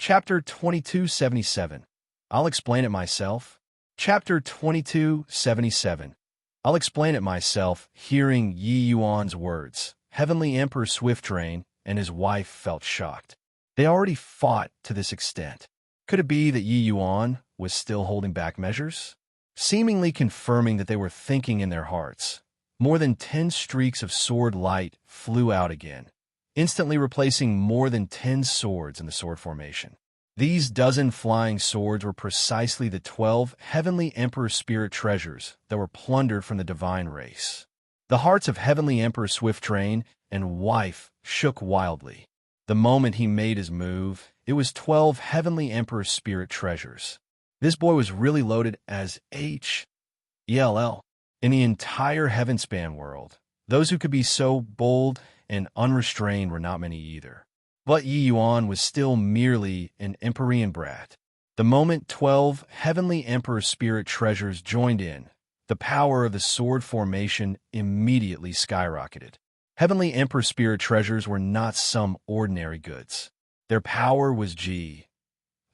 Chapter 2277. I'll explain it myself. Chapter 2277. I'll explain it myself. Hearing Yi Yuan's words, Heavenly Emperor Swift-Train and his wife felt shocked. They already fought to this extent. Could it be that Yi Yuan was still holding back measures? Seemingly confirming that they were thinking in their hearts, more than 10 streaks of sword light flew out again, instantly replacing more than 10 swords in the sword formation. These dozen flying swords were precisely the 12 Heavenly Emperor spirit treasures that were plundered from the divine race. The hearts of Heavenly Emperor Swift-Train and wife shook wildly. The moment he made his move, it was 12 Heavenly Emperor spirit treasures. This boy was really loaded as H-E-L-L. In the entire Heavenspan world, those who could be so bold and unrestrained were not many either. But Yi Yuan was still merely an Empyrean brat. The moment 12 Heavenly Emperor spirit treasures joined in, the power of the sword formation immediately skyrocketed. Heavenly Emperor spirit treasures were not some ordinary goods. Their power was D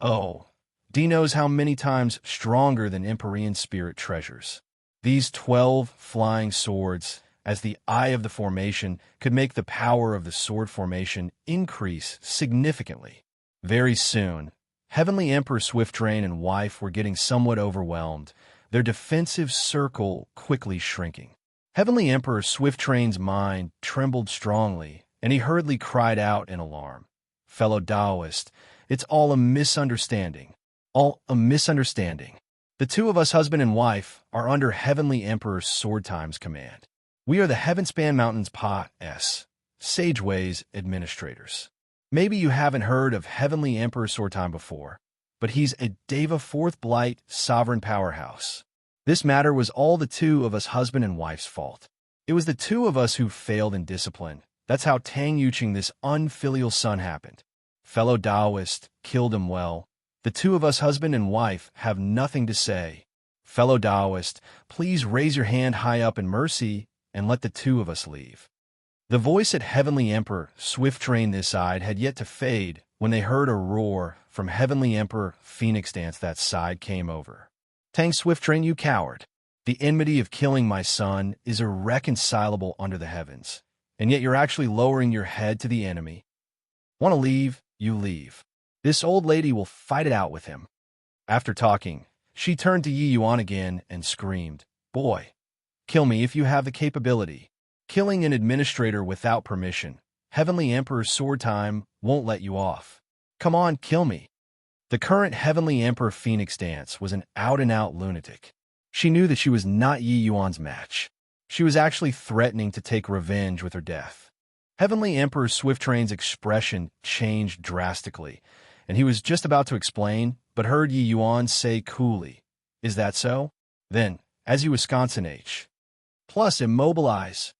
knows how many times stronger than Empyrean spirit treasures. These 12 flying swords, as the eye of the formation, could make the power of the sword formation increase significantly. Very soon, Heavenly Emperor Swift-Train and wife were getting somewhat overwhelmed, their defensive circle quickly shrinking. Heavenly Emperor Swift-Train's mind trembled strongly, and he hurriedly cried out in alarm. Fellow Taoist, it's all a misunderstanding. All a misunderstanding. The two of us, husband and wife, are under Heavenly Emperor Swordtime's command. We are the Heavenspan Mountains Pa-S, Sageways administrators. Maybe you haven't heard of Heavenly Emperor Swordtime before, but he's a Deva Fourth Blight sovereign powerhouse. This matter was all the two of us, husband and wife's fault. It was the two of us who failed in discipline. That's how Tang Yuqing, this unfilial son, happened. Fellow Taoist, killed him well. The two of us, husband and wife, have nothing to say. Fellow Taoist, please raise your hand high up in mercy and let the two of us leave. The voice at Heavenly Emperor Swift-Train this side had yet to fade when they heard a roar from Heavenly Emperor Phoenix Dance that side came over. Tang Swift-Train, you coward. The enmity of killing my son is irreconcilable under the heavens, and yet you're actually lowering your head to the enemy. Want to leave? You leave. This old lady will fight it out with him. After talking, she turned to Yi Yuan again and screamed, Boy, kill me if you have the capability. Killing an administrator without permission, Heavenly Emperor Swordtime won't let you off. Come on, kill me. The current Heavenly Emperor Phoenix Dance was an out-and-out lunatic. She knew that she was not Yi Yuan's match. She was actually threatening to take revenge with her death. Heavenly Emperor Swift-Train's expression changed drastically, and he was just about to explain, but heard Yi Yuan say coolly, Is that so? Then, as you Wisconsin H. Plus immobilize.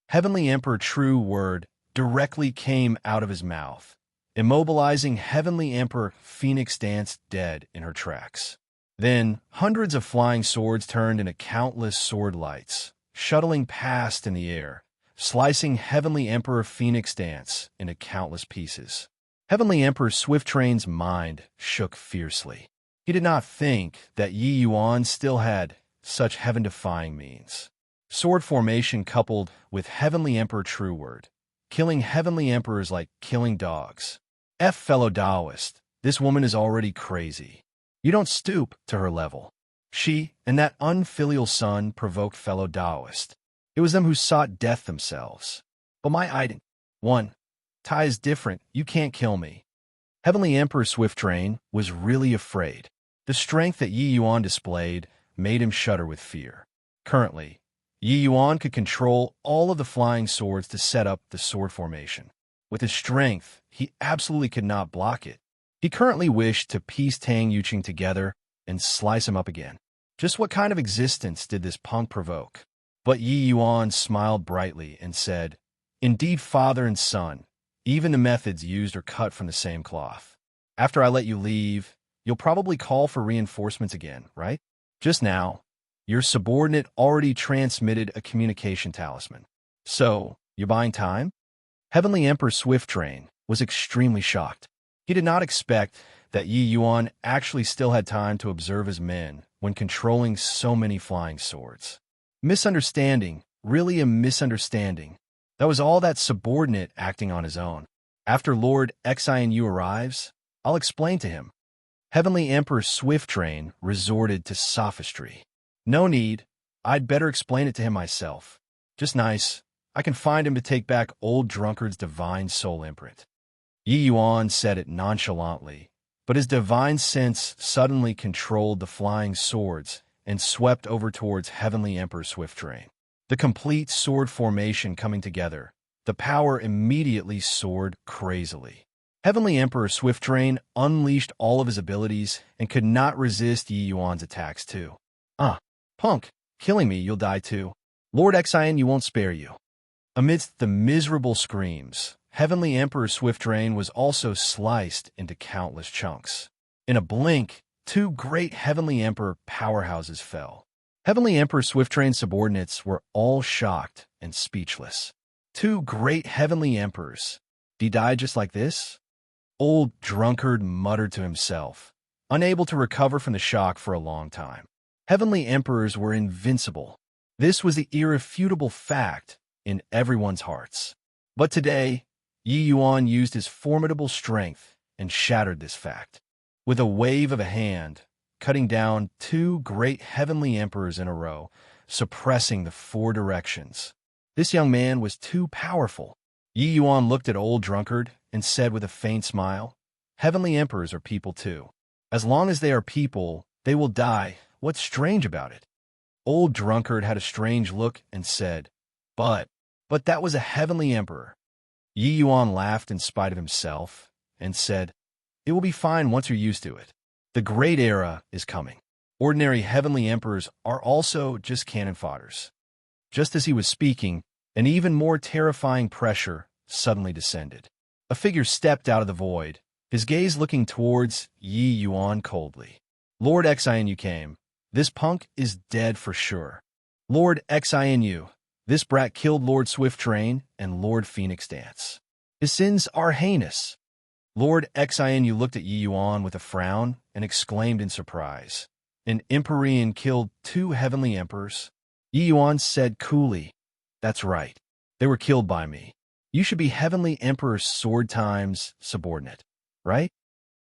Heavenly Emperor true word directly came out of his mouth, immobilizing Heavenly Emperor Phoenix Dance dead in her tracks. Then, hundreds of flying swords turned into countless sword lights, shuttling past in the air, slicing Heavenly Emperor Phoenix Dance into countless pieces. Heavenly Emperor Swift-Train's mind shook fiercely. He did not think that Yi Yuan still had such heaven-defying means. Sword formation coupled with Heavenly Emperor true word, killing Heavenly Emperors like killing dogs. Fellow Taoist, this woman is already crazy. You don't stoop to her level. She and that unfilial son provoked fellow Taoist. It was them who sought death themselves. But my item, one, Tai is different. You can't kill me. Heavenly Emperor Swift-Train was really afraid. The strength that Yi Yuan displayed made him shudder with fear. Currently, Yi Yuan could control all of the flying swords to set up the sword formation. With his strength, he absolutely could not block it. He currently wished to piece Tang Yuqing together and slice him up again. Just what kind of existence did this punk provoke? But Yi Yuan smiled brightly and said, Indeed, father and son, even the methods used are cut from the same cloth. After I let you leave, you'll probably call for reinforcements again, right? Just now, your subordinate already transmitted a communication talisman. So, you're buying time? Heavenly Emperor Swift-Train was extremely shocked. He did not expect that Yi Yuan actually still had time to observe his men when controlling so many flying swords. Misunderstanding, really a misunderstanding. That was all that subordinate acting on his own. After Lord Xianyu arrives, I'll explain to him. Heavenly Emperor Swift-Train resorted to sophistry. No need. I'd better explain it to him myself. Just nice. I can find him to take back old drunkard's divine soul imprint. Yi Yuan said it nonchalantly, but his divine sense suddenly controlled the flying swords and swept over towards Heavenly Emperor Swift-Train. The complete sword formation coming together, the power immediately soared crazily. Heavenly Emperor Swift-Train unleashed all of his abilities and could not resist Yi Yuan's attacks too. Punk, killing me, you'll die too. Lord Xian, you won't spare you. Amidst the miserable screams, Heavenly Emperor Swift-Train was also sliced into countless chunks. In a blink, two great Heavenly Emperor powerhouses fell. Heavenly Emperor Swift-Train's subordinates were all shocked and speechless. Two great Heavenly Emperors. He died just like this? Old drunkard muttered to himself, unable to recover from the shock for a long time. Heavenly Emperors were invincible. This was the irrefutable fact in everyone's hearts. But today, Yi Yuan used his formidable strength and shattered this fact. With a wave of a hand, cutting down two great Heavenly Emperors in a row, suppressing the four directions. This young man was too powerful. Yi Yuan looked at old drunkard and said with a faint smile, Heavenly Emperors are people too. As long as they are people, they will die. What's strange about it? Old drunkard had a strange look and said, But that was a Heavenly Emperor. Yi Yuan laughed in spite of himself and said, It will be fine once you're used to it. The great era is coming. Ordinary Heavenly Emperors are also just cannon fodders. Just as he was speaking, an even more terrifying pressure suddenly descended. A figure stepped out of the void, his gaze looking towards Yi Yuan coldly. Lord Xianyu came. This punk is dead for sure. Lord Xianyu, this brat killed Lord Swift-Train and Lord Phoenix Dance. His sins are heinous. Lord Xianyu looked at Yi Yuan with a frown and exclaimed in surprise. An Empyrean killed two Heavenly Emperors? Yi Yuan said coolly, That's right. They were killed by me. You should be Heavenly Emperor's sword times subordinate, right?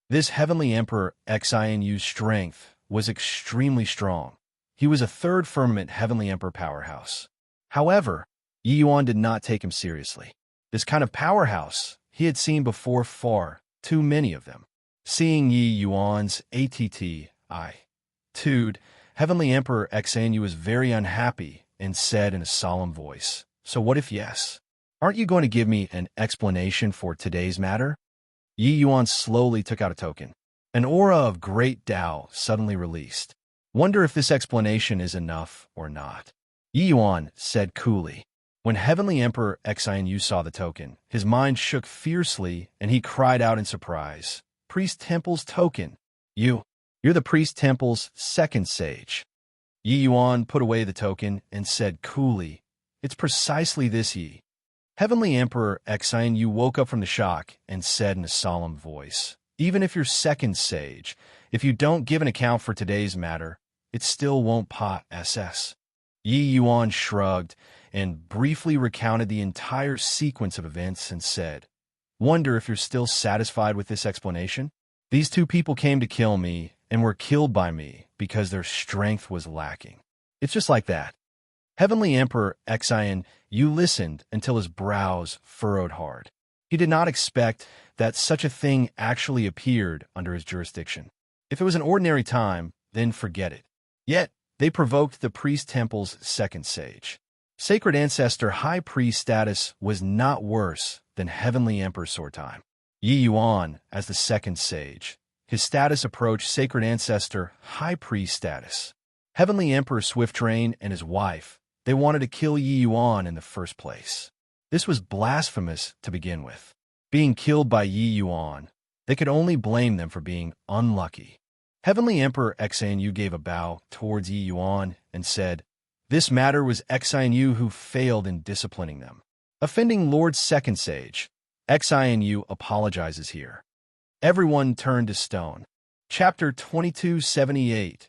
This Heavenly Emperor Xianyu's strength was extremely strong. He was a third firmament Heavenly Emperor powerhouse. However, Yi Yuan did not take him seriously. This kind of powerhouse he had seen before, far too many of them. Seeing Yi Yuan's attitude, Heavenly Emperor Xianyu was very unhappy and said in a solemn voice, So what if yes? Aren't you going to give me an explanation for today's matter? Yi Yuan slowly took out a token. An aura of great Tao suddenly released. Wonder if this explanation is enough or not. Yi Yuan said coolly. When Heavenly Emperor Xianyu saw the token, his mind shook fiercely and he cried out in surprise. Priest Temple's token. You're the Priest Temple's second sage. Yi Yuan put away the token and said coolly, It's precisely this Yi. Heavenly Emperor Xianyu woke up from the shock and said in a solemn voice, Even if you're second sage, if you don't give an account for today's matter, it still won't SS. Yi Yuan shrugged and briefly recounted the entire sequence of events and said, Wonder if you're still satisfied with this explanation? These two people came to kill me and were killed by me because their strength was lacking. It's just like that. Heavenly Emperor Xian, you listened until his brows furrowed hard. He did not expect that such a thing actually appeared under his jurisdiction. If it was an ordinary time, then forget it. Yet, they provoked the Priest Temple's second sage. Sacred Ancestor High Priest status was not worse than Heavenly Emperor sword time. Yi Yuan, as the second sage, his status approached Sacred Ancestor High Priest status. Heavenly Emperor Swift-Train and his wife, they wanted to kill Yi Yuan in the first place. This was blasphemous to begin with. Being killed by Yi Yuan, they could only blame them for being unlucky. Heavenly Emperor Xianyu gave a bow towards Yi Yuan and said, This matter was Xianyu who failed in disciplining them. Offending Lord Second Sage, Xianyu apologizes here. Everyone turned to stone. Chapter 2278.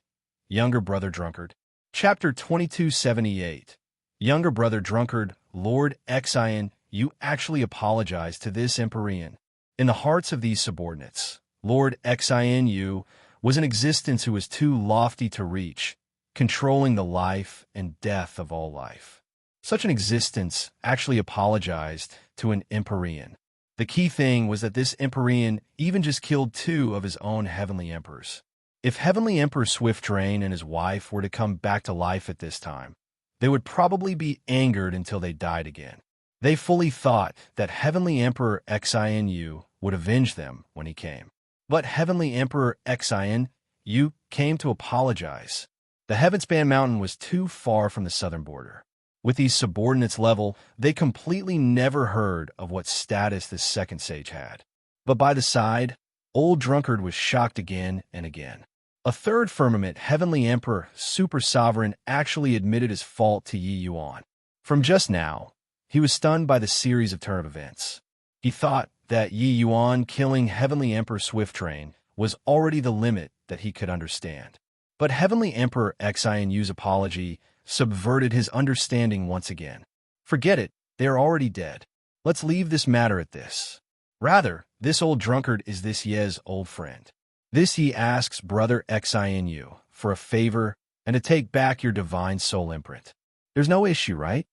Younger Brother Drunkard. Chapter 2278. Younger Brother Drunkard, Lord Exion, you actually apologize to this Empyrean. In the hearts of these subordinates, Lord Exion, you was an existence who was too lofty to reach, controlling the life and death of all life. Such an existence actually apologized to an Empyrean. The key thing was that this Empyrean even just killed 2 of his own heavenly emperors. If Heavenly Emperor Swiftdrain and his wife were to come back to life at this time, they would probably be angered until they died again. They fully thought that Heavenly Emperor Exion Yu would avenge them when he came. But Heavenly Emperor Exion Yu came to apologize. The Heavenspan Mountain was too far from the southern border. With these subordinates level, they completely never heard of what status this second sage had. But by the side, Old Drunkard was shocked again and again. A third firmament Heavenly Emperor Super Sovereign actually admitted his fault to Yi Yuan. From just now, he was stunned by the series of turn of events. He thought that Yi Yuan killing Heavenly Emperor Swiftdrain was already the limit that he could understand. But Heavenly Emperor Exion Yu's apology subverted his understanding once again. Forget it, they are already dead. Let's leave this matter at this. Rather, this old drunkard is this Ye's old friend. This he asks Brother Exion Yu for a favor and to take back your divine soul imprint. There's no issue, right?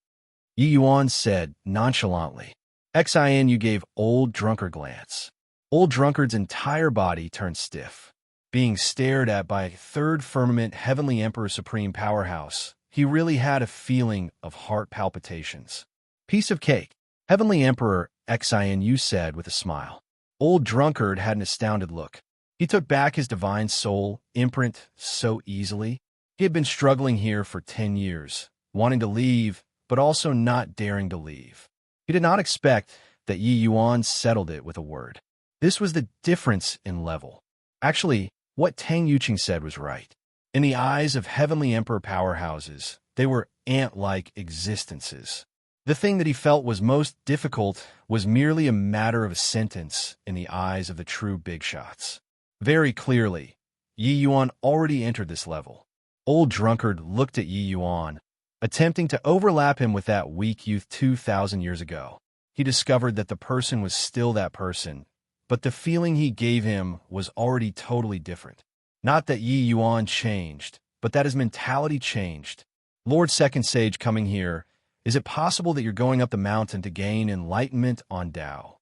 Yi Yuan said nonchalantly. Exion Yu gave Old Drunkard a glance. Old Drunkard's entire body turned stiff. Being stared at by a third firmament Heavenly Emperor Supreme Powerhouse, he really had a feeling of heart palpitations. Piece of cake, Heavenly Emperor Exion Yu said with a smile. Old Drunkard had an astounded look. He took back his divine soul imprint so easily. He had been struggling here for 10 years, wanting to leave, but also not daring to leave. He did not expect that Yi Yuan settled it with a word. This was the difference in level. Actually, what Tang Yuqing said was right. In the eyes of Heavenly Emperor powerhouses, they were ant-like existences. The thing that he felt was most difficult was merely a matter of a sentence in the eyes of the true big shots. Very clearly, Yi Yuan already entered this level. Old Drunkard looked at Yi Yuan, attempting to overlap him with that weak youth 2,000 years ago. He discovered that the person was still that person, but the feeling he gave him was already totally different. Not that Yi Yuan changed, but that his mentality changed. Lord Second Sage coming here, is it possible that you're going up the mountain to gain enlightenment on Tao?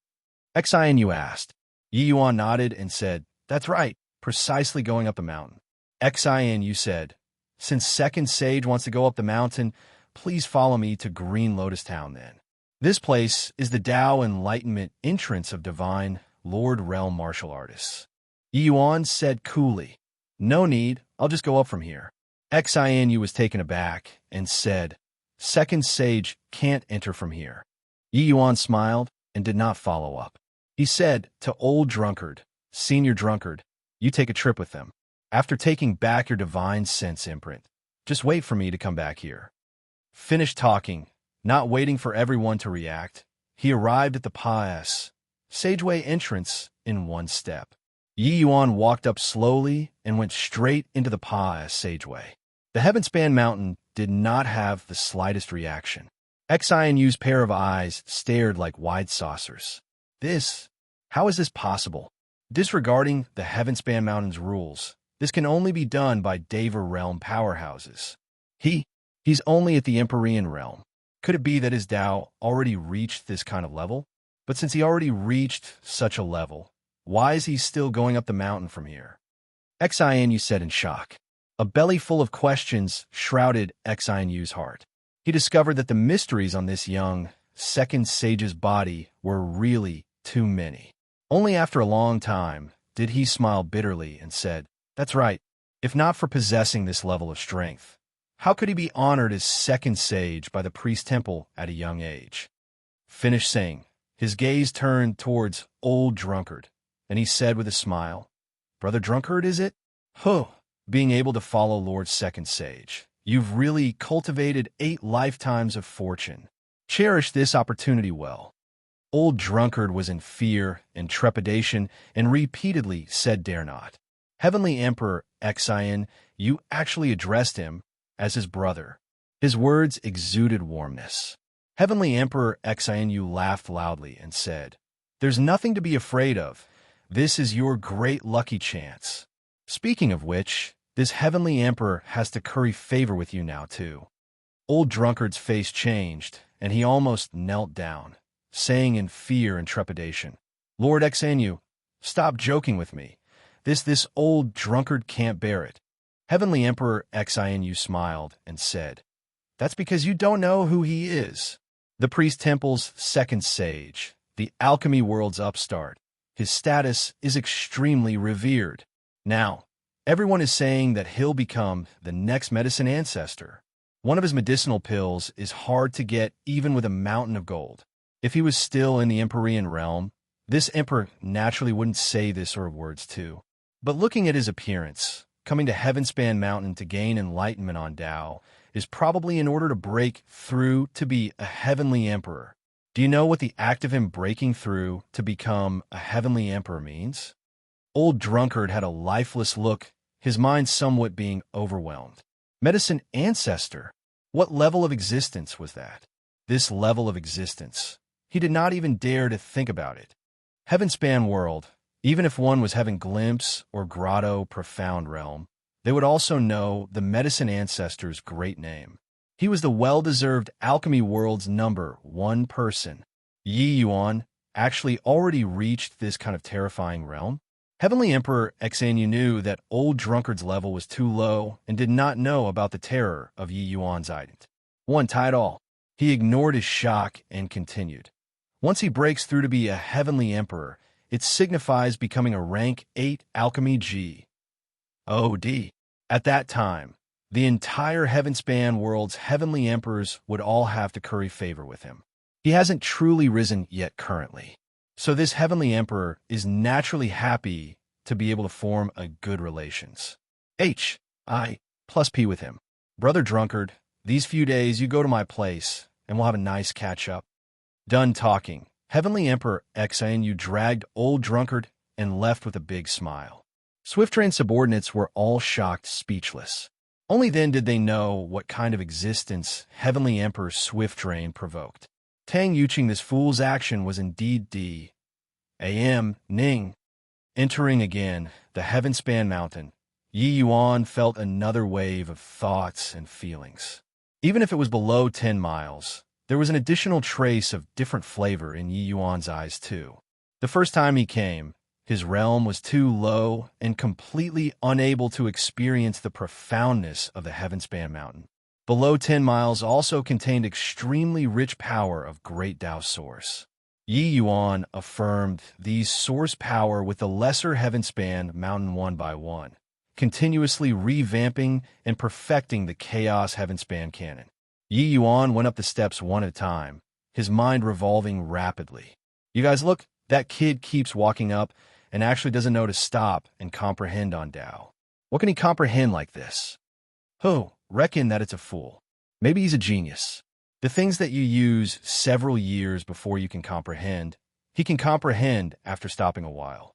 Exion Yu asked. Yi Yuan nodded and said, that's right, precisely going up the mountain. Exion Yu said, since Second Sage wants to go up the mountain, please follow me to Green Lotus Town then. This place is the Tao Enlightenment entrance of Divine Lord Realm Martial Artists. Yi Yuan said coolly, no need, I'll just go up from here. Exion Yu was taken aback and said, Second Sage can't enter from here. Yi Yuan smiled and did not follow up. He said to Old Drunkard, Senior Drunkard, you take a trip with them. After taking back your divine sense imprint, just wait for me to come back here. Finished talking, not waiting for everyone to react, he arrived at the Pa's Sageway entrance in one step. Yi Yuan walked up slowly and went straight into the Pa's Sageway. The Heavenspan Mountain did not have the slightest reaction. Exion Yu's pair of eyes stared like wide saucers. How is this possible? Disregarding the Heavenspan Mountain's rules, this can only be done by Deva realm powerhouses. He's only at the Empyrean realm. Could it be that his Tao already reached this kind of level? But since he already reached such a level, why is he still going up the mountain from here? Exion Yu said in shock. A belly full of questions shrouded Exion Yu's heart. He discovered that the mysteries on this young second sage's body were really too many. Only after a long time did he smile bitterly and said, that's right, if not for possessing this level of strength, how could he be honored as second sage by the priest temple at a young age? Finished saying, his gaze turned towards Old Drunkard, and he said with a smile, Brother Drunkard, is it? Huh, being able to follow Lord Second Sage. You've really cultivated 8 lifetimes of fortune. Cherish this opportunity well. Old Drunkard was in fear and trepidation and repeatedly said dare not. Heavenly Emperor Xian, you actually addressed him as his brother. His words exuded warmness. Heavenly Emperor Xian, you laughed loudly and said, "There's nothing to be afraid of. This is your great lucky chance. Speaking of which, this Heavenly Emperor has to curry favor with you now, too." Old Drunkard's face changed, and he almost knelt down, saying in fear and trepidation, "Lord Xian, stop joking with me. This old drunkard can't bear it." Heavenly Emperor Xian smiled and said, "That's because you don't know who he is. The Priest Temple's second sage, the alchemy world's upstart. His status is extremely revered. Now, everyone is saying that he'll become the next medicine ancestor. One of his medicinal pills is hard to get even with a mountain of gold. If he was still in the Empyrean realm, this emperor naturally wouldn't say this sort of words too. But looking at his appearance, coming to Heavenspan Mountain to gain enlightenment on Tao is probably in order to break through to be a heavenly emperor. Do you know what the act of him breaking through to become a heavenly emperor means?" Old Drunkard had a lifeless look, his mind somewhat being overwhelmed. Medicine ancestor? What level of existence was that? This level of existence. He did not even dare to think about it. Heavenspan world, even if one was having glimpse or grotto profound realm, they would also know the medicine ancestor's great name. He was the well-deserved alchemy world's #1 person. Yi Yuan actually already reached this kind of terrifying realm. Heavenly Emperor Xian knew that Old Drunkard's level was too low and did not know about the terror of Yi Yuan's ident. One tied all. He ignored his shock and continued. Once he breaks through to be a heavenly emperor, it signifies becoming a rank 8 alchemy G. OD. At that time, the entire Heavenspan world's heavenly emperors would all have to curry favor with him. He hasn't truly risen yet currently. So this heavenly emperor is naturally happy to be able to form a good relations. I+P with him. Brother Drunkard, these few days you go to my place, and we'll have a nice catch-up. Done talking, Heavenly Emperor Xian dragged Old Drunkard and left with a big smile. Swift Train subordinates were all shocked, speechless. Only then did they know what kind of existence Heavenly Emperor Swift Train provoked. Tang Yuqing, this fool's action was indeed D.A.M. Ning. Entering again the Heavenspan Mountain, Yi Yuan felt another wave of thoughts and feelings. Even if it was below 10 miles, there was an additional trace of different flavor in Yi Yuan's eyes too. The first time he came, his realm was too low and completely unable to experience the profoundness of the Heavenspan Mountain. Below 10 miles also contained extremely rich power of great Tao source. Yi Yuan affirmed these source power with the lesser Heavenspan Mountain one by one, continuously revamping and perfecting the Chaos Heavenspan canon. Yi Yuan went up the steps one at a time, his mind revolving rapidly. You guys look, that kid keeps walking up and actually doesn't know to stop and comprehend on Tao. What can he comprehend like this? Who? Reckon that it's a fool. Maybe he's a genius. The things that you use several years before you can comprehend, he can comprehend after stopping a while.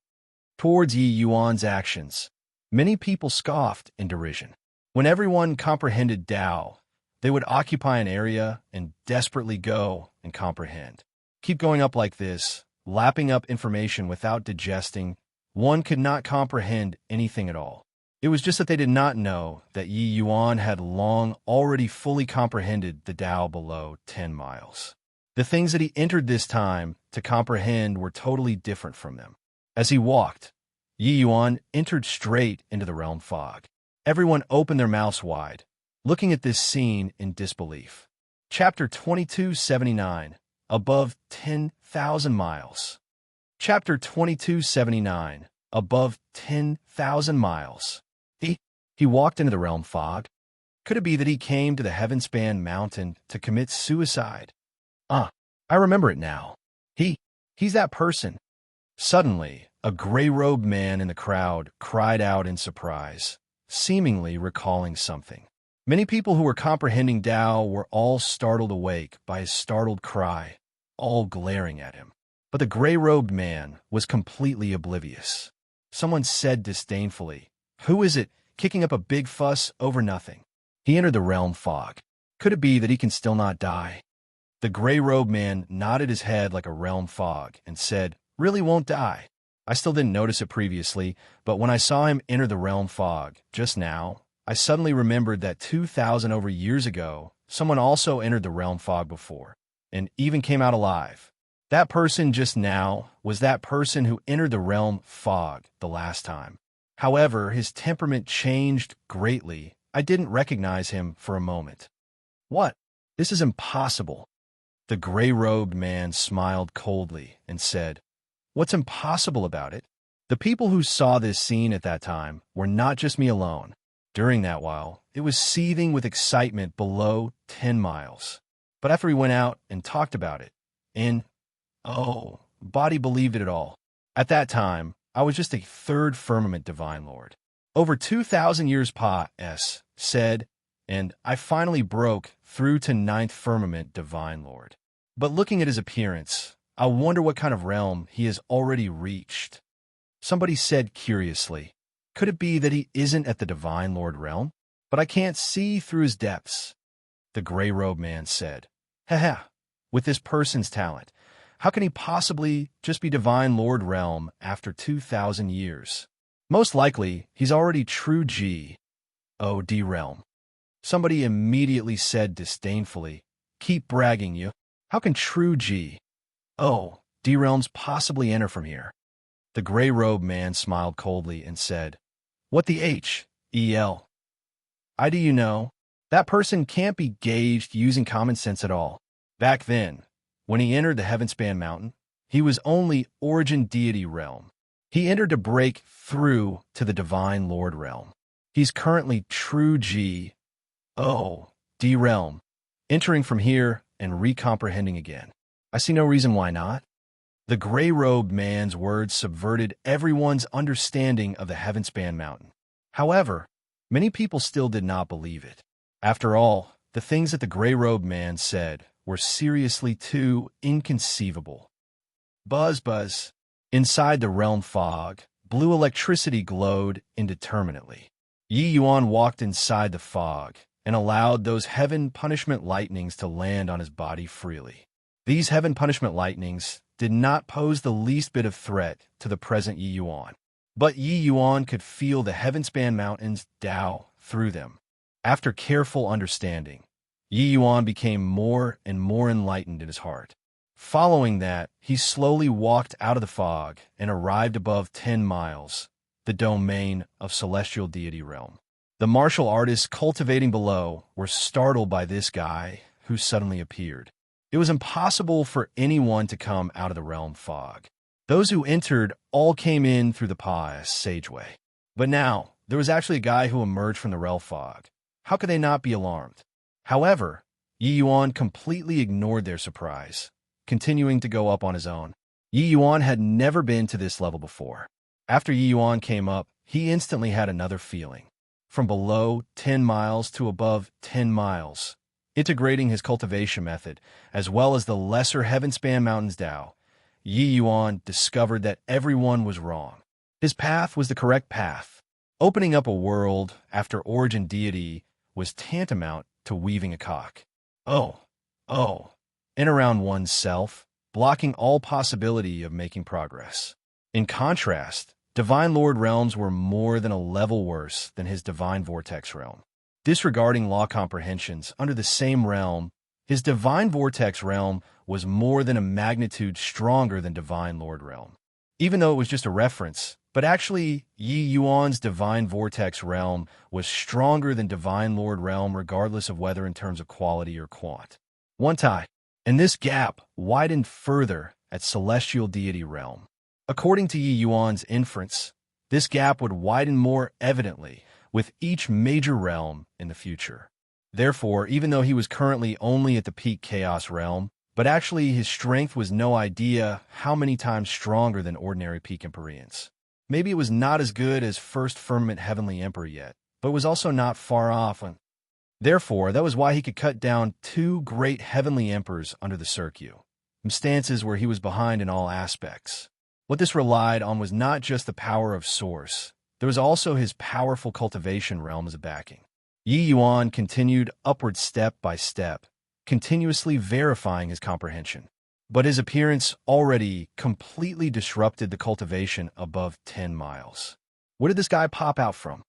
Towards Yi Yuan's actions, many people scoffed in derision. When everyone comprehended Tao, they would occupy an area and desperately go and comprehend. Keep going up like this, lapping up information without digesting, one could not comprehend anything at all. It was just that they did not know that Yi Yuan had long already fully comprehended the Tao below 10 miles. The things that he entered this time to comprehend were totally different from them. As he walked, Yi Yuan entered straight into the realm fog. Everyone opened their mouths wide, looking at this scene in disbelief. Chapter 2279, Above 10,000 Miles. Chapter 2279, Above 10,000 Miles. He walked into the realm fog. Could it be that he came to the Heavenspan Mountain to commit suicide? I remember it now. He's that person. Suddenly, a gray-robed man in the crowd cried out in surprise, seemingly recalling something. Many people who were comprehending Tao were all startled awake by his startled cry, all glaring at him. But the gray-robed man was completely oblivious. Someone said disdainfully, "Who is it kicking up a big fuss over nothing?" He entered the realm fog. Could it be that he can still not die? The gray-robed man nodded his head like a realm fog and said, "Really won't die." I still didn't notice it previously, but when I saw him enter the realm fog just now, I suddenly remembered that 2,000 over years ago, someone also entered the realm fog before, and even came out alive. That person just now was that person who entered the realm fog the last time. However, his temperament changed greatly. I didn't recognize him for a moment. "What? This is impossible." The gray-robed man smiled coldly and said, "What's impossible about it? The people who saw this scene at that time were not just me alone. During that while, it was seething with excitement below 10 miles. But after he went out and talked about it, body believed it all. At that time, I was just a third firmament divine lord. Over 2,000 years said, and I finally broke through to ninth firmament divine lord. But looking at his appearance, I wonder what kind of realm he has already reached." Somebody said curiously, "Could it be that he isn't at the divine lord realm? But I can't see through his depths." The gray-robed man said, "Haha, with this person's talent, how can he possibly just be divine lord realm after 2,000 years? Most likely, he's already true G.O.D. realm." Somebody immediately said disdainfully, "Keep bragging, you. How can true G.O.D. realms possibly enter from here?" The gray-robed man smiled coldly and said, "What the H.E.L. I do you know? That person can't be gauged using common sense at all. Back then, when he entered the Heavenspan Mountain, he was only origin deity realm. He entered to break through to the divine lord realm. He's currently true G.O.D. realm, entering from here and recomprehending again. I see no reason why not." The gray-robed man's words subverted everyone's understanding of the Heavenspan Mountain. However, many people still did not believe it. After all, the things that the gray-robed man said were seriously too inconceivable. Buzz, buzz. Inside the realm fog, blue electricity glowed indeterminately. Yi Yuan walked inside the fog and allowed those heaven punishment lightnings to land on his body freely. These heaven punishment lightnings did not pose the least bit of threat to the present Yi Yuan, but Yi Yuan could feel the Heavenspan Mountains Tao through them. After careful understanding, Yi Yuan became more and more enlightened in his heart. Following that, he slowly walked out of the fog and arrived above 10 miles, the domain of celestial deity realm. The martial artists cultivating below were startled by this guy who suddenly appeared. It was impossible for anyone to come out of the realm fog. Those who entered all came in through the passageway. But now, there was actually a guy who emerged from the realm fog. How could they not be alarmed? However, Yi Yuan completely ignored their surprise, continuing to go up on his own. Yi Yuan had never been to this level before. After Yi Yuan came up, he instantly had another feeling. From below 10 miles to above 10 miles, integrating his cultivation method, as well as the lesser Heavenspan Mountains Tao, Yi Yuan discovered that everyone was wrong. His path was the correct path. Opening up a world after origin deity was tantamount to weaving a cock. In around oneself, blocking all possibility of making progress. In contrast, Divine Lord realms were more than a level worse than his Divine Vortex realm. Disregarding law comprehensions under the same realm, his Divine Vortex realm was more than a magnitude stronger than Divine Lord realm. Even though it was just a reference, but actually Yi Yuan's Divine Vortex realm was stronger than Divine Lord realm regardless of whether in terms of quality or quant. And this gap widened further at Celestial Deity realm. According to Yi Yuan's inference, this gap would widen more evidently with each major realm in the future. Therefore, even though he was currently only at the peak Chaos realm, but actually his strength was no idea how many times stronger than ordinary peak Empyreans. Maybe it was not as good as First Firmament Heavenly Emperor yet, but was also not far off. Therefore, that was why he could cut down 2 great Heavenly Emperors under the Circuit. stances where he was behind in all aspects. What this relied on was not just the power of Source, there was also his powerful cultivation realm as a backing. Yi Yuan continued upward step by step, continuously verifying his comprehension. But his appearance already completely disrupted the cultivation above 10 miles. Where did this guy pop out from?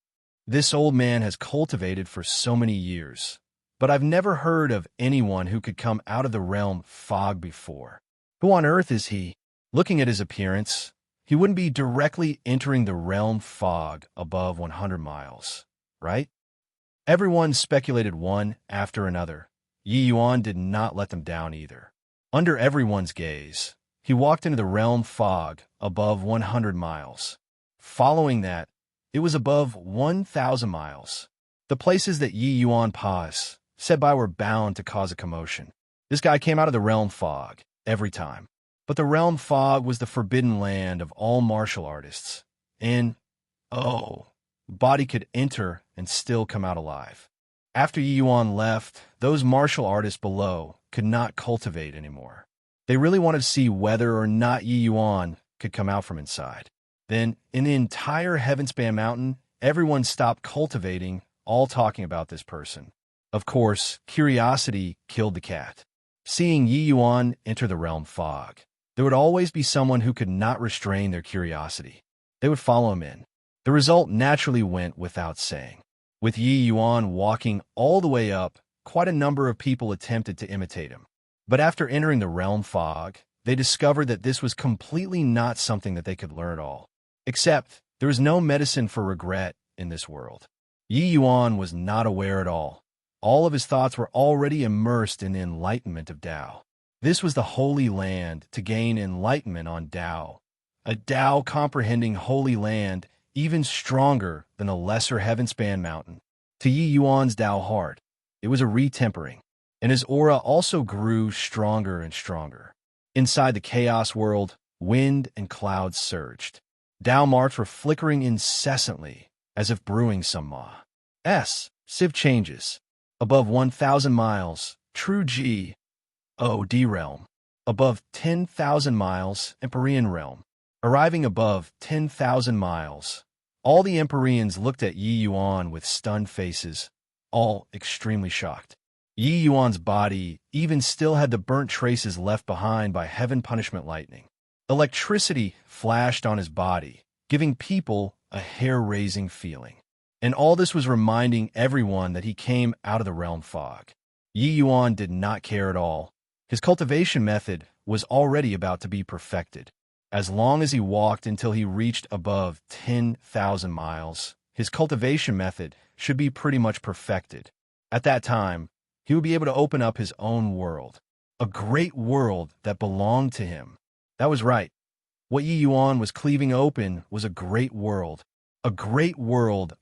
This old man has cultivated for so many years, but I've never heard of anyone who could come out of the realm fog before. Who on earth is he? Looking at his appearance, he wouldn't be directly entering the realm fog above 100 miles, right? Everyone speculated one after another. Yi Yuan did not let them down either. Under everyone's gaze, he walked into the realm fog above 100 miles. Following that, it was above 1,000 miles. The places that Yi Yuan paused, said by were bound to cause a commotion. This guy came out of the realm fog every time. But the realm fog was the forbidden land of all martial artists. And, body could enter and still come out alive. After Yi Yuan left, those martial artists below could not cultivate anymore. They really wanted to see whether or not Yi Yuan could come out from inside. Then, in the entire Heavenspan Mountain, everyone stopped cultivating, all talking about this person. Of course, curiosity killed the cat. Seeing Yi Yuan enter the realm fog, there would always be someone who could not restrain their curiosity. They would follow him in. The result naturally went without saying. With Yi Yuan walking all the way up, quite a number of people attempted to imitate him. But after entering the realm fog, they discovered that this was completely not something that they could learn at all. Except, there was no medicine for regret in this world. Yi Yuan was not aware at all. All of his thoughts were already immersed in the enlightenment of Tao. This was the holy land to gain enlightenment on Tao. A Tao comprehending holy land even stronger than the lesser Heavenspan Mountain. To Yi Yuan's Tao heart, it was a retempering, and his aura also grew stronger and stronger. Inside the chaos world, wind and clouds surged. Tao marks were flickering incessantly, as if brewing some maw. Civ changes. Above 1,000 miles, true G, O-D realm. Above 10,000 miles, Empyrean realm. Arriving above 10,000 miles, all the Empyreans looked at Yi Yuan with stunned faces, all extremely shocked. Yi Yuan's body even still had the burnt traces left behind by heaven punishment lightning. Electricity flashed on his body, giving people a hair-raising feeling. And all this was reminding everyone that he came out of the realm fog. Yi Yuan did not care at all. His cultivation method was already about to be perfected. As long as he walked until he reached above 10,000 miles, his cultivation method should be pretty much perfected. At that time, he would be able to open up his own world, a great world that belonged to him. That was right. What Yi Yuan was cleaving open was a great world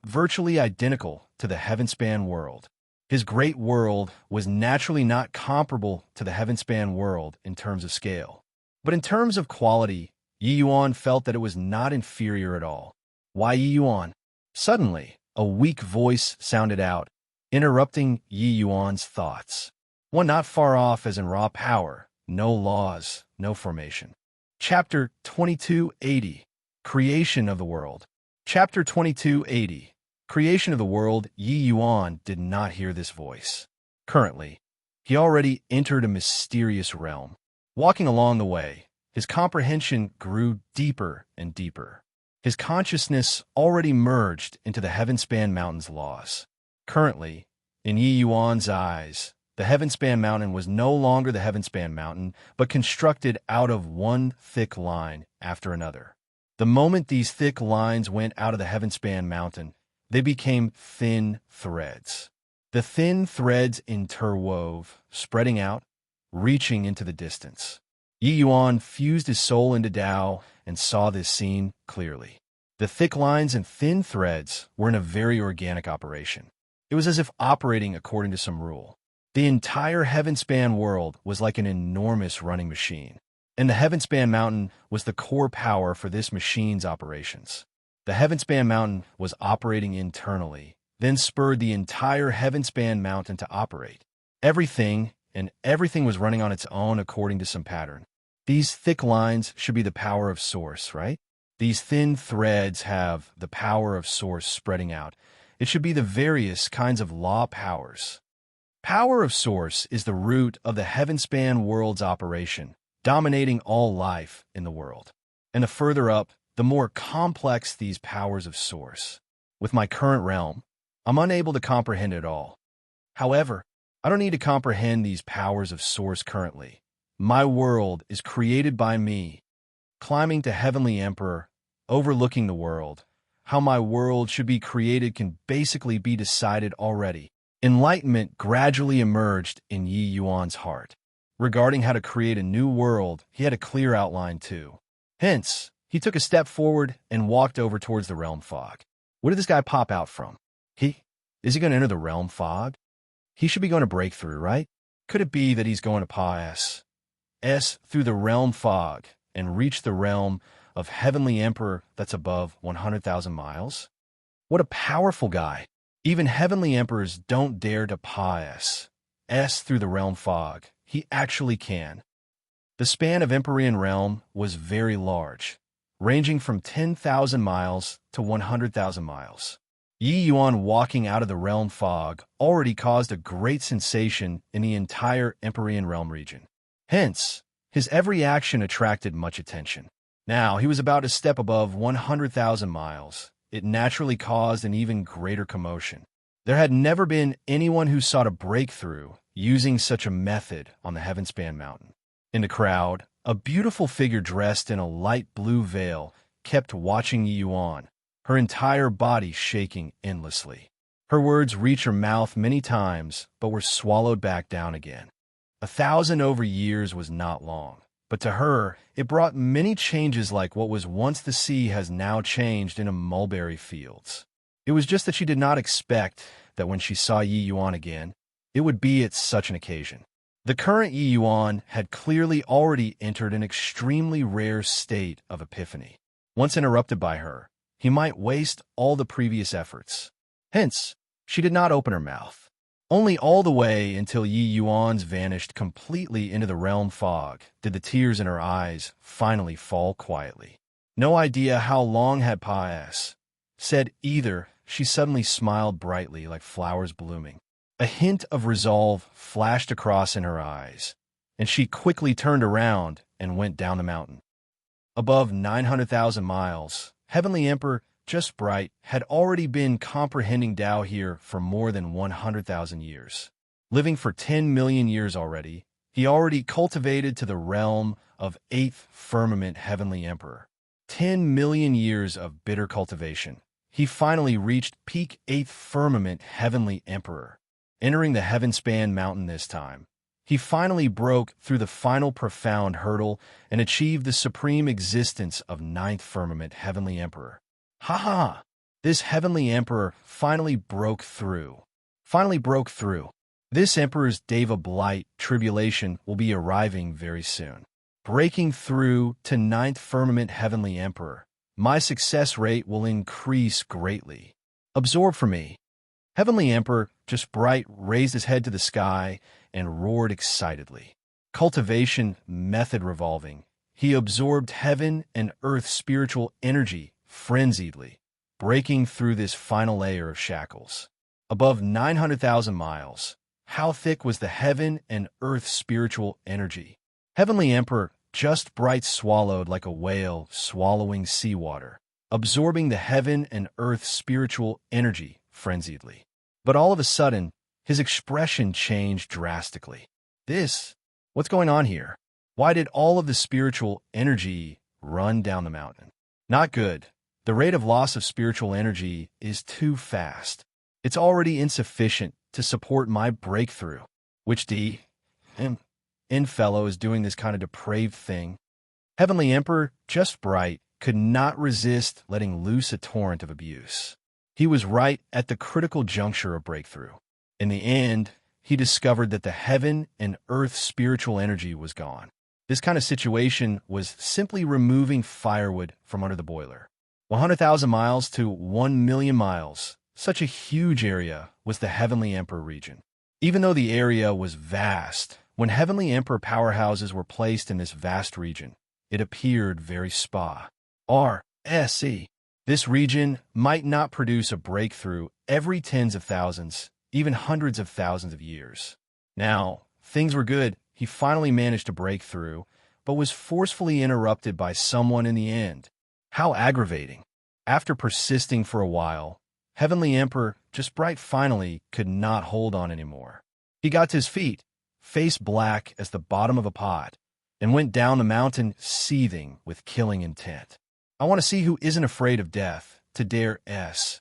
virtually identical to the Heavenspan world. His great world was naturally not comparable to the Heavenspan world in terms of scale. But in terms of quality, Yi Yuan felt that it was not inferior at all. Why Yi Yuan? Suddenly, a weak voice sounded out, interrupting Yi Yuan's thoughts. One not far off as in raw power, no laws, no formation. Chapter 2280, Creation of the World. Chapter 2280, Creation of the World. Yi Yuan did not hear this voice. Currently, he already entered a mysterious realm. Walking along the way, his comprehension grew deeper and deeper. His consciousness already merged into the Heavenspan Mountain's laws. Currently, in Yi Yuan's eyes, the Heavenspan Mountain was no longer the Heavenspan Mountain, but constructed out of one thick line after another. The moment these thick lines went out of the Heavenspan Mountain, they became thin threads. The thin threads interwove, spreading out, reaching into the distance. Yi Yuan fused his soul into Tao and saw this scene clearly. The thick lines and thin threads were in a very organic operation. It was as if operating according to some rule. The entire Heavenspan world was like an enormous running machine, and the Heavenspan Mountain was the core power for this machine's operations. The Heavenspan Mountain was operating internally, then spurred the entire Heavenspan Mountain to operate. Everything and everything was running on its own according to some pattern. These thick lines should be the power of source, right? These thin threads have the power of source spreading out. It should be the various kinds of law powers. Power of source is the root of the heaven-span world's operation, dominating all life in the world. And the further up, the more complex these powers of source. With my current realm, I'm unable to comprehend it all. However, I don't need to comprehend these powers of source currently. My world is created by me. Climbing to Heavenly Emperor, overlooking the world, how my world should be created can basically be decided already. Enlightenment gradually emerged in Yi Yuan's heart. Regarding how to create a new world, he had a clear outline too. Hence, he took a step forward and walked over towards the realm fog. Where did this guy pop out from? Is he going to enter the realm fog? He should be going to break through, right? Could it be that he's going to pass through the realm fog and reach the realm of Heavenly Emperor that's above 100,000 miles? What a powerful guy. Even Heavenly Emperors don't dare to pass through the realm fog. He actually can. The span of Empyrean realm was very large, ranging from 10,000 miles to 100,000 miles. Yi Yuan walking out of the realm fog already caused a great sensation in the entire Empyrean realm region. Hence, his every action attracted much attention. Now, he was about to step above 100,000 miles. It naturally caused an even greater commotion. There had never been anyone who sought a breakthrough using such a method on the Heavenspan Mountain. In the crowd, a beautiful figure dressed in a light blue veil kept watching Yi Yuan, her entire body shaking endlessly. Her words reached her mouth many times, but were swallowed back down again. 1,000 over years was not long, but to her, it brought many changes like what was once the sea has now changed into mulberry fields. It was just that she did not expect that when she saw Yi Yuan again, it would be at such an occasion. The current Yi Yuan had clearly already entered an extremely rare state of epiphany. Once interrupted by her, he might waste all the previous efforts. Hence, she did not open her mouth. Only all the way until Yi Yuan's vanished completely into the realm fog did the tears in her eyes finally fall quietly. No idea how long had passed. Said either, she suddenly smiled brightly like flowers blooming. A hint of resolve flashed across in her eyes, and she quickly turned around and went down the mountain. Above 900,000 miles, Heavenly Emperor Just Bright had already been comprehending Tao here for more than 100,000 years. Living for 10 million years already, he already cultivated to the realm of 8th firmament Heavenly Emperor. 10 million years of bitter cultivation. He finally reached peak 8th firmament Heavenly Emperor. Entering the Heavenspan Mountain this time, he finally broke through the final profound hurdle and achieved the supreme existence of 9th firmament Heavenly Emperor. Ha ha! This Heavenly Emperor finally broke through. This Emperor's Deva Blight tribulation will be arriving very soon. Breaking through to 9th firmament Heavenly Emperor, my success rate will increase greatly. Absorb for me. Heavenly Emperor Just Bright raised his head to the sky and roared excitedly. Cultivation method revolving. He absorbed heaven and earth spiritual energy frenziedly, breaking through this final layer of shackles. Above 900,000 miles, how thick was the heaven and earth spiritual energy? Heavenly Emperor Just Bright swallowed like a whale swallowing seawater, absorbing the heaven and earth spiritual energy frenziedly. But all of a sudden, his expression changed drastically. What's going on here? Why did all of the spiritual energy run down the mountain? Not good. The rate of loss of spiritual energy is too fast. It's already insufficient to support my breakthrough. Which fellow is doing this kind of depraved thing? Heavenly Emperor Just Bright could not resist letting loose a torrent of abuse. He was right at the critical juncture of breakthrough. In the end, he discovered that the heaven and earth spiritual energy was gone. This kind of situation was simply removing firewood from under the boiler. 100,000 miles to 1 million miles, such a huge area was the Heavenly Emperor region. Even though the area was vast, When Heavenly Emperor powerhouses were placed in this vast region, it appeared very spa-R-S-E. This region might not produce a breakthrough every tens of thousands, even hundreds of thousands of years. Now, things were good. He finally managed to break through, but was forcefully interrupted by someone in the end. How aggravating. After persisting for a while, Heavenly Emperor just bright finally could not hold on anymore. He got to his feet, face black as the bottom of a pot, and went down the mountain seething with killing intent. I want to see who isn't afraid of death to dare H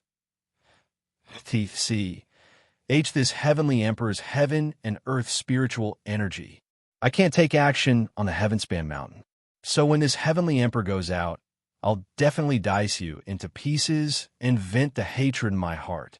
this Heavenly Emperor's heaven and earth spiritual energy. I can't take action on the Heavenspan Mountain. So when this Heavenly Emperor goes out, I'll definitely dice you into pieces and vent the hatred in my heart.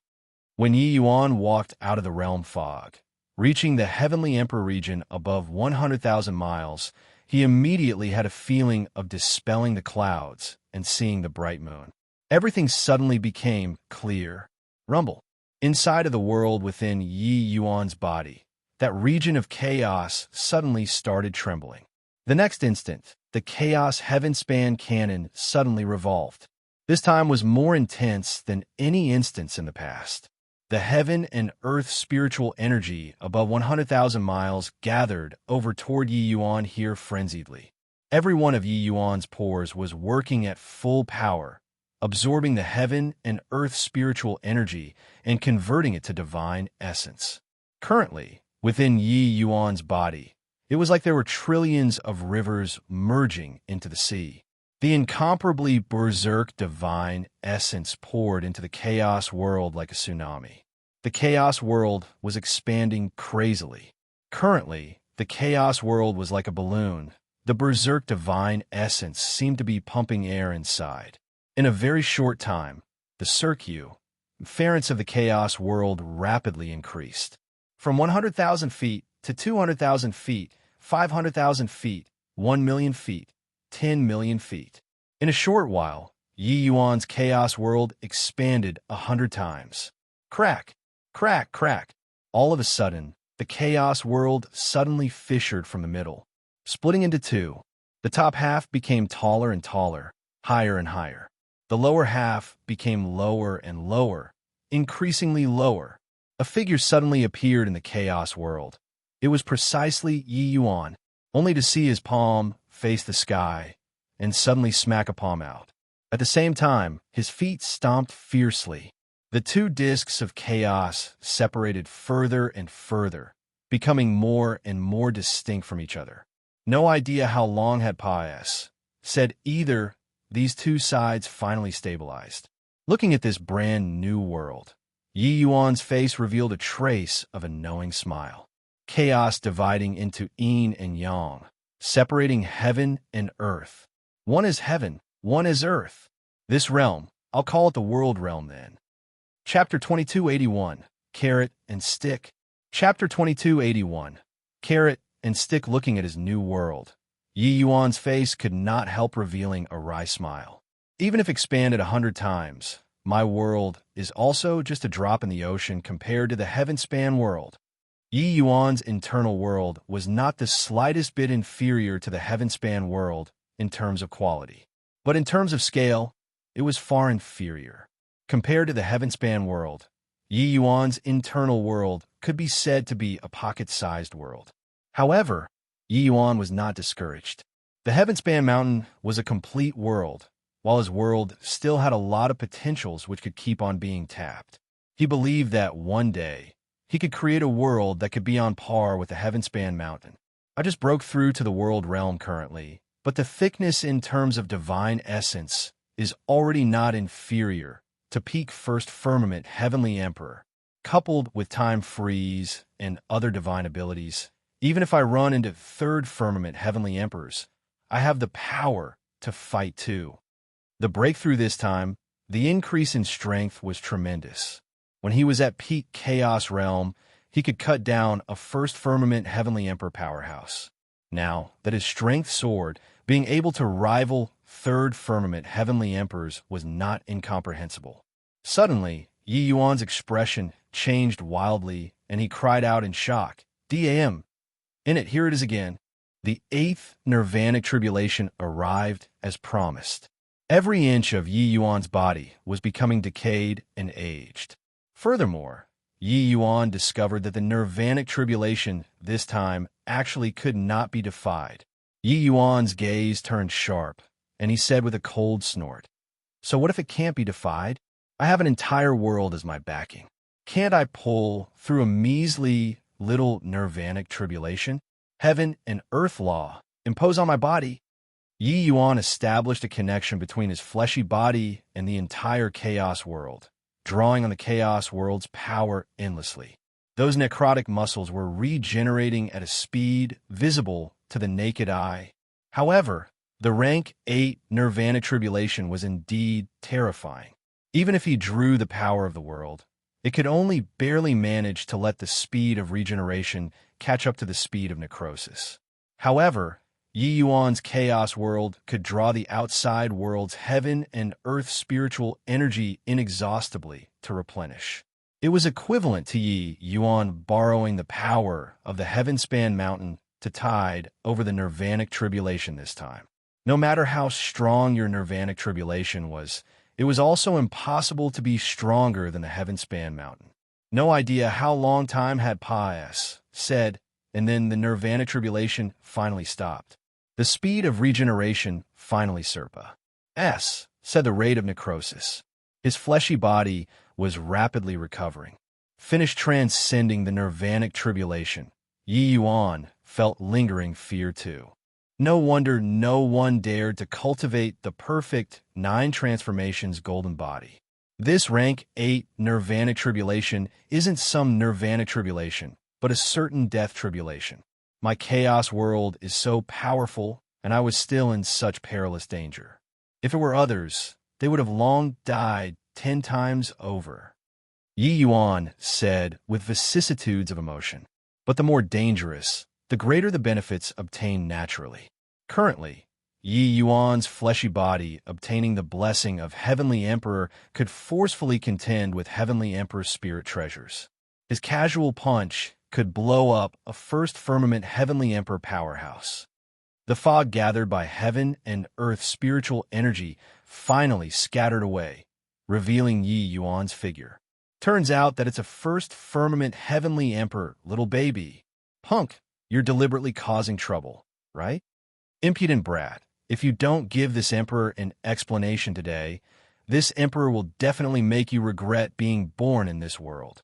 When Yi Yuan walked out of the realm fog, reaching the Heavenly Emperor region above 100,000 miles, he immediately had a feeling of dispelling the clouds and seeing the bright moon. Everything suddenly became clear. Rumble. Inside of the world within Yi Yuan's body, that region of chaos suddenly started trembling. The next instant, the Chaos Heavenspan cannon suddenly revolved. This time was more intense than any instance in the past. The heaven and earth spiritual energy above 100,000 miles gathered over toward Yi Yuan here frenziedly. Every one of Yi Yuan's pores was working at full power, absorbing the heaven and earth spiritual energy and converting it to divine essence. Currently, within Yi Yuan's body, it was like there were trillions of rivers merging into the sea. The incomparably berserk divine essence poured into the chaos world like a tsunami. The chaos world was expanding crazily. Currently, the chaos world was like a balloon. The berserk divine essence seemed to be pumping air inside. In a very short time, the circumference of the chaos world rapidly increased. From 100,000 feet to 200,000 feet, 500,000 feet, 1 million feet, 10 million feet. In a short while, Yi Yuan's chaos world expanded 100 times. Crack, crack, crack. All of a sudden, the chaos world suddenly fissured from the middle, splitting into two. The top half became taller and taller, higher and higher. The lower half became lower and lower, increasingly lower. A figure suddenly appeared in the chaos world. It was precisely Yi Yuan, only to see his palm face the sky and suddenly smack a palm out. At the same time, his feet stomped fiercely. The two discs of chaos separated further and further, becoming more and more distinct from each other. No idea how long had passed. Said either, these two sides finally stabilized. Looking at this brand new world, Yi Yuan's face revealed a trace of a knowing smile. Chaos dividing into yin and yang, separating heaven and earth. One is heaven, one is earth. This realm, I'll call it the world realm then. Chapter 2281, Carrot and Stick. Chapter 2281, Carrot and Stick. Looking at his new world, Yi Yuan's face could not help revealing a wry smile. Even if expanded 100 times, my world is also just a drop in the ocean compared to the Heavenspan world. Yi Yuan's internal world was not the slightest bit inferior to the Heavenspan world in terms of quality. But in terms of scale, it was far inferior. Compared to the Heavenspan world, Yi Yuan's internal world could be said to be a pocket-sized world. However, Yi Yuan was not discouraged. The Heavenspan Mountain was a complete world, while his world still had a lot of potentials which could keep on being tapped. He believed that one day, he could create a world that could be on par with the Heavenspan Mountain. I just broke through to the world realm currently, but the thickness in terms of divine essence is already not inferior to peak first firmament Heavenly Emperor. Coupled with time freeze and other divine abilities, even if I run into third firmament Heavenly Emperors, I have the power to fight too. The breakthrough this time, the increase in strength was tremendous. When he was at peak Chaos Realm, he could cut down a first firmament Heavenly Emperor powerhouse. Now that his strength soared, being able to rival third firmament Heavenly Emperors was not incomprehensible. Suddenly, Yi Yuan's expression changed wildly, and he cried out in shock, "Damn! In it, here it is again. The eighth nirvanic tribulation arrived as promised. Every inch of Yi Yuan's body was becoming decayed and aged. Furthermore, Yi Yuan discovered that the nirvanic tribulation this time actually could not be defied. Yi Yuan's gaze turned sharp, and he said with a cold snort, "So what if it can't be defied? I have an entire world as my backing. Can't I pull through a measly little nirvanic tribulation? Heaven and earth law impose on my body." Yi Yuan established a connection between his fleshy body and the entire chaos world, drawing on the chaos world's power endlessly. Those necrotic muscles were regenerating at a speed visible to the naked eye. However, the rank 8 nirvanic tribulation was indeed terrifying. Even if he drew the power of the world, it could only barely manage to let the speed of regeneration catch up to the speed of necrosis. However, Yi Yuan's chaos world could draw the outside world's heaven and earth spiritual energy inexhaustibly to replenish. It was equivalent to Yi Yuan borrowing the power of the heaven-span mountain to tide over the nirvanic tribulation this time. No matter how strong your nirvanic tribulation was, it was also impossible to be stronger than the heaven-span mountain. No idea how long time had passed, said, and then the nirvanic tribulation finally stopped. The speed of regeneration finally surpassed, said the rate of necrosis. His fleshy body was rapidly recovering. Finished transcending the nirvanic tribulation, Yi Yuan felt lingering fear too. No wonder no one dared to cultivate the perfect 9 transformations golden body. This rank 8 nirvanic tribulation isn't some nirvanic tribulation, but a certain death tribulation. My chaos world is so powerful, and I was still in such perilous danger. If it were others, they would have long died 10 times over. Yi Yuan said with vicissitudes of emotion. But the more dangerous, the greater the benefits obtained naturally. Currently, Yi Yuan's fleshy body, obtaining the blessing of Heavenly Emperor, could forcefully contend with Heavenly Emperor's spirit treasures. His casual punch could blow up a first firmament Heavenly Emperor powerhouse. The fog gathered by heaven and earth spiritual energy finally scattered away, revealing Yi Yuan's figure. Turns out that it's a first firmament Heavenly Emperor, little baby. Punk, you're deliberately causing trouble, right? Impudent brat, if you don't give this Emperor an explanation today, this Emperor will definitely make you regret being born in this world.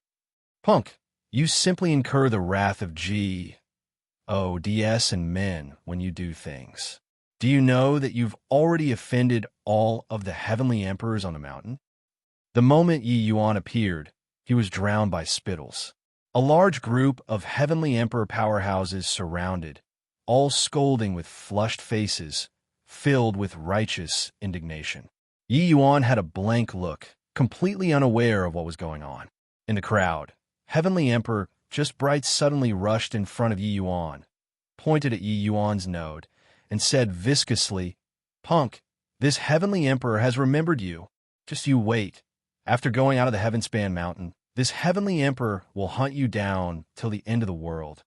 Punk, you simply incur the wrath of gods and men when you do things. Do you know that you've already offended all of the heavenly emperors on the mountain? The moment Yi Yuan appeared, he was drowned by spittles. A large group of heavenly emperor powerhouses surrounded, all scolding with flushed faces, filled with righteous indignation. Yi Yuan had a blank look, completely unaware of what was going on. In the crowd, Heavenly Emperor Just Bright suddenly rushed in front of Yi Yuan, pointed at Yi Yuan's node, and said viscously, "Punk, this Heavenly Emperor has remembered you. Just you wait. After going out of the Heaven-span mountain, this Heavenly Emperor will hunt you down till the end of the world."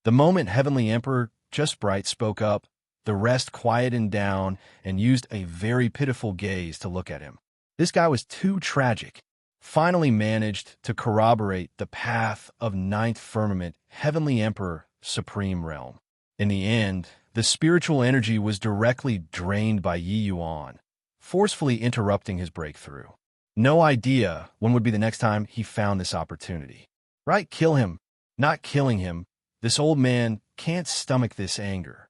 The moment Heavenly Emperor Just Bright spoke up, the rest quieted down and used a very pitiful gaze to look at him. This guy was too tragic. Finally managed to corroborate the path of ninth firmament, Heavenly Emperor, Supreme Realm. In the end, the spiritual energy was directly drained by Yi Yuan, forcefully interrupting his breakthrough. No idea when would be the next time he found this opportunity. Right, kill him. Not killing him. This old man can't stomach this anger.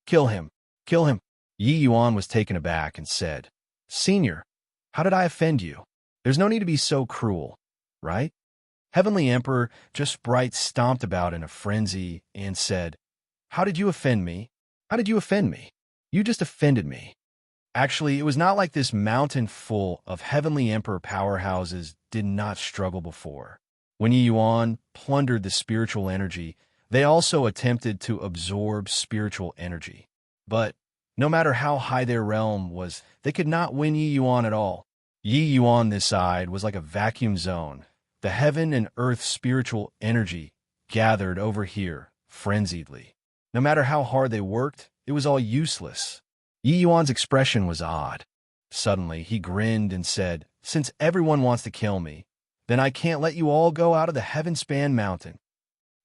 Kill him. Kill him. Yi Yuan was taken aback and said, "Senior, how did I offend you? There's no need to be so cruel, right?" Heavenly Emperor Just Bright stomped about in a frenzy and said, "How did you offend me? How did you offend me? You just offended me." Actually, it was not like this mountain full of Heavenly Emperor powerhouses did not struggle before. When Yi Yuan plundered the spiritual energy, they also attempted to absorb spiritual energy. But no matter how high their realm was, they could not win Yi Yuan at all. Yi Yuan this side was like a vacuum zone. The heaven and earth spiritual energy gathered over here, frenziedly. No matter how hard they worked, it was all useless. Yi Yuan's expression was odd. Suddenly, he grinned and said, "Since everyone wants to kill me, then I can't let you all go out of the heaven-span mountain."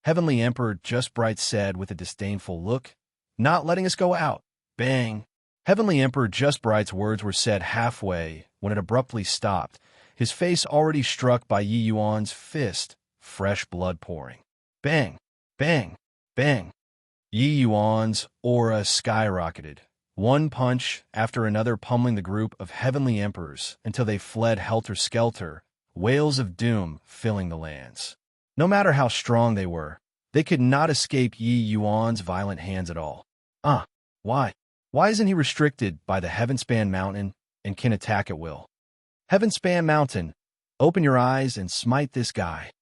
Heavenly Emperor Just Bright said with a disdainful look, "Not letting us go out." Bang! Heavenly Emperor Just Bright's words were said halfway when it abruptly stopped, his face already struck by Yi Yuan's fist, fresh blood pouring. Bang! Bang! Bang! Yi Yuan's aura skyrocketed, one punch after another pummeling the group of heavenly emperors until they fled helter-skelter, wails of doom filling the lands. No matter how strong they were, they could not escape Yi Yuan's violent hands at all. Why? Why isn't he restricted by the Heavenspan Mountain and can attack at will? Heavenspan Mountain, open your eyes and smite this guy.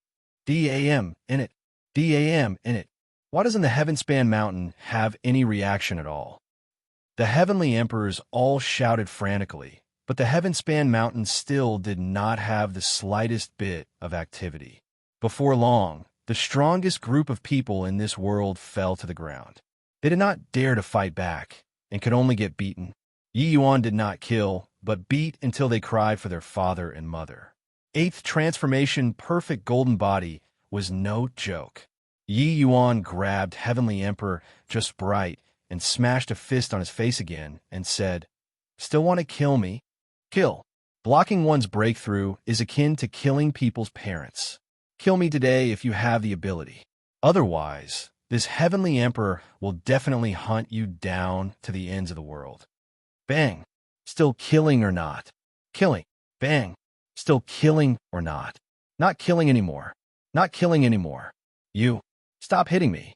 DAM in it. DAM in it. Why doesn't the Heavenspan Mountain have any reaction at all? The heavenly emperors all shouted frantically, but the Heavenspan Mountain still did not have the slightest bit of activity. Before long, the strongest group of people in this world fell to the ground. They did not dare to fight back, and could only get beaten. Yi Yuan did not kill, but beat until they cried for their father and mother. Eighth transformation perfect golden body was no joke. Yi Yuan grabbed Heavenly Emperor Just Bright and smashed a fist on his face again and said, "Still want to kill me? Kill." Blocking one's breakthrough is akin to killing people's parents. Kill me today if you have the ability. Otherwise, this Heavenly Emperor will definitely hunt you down to the ends of the world. Bang! Still killing or not? Killing. Bang! Still killing or not? Not killing anymore. Not killing anymore. You. Stop hitting me.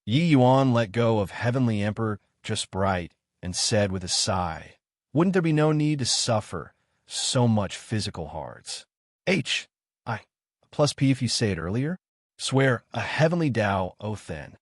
Yi Yuan let go of Heavenly Emperor Just Bright and said with a sigh, "Wouldn't there be no need to suffer so much physical hards? I plus P if you say it earlier. Swear a heavenly Tao oath then."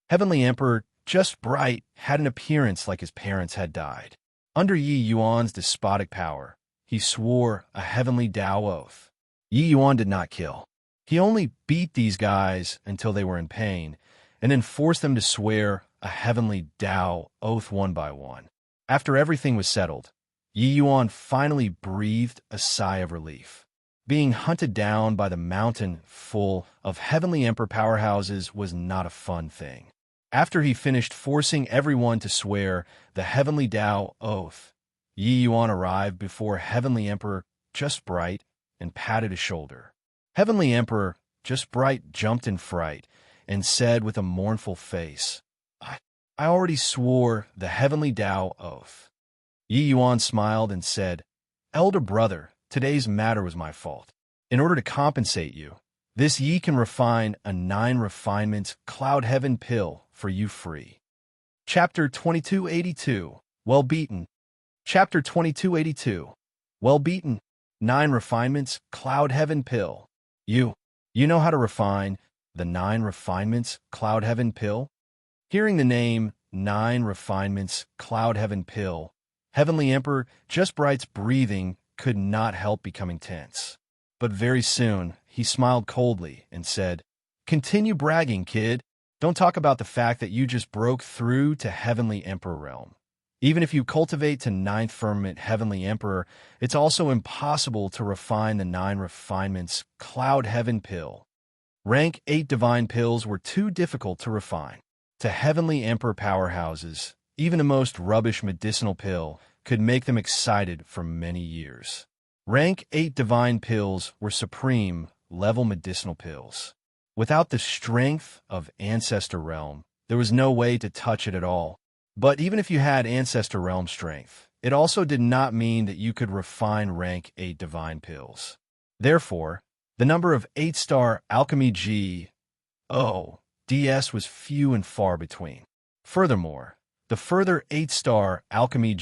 Heavenly Emperor Just Bright had an appearance like his parents had died. Under Yi Yuan's despotic power, he swore a heavenly Tao oath. Yi Yuan did not kill. He only beat these guys until they were in pain, and then forced them to swear a heavenly Tao oath one by one. After everything was settled, Yi Yuan finally breathed a sigh of relief. Being hunted down by the mountain full of heavenly emperor powerhouses was not a fun thing. After he finished forcing everyone to swear the heavenly Tao oath, Yi Yuan arrived before Heavenly Emperor Just Bright and patted his shoulder. Heavenly Emperor Just Bright jumped in fright and said with a mournful face, I already swore the heavenly Tao oath." Yi Yuan smiled and said, "Elder brother, today's matter was my fault. In order to compensate you, this Yi can refine a 9 refinements cloud heaven pill for you free." Chapter 2282, Well Beaten. Chapter 2282, Well Beaten, 9 refinements cloud heaven pill. You know how to refine the 9 refinements cloud heaven pill? Hearing the name 9 refinements cloud heaven pill, Heavenly Emperor Just Bright's breathing could not help becoming tense. But very soon, he smiled coldly and said, "Continue bragging, kid. Don't talk about the fact that you just broke through to Heavenly Emperor realm. Even if you cultivate to 9th firmament Heavenly Emperor, it's also impossible to refine the 9 refinements Cloud Heaven pill. Rank 8 divine pills were too difficult to refine. To Heavenly Emperor powerhouses, even a most rubbish medicinal pill could make them excited for many years. Rank 8 divine pills were supreme level medicinal pills. Without the strength of Ancestor Realm, there was no way to touch it at all. But even if you had Ancestor Realm strength, it also did not mean that you could refine rank 8 divine pills. Therefore, the number of 8-star Alchemy DS was few and far between. Furthermore, the further 8-star Alchemy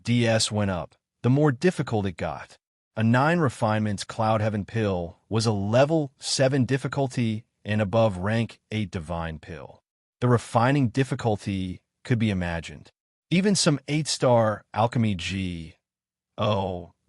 DS went up, the more difficult it got. A 9 refinements Cloud Heaven pill was a level 7 difficulty and above rank 8 divine pill. The refining difficulty could be imagined. Even some 8-star Alchemy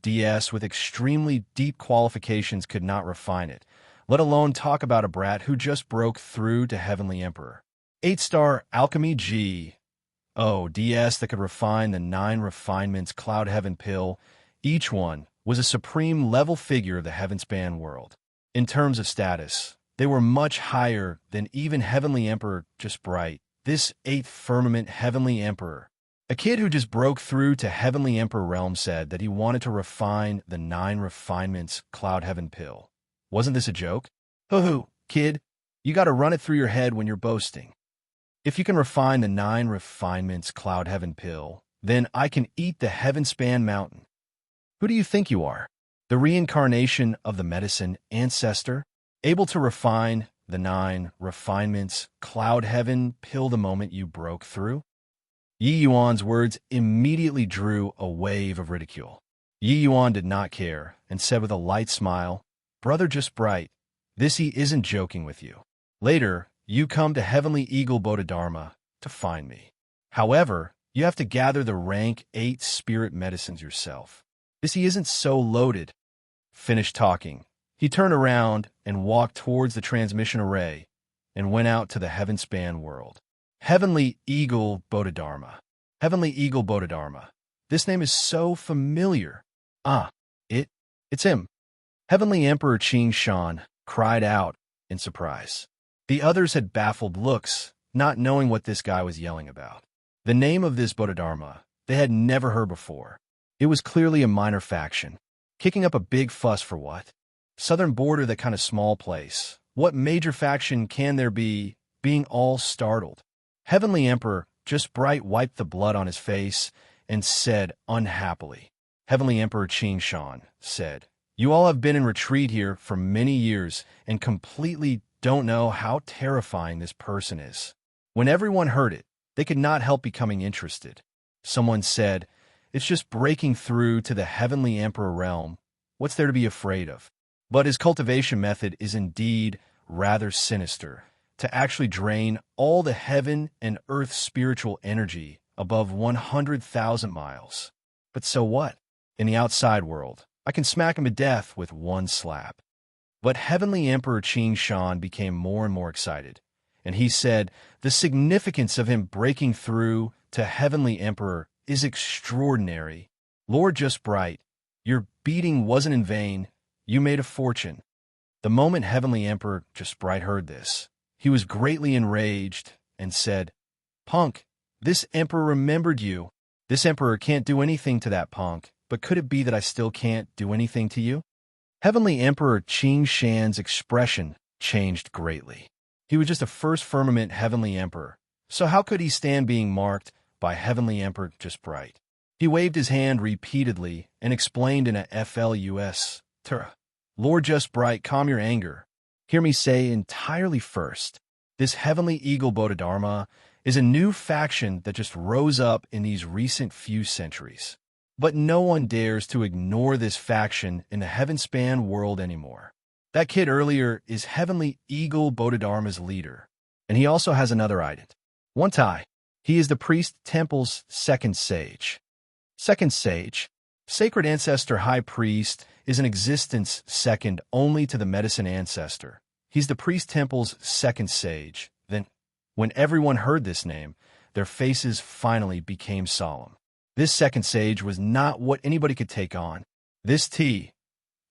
DS with extremely deep qualifications could not refine it, let alone talk about a brat who just broke through to Heavenly Emperor. 8-star Alchemy DS that could refine the 9 refinements Cloud Heaven pill. Each one was a supreme level figure of the Heavenspan world. In terms of status, they were much higher than even Heavenly Emperor Just Bright, this 8th firmament Heavenly Emperor. A kid who just broke through to Heavenly Emperor realm said that he wanted to refine the 9 refinements Cloud Heaven pill. Wasn't this a joke? Hoo-hoo, kid, you gotta run it through your head when you're boasting. If you can refine the 9 refinements Cloud Heaven pill, then I can eat the Heavenspan mountain. Who do you think you are? The reincarnation of the medicine ancestor, able to refine the 9 refinements Cloud Heaven pill the moment you broke through? Yi Yuan's words immediately drew a wave of ridicule. Yi Yuan did not care and said with a light smile, "Brother Just Bright, this he isn't joking with you. Later, you come to Heavenly Eagle Bodhidharma to find me. However, you have to gather the rank 8 spirit medicines yourself. This he isn't so loaded." Finished talking, he turned around and walked towards the transmission array and went out to the Heavenspan world. Heavenly Eagle Bodhidharma. Heavenly Eagle Bodhidharma. This name is so familiar. It's him. Heavenly Emperor Qing Shan cried out in surprise. The others had baffled looks, not knowing what this guy was yelling about. The name of this Bodhidharma they had never heard before. It was clearly a minor faction. Kicking up a big fuss for what? Southern border, that kind of small place. What major faction can there be, being all startled? Heavenly Emperor Just Bright wiped the blood on his face and said unhappily. Heavenly Emperor Qing Shan said, "You all have been in retreat here for many years and completely don't know how terrifying this person is." When everyone heard it, they could not help becoming interested. Someone said, "It's just breaking through to the Heavenly Emperor realm. What's there to be afraid of?" But his cultivation method is indeed rather sinister, to actually drain all the heaven and earth spiritual energy above 100,000 miles. But so what? In the outside world, I can smack him to death with one slap. But Heavenly Emperor Qing Shan became more and more excited, and he said, "The significance of him breaking through to Heavenly Emperor is extraordinary. Lord Just Bright, your beating wasn't in vain. You made a fortune." The moment Heavenly Emperor Just Bright heard this, he was greatly enraged and said, "Punk, this emperor remembered you. This emperor can't do anything to that punk, but could it be that I still can't do anything to you?" Heavenly Emperor Qing Shan's expression changed greatly. He was just a first firmament Heavenly Emperor, so how could he stand being marked by Heavenly Emperor Just Bright? He waved his hand repeatedly and explained in a FLUS, "Lord Just Bright, calm your anger. Hear me say entirely first, this Heavenly Eagle Bodhidharma is a new faction that just rose up in these recent few centuries. But no one dares to ignore this faction in the Heavenspan world anymore. That kid earlier is Heavenly Eagle Bodhidharma's leader, and he also has another ident. One tie. He is the priest temple's second sage. Second sage, sacred ancestor high priest, is an existence second only to the medicine ancestor. He's the priest temple's second sage. Then, when everyone heard this name, their faces finally became solemn. This second sage was not what anybody could take on. This T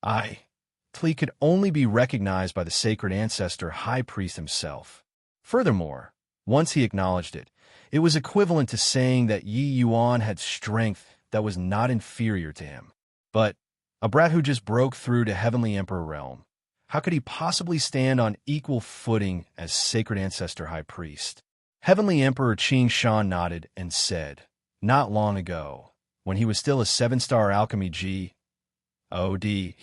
could only be recognized by the sacred ancestor high priest himself. Furthermore, once he acknowledged it, it was equivalent to saying that Yi Yuan had strength that was not inferior to him. But a brat who just broke through to Heavenly Emperor realm, how could he possibly stand on equal footing as sacred ancestor high priest? Heavenly Emperor Qing Shan nodded and said, "Not long ago, when he was still a 7-star alchemy he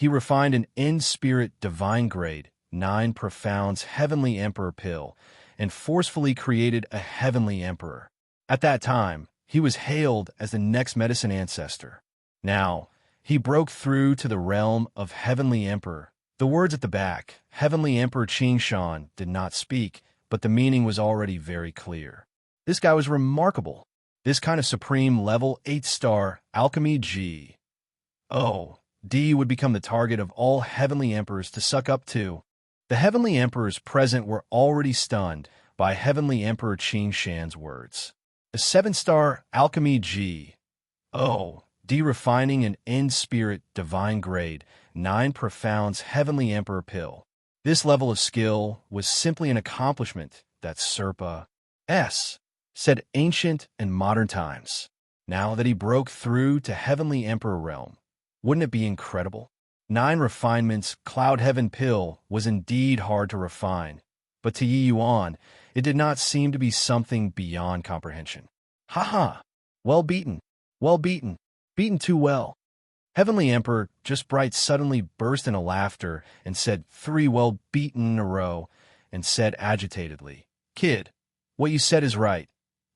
refined an end-spirit divine grade 9 profounds Heavenly Emperor pill and forcefully created a Heavenly Emperor. At that time, he was hailed as the next medicine ancestor. Now, he broke through to the realm of Heavenly Emperor." The words at the back, Heavenly Emperor Qing Shan, did not speak, but the meaning was already very clear. This guy was remarkable. This kind of supreme level 8-star alchemy would become the target of all Heavenly Emperors to suck up to. The Heavenly Emperors present were already stunned by Heavenly Emperor Qing Shan's words. A 7-star alchemy G. O. D. Refining an end spirit divine grade 9 profounds Heavenly Emperor pill. This level of skill was simply an accomplishment that Serpa S. said ancient and modern times. Now that he broke through to Heavenly Emperor realm, wouldn't it be incredible? 9 refinements Cloud Heaven pill was indeed hard to refine, but to Yi Yuan, it did not seem to be something beyond comprehension. Ha! Well beaten, beaten too well. Heavenly Emperor Just Bright suddenly burst into laughter and said 3 well beaten in a row, and said agitatedly, Kid, what you said is right.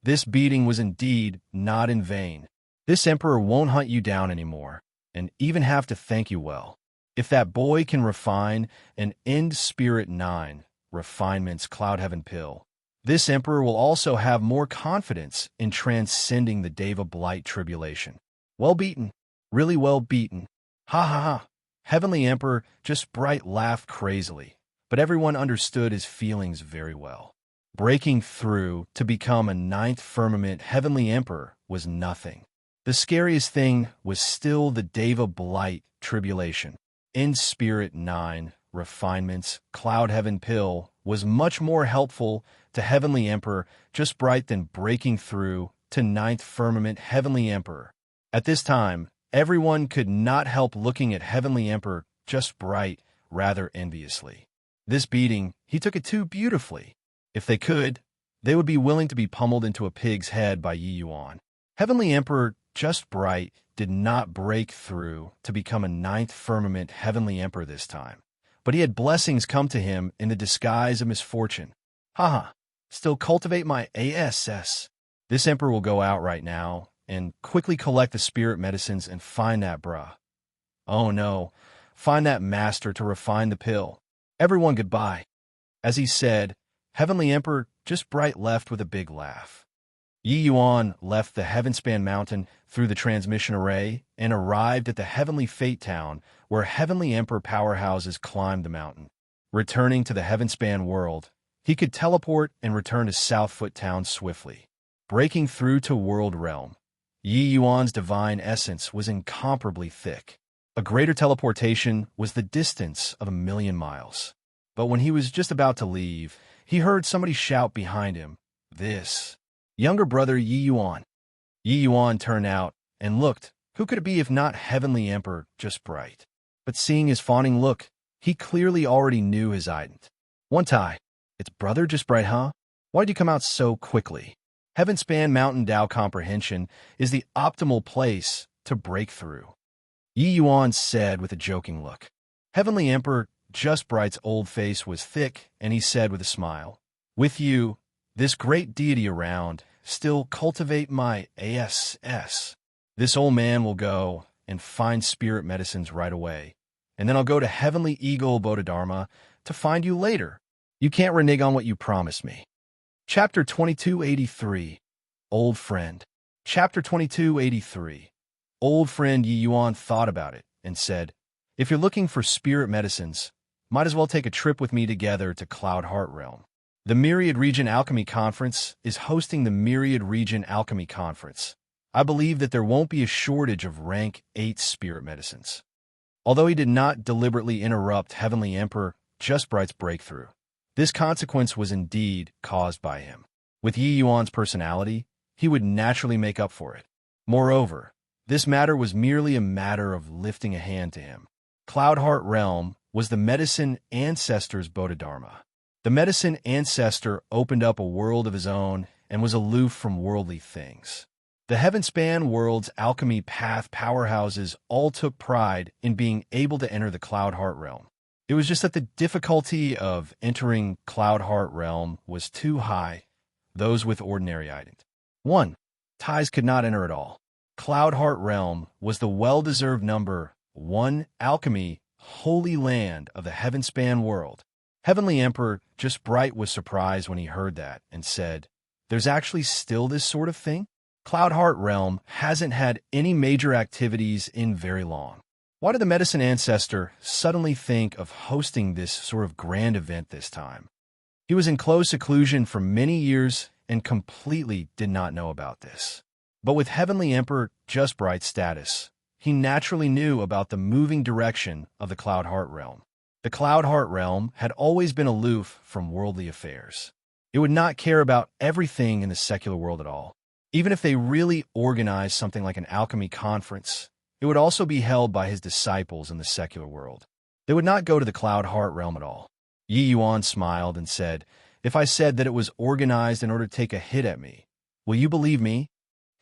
This beating was indeed not in vain. This emperor won't hunt you down anymore, and even have to thank you well. If that boy can refine an end spirit 9 refinements Cloud Heaven pill, this emperor will also have more confidence in transcending the Deva Blight tribulation. Well beaten. Really well beaten. Ha! Heavenly Emperor Just Bright laughed crazily, but everyone understood his feelings very well. Breaking through to become a 9th firmament Heavenly Emperor was nothing. The scariest thing was still the Deva Blight tribulation. End Spirit 9 refinements Cloud Heaven pill was much more helpful to Heavenly Emperor Just Bright than breaking through to 9th firmament Heavenly Emperor. At this time, everyone could not help looking at Heavenly Emperor Just Bright rather enviously. This beating, he took it too beautifully. If they could, they would be willing to be pummeled into a pig's head by Yi Yuan. Heavenly Emperor Just Bright did not break through to become a 9th firmament Heavenly Emperor this time, but he had blessings come to him in the disguise of misfortune. Still cultivate my ASS. This emperor will go out right now and quickly collect the spirit medicines and find that bruh. Oh no, find that master to refine the pill. Everyone goodbye. As he said, Heavenly Emperor Just Bright left with a big laugh. Yi Yuan left the Heavenspan Mountain through the transmission array and arrived at the Heavenly Fate Town, where Heavenly Emperor powerhouses climbed the mountain. Returning to the Heavenspan world, he could teleport and return to Southfoot Town swiftly. Breaking through to World Realm, Yi Yuan's divine essence was incomparably thick. A greater teleportation was the distance of 1,000,000 miles. But when he was just about to leave, he heard somebody shout behind him, "This! Younger brother Yi Yuan." Yi Yuan turned out and looked. Who could it be if not Heavenly Emperor Just Bright? But seeing his fawning look, he clearly already knew his ident. One tie. It's brother Just Bright, huh? Why'd you come out so quickly? Heavenspan Mountain Dao comprehension is the optimal place to break through. Yi Yuan said with a joking look. Heavenly Emperor Just Bright's old face was thick, and he said with a smile, "With you, this great deity around, still cultivate my ASS. This old man will go and find spirit medicines right away, and then I'll go to Heavenly Eagle Bodhidharma to find you later. You can't renege on what you promised me." Chapter 2283, Old Friend. Chapter 2283. Old friend Yi Yuan thought about it and said, "If you're looking for spirit medicines, might as well take a trip with me together to Cloud Heart Realm. The Myriad Region Alchemy Conference is hosting the Myriad Region Alchemy Conference. I believe that there won't be a shortage of rank 8 spirit medicines." Although he did not deliberately interrupt Heavenly Emperor Just Bright's breakthrough, this consequence was indeed caused by him. With Yi Yuan's personality, he would naturally make up for it. Moreover, this matter was merely a matter of lifting a hand to him. Cloud Heart Realm was the medicine ancestor's Bodhidharma. The medicine ancestor opened up a world of his own and was aloof from worldly things. The Heavenspan world's alchemy path powerhouses all took pride in being able to enter the Cloud Heart Realm. It was just that the difficulty of entering Cloud Heart Realm was too high. Those with ordinary ident. 1. Ties could not enter at all. Cloud Heart Realm was the well-deserved number 1 alchemy holy land of the Heavenspan world. Heavenly Emperor Just Bright was surprised when he heard that and said, "There's actually still this sort of thing? Cloud Heart Realm hasn't had any major activities in very long. Why did the medicine ancestor suddenly think of hosting this sort of grand event this time? He was in close seclusion for many years and completely did not know about this. But with Heavenly Emperor Just Bright's status, he naturally knew about the moving direction of the Cloud Heart realm. The Cloud Heart realm had always been aloof from worldly affairs. It would not care about everything in the secular world at all. Even if they really organized something like an alchemy conference, it would also be held by his disciples in the secular world. They would not go to the Cloud Heart realm at all. Yi Yuan smiled and said, "If I said that it was organized in order to take a hit at me, will you believe me?"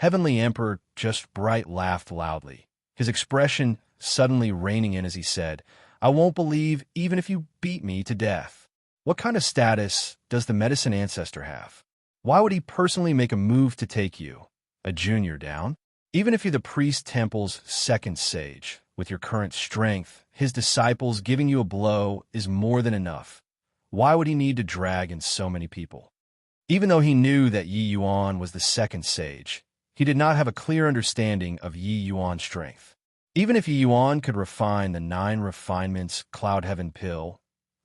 Heavenly Emperor Just Bright laughed loudly, his expression suddenly reining in as he said, "I won't believe even if you beat me to death." What kind of status does the medicine ancestor have? Why would he personally make a move to take you, a junior, down? Even if you're the priest temple's second sage, with your current strength, his disciples giving you a blow is more than enough. Why would he need to drag in so many people? Even though he knew that Yi Yuan was the second sage, he did not have a clear understanding of Yi Yuan's strength. Even if Yi Yuan could refine the 9 refinements Cloud Heaven pill,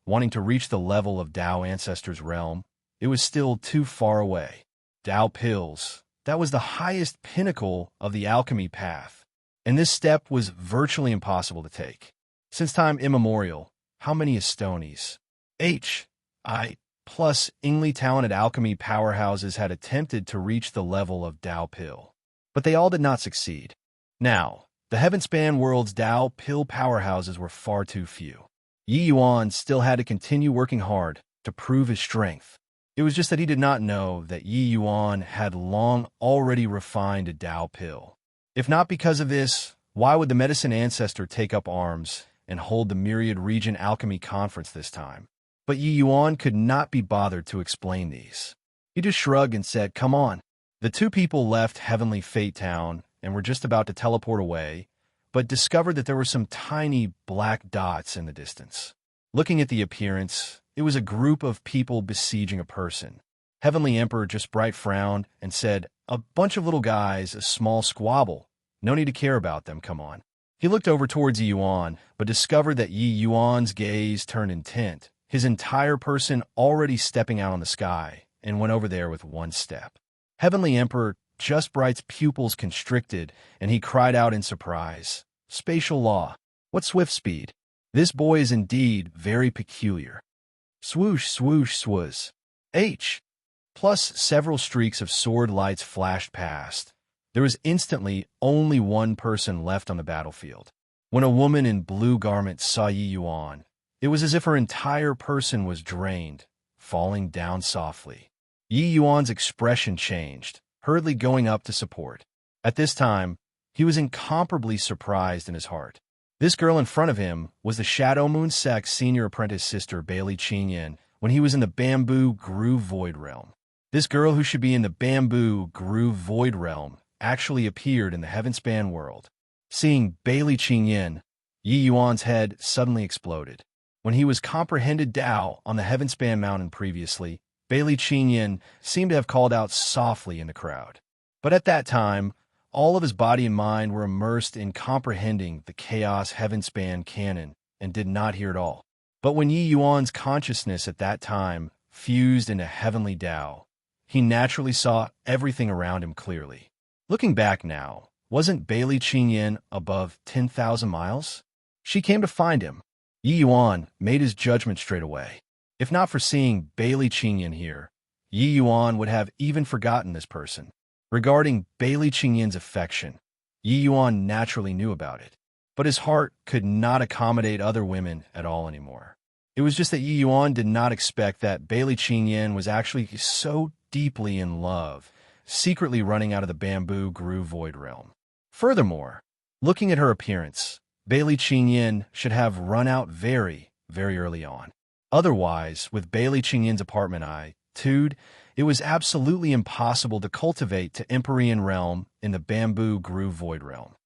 wanting to reach the level of Tao Ancestor's realm, it was still too far away. Tao pills, that was the highest pinnacle of the alchemy path, and this step was virtually impossible to take. Since time immemorial, how many Estonies, H.I. plus Ingly talented alchemy powerhouses had attempted to reach the level of Tao pill, but they all did not succeed. Now, the Heavenspan world's Tao pill powerhouses were far too few. Yi Yuan still had to continue working hard to prove his strength. It was just that he did not know that Yi Yuan had long already refined a Tao pill. If not because of this, why would the medicine ancestor take up arms and hold the Myriad Region Alchemy Conference this time? But Yi Yuan could not be bothered to explain these. He just shrugged and said, "Come on." The two people left Heavenly Fate Town and were just about to teleport away, but discovered that there were some tiny black dots in the distance. Looking at the appearance, it was a group of people besieging a person. Heavenly Emperor Just Bright frowned and said, "A bunch of little guys, a small squabble. No need to care about them, come on." He looked over towards Yi Yuan, but discovered that Yi Yuan's gaze turned intent, his entire person already stepping out on the sky, and went over there with one step. Heavenly Emperor Just Bright's pupils constricted, and he cried out in surprise, "Spatial law! What swift speed! This boy is indeed very peculiar." Swoosh, swoosh, swoosh. H. Plus several streaks of sword lights flashed past. There was instantly only one person left on the battlefield. When a woman in blue garments saw Yi Yuan, it was as if her entire person was drained, falling down softly. Yi Yuan's expression changed, hurriedly going up to support. At this time, he was incomparably surprised in his heart. This girl in front of him was the Shadow Moon Sect's senior apprentice sister, Bailey Qingyan, when he was in the Bamboo Groove Void Realm. This girl who should be in the Bamboo Groove Void Realm actually appeared in the Heavenspan world. Seeing Bailey Qingyan, Yi Yuan's head suddenly exploded. When he was comprehended Tao on the Heavenspan mountain previously, Bailey Qingyan seemed to have called out softly in the crowd. But at that time, all of his body and mind were immersed in comprehending the Chaos Heavenspan canon and did not hear it all. But when Yi Yuan's consciousness at that time fused into heavenly Tao, he naturally saw everything around him clearly. Looking back now, wasn't Bailey Qingyan above 10,000 miles? She came to find him. Yi Yuan made his judgment straight away. If not for seeing Bailey Qingyan here, Yi Yuan would have even forgotten this person. Regarding Bailey Qingyan's affection, Yi Yuan naturally knew about it, but his heart could not accommodate other women at all anymore. It was just that Yi Yuan did not expect that Bailey Qingyan was actually so deeply in love, secretly running out of the Bamboo Groove Void Realm. Furthermore, looking at her appearance, Bailey Qingyan should have run out very, very early on. Otherwise, with Bailey Qingyan's apartment attitude, it was absolutely impossible to cultivate to Empyrean realm in the Bamboo Groove Void Realm.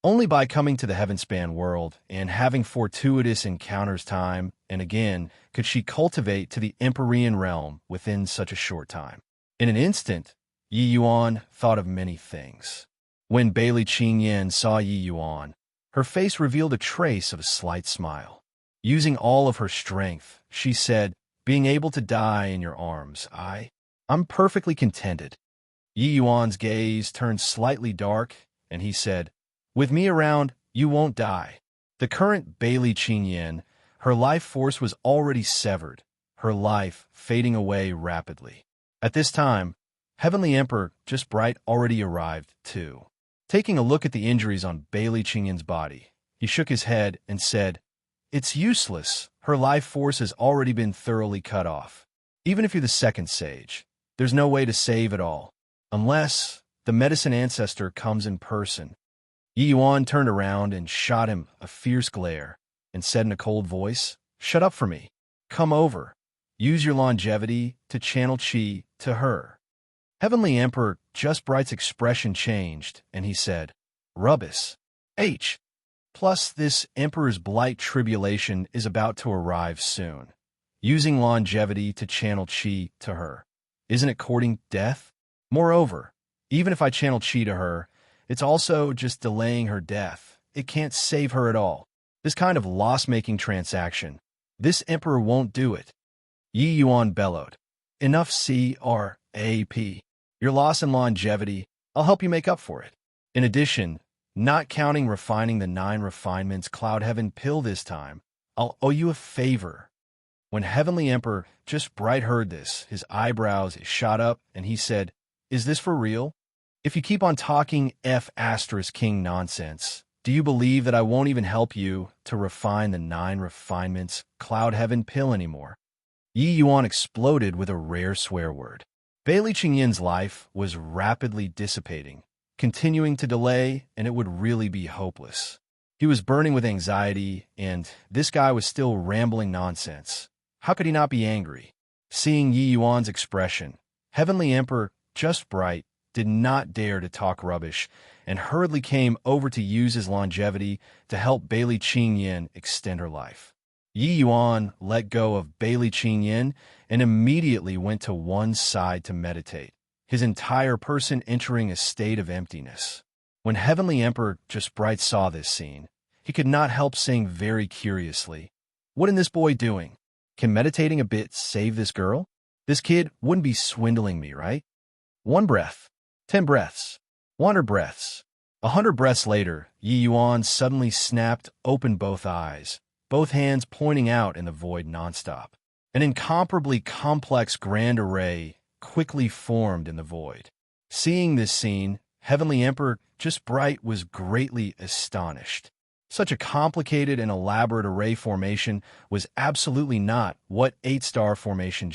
Only by coming to the Heavenspan world and having fortuitous encounters time and again could she cultivate to the Empyrean realm within such a short time. In an instant, Yi Yuan thought of many things. When Bailey Qingyan saw Yi Yuan, Her face revealed a trace of a slight smile. Using all of her strength, she said, "Being able to die in your arms, I'm perfectly contented." Yi Yuan's gaze turned slightly dark, and he said, "With me around, you won't die." The current Bailey Qingyan, her life force was already severed, her life fading away rapidly. At this time, Heavenly Emperor Just Bright already arrived, too. Taking a look at the injuries on Bailey Qingyan's body, he shook his head and said, "It's useless. Her life force has already been thoroughly cut off. Even if you're the second sage, there's no way to save it all. Unless the medicine ancestor comes in person." Yi Yuan turned around and shot him a fierce glare and said in a cold voice, "Shut up for me. Come over. Use your longevity to channel qi to her." Heavenly Emperor Just Bright's expression changed, and he said, "Rubbish. H. Plus, this Emperor's Blight tribulation is about to arrive soon. Using longevity to channel qi to her, isn't it courting death? Moreover, even if I channel qi to her, it's also just delaying her death. It can't save her at all. This kind of loss-making transaction, this Emperor won't do it." Yi Yuan bellowed, "Enough crap. Your loss in longevity, I'll help you make up for it. In addition, not counting refining the 9 refinements Cloud Heaven pill this time, I'll owe you a favor." When Heavenly Emperor Just Bright heard this, his eyebrows shot up, and he said, "Is this for real? If you keep on talking King nonsense, do you believe that I won't even help you to refine the 9 refinements Cloud Heaven pill anymore?" Yi Yuan exploded with a rare swear word. Bailey Qingyan's life was rapidly dissipating, continuing to delay, and it would really be hopeless. He was burning with anxiety, and this guy was still rambling nonsense. How could he not be angry? Seeing Yi Yuan's expression, Heavenly Emperor Just Bright did not dare to talk rubbish, and hurriedly came over to use his longevity to help Bailey Qingyan extend her life. Yi Yuan let go of Bailey Qingyan and immediately went to one side to meditate, his entire person entering a state of emptiness. When Heavenly Emperor Just Bright saw this scene, he could not help saying very curiously, "What is this boy doing? Can meditating a bit save this girl? This kid wouldn't be swindling me, right?" 1 breath, 10 breaths, 100 breaths. 100 breaths later, Yi Yuan suddenly snapped open both eyes, both hands pointing out in the void nonstop. An incomparably complex grand array quickly formed in the void. Seeing this scene, Heavenly Emperor Just Bright was greatly astonished. Such a complicated and elaborate array formation was absolutely not what 8-star formation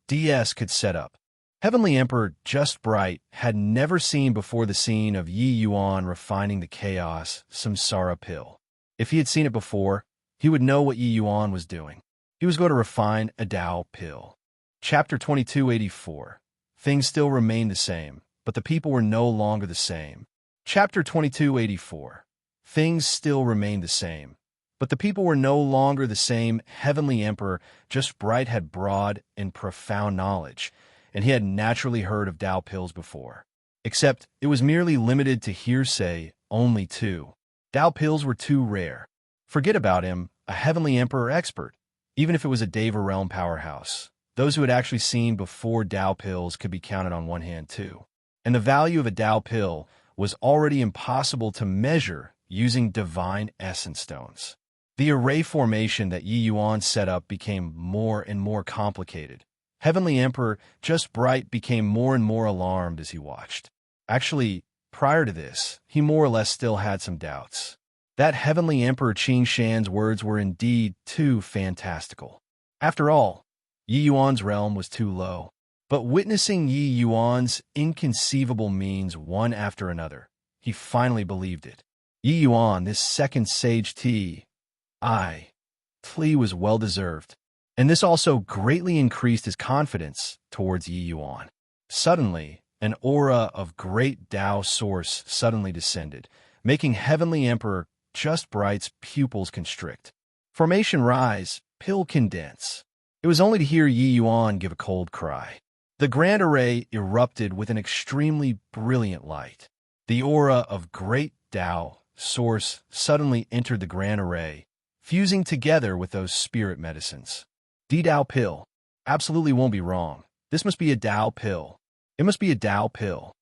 DS could set up. Heavenly Emperor Just Bright had never seen before the scene of Yi Yuan refining the chaos samsara pill. If he had seen it before, he would know what Yi Yuan was doing. He was going to refine a Tao pill. Chapter 2284. Things still remained the same, but the people were no longer the same. Chapter 2284. Things still remained the same, but the people were no longer the same. Heavenly Emperor Just Bright had broad and profound knowledge, and he had naturally heard of Tao pills before. Except it was merely limited to hearsay only too. Tao pills were too rare. Forget about him, a Heavenly Emperor expert. Even if it was a Deva realm powerhouse, those who had actually seen before Tao pills could be counted on one hand too. And the value of a Tao pill was already impossible to measure using divine essence stones. The array formation that Yi Yuan set up became more and more complicated. Heavenly Emperor Just Bright became more and more alarmed as he watched. Actually, prior to this, he more or less still had some doubts. That Heavenly Emperor Qing Shan's words were indeed too fantastical. After all, Yi Yuan's realm was too low. But witnessing Yi Yuan's inconceivable means one after another, he finally believed it. Yi Yuan, this second sage plea was well-deserved, and this also greatly increased his confidence towards Yi Yuan. Suddenly, an aura of great Tao source suddenly descended, making Heavenly Emperor Just Bright's pupils constrict. Formation rise, pill condense. It was only to hear Yi Yuan give a cold cry. The grand array erupted with an extremely brilliant light. The aura of great Tao source suddenly entered the grand array, fusing together with those spirit medicines. D-Dao pill. Absolutely won't be wrong. This must be a Dao pill. It must be a Dao pill.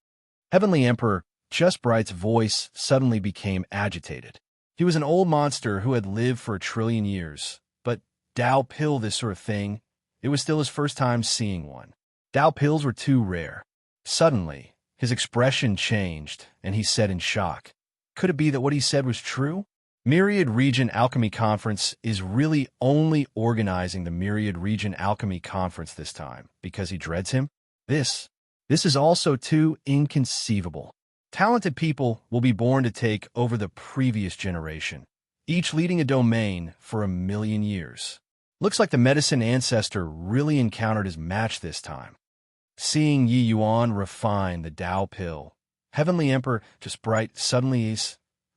Heavenly Emperor Just Bright's voice suddenly became agitated. He was an old monster who had lived for 1,000,000,000 years, but Dao pill, this sort of thing, it was still his first time seeing one. Dao pills were too rare. Suddenly, his expression changed, and he said in shock, "Could it be that what he said was true?" Myriad Region Alchemy Conference is really only organizing the Myriad Region Alchemy Conference this time because he dreads him? This is also too inconceivable. Talented people will be born to take over the previous generation, each leading a domain for 1,000,000 years. Looks like the medicine ancestor really encountered his match this time. Seeing Yi Yuan refine the Dao pill, Heavenly Emperor Just Bright suddenly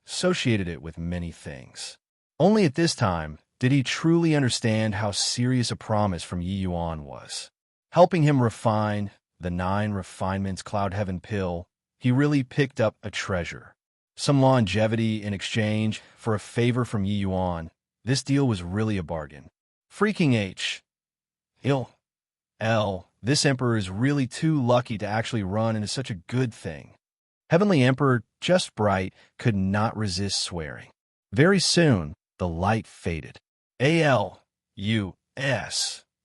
associated it with many things. Only at this time did he truly understand how serious a promise from Yi Yuan was. Helping him refine the 9 refinements Cloud Heaven pill, he really picked up a treasure. Some longevity in exchange for a favor from Yi Yuan. This deal was really a bargain. Freaking H. This emperor is really too lucky to actually run into such a good thing. Heavenly Emperor Just Bright could not resist swearing. Very soon, the light faded.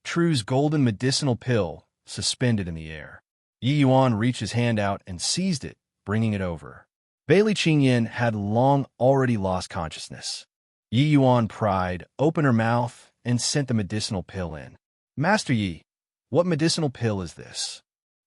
True's golden medicinal pill suspended in the air. Yi Yuan reached his hand out and seized it, bringing it over. Bailey Qingyan had long already lost consciousness. Yi Yuan pried open her mouth and sent the medicinal pill in. "Master Yi, what medicinal pill is this?"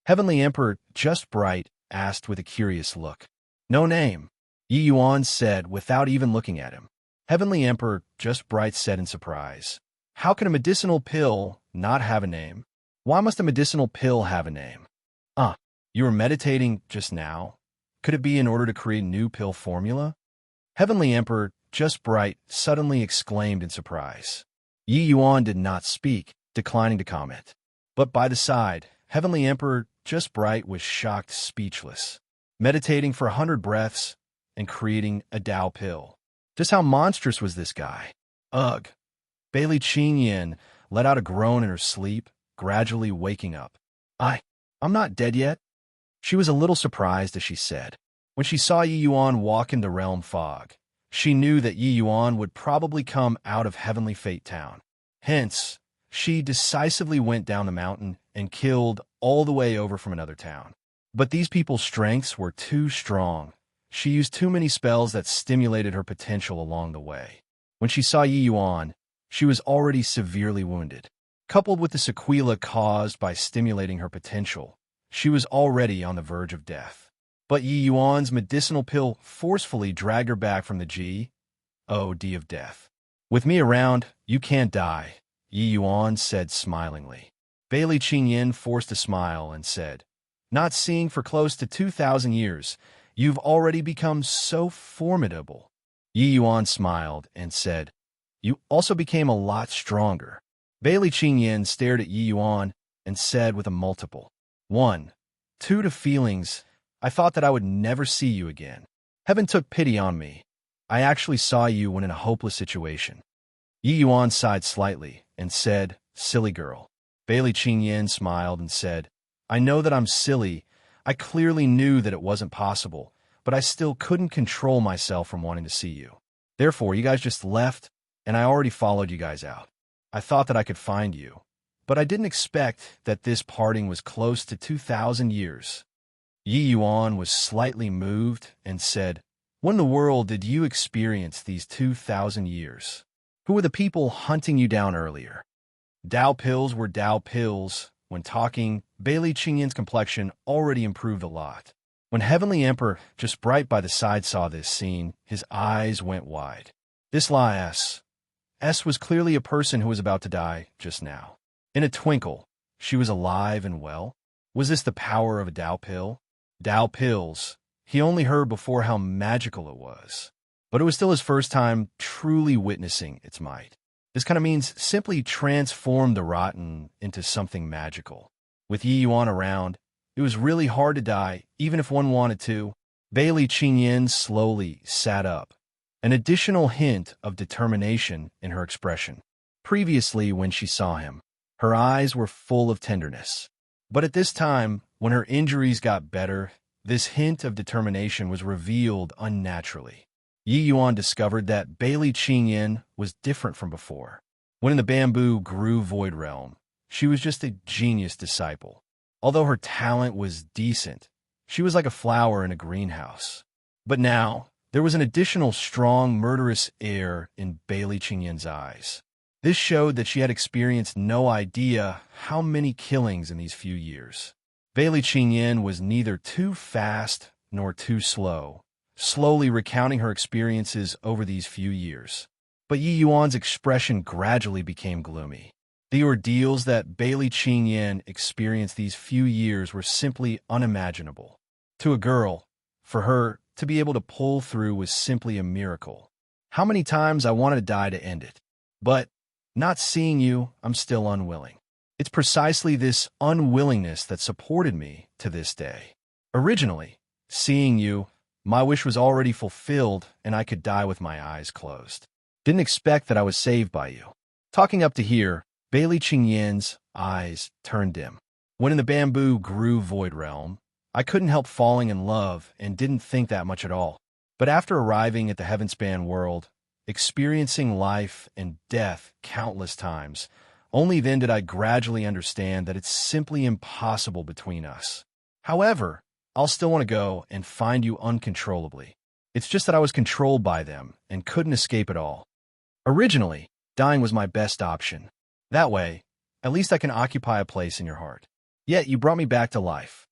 Heavenly Emperor Just Bright asked with a curious look. "No name," Yi Yuan said without even looking at him. Heavenly Emperor Just Bright said in surprise, "How can a medicinal pill not have a name? Why must a medicinal pill have a name?" You were meditating just now? Could it be in order to create a new pill formula?" Heavenly Emperor Just Bright suddenly exclaimed in surprise. Yi Yuan did not speak, declining to comment. But by the side, Heavenly Emperor Just Bright was shocked speechless, meditating for 100 breaths and creating a Dao pill. Just how monstrous was this guy? Ugh. Bailey Qingyan let out a groan in her sleep, gradually waking up. I'm not dead yet." She was a little surprised as she said. When she saw Yi Yuan walk into Realm Fog, she knew that Yi Yuan would probably come out of Heavenly Fate Town. Hence, she decisively went down the mountain and killed all the way over from another town. But these people's strengths were too strong. She used too many spells that stimulated her potential along the way. When she saw Yi Yuan, she was already severely wounded. Coupled with the sequela caused by stimulating her potential, she was already on the verge of death. But Yi Yuan's medicinal pill forcefully dragged her back from the G.O.D. of death. "With me around, you can't die," Yi Yuan said smilingly. Bailey Qingyan forced a smile and said, "Not seeing for close to 2,000 years, you've already become so formidable." Yi Yuan smiled and said, "You also became a lot stronger." Bailey Qingyan stared at Yi Yuan and said with a multiple 1, 2 to feelings, "I thought that I would never see you again. Heaven took pity on me. I actually saw you when in a hopeless situation." Yi Yuan sighed slightly and said, "Silly girl." Bailey Qingyan smiled and said, "I know that I'm silly. I clearly knew that it wasn't possible, but I still couldn't control myself from wanting to see you. Therefore, you guys just left, and I already followed you guys out. I thought that I could find you, but I didn't expect that this parting was close to 2,000 years." Yi Yuan was slightly moved and said, "When in the world did you experience these 2,000 years? Who were the people hunting you down earlier?" Dao pills were Dao pills. When talking, Bailey Qingyan's complexion already improved a lot. When Heavenly Emperor Just Bright by the side saw this scene, his eyes went wide. This S was clearly a person who was about to die just now. In a twinkle, she was alive and well. Was this the power of a Dao pill? Dao pills. He only heard before how magical it was. But it was still his first time truly witnessing its might. This kind of means simply transform the rotten into something magical. With Yi Yuan around, it was really hard to die, even if one wanted to. Bailey Qingyan slowly sat up an additional hint of determination in her expression. Previously, when she saw him, her eyes were full of tenderness. But at this time, when her injuries got better, this hint of determination was revealed unnaturally. Yi Yuan discovered that Bailey Qingyan was different from before. When in the bamboo grew void realm, she was just a genius disciple. Although her talent was decent, she was like a flower in a greenhouse. But now, there was an additional strong, murderous air in Bailey Qingyan's eyes. This showed that she had experienced no idea how many killings in these few years. Bailey Qingyan was neither too fast nor too slow, slowly recounting her experiences over these few years. But Yi Yuan's expression gradually became gloomy. The ordeals that Bailey Qingyan experienced these few years were simply unimaginable. To a girl, for her to be able to pull through was simply a miracle. How many times I wanted to die to end it. But, not seeing you, I'm still unwilling. It's precisely this unwillingness that supported me to this day. Originally, seeing you, my wish was already fulfilled and I could die with my eyes closed. Didn't expect that I was saved by you. Talking up to here, Bailey Qingyan's eyes turned dim. When in the bamboo grew void realm, I couldn't help falling in love and didn't think that much at all. But after arriving at the heaven-span world, experiencing life and death countless times, only then did I gradually understand that it's simply impossible between us. However, I'll still want to go and find you uncontrollably. It's just that I was controlled by them and couldn't escape at all. Originally, dying was my best option. That way, at least I can occupy a place in your heart. Yet you brought me back to life.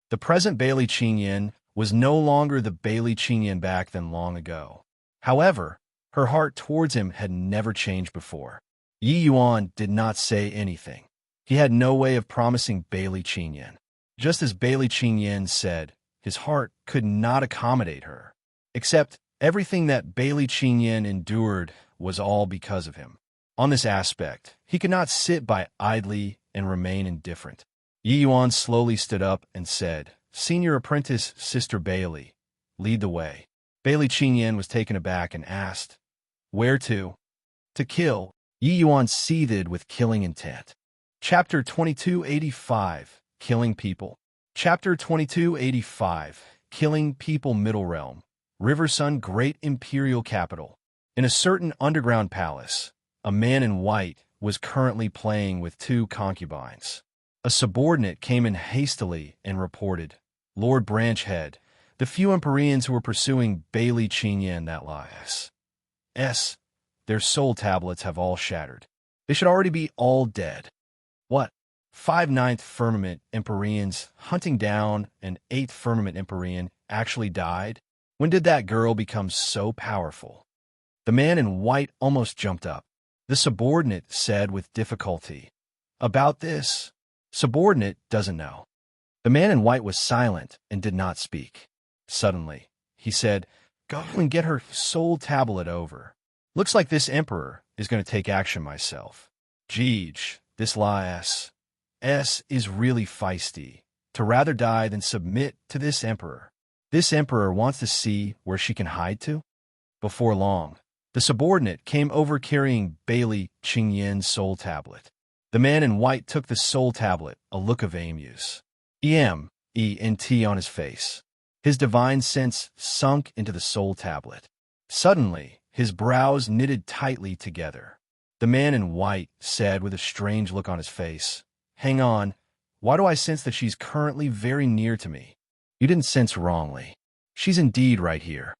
The present Bailey Qingyan was no longer the Bailey Qingyan back then long ago. However, her heart towards him had never changed before. Yi Yuan did not say anything. He had no way of promising Bailey Qingyan. Just as Bailey Qingyan said, his heart could not accommodate her. Except everything that Bailey Qingyan endured was all because of him. On this aspect, he could not sit by idly and remain indifferent. Yi Yuan slowly stood up and said, "Senior apprentice, Sister Bailey, lead the way." Bailey Qingyan was taken aback and asked, "Where to?" "To kill." Yi Yuan seethed with killing intent. Chapter 2285, Killing People. Chapter 2285, Killing People. Middle Realm, River Sun Great Imperial Capital. In a certain underground palace, a man in white was currently playing with two concubines. A subordinate came in hastily and reported, "Lord Branchhead, the few Empyreans who were pursuing Bailey Qingyan that lies. Their soul tablets have all shattered. They should already be all dead." "What? 5/9 Firmament Empyreans hunting down an 8th Firmament Empyrean actually died? When did that girl become so powerful?" The man in white almost jumped up. The subordinate said with difficulty, "About this, subordinate doesn't know." The man in white was silent and did not speak. Suddenly, he said, "Go and get her soul tablet over. Looks like this emperor is going to take action myself. Jeej, this lass is really feisty. To rather die than submit to this emperor. This emperor wants to see where she can hide to." Before long, the subordinate came over carrying Bailey Qingyan's soul tablet. The man in white took the soul tablet, a look of amuse, EMENT on his face. His divine sense sunk into the soul tablet. Suddenly, his brows knitted tightly together. The man in white said with a strange look on his face, "Hang on, why do I sense that she's currently very near to me?" "You didn't sense wrongly. She's indeed right here."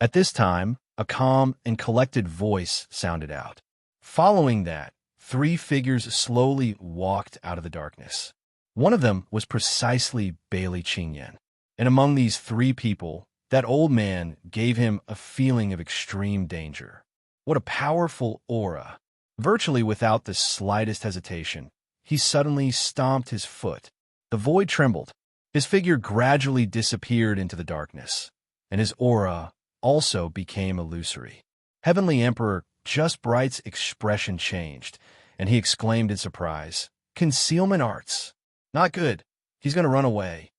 At this time, a calm and collected voice sounded out. Following that, 3 figures slowly walked out of the darkness. One of them was precisely Bailey Qingyan. And among these 3 people, that old man gave him a feeling of extreme danger. What a powerful aura! Virtually without the slightest hesitation, he suddenly stomped his foot. The void trembled. His figure gradually disappeared into the darkness, and his aura also became illusory. Heavenly Emperor Just Bright's expression changed, and he exclaimed in surprise, "Concealment arts! Not good. He's going to run away.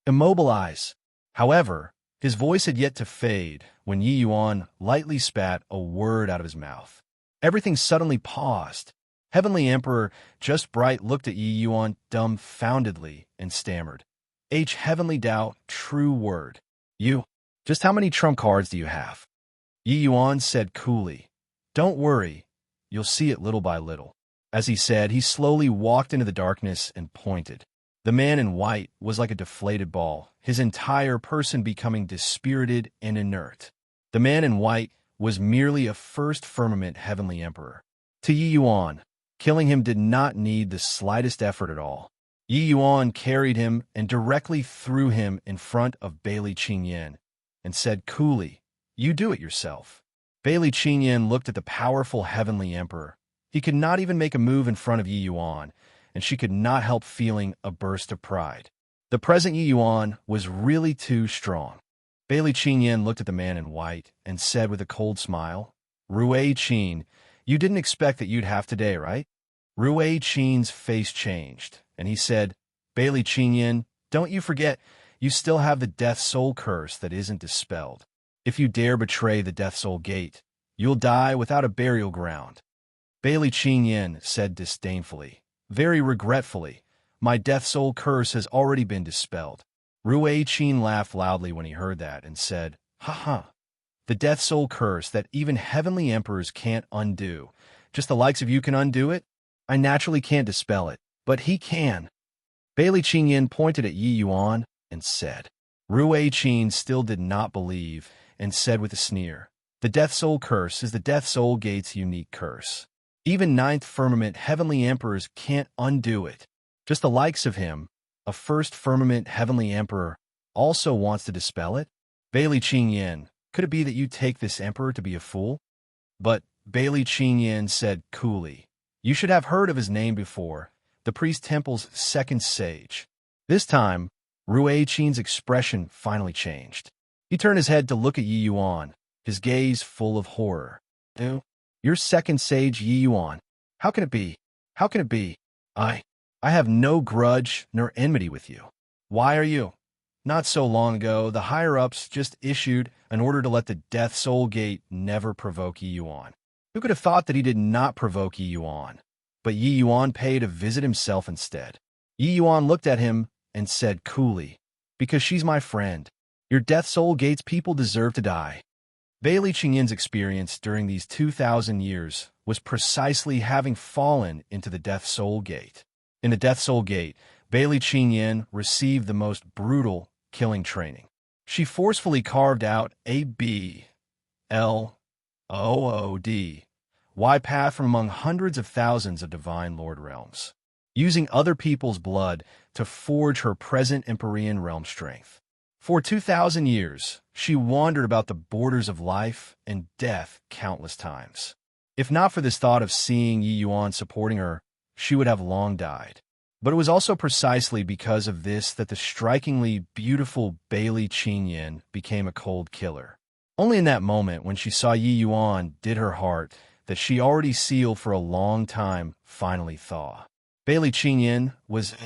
Immobilize." However, His voice had yet to fade when Yi Yuan lightly spat a word out of his mouth. Everything suddenly paused. Heavenly Emperor Just Bright looked at Yi Yuan dumbfoundedly and stammered, Heavenly Tao, true word. You. Just how many trump cards do you have? Yi Yuan said coolly, Don't worry, you'll see it little by little. As he said, he slowly walked into the darkness and pointed. The man in white was like a deflated ball, his entire person becoming dispirited and inert. The man in white was merely a first firmament heavenly emperor. To Yi Yuan, killing him did not need the slightest effort at all. Yi Yuan carried him and directly threw him in front of Bailey Qingyan and said coolly, You do it yourself. Bailey Qingyan looked at the powerful heavenly emperor. He could not even make a move in front of Yi Yuan, and she could not help feeling a burst of pride. The present Yi Yuan was really too strong. Bailey Qingyan looked at the man in white and said with a cold smile, Rui Qin, you didn't expect that you'd have today, right? Rui Qin's face changed, and he said, Bailey Qingyan, don't you forget, you still have the Death Soul curse that isn't dispelled. If you dare betray the Death Soul Gate, you'll die without a burial ground. Bailey Qingyan said disdainfully, very regretfully, my Death Soul curse has already been dispelled. Rui Qin laughed loudly when he heard that and said, Ha ha. The Death Soul curse that even heavenly emperors can't undo. Just the likes of you can undo it? I naturally can't dispel it, but he can. Bailey Qingyan pointed at Yi Yuan and said. Rui Qin still did not believe and said with a sneer, The Death Soul curse is the Death Soul Gate's unique curse. Even ninth firmament heavenly emperors can't undo it. Just the likes of him, a first firmament heavenly emperor, also wants to dispel it? Bailey Qingyan, could it be that you take this emperor to be a fool? But Bailey Qingyan said coolly, You should have heard of his name before, the priest temple's second sage. This time, Rui Qin's expression finally changed. He turned his head to look at Yi Yuan, his gaze full of horror. You're second sage Yi Yuan. How can it be? How can it be? I have no grudge nor enmity with you. Why are you? Not so long ago, the higher-ups just issued an order to let the Death Soul Gate never provoke Yi Yuan. Who could have thought that he did not provoke Yi Yuan? But Yi Yuan paid to visit himself instead. Yi Yuan looked at him and said coolly, Because she's my friend. Your Death Soul Gate's people deserve to die. Bailey Qingyan's experience during these 2,000 years was precisely having fallen into the Death Soul Gate. In the Death Soul Gate, Bailey Qingyan received the most brutal killing training. She forcefully carved out a B-L-O-O-D-Y path from among hundreds of thousands of Divine Lord realms, using other people's blood to forge her present Empyrean realm strength. For 2,000 years, she wandered about the borders of life and death countless times. If not for this thought of seeing Yi Yuan supporting her, she would have long died. But it was also precisely because of this that the strikingly beautiful Bailey Qingyan became a cold killer. Only in that moment, when she saw Yi Yuan, did her heart, that she already sealed for a long time, finally thaw. Bailey Qingyan was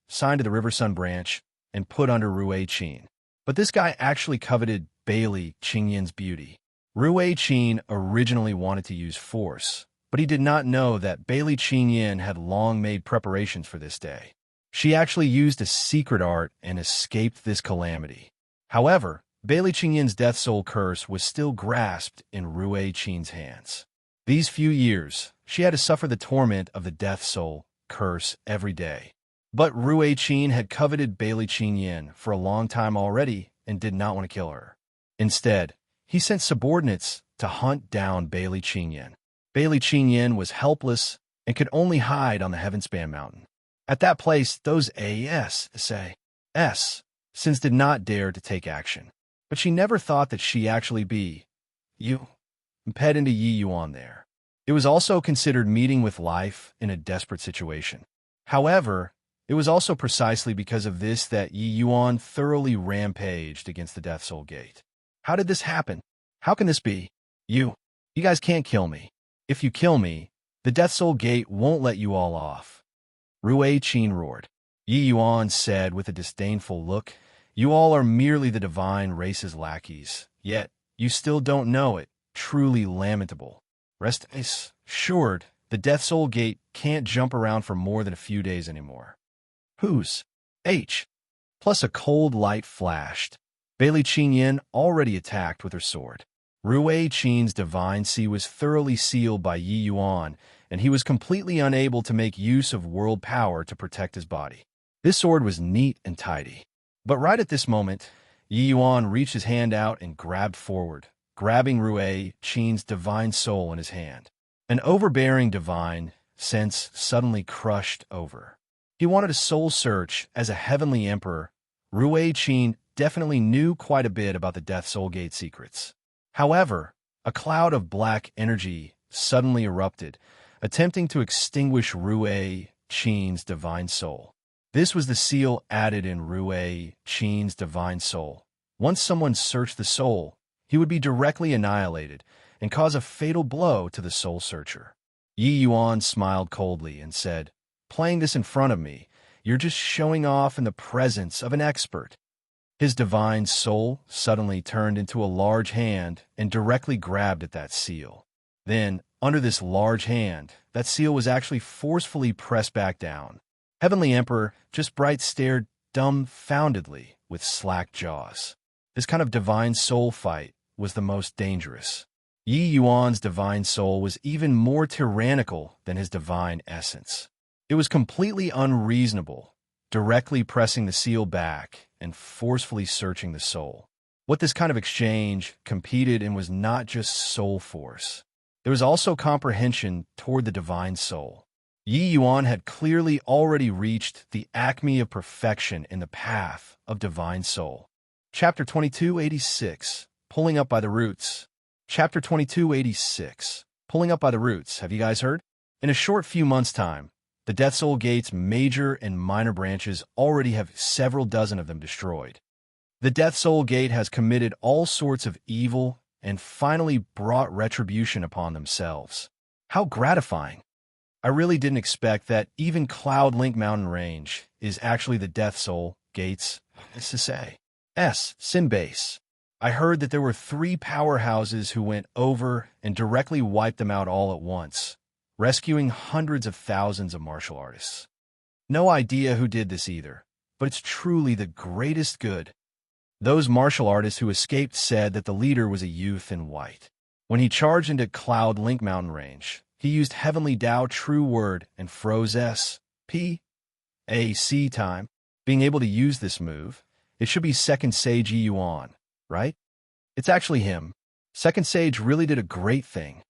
signed to the River Sun branch and put under Rui Qin. But this guy actually coveted Bailey Qingyan's beauty. Rui Qin originally wanted to use force, but he did not know that Bailey Qingyan had long made preparations for this day. She actually used a secret art and escaped this calamity. However, Bailey Qingyan's Death Soul curse was still grasped in Rui Qin's hands. These few years, she had to suffer the torment of the Death Soul curse every day. But Rui Qin had coveted Bailey Qingyan for a long time already and did not want to kill her. Instead, he sent subordinates to hunt down Bailey Qingyan. Bailey Qingyan was helpless and could only hide on the Heavenspan Mountain. At that place, those sins did not dare to take action. But she never thought that she actually imped into Yi Yuan there. It was also considered meeting with life in a desperate situation. However, it was also precisely because of this that Yi Yuan thoroughly rampaged against the Death Soul Gate. How did this happen? How can this be? You guys can't kill me. If you kill me, the Death Soul Gate won't let you all off. Rui Qin roared. Yi Yuan said with a disdainful look, You all are merely the divine race's lackeys, yet you still don't know it. Truly lamentable. Rest assured, the Death Soul Gate can't jump around for more than a few days anymore. Whose? H. Plus a cold light flashed. Bailey Qingyan already attacked with her sword. Ruei Qin's divine sea was thoroughly sealed by Yi Yuan, and he was completely unable to make use of world power to protect his body. This sword was neat and tidy. But right at this moment, Yi Yuan reached his hand out and grabbed forward, grabbing Ruei Qin's divine soul in his hand. An overbearing divine sense suddenly crushed over. He wanted a soul search as a heavenly emperor. Ruei Qin definitely knew quite a bit about the Death Soul Gate secrets. However, a cloud of black energy suddenly erupted, attempting to extinguish Ruei Qin's divine soul. This was the seal added in Ruei Qin's divine soul. Once someone searched the soul, he would be directly annihilated and cause a fatal blow to the soul searcher. Yi Yuan smiled coldly and said, "Playing this in front of me, you're just showing off in the presence of an expert." His divine soul suddenly turned into a large hand and directly grabbed at that seal. Then, under this large hand, that seal was actually forcefully pressed back down. Heavenly Emperor Just Bright stared dumbfoundedly with slack jaws. This kind of divine soul fight was the most dangerous. Yi Yuan's divine soul was even more tyrannical than his divine essence. It was completely unreasonable, directly pressing the seal back and forcefully searching the soul. What this kind of exchange competed in was not just soul force. There was also comprehension toward the divine soul. Yi Yuan had clearly already reached the acme of perfection in the path of divine soul. Chapter 2286, Pulling Up by the Roots. Chapter 2286, Pulling Up by the Roots. Have you guys heard? In a short few months' time, the Death Soul Gate's major and minor branches already have several dozen of them destroyed. The Death Soul Gate has committed all sorts of evil and finally brought retribution upon themselves. How gratifying! I really didn't expect that even Cloud Link Mountain Range is actually the Death Soul Gate's sin base. I heard that there were 3 powerhouses who went over and directly wiped them out all at once, rescuing hundreds of thousands of martial artists. No idea who did this either, but it's truly the greatest good. Those martial artists who escaped said that the leader was a youth in white. When he charged into Cloud Link Mountain Range, he used Heavenly Tao True Word and froze S.P.A.C. time. Being able to use this move, it should be Second Sage Yi Yuan, right? It's actually him. Second Sage really did a great thing.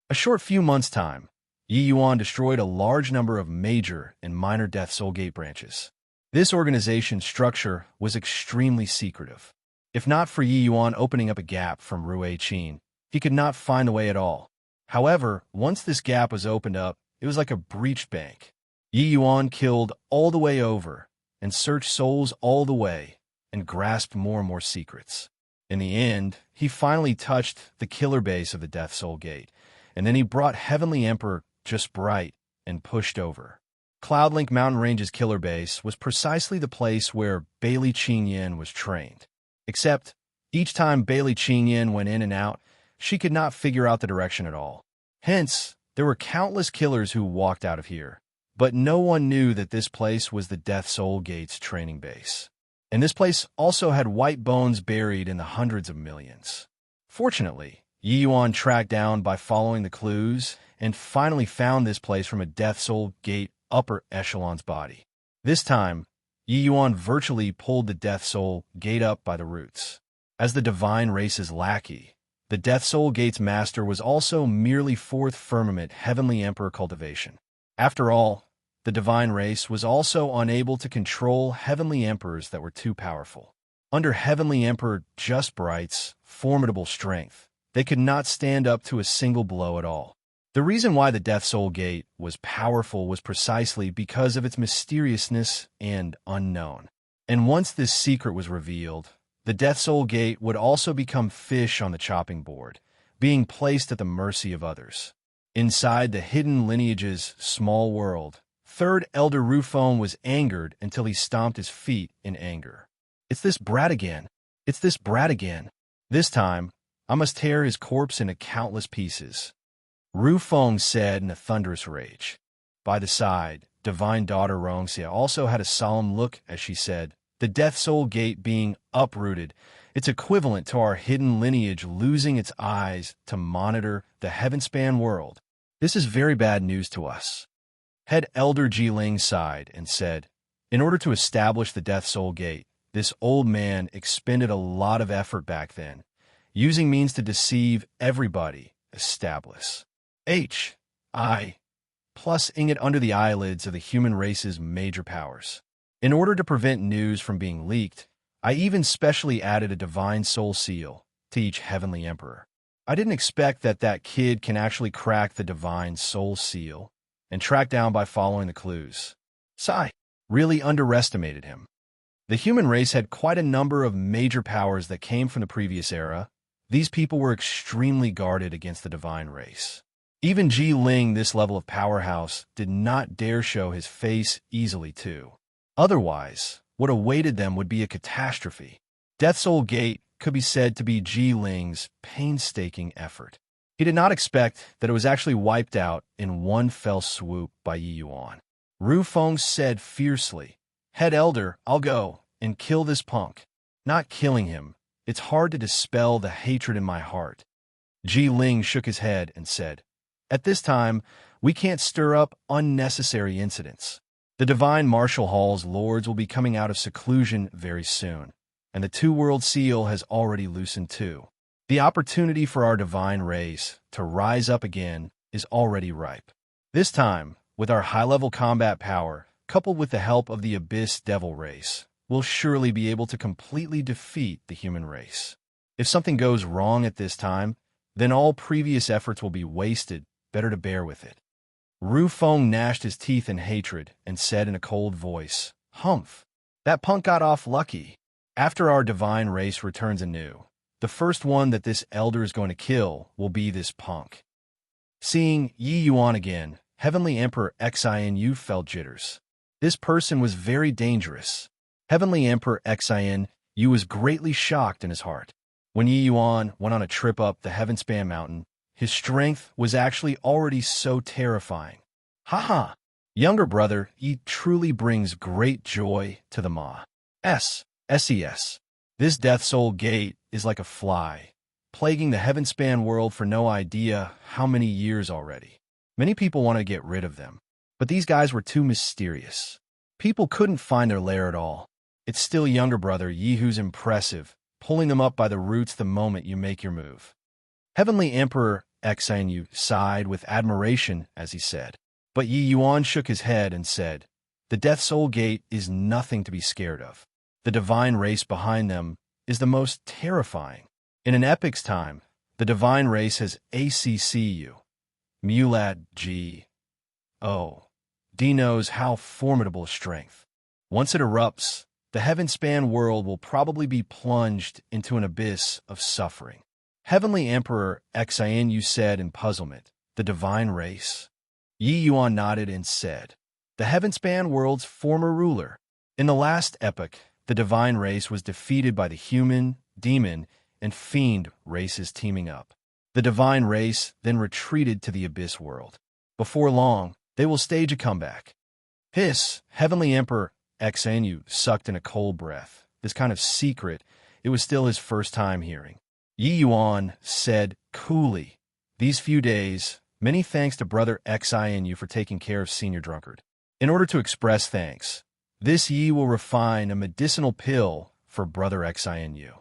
A short few months' time, Yi Yuan destroyed a large number of major and minor Death Soul Gate branches. This organization's structure was extremely secretive. If not for Yi Yuan opening up a gap from Ruei Qin, he could not find the way at all. However, once this gap was opened up, it was like a breached bank. Yi Yuan killed all the way over and searched souls all the way and grasped more and more secrets. In the end, he finally touched the killer base of the Death Soul Gate, and then he brought Heavenly Emperor Just Bright and pushed over. Cloudlink Mountain Range's killer base was precisely the place where Bailey Qingyan was trained. Except, each time Bailey Qingyan went in and out, she could not figure out the direction at all. Hence, there were countless killers who walked out of here, but no one knew that this place was the Death Soul Gate's training base. And this place also had white bones buried in the hundreds of millions. Fortunately, Yi Yuan tracked down by following the clues and finally found this place from a Death Soul Gate upper echelon's body. This time, Yi Yuan virtually pulled the Death Soul Gate up by the roots. As the divine race's lackey, the Death Soul Gate's master was also merely fourth firmament Heavenly Emperor cultivation. After all, the divine race was also unable to control Heavenly Emperors that were too powerful. Under Heavenly Emperor Just Bright's formidable strength, they could not stand up to a single blow at all. The reason why the Death Soul Gate was powerful was precisely because of its mysteriousness and unknown. And once this secret was revealed, the Death Soul Gate would also become fish on the chopping board, being placed at the mercy of others. Inside the hidden lineage's small world, Third Elder Rufone was angered until he stomped his feet in anger. It's this brat again. It's this brat again. This time, I must tear his corpse into countless pieces. Ru Feng said in a thunderous rage. By the side, divine daughter Rongxia also had a solemn look as she said, the Death Soul Gate being uprooted, it's equivalent to our hidden lineage losing its eyes to monitor the heaven-span world. This is very bad news to us. Head Elder Jiling sighed and said, in order to establish the Death Soul Gate, this old man expended a lot of effort back then, using means to deceive everybody. Establish. H.I. Plusing it under the eyelids of the human race's major powers. In order to prevent news from being leaked, I even specially added a divine soul seal to each heavenly emperor. I didn't expect that kid can actually crack the divine soul seal and track down by following the clues. Sai really underestimated him. The human race had quite a number of major powers that came from the previous era. These people were extremely guarded against the divine race. Even Ji Ling, this level of powerhouse, did not dare show his face easily too. Otherwise, what awaited them would be a catastrophe. Death Soul Gate could be said to be Ji Ling's painstaking effort. He did not expect that it was actually wiped out in one fell swoop by Yi Yuan. Ru Feng said fiercely, Head Elder, I'll go and kill this punk. Not killing him, it's hard to dispel the hatred in my heart. Ji Ling shook his head and said, at this time, we can't stir up unnecessary incidents. The Divine Martial Hall's lords will be coming out of seclusion very soon, and the two-world seal has already loosened too. The opportunity for our divine race to rise up again is already ripe. This time, with our high-level combat power, coupled with the help of the Abyss Devil race, we'll surely be able to completely defeat the human race. If something goes wrong at this time, then all previous efforts will be wasted. Better to bear with it. Ru Feng gnashed his teeth in hatred and said in a cold voice, Humph! That punk got off lucky. After our divine race returns anew, the first one that this elder is going to kill will be this punk. Seeing Yi Yuan again, Heavenly Emperor Xin felt jitters. This person was very dangerous. Heavenly Emperor Xin was greatly shocked in his heart. When Yi Yuan went on a trip up the Heavenspan Mountain, his strength was actually already so terrifying. Haha! Younger brother, he truly brings great joy to the Ma. SES. This Death Soul Gate is like a fly, plaguing the Heavenspan world for no idea how many years already. Many people want to get rid of them, but these guys were too mysterious. People couldn't find their lair at all. It's still younger brother Yi who's impressive, pulling them up by the roots the moment you make your move. Heavenly Emperor Xin sighed with admiration as he said, but Yi Yuan shook his head and said, the Death Soul Gate is nothing to be scared of. The divine race behind them is the most terrifying. In an epic's time, the divine race has ACCU. Mulad G. O. D knows how formidable strength. Once it erupts, the heaven-span world will probably be plunged into an abyss of suffering. Heavenly Emperor Xin said in puzzlement, the divine race? Yi Yuan nodded and said, the heaven-span world's former ruler. In the last epoch, the divine race was defeated by the human, demon, and fiend races teaming up. The divine race then retreated to the abyss world. Before long, they will stage a comeback. Hiss, Heavenly Emperor Xin sucked in a cold breath. This kind of secret, it was still his first time hearing. Yi Yuan said coolly, these few days, many thanks to brother Xin for taking care of Senior Drunkard. In order to express thanks, this Yi will refine a medicinal pill for brother Xin.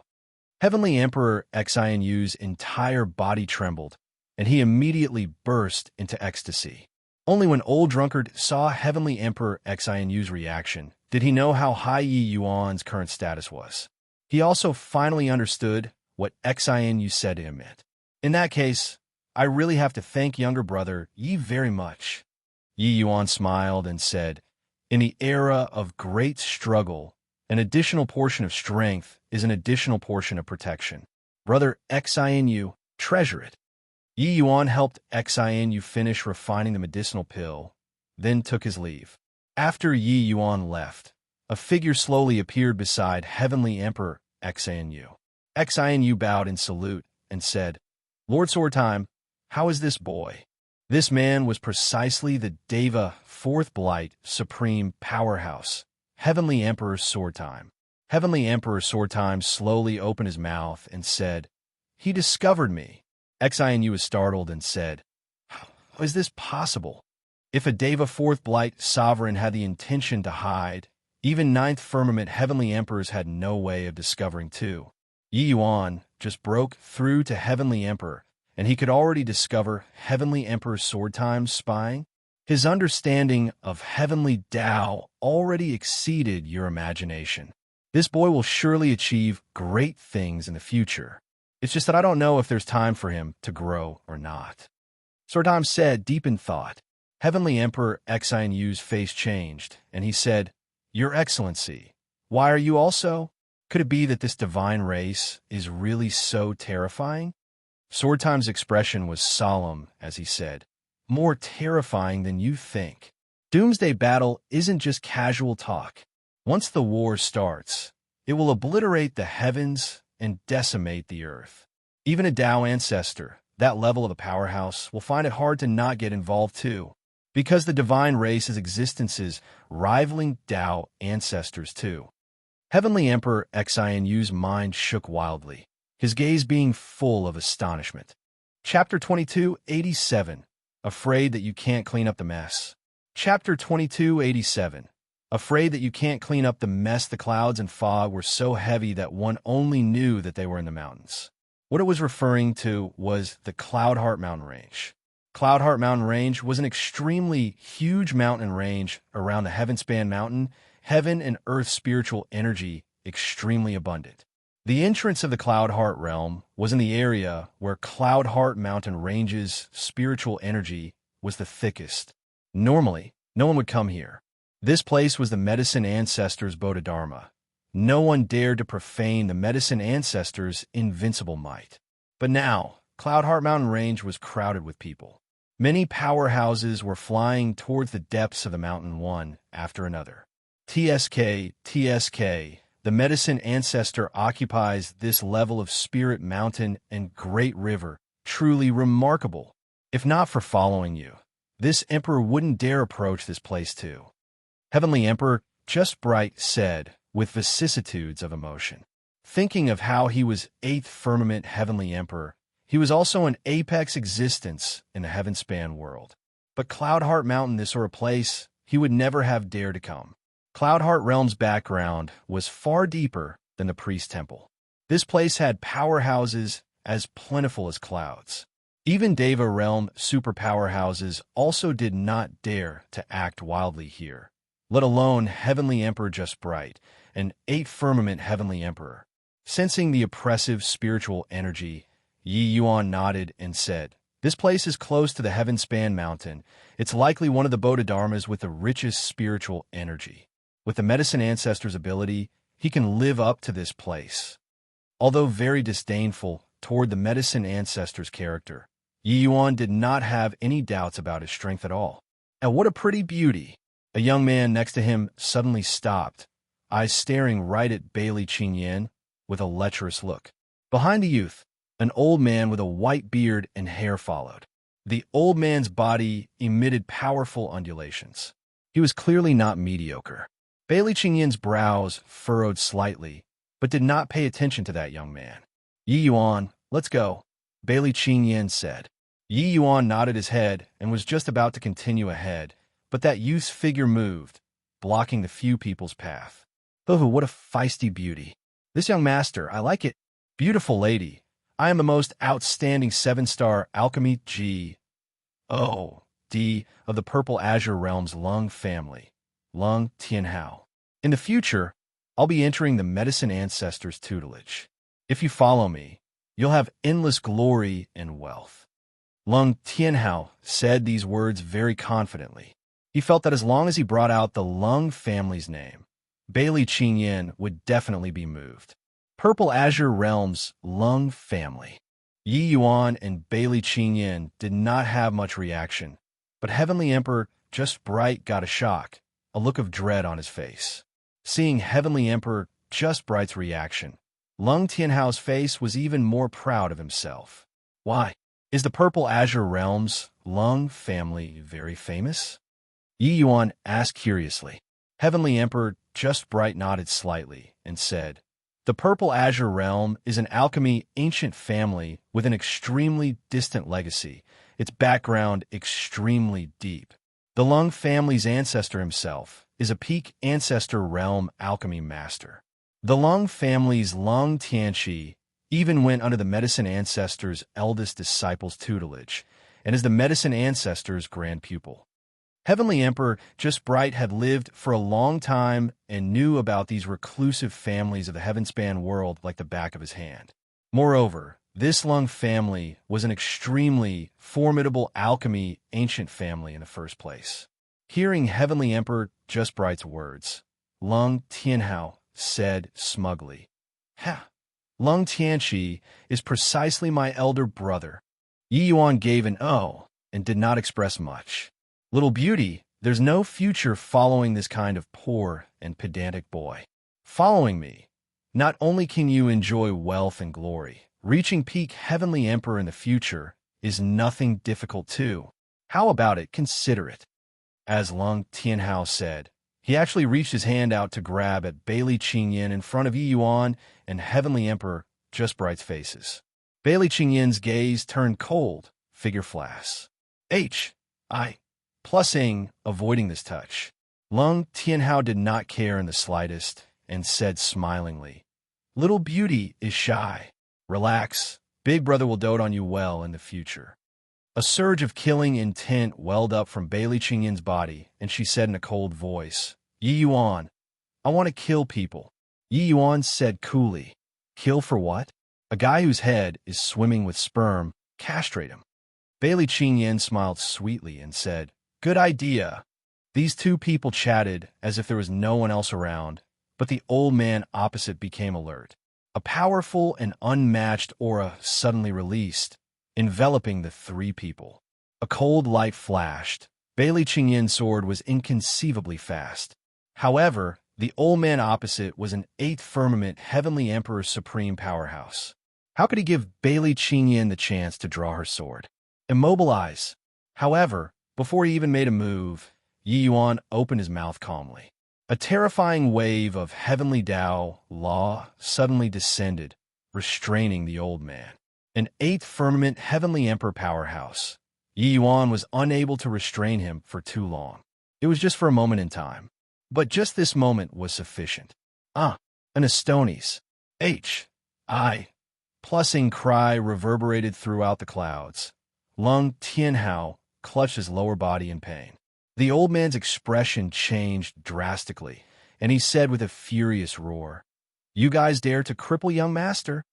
Heavenly Emperor Xinu's entire body trembled, and he immediately burst into ecstasy. Only when Old Drunkard saw Heavenly Emperor Xinu's reaction did he know how high Yi Yuan's current status was. He also finally understood what Xinu said to him meant. In that case, I really have to thank younger brother Yi very much. Yi Yuan smiled and said, in the era of great struggle, an additional portion of strength is an additional portion of protection. Brother Xinu, treasure it. Yi Yuan helped Xinu finish refining the medicinal pill, then took his leave. After Yi Yuan left, A figure slowly appeared beside Heavenly Emperor Xinu. Xinu bowed in salute and said, "Lord Swordtime, how is this boy?" This man was precisely the Deva, Fourth Blight, Supreme Powerhouse, Heavenly Emperor Swordtime. Heavenly Emperor Swordtime slowly opened his mouth and said, "He discovered me." Xinu was startled and said, "How is this possible? If a Deva Fourth Blight Sovereign had the intention to hide, even Ninth Firmament Heavenly Emperors had no way of discovering too. Yi Yuan just broke through to Heavenly Emperor, and he could already discover Heavenly Emperor Swordtime's spying. His understanding of Heavenly Tao already exceeded your imagination. This boy will surely achieve great things in the future. It's just that I don't know if there's time for him to grow or not." Swordtime said, deep in thought. Heavenly Emperor Xinu's face changed, and he said, "Your Excellency, why are you also? Could it be that this divine race is really so terrifying?" Swordtime's expression was solemn as he said, "More terrifying than you think. Doomsday Battle isn't just casual talk. Once the war starts, it will obliterate the heavens and decimate the earth. Even a Tao ancestor, that level of a powerhouse, will find it hard to not get involved too, because the divine race's existences rivaling Tao ancestors too." Heavenly Emperor Xinu's mind shook wildly, his gaze being full of astonishment. Chapter 2287, Afraid that you can't clean up the mess. Chapter 2287, Afraid that you can't clean up the mess. The clouds and fog were so heavy that one only knew that they were in the mountains. What it was referring to was the Cloudheart Mountain Range. Cloudheart Mountain Range was an extremely huge mountain range around the Heavenspan Mountain, heaven and earth spiritual energy extremely abundant. The entrance of the Cloudheart realm was in the area where Cloudheart Mountain Range's spiritual energy was the thickest. Normally, no one would come here. This place was the Medicine Ancestors' Bodhidharma. No one dared to profane the Medicine Ancestors' invincible might. But now, Cloudheart Mountain Range was crowded with people. Many powerhouses were flying towards the depths of the mountain one after another. TSK, the Medicine Ancestor occupies this level of Spirit Mountain and Great River, truly remarkable. If not for following you, this emperor wouldn't dare approach this place too. Heavenly Emperor Just Bright said, with vicissitudes of emotion. Thinking of how he was 8th Firmament Heavenly Emperor, he was also an apex existence in the Heavenspan world. But Cloudheart Mountain, this or a place he would never have dared to come. Cloudheart Realm's background was far deeper than the Priest Temple. This place had powerhouses as plentiful as clouds. Even Deva Realm superpowerhouses also did not dare to act wildly here, let alone Heavenly Emperor Just Bright, an 8th Firmament Heavenly Emperor. Sensing the oppressive spiritual energy, Yi Yuan nodded and said, "This place is close to the Heavenspan Mountain. It's likely one of the Bodhidharmas with the richest spiritual energy. With the Medicine Ancestor's ability, he can live up to this place." Although very disdainful toward the Medicine Ancestor's character, Yi Yuan did not have any doubts about his strength at all. And what a pretty beauty! A young man next to him suddenly stopped, eyes staring right at Bailey Qingyan with a lecherous look. Behind the youth, an old man with a white beard and hair followed. The old man's body emitted powerful undulations. He was clearly not mediocre. Bailey Qingyan's brows furrowed slightly, but did not pay attention to that young man. "Yi Yuan, let's go," Bailey Qingyan said. Yi Yuan nodded his head and was just about to continue ahead, but that youth's figure moved, blocking the few people's path. "Oh, what a feisty beauty. This young master, I like it. Beautiful lady, I am the most outstanding 7-star alchemy G.O.D. of the Purple Azure Realm's Lung family, Lung Tianhao. In the future, I'll be entering the Medicine Ancestors' tutelage. If you follow me, you'll have endless glory and wealth." Lung Tianhao said these words very confidently. He felt that as long as he brought out the Lung family's name, Bailey Qingyan would definitely be moved. Purple Azure Realm's Lung family. Yi Yuan and Bailey Qingyan did not have much reaction, but Heavenly Emperor Just Bright got a shock, a look of dread on his face. Seeing Heavenly Emperor Just Bright's reaction, Lung Tianhao's face was even more proud of himself. Why? Is the Purple Azure Realm's Lung family very famous? Yi Yuan asked curiously. Heavenly Emperor Just Bright nodded slightly and said, "The Purple Azure Realm is an alchemy ancient family with an extremely distant legacy, its background extremely deep. The Lung family's ancestor himself is a peak ancestor realm alchemy master. The Lung family's Lung Tianqi even went under the medicine ancestor's eldest disciple's tutelage, and is the medicine ancestor's grand pupil." Heavenly Emperor Just Bright had lived for a long time and knew about these reclusive families of the Heavenspan world like the back of his hand. Moreover, this Lung family was an extremely formidable alchemy ancient family in the first place. Hearing Heavenly Emperor Just Bright's words, Lung Tianhao said smugly, "Ha! Lung Tianqi is precisely my elder brother." Yi Yuan gave an "oh" and did not express much. "Little beauty, there's no future following this kind of poor and pedantic boy. Following me, not only can you enjoy wealth and glory, reaching peak Heavenly Emperor in the future is nothing difficult too. How about it? Consider it." As Lung Tianhao said, he actually reached his hand out to grab at Bailey Qingyan in front of Yi Yuan and Heavenly Emperor Just Bright's faces. Bailey Qingyan's gaze turned cold, figure flash. I Plusing, avoiding this touch. Lung Tianhao did not care in the slightest and said smilingly, "Little beauty is shy. Relax, big brother will dote on you well in the future." A surge of killing intent welled up from Bailey Qingyan's body, and she said in a cold voice, "Yi Yuan, I want to kill people." Yi Yuan said coolly, "Kill for what? A guy whose head is swimming with sperm, castrate him." Bailey Qingyan smiled sweetly and said, "Good idea." These two people chatted as if there was no one else around, but the old man opposite became alert. A powerful and unmatched aura suddenly released, enveloping the three people. A cold light flashed. Bailey Qingyan's sword was inconceivably fast. However, the old man opposite was an eighth firmament Heavenly Emperor supreme powerhouse. How could he give Bailey Qingyan the chance to draw her sword? Immobilize. However, before he even made a move, Yi Yuan opened his mouth calmly. A terrifying wave of heavenly Tao law suddenly descended, restraining the old man. An eighth firmament Heavenly Emperor powerhouse. Yi Yuan was unable to restrain him for too long. It was just for a moment in time. But just this moment was sufficient. An Astonis. Plusing cry reverberated throughout the clouds. Lung Tianhao clutched his lower body in pain. The old man's expression changed drastically, and he said with a furious roar, "You guys dare to cripple young master?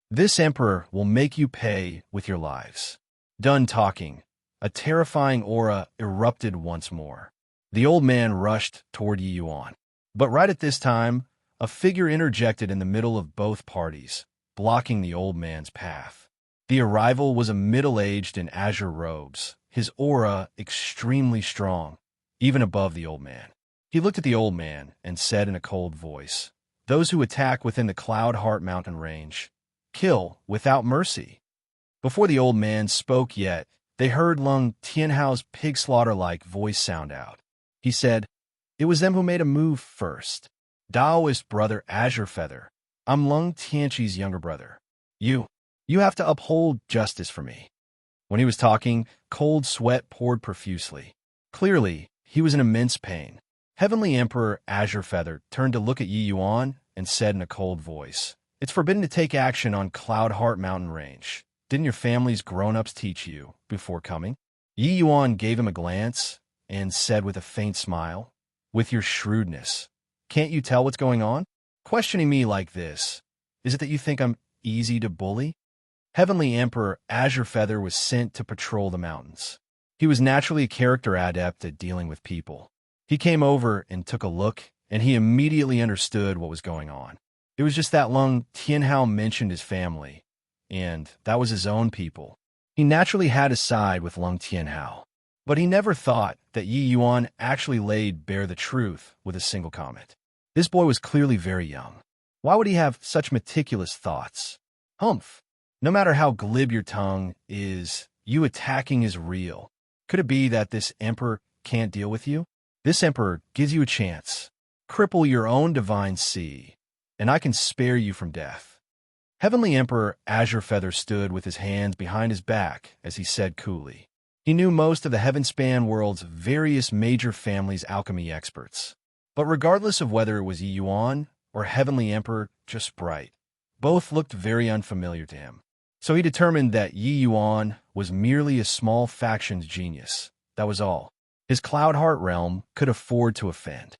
This emperor will make you pay with your lives." Done talking, a terrifying aura erupted once more. The old man rushed toward Yi Yuan. But right at this time, a figure interjected in the middle of both parties, blocking the old man's path. The arrival was a middle-aged in azure robes, his aura extremely strong, even above the old man. He looked at the old man and said in a cold voice, "Those who attack within the Cloud Heart Mountain range, kill without mercy." Before the old man spoke yet, they heard Lung Tianhao's pig slaughter-like voice sound out. He said, "It was them who made a move first. Taoist brother Azure Feather. I'm Lung Tianqi's younger brother. You have to uphold justice for me." When he was talking, cold sweat poured profusely. Clearly, he was in immense pain. Heavenly Emperor Azure Feather turned to look at Yi Yuan and said in a cold voice, "It's forbidden to take action on Cloud Heart Mountain Range. Didn't your family's grown-ups teach you before coming?" Yi Yuan gave him a glance and said with a faint smile, "With your shrewdness, can't you tell what's going on? Questioning me like this, is it that you think I'm easy to bully?" Heavenly Emperor Azure Feather was sent to patrol the mountains. He was naturally a character adept at dealing with people. He came over and took a look, and he immediately understood what was going on. It was just that Lung Tianhao mentioned his family, and that was his own people. He naturally had a side with Lung Tianhao, but he never thought that Yi Yuan actually laid bare the truth with a single comment. This boy was clearly very young. Why would he have such meticulous thoughts? Humph. No matter how glib your tongue is, you attacking is real. Could it be that this emperor can't deal with you? This emperor gives you a chance. Cripple your own divine sea, and I can spare you from death. Heavenly Emperor Azure Feather stood with his hands behind his back as he said coolly. He knew most of the Heavenspan world's various major families' alchemy experts. But regardless of whether it was Yi Yuan or Heavenly Emperor just Sprite, both looked very unfamiliar to him. So he determined that Yi Yuan was merely a small faction's genius. That was all. His Cloud Heart realm could afford to offend.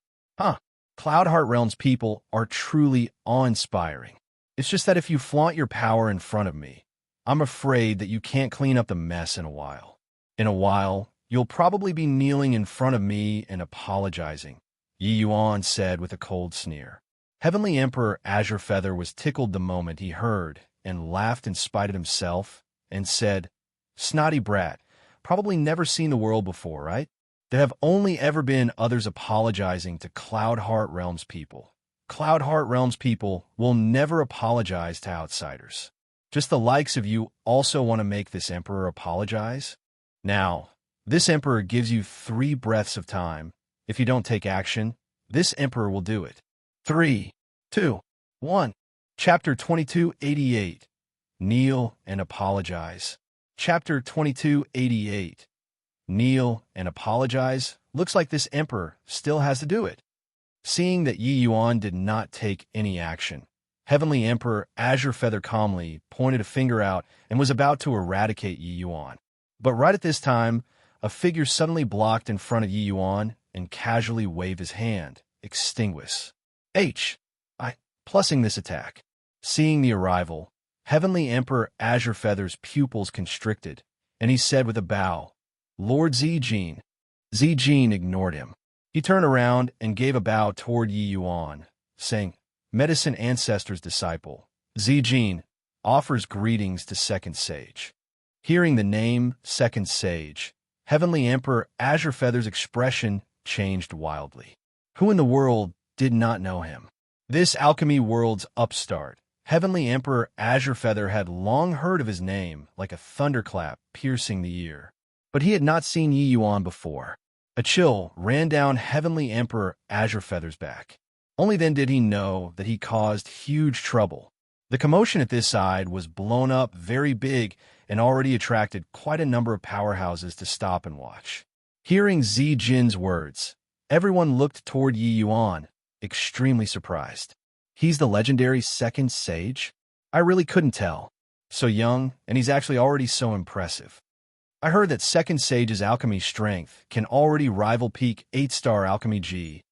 Cloud Heart realm's people are truly awe-inspiring. It's just that if you flaunt your power in front of me, I'm afraid that you can't clean up the mess in a while. In a while, you'll probably be kneeling in front of me and apologizing, Yi Yuan said with a cold sneer. Heavenly Emperor Azure Feather was tickled the moment he heard and laughed in spite of himself and said, "Snotty brat, probably never seen the world before, right? There have only ever been others apologizing to Cloud Heart Realms people. Cloud Heart Realms people will never apologize to outsiders. Just the likes of you also want to make this emperor apologize? Now, this emperor gives you 3 breaths of time. If you don't take action, this emperor will do it. 3, 2, 1. Chapter 2288. Kneel and apologize. Chapter 2288. Kneel and apologize. Looks like this emperor still has to do it. Seeing that Yi Yuan did not take any action, Heavenly Emperor Azure Feather calmly pointed a finger out and was about to eradicate Yi Yuan. But right at this time, a figure suddenly blocked in front of Yi Yuan and casually waved his hand. Extinguish. Plussing this attack. Seeing the arrival, Heavenly Emperor Azure Feather's pupils constricted, and he said with a bow, "Lord Zijin." Zijin ignored him. He turned around and gave a bow toward Yi Yuan, saying, "Medicine Ancestor's disciple, Zijin, offers greetings to Second Sage." Hearing the name Second Sage, Heavenly Emperor Azure Feather's expression changed wildly. Who in the world did not know him? This alchemy world's upstart, Heavenly Emperor Azure Feather had long heard of his name like a thunderclap piercing the ear. But he had not seen Yi Yuan before. A chill ran down Heavenly Emperor Azure Feather's back. Only then did he know that he caused huge trouble. The commotion at this side was blown up very big and already attracted quite a number of powerhouses to stop and watch. Hearing Zijin's words, everyone looked toward Yi Yuan, extremely surprised. He's the legendary Second Sage? I really couldn't tell. So young, and he's actually already so impressive. I heard that Second Sage's alchemy strength can already rival peak 8-star alchemy G.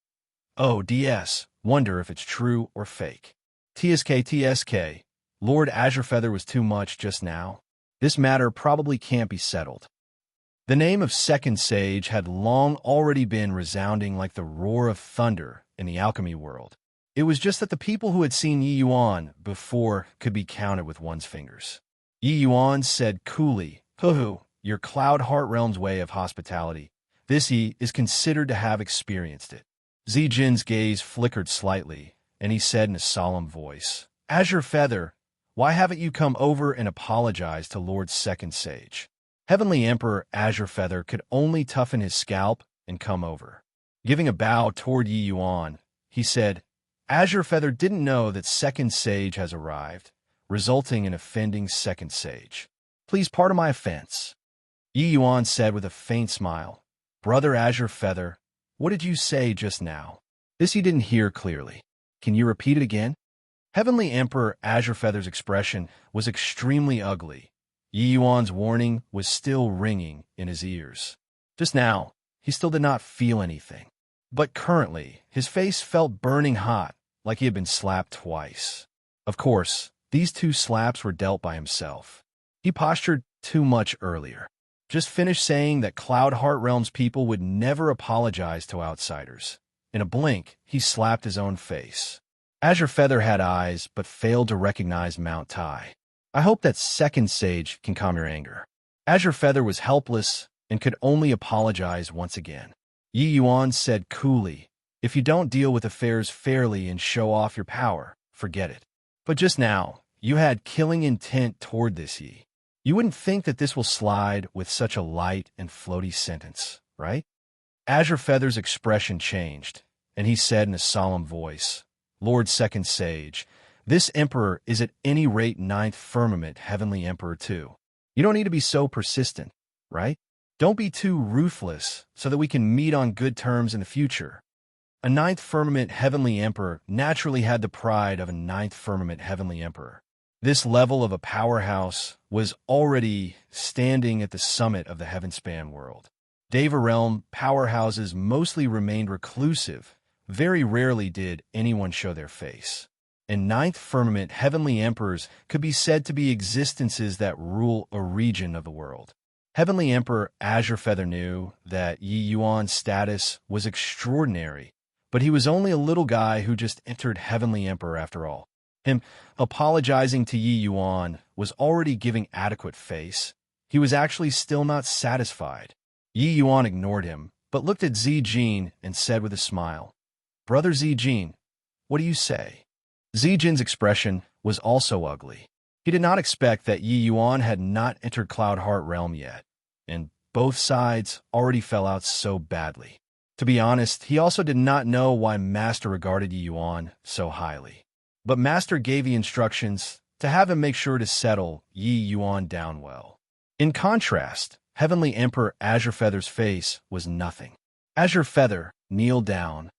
Oh, DS. Wonder if it's true or fake. TSK. Lord Azure Feather was too much just now. This matter probably can't be settled. The name of Second Sage had long already been resounding like the roar of thunder in the alchemy world. It was just that the people who had seen Yi Yuan before could be counted with one's fingers. Yi Yuan said coolly, "Hoo-hoo, your Cloud Heart Realm's way of hospitality. This Yi is considered to have experienced it." Zijin's gaze flickered slightly, and he said in a solemn voice, "Azure Feather, why haven't you come over and apologized to Lord Second Sage?" Heavenly Emperor Azure Feather could only toughen his scalp and come over. Giving a bow toward Yi Yuan, he said, "Azure Feather didn't know that Second Sage has arrived, resulting in offending Second Sage. Please pardon my offense." Yi Yuan said with a faint smile, "Brother Azure Feather, what did you say just now?" This he didn't hear clearly. Can you repeat it again? Heavenly Emperor Azure Feather's expression was extremely ugly. Yi Yuan's warning was still ringing in his ears. Just now, he still did not feel anything. But currently, his face felt burning hot, like he had been slapped twice. Of course, these 2 slaps were dealt by himself. He postured too much earlier. Just finished saying that Cloud Heart Realm's people would never apologize to outsiders. In a blink, he slapped his own face. Azure Feather had eyes, but failed to recognize Mount Tai. I hope that Second Sage can calm your anger. Azure Feather was helpless and could only apologize once again. Yi Yuan said coolly, If you don't deal with affairs fairly and show off your power, forget it. But just now, you had killing intent toward this ye. You wouldn't think that this will slide with such a light and floaty sentence, right? Azure Feather's expression changed, and he said in a solemn voice, Lord Second Sage, this emperor is at any rate ninth firmament heavenly emperor too. You don't need to be so persistent, right? Don't be too ruthless so that we can meet on good terms in the future. A ninth firmament heavenly emperor naturally had the pride of a ninth firmament heavenly emperor. This level of a powerhouse was already standing at the summit of the heavenspan world. Deva realm powerhouses mostly remained reclusive. Very rarely did anyone show their face. And ninth firmament heavenly emperors could be said to be existences that rule a region of the world. Heavenly Emperor Azure Feather knew that Yi Yuan's status was extraordinary, but he was only a little guy who just entered Heavenly Emperor after all. Him apologizing to Yi Yuan was already giving adequate face. He was actually still not satisfied. Yi Yuan ignored him, but looked at Zijin and said with a smile, Brother Zijin, what do you say? Zijin's expression was also ugly. He did not expect that Yi Yuan had not entered Cloud Heart Realm yet, and both sides already fell out so badly. To be honest, he also did not know why Master regarded Yi Yuan so highly. But Master gave the instructions to have him make sure to settle Yi Yuan down well. In contrast, Heavenly Emperor Azure Feather's face was nothing. Azure Feather, kneel down,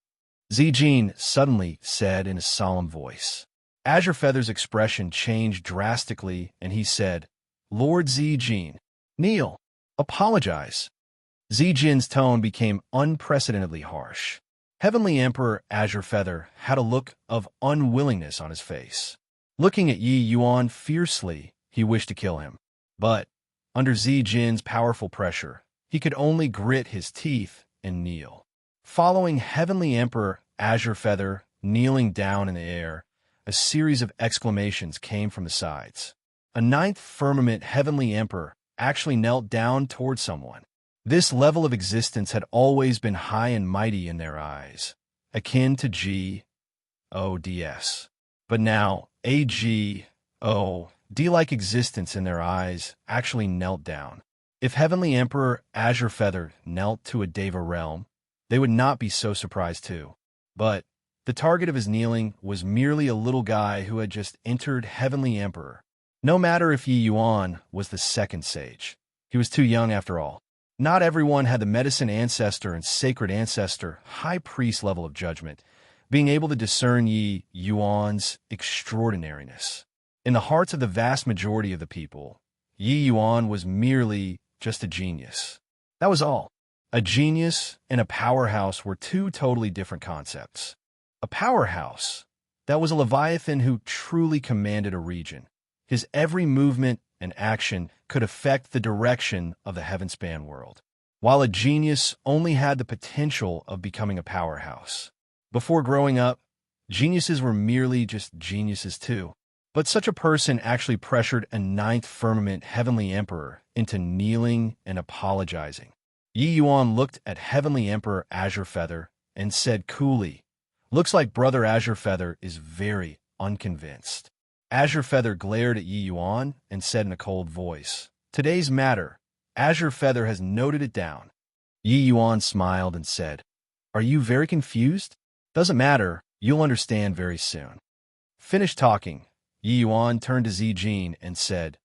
Zijin suddenly said in a solemn voice. Azure Feather's expression changed drastically, and he said, Lord Zijin, kneel, apologize. Zijin's tone became unprecedentedly harsh. Heavenly Emperor Azure Feather had a look of unwillingness on his face. Looking at Yi Yuan fiercely, he wished to kill him. But, under Zijin's powerful pressure, he could only grit his teeth and kneel. Following Heavenly Emperor Azure Feather kneeling down in the air, a series of exclamations came from the sides. A ninth firmament Heavenly Emperor actually knelt down toward someone. This level of existence had always been high and mighty in their eyes, akin to G-O-D-S. But now, a G-O-D-like existence in their eyes actually knelt down. If Heavenly Emperor Azure Feather knelt to a Deva realm, they would not be so surprised too. But the target of his kneeling was merely a little guy who had just entered Heavenly Emperor. No matter if Yi Yuan was the second sage. He was too young after all. Not everyone had the medicine ancestor and sacred ancestor high priest level of judgment, being able to discern Yi Yuan's extraordinariness. In the hearts of the vast majority of the people, Yi Yuan was merely just a genius. That was all. A genius and a powerhouse were two totally different concepts. A powerhouse, that was a Leviathan who truly commanded a region. His every movement and action could affect the direction of the heavenspan world, while a genius only had the potential of becoming a powerhouse. Before growing up, geniuses were merely just geniuses too. But such a person actually pressured a ninth firmament Heavenly Emperor into kneeling and apologizing. Yi Yuan looked at Heavenly Emperor Azure Feather and said coolly, Looks like Brother Azure Feather is very unconvinced. Azure Feather glared at Yi Yuan and said in a cold voice, Today's matter, Azure Feather has noted it down. Yi Yuan smiled and said, Are you very confused? Doesn't matter, you'll understand very soon. Finished talking, Yi Yuan turned to Zijin and said,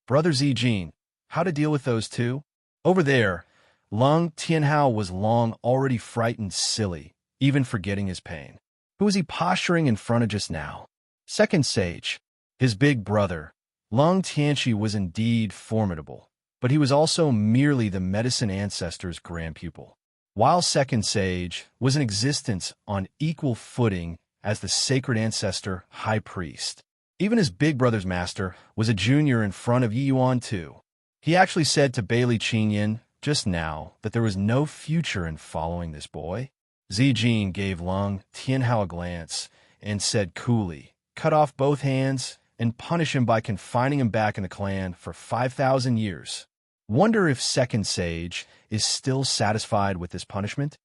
Brother Zijin, how to deal with those two? Over there, Lung Tianhao was long already frightened silly, even forgetting his pain. Who was he posturing in front of just now? Second sage. His big brother, Lung Tianchi, was indeed formidable, but he was also merely the medicine ancestor's grand pupil. While second sage was in existence on equal footing as the sacred ancestor high priest. Even his big brother's master was a junior in front of Yi Yuan too. He actually said to Bailey Qingyan just now that there was no future in following this boy. Zijin gave Lung Tianhao a glance and said coolly, Cut off both hands and punish him by confining him back in the clan for 5,000 years. Wonder if second sage is still satisfied with this punishment?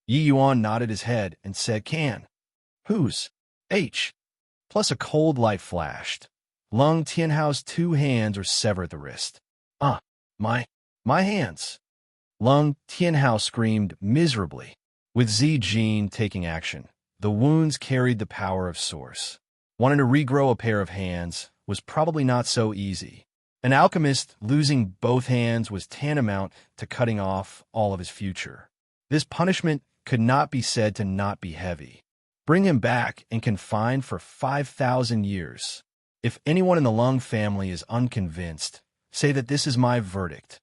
Yi Yuan nodded his head and said, "Can." "Whose?" "H." Plus a cold light flashed. Lung Tianhao's 2 hands were severed at the wrist. "Ah, my hands!" Lung Tianhao screamed miserably. With Jin taking action, the wounds carried the power of Source. Wanting to regrow a pair of hands was probably not so easy. An alchemist losing both hands was tantamount to cutting off all of his future. This punishment could not be said to not be heavy. Bring him back and confine for 5,000 years. If anyone in the Lung family is unconvinced, say that this is my verdict.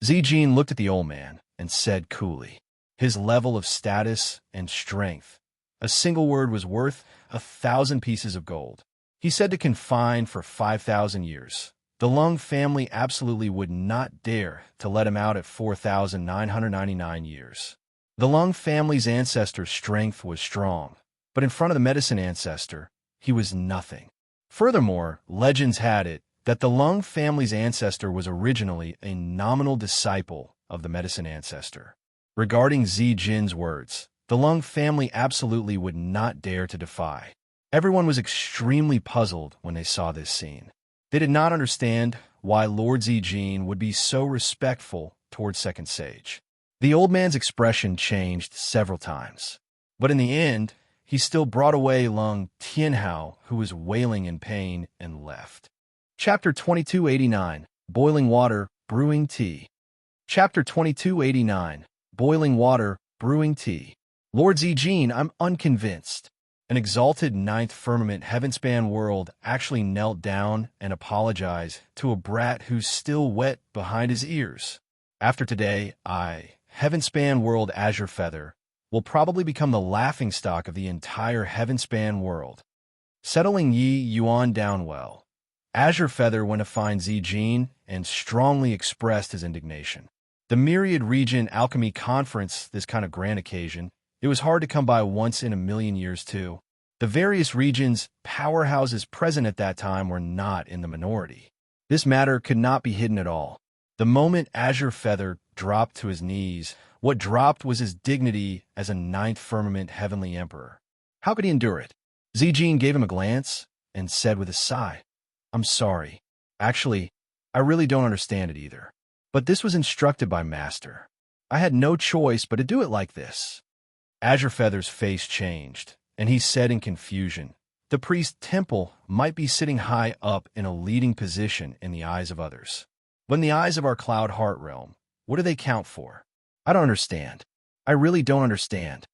Jin looked at the old man and said coolly, his level of status and strength. A single word was worth 1,000 pieces of gold. He said to confine for 5,000 years. The Lung family absolutely would not dare to let him out at 4,999 years. The Lung family's ancestor's strength was strong, but in front of the medicine ancestor, he was nothing. Furthermore, legends had it that the Lung family's ancestor was originally a nominal disciple of the medicine ancestor. Regarding Jin's words, the Lung family absolutely would not dare to defy. Everyone was extremely puzzled when they saw this scene. They did not understand why Lord Jin would be so respectful towards Second Sage. The old man's expression changed several times, but in the end, he still brought away Lung Tianhao, who was wailing in pain, and left. Chapter 2289, Boiling Water, Brewing Tea. Chapter 2289, Boiling Water, Brewing Tea. Lord Jin, I'm unconvinced. An exalted ninth firmament heaven-span world actually knelt down and apologized to a brat who's still wet behind his ears. After today, heaven-span world Azure Feather, will probably become the laughingstock of the entire heaven-span world. Settling Yi Yuan down well, Azure Feather went to find Jin and strongly expressed his indignation. The Myriad Region Alchemy Conference, this kind of grand occasion, it was hard to come by once in a million years, too. The various regions' powerhouses present at that time were not in the minority. This matter could not be hidden at all. The moment Azure Feather dropped to his knees, what dropped was his dignity as a ninth firmament heavenly emperor. How could he endure it? Jin gave him a glance and said with a sigh, "I'm sorry. Actually, I really don't understand it either. But this was instructed by Master. I had no choice but to do it like this." Azure Feather's face changed, and he said in confusion, "The priest temple might be sitting high up in a leading position in the eyes of others. But in the eyes of our Cloud Heart realm, what do they count for? I don't understand. I really don't understand."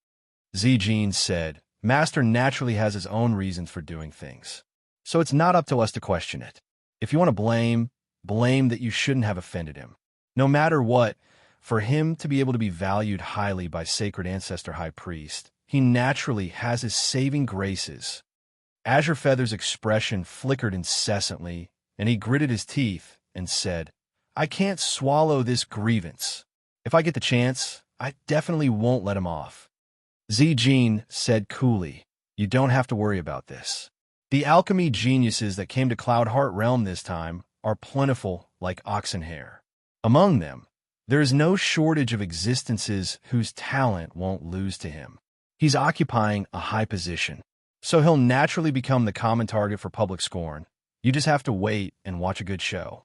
Jin said, "Master naturally has his own reasons for doing things. So it's not up to us to question it. If you want to blame that you shouldn't have offended him. No matter what, for him to be able to be valued highly by Sacred Ancestor High Priest, he naturally has his saving graces." Azure Feather's expression flickered incessantly, and he gritted his teeth and said, "I can't swallow this grievance. If I get the chance, I definitely won't let him off." Jin said coolly, "You don't have to worry about this. The alchemy geniuses that came to Cloud Heart Realm this time are plentiful like oxen hair. Among them, there is no shortage of existences whose talent won't lose to him. He's occupying a high position, so he'll naturally become the common target for public scorn. You just have to wait and watch a good show."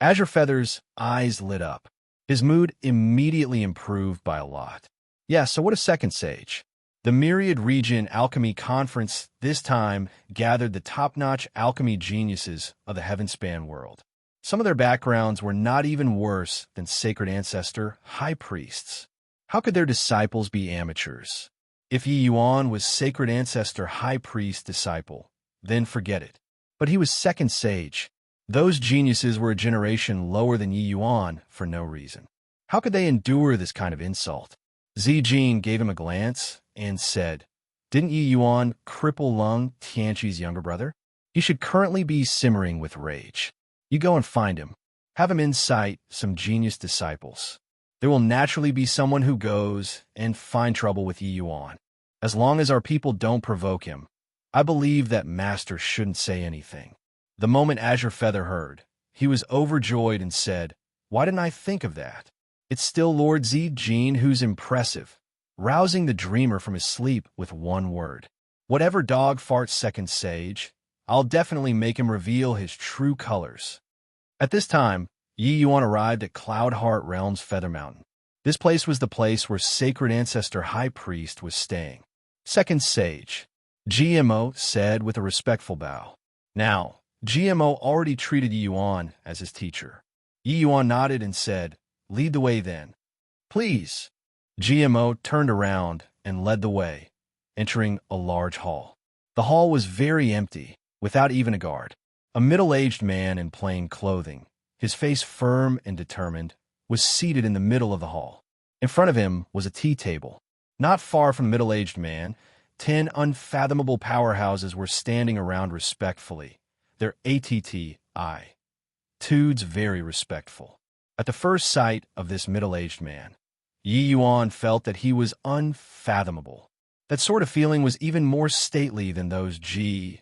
Azure Feather's eyes lit up. His mood immediately improved by a lot. Yeah, so what a Second Sage. The Myriad Region Alchemy Conference this time gathered the top-notch alchemy geniuses of the Heavenspan world. Some of their backgrounds were not even worse than Sacred Ancestor High Priests. How could their disciples be amateurs? If Yi Yuan was Sacred Ancestor High Priest disciple, then forget it. But he was Second Sage. Those geniuses were a generation lower than Yi Yuan for no reason. How could they endure this kind of insult? Jin gave him a glance and said, "Didn't Yi Yuan cripple Lung Tianqi's younger brother? He should currently be simmering with rage. You go and find him. Have him incite some genius disciples. There will naturally be someone who goes and find trouble with Yi Yuan. As long as our people don't provoke him, I believe that Master shouldn't say anything." The moment Azure Feather heard, he was overjoyed and said, "Why didn't I think of that? It's still Lord Jin who's impressive. rousing the dreamer from his sleep with one word. Whatever dog farts second sage, I'll definitely make him reveal his true colors. At this time, Yi Yuan arrived at Cloudheart Realm's Feather Mountain. This place was the place where Sacred Ancestor High Priest was staying. Second Sage, GMO said with a respectful bow. Now, GMO already treated Yi Yuan as his teacher. Yi Yuan nodded and said, "Lead the way then." "Please." GMO turned around and led the way, entering a large hall. The hall was very empty, without even a guard. A middle-aged man in plain clothing, his face firm and determined, was seated in the middle of the hall. In front of him was a tea table. Not far from the middle-aged man, 10 unfathomable powerhouses were standing around respectfully, their attitudes very respectful. At the first sight of this middle-aged man, Yi Yuan felt that he was unfathomable. That sort of feeling was even more stately than those G.O.D.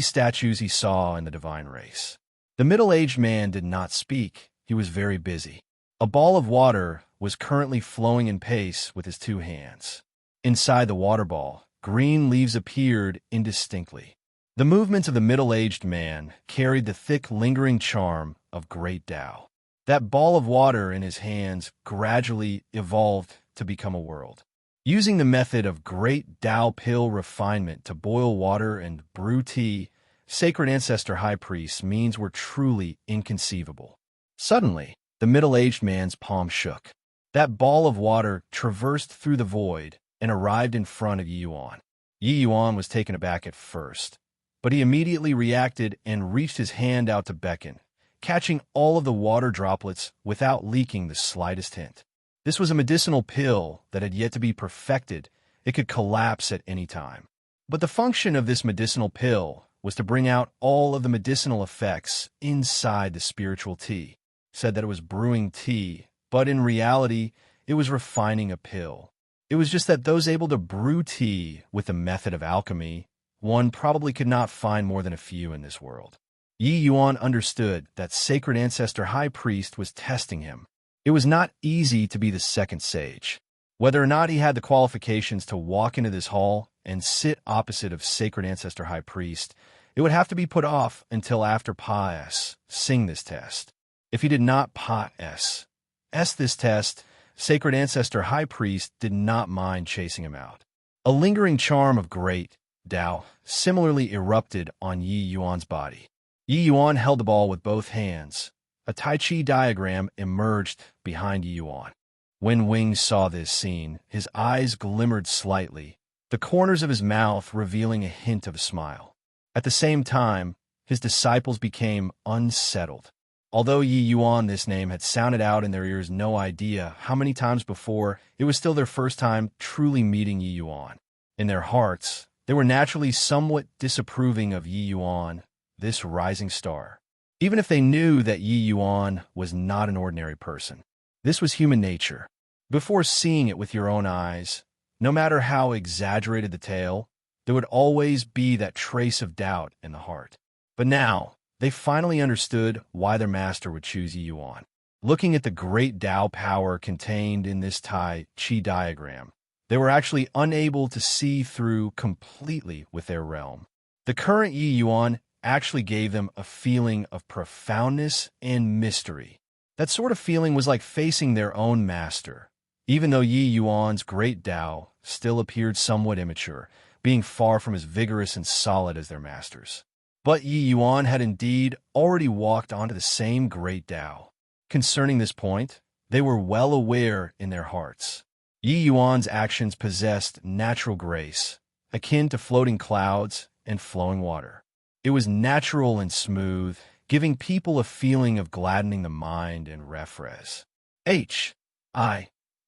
statues he saw in the divine race. The middle-aged man did not speak. He was very busy. A ball of water was currently flowing in pace with his 2 hands. Inside the water ball, green leaves appeared indistinctly. The movements of the middle-aged man carried the thick, lingering charm of great Tao. That ball of water in his hands gradually evolved to become a world. Using the method of great Tao pill refinement to boil water and brew tea, Sacred Ancestor High Priest's means were truly inconceivable. Suddenly, the middle-aged man's palm shook. That ball of water traversed through the void and arrived in front of Yi Yuan. Yi Yuan was taken aback at first, but he immediately reacted and reached his hand out to beckon, catching all of the water droplets without leaking the slightest hint. This was a medicinal pill that had yet to be perfected. It could collapse at any time. But the function of this medicinal pill was to bring out all of the medicinal effects inside the spiritual tea. Said that it was brewing tea, but in reality, it was refining a pill. It was just that those able to brew tea with the method of alchemy, one probably could not find more than a few in this world. Yi Yuan understood that Sacred Ancestor High Priest was testing him. It was not easy to be the second sage. Whether or not he had the qualifications to walk into this hall and sit opposite of Sacred Ancestor High Priest, it would have to be put off until after Pa-S sing this test. If he did not Pa-S this test, Sacred Ancestor High Priest did not mind chasing him out. A lingering charm of great Tao similarly erupted on Yi Yuan's body. Yi Yuan held the ball with both hands. A Tai Chi diagram emerged behind Yi Yuan. When Wing saw this scene, his eyes glimmered slightly, the corners of his mouth revealing a hint of a smile. At the same time, his disciples became unsettled. Although Yi Yuan, this name, had sounded out in their ears no idea how many times before, it was still their first time truly meeting Yi Yuan. In their hearts, they were naturally somewhat disapproving of Yi Yuan, this rising star. Even if they knew that Yi Yuan was not an ordinary person. This was human nature. Before seeing it with your own eyes, no matter how exaggerated the tale, there would always be that trace of doubt in the heart. But now, they finally understood why their master would choose Yi Yuan. Looking at the great Tao power contained in this Tai Chi diagram, they were actually unable to see through completely with their realm. The current Yi Yuan actually gave them a feeling of profoundness and mystery. That sort of feeling was like facing their own master, even though Yi Yuan's great Tao still appeared somewhat immature, being far from as vigorous and solid as their masters. But Yi Yuan had indeed already walked onto the same great Tao. Concerning this point, they were well aware in their hearts. Yi Yuan's actions possessed natural grace, akin to floating clouds and flowing water. It was natural and smooth, giving people a feeling of gladdening the mind and refresh.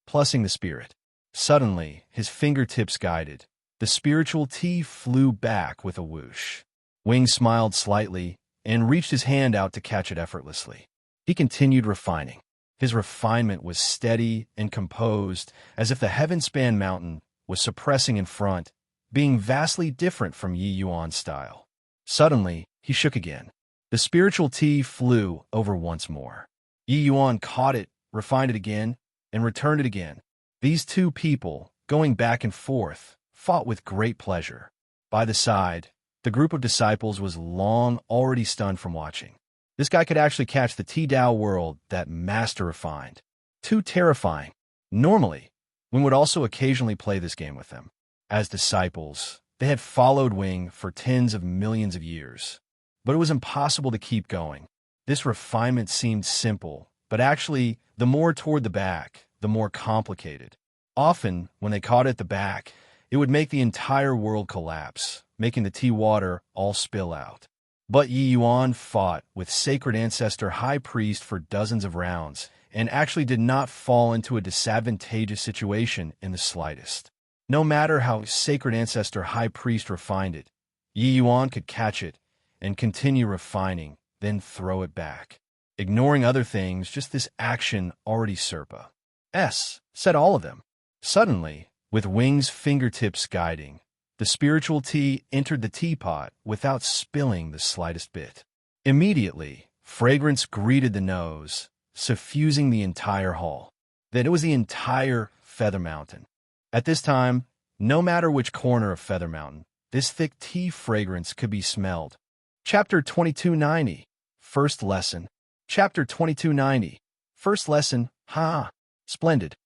Plussing the spirit. Suddenly, his fingertips guided. The spiritual tea flew back with a whoosh. Wing smiled slightly and reached his hand out to catch it effortlessly. He continued refining. His refinement was steady and composed, as if the heaven-span mountain was suppressing in front, being vastly different from Yi Yuan's style. Suddenly, he shook again. The spiritual tea flew over once more. Yi Yuan caught it, refined it again, and returned it again. These two people, going back and forth, fought with great pleasure. By the side, the group of disciples was long already stunned from watching. This guy could actually catch the T-Dao world that Master refined. Too terrifying. Normally, Wing would also occasionally play this game with them. As disciples, they had followed Wing for tens of millions of years. But it was impossible to keep going. This refinement seemed simple, but actually, the more toward the back, the more complicated. Often, when they caught at the back, it would make the entire world collapse, making the tea water all spill out. But Yi Yuan fought with Sacred Ancestor High Priest for dozens of rounds, and actually did not fall into a disadvantageous situation in the slightest. No matter how Sacred Ancestor High Priest refined it, Yi Yuan could catch it and continue refining, then throw it back. Ignoring other things, just this action already said all of them. Suddenly, with Wing's fingertips guiding, the spiritual tea entered the teapot without spilling the slightest bit. Immediately, fragrance greeted the nose, suffusing the entire hall. Then it was the entire Feather Mountain. At this time, no matter which corner of Feather Mountain, this thick tea fragrance could be smelled. Chapter 2290, First Lesson. Chapter 2290, First Lesson, Ha! Splendid.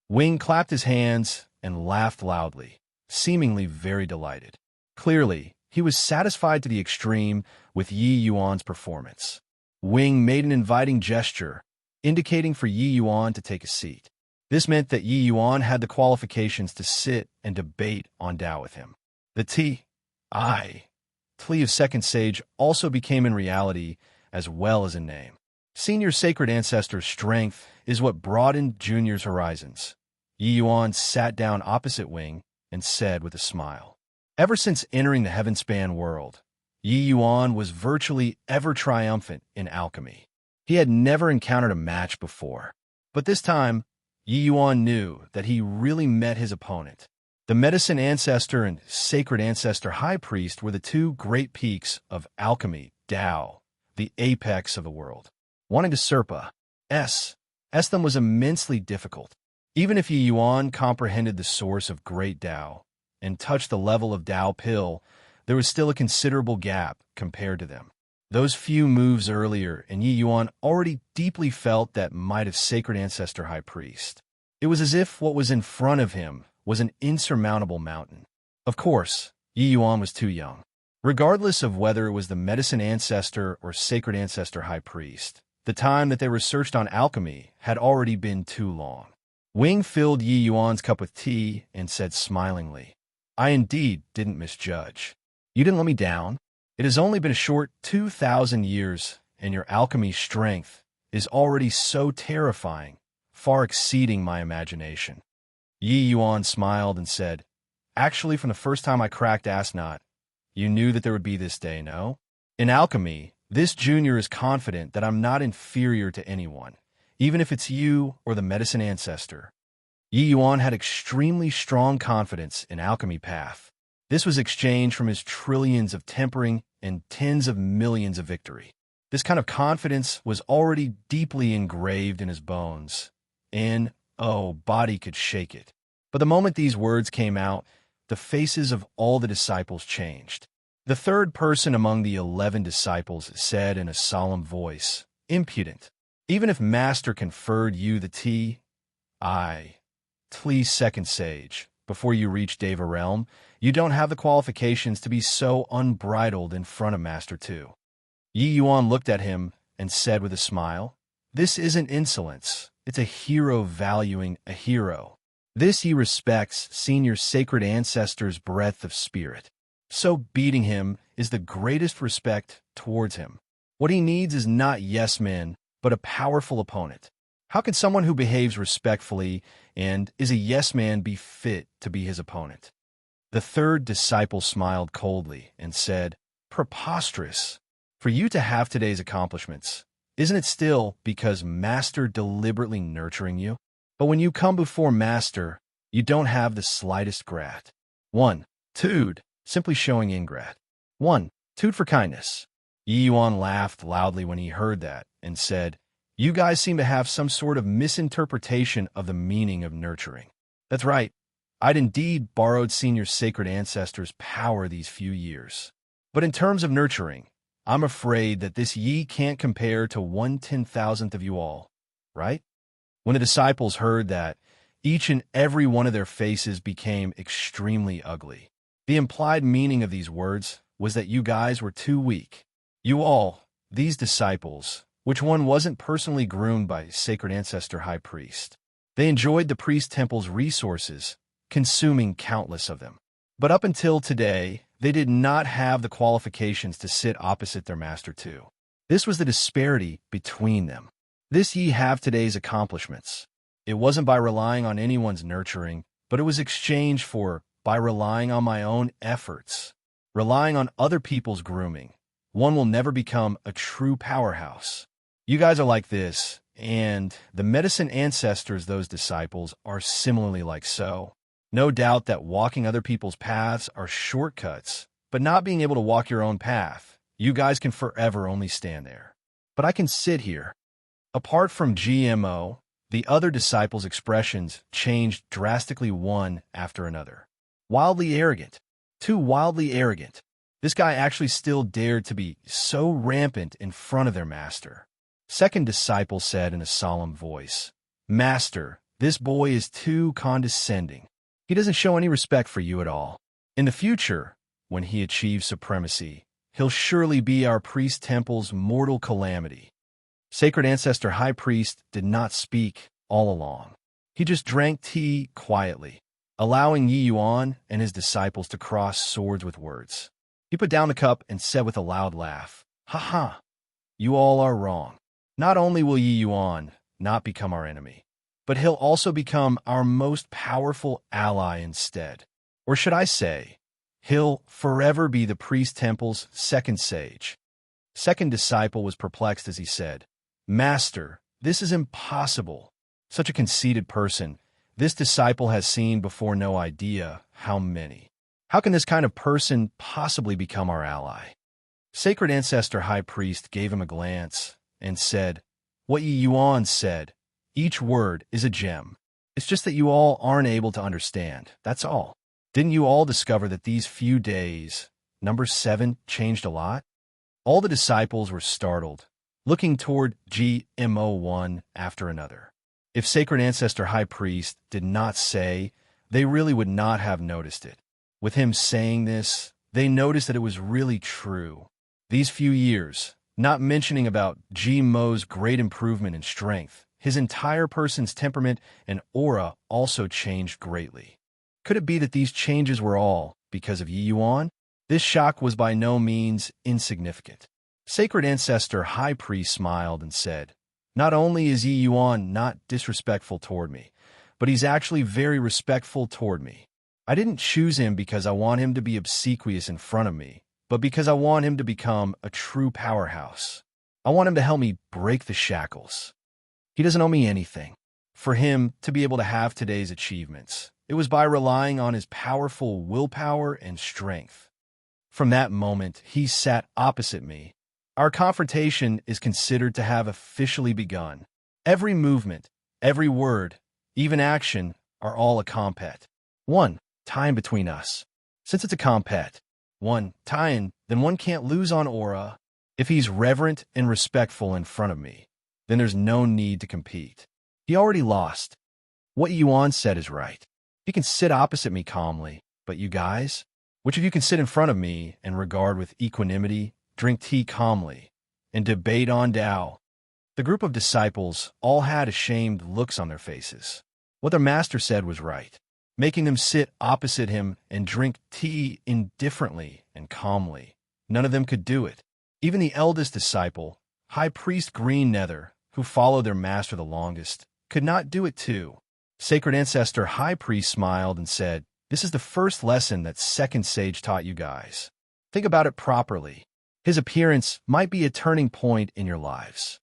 Wing clapped his hands and laughed loudly, seemingly very delighted. Clearly, he was satisfied to the extreme with Yi Yuan's performance. Wing made an inviting gesture, indicating for Yi Yuan to take a seat. This meant that Yi Yuan had the qualifications to sit and debate on Tao with him. The Tlea of Second Sage also became in reality as well as in name. Senior Sacred Ancestor's strength is what broadened Junior's horizons. Yi Yuan sat down opposite Wing and said with a smile. Ever since entering the Heavenspan world, Yi Yuan was virtually ever triumphant in alchemy. He had never encountered a match before, but this time, Yi Yuan knew that he really met his opponent. The Medicine Ancestor and Sacred Ancestor High Priest were the two great peaks of alchemy, Tao, the apex of the world. Wanting to surpass them was immensely difficult. Even if Yi Yuan comprehended the source of great Tao and touched the level of Tao Pill, there was still a considerable gap compared to them. Those few moves earlier, and Yi Yuan already deeply felt that might of Sacred Ancestor High Priest. It was as if what was in front of him was an insurmountable mountain. Of course, Yi Yuan was too young. Regardless of whether it was the Medicine Ancestor or Sacred Ancestor High Priest, the time that they researched on alchemy had already been too long. Wing filled Yi Yuan's cup with tea and said smilingly, "I indeed didn't misjudge. You didn't let me down. It has only been a short 2,000 years, and your alchemy strength is already so terrifying, far exceeding my imagination." Yi Yuan smiled and said, "Actually, from the first time I cracked Asnot, you knew that there would be this day, no? In alchemy, this junior is confident that I'm not inferior to anyone, even if it's you or the Medicine Ancestor." Yi Yuan had extremely strong confidence in alchemy path. This was exchanged from his trillions of tempering and tens of millions of victory. This kind of confidence was already deeply engraved in his bones, and, body could shake it. But the moment these words came out, the faces of all the disciples changed. The third person among the 11 disciples said in a solemn voice, "Impudent. Even if Master conferred you the Tlea Second Sage, before you reach Deva Realm, you don't have the qualifications to be so unbridled in front of Master too." Yi Yuan looked at him and said with a smile, "This isn't insolence. It's a hero valuing a hero. This he respects Senior Sacred Ancestor's breadth of spirit. So beating him is the greatest respect towards him. What he needs is not yes men, but a powerful opponent. How can someone who behaves respectfully and is a yes man be fit to be his opponent?" The third disciple smiled coldly and said, "Preposterous. For you to have today's accomplishments, isn't it still because Master deliberately nurturing you? But when you come before Master, you don't have the slightest grat. 1. Tude, simply showing ingrat. 1. Tude for kindness." Yi Yuan laughed loudly when he heard that and said, "You guys seem to have some sort of misinterpretation of the meaning of nurturing. That's right. I'd indeed borrowed senior sacred ancestors' power these few years. But in terms of nurturing, I'm afraid that this ye can't compare to 1/10,000th of you all, right? When the disciples heard that, each and every one of their faces became extremely ugly. The implied meaning of these words was that you guys were too weak. You all, these disciples, which one wasn't personally groomed by sacred ancestor high priest. They enjoyed the priest temple's resources, consuming countless of them. But up until today, they did not have the qualifications to sit opposite their master too. This was the disparity between them. This ye have today's accomplishments. It wasn't by relying on anyone's nurturing, but it was exchanged for by relying on my own efforts, relying on other people's grooming. One will never become a true powerhouse. You guys are like this, and the medicine ancestors, those disciples, are similarly like so. No doubt that walking other people's paths are shortcuts, but not being able to walk your own path, you guys can forever only stand there. But I can sit here. Apart from GMO, the other disciples' expressions changed drastically one after another. Wildly arrogant. Too wildly arrogant. This guy actually still dared to be so rampant in front of their master. Second disciple said in a solemn voice, "Master, this boy is too condescending. He doesn't show any respect for you at all. In the future, when he achieves supremacy, he'll surely be our priest temple's mortal calamity." Sacred Ancestor High Priest did not speak all along. He just drank tea quietly, allowing Yi Yuan and his disciples to cross swords with words. He put down the cup and said with a loud laugh, "Ha ha! You all are wrong. Not only will Yi Yuan not become our enemy, but he'll also become our most powerful ally instead. Or should I say, he'll forever be the priest temple's second sage." Second disciple was perplexed as he said, "Master, this is impossible. Such a conceited person. This disciple has seen before no idea how many. How can this kind of person possibly become our ally?" Sacred Ancestor High Priest gave him a glance and said, "What Yi Yuan said, each word is a gem. It's just that you all aren't able to understand, that's all. Didn't you all discover that these few days, number 7 changed a lot?" All the disciples were startled, looking toward GMO one after another. If Sacred Ancestor High Priest did not say, they really would not have noticed it. With him saying this, they noticed that it was really true. These few years, not mentioning about GMO's great improvement in strength, his entire person's temperament and aura also changed greatly. Could it be that these changes were all because of Yi Yuan? This shock was by no means insignificant. Sacred Ancestor High Priest smiled and said, "Not only is Yi Yuan not disrespectful toward me, but he's actually very respectful toward me. I didn't choose him because I want him to be obsequious in front of me, but because I want him to become a true powerhouse. I want him to help me break the shackles. He doesn't owe me anything. For him to be able to have today's achievements, it was by relying on his powerful willpower and strength. From that moment, he sat opposite me. Our confrontation is considered to have officially begun. Every movement, every word, even action, are all a compet. One, time between us. Since it's a compet, one, time, then one can't lose on aura. If he's reverent and respectful in front of me, then there's no need to compete. He already lost. What Yuan said is right. He can sit opposite me calmly, but you guys? Which of you can sit in front of me and regard with equanimity, drink tea calmly, and debate on Tao? The group of disciples all had ashamed looks on their faces. What their master said was right, making them sit opposite him and drink tea indifferently and calmly. None of them could do it. Even the eldest disciple, High Priest Green Nether, who followed their master the longest, could not do it too. Sacred Ancestor High Priest smiled and said, "This is the first lesson that Second Sage taught you guys. Think about it properly. His appearance might be a turning point in your lives."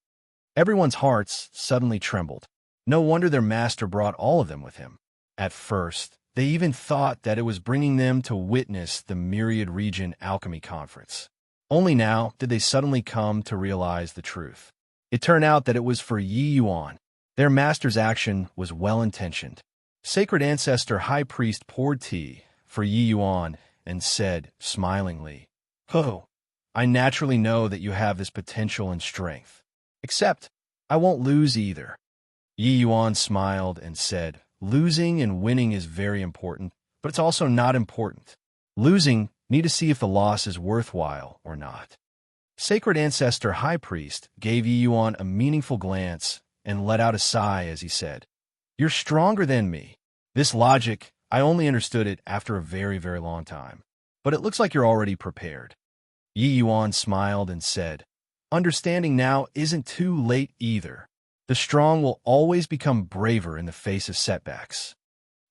Everyone's hearts suddenly trembled. No wonder their master brought all of them with him. At first, they even thought that it was bringing them to witness the Myriad Region Alchemy Conference. Only now did they suddenly come to realize the truth. It turned out that it was for Yi Yuan. Their master's action was well-intentioned. Sacred Ancestor High Priest poured tea for Yi Yuan and said, smilingly, "Oh, I naturally know that you have this potential and strength. Except, I won't lose either." Yi Yuan smiled and said, "Losing and winning is very important, but it's also not important. Losing, need to see if the loss is worthwhile or not." Sacred Ancestor High Priest gave Yi Yuan a meaningful glance and let out a sigh as he said, "You're stronger than me. This logic, I only understood it after a very, very long time. But it looks like you're already prepared." Yi Yuan smiled and said, "Understanding now isn't too late either. The strong will always become braver in the face of setbacks."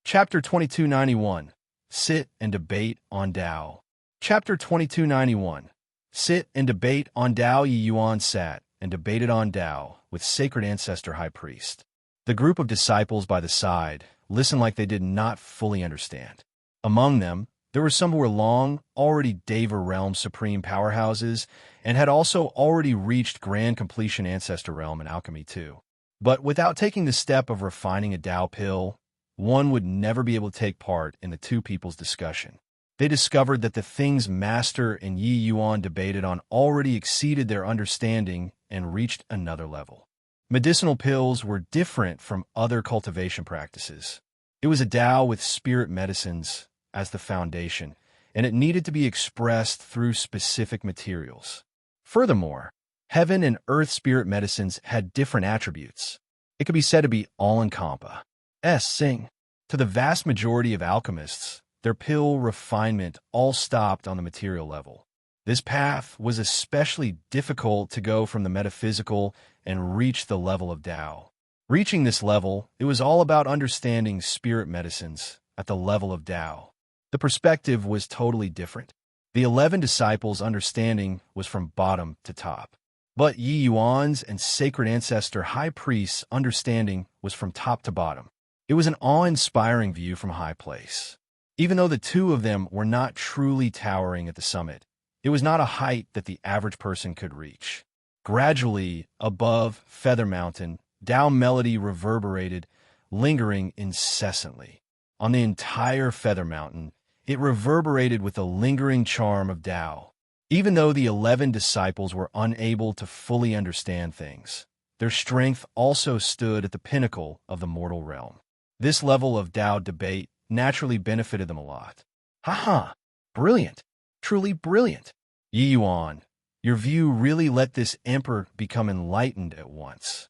Chapter 2291. Sit and Debate on Tao. Chapter 2291. Sit and Debate on Tao. Yi Yuan sat and debated on Tao with Sacred Ancestor High Priest. The group of disciples by the side listened like they did not fully understand. Among them, there were some who were long, already Deva Realm Supreme powerhouses, and had also already reached Grand Completion Ancestor Realm in Alchemy too. But without taking the step of refining a Tao pill, one would never be able to take part in the two people's discussion. They discovered that the things Master and Yi Yuan debated on already exceeded their understanding and reached another level. Medicinal pills were different from other cultivation practices. It was a Tao with spirit medicines as the foundation, and it needed to be expressed through specific materials. Furthermore, heaven and earth spirit medicines had different attributes. It could be said to be all-encompassing. To the vast majority of alchemists, their pill refinement all stopped on the material level. This path was especially difficult to go from the metaphysical and reach the level of Tao. Reaching this level, it was all about understanding spirit medicines at the level of Tao. The perspective was totally different. The 11 disciples' understanding was from bottom to top. But Yi Yuan's and Sacred Ancestor High Priest's understanding was from top to bottom. It was an awe-inspiring view from a high place. Even though the two of them were not truly towering at the summit, it was not a height that the average person could reach. Gradually, above Feather Mountain, Tao melody reverberated, lingering incessantly. On the entire Feather Mountain, it reverberated with the lingering charm of Tao. Even though the 11 disciples were unable to fully understand things, their strength also stood at the pinnacle of the mortal realm. This level of Tao debate naturally benefited them a lot. "Haha! Brilliant! Truly brilliant! Yi Yuan, your view really let this emperor become enlightened at once."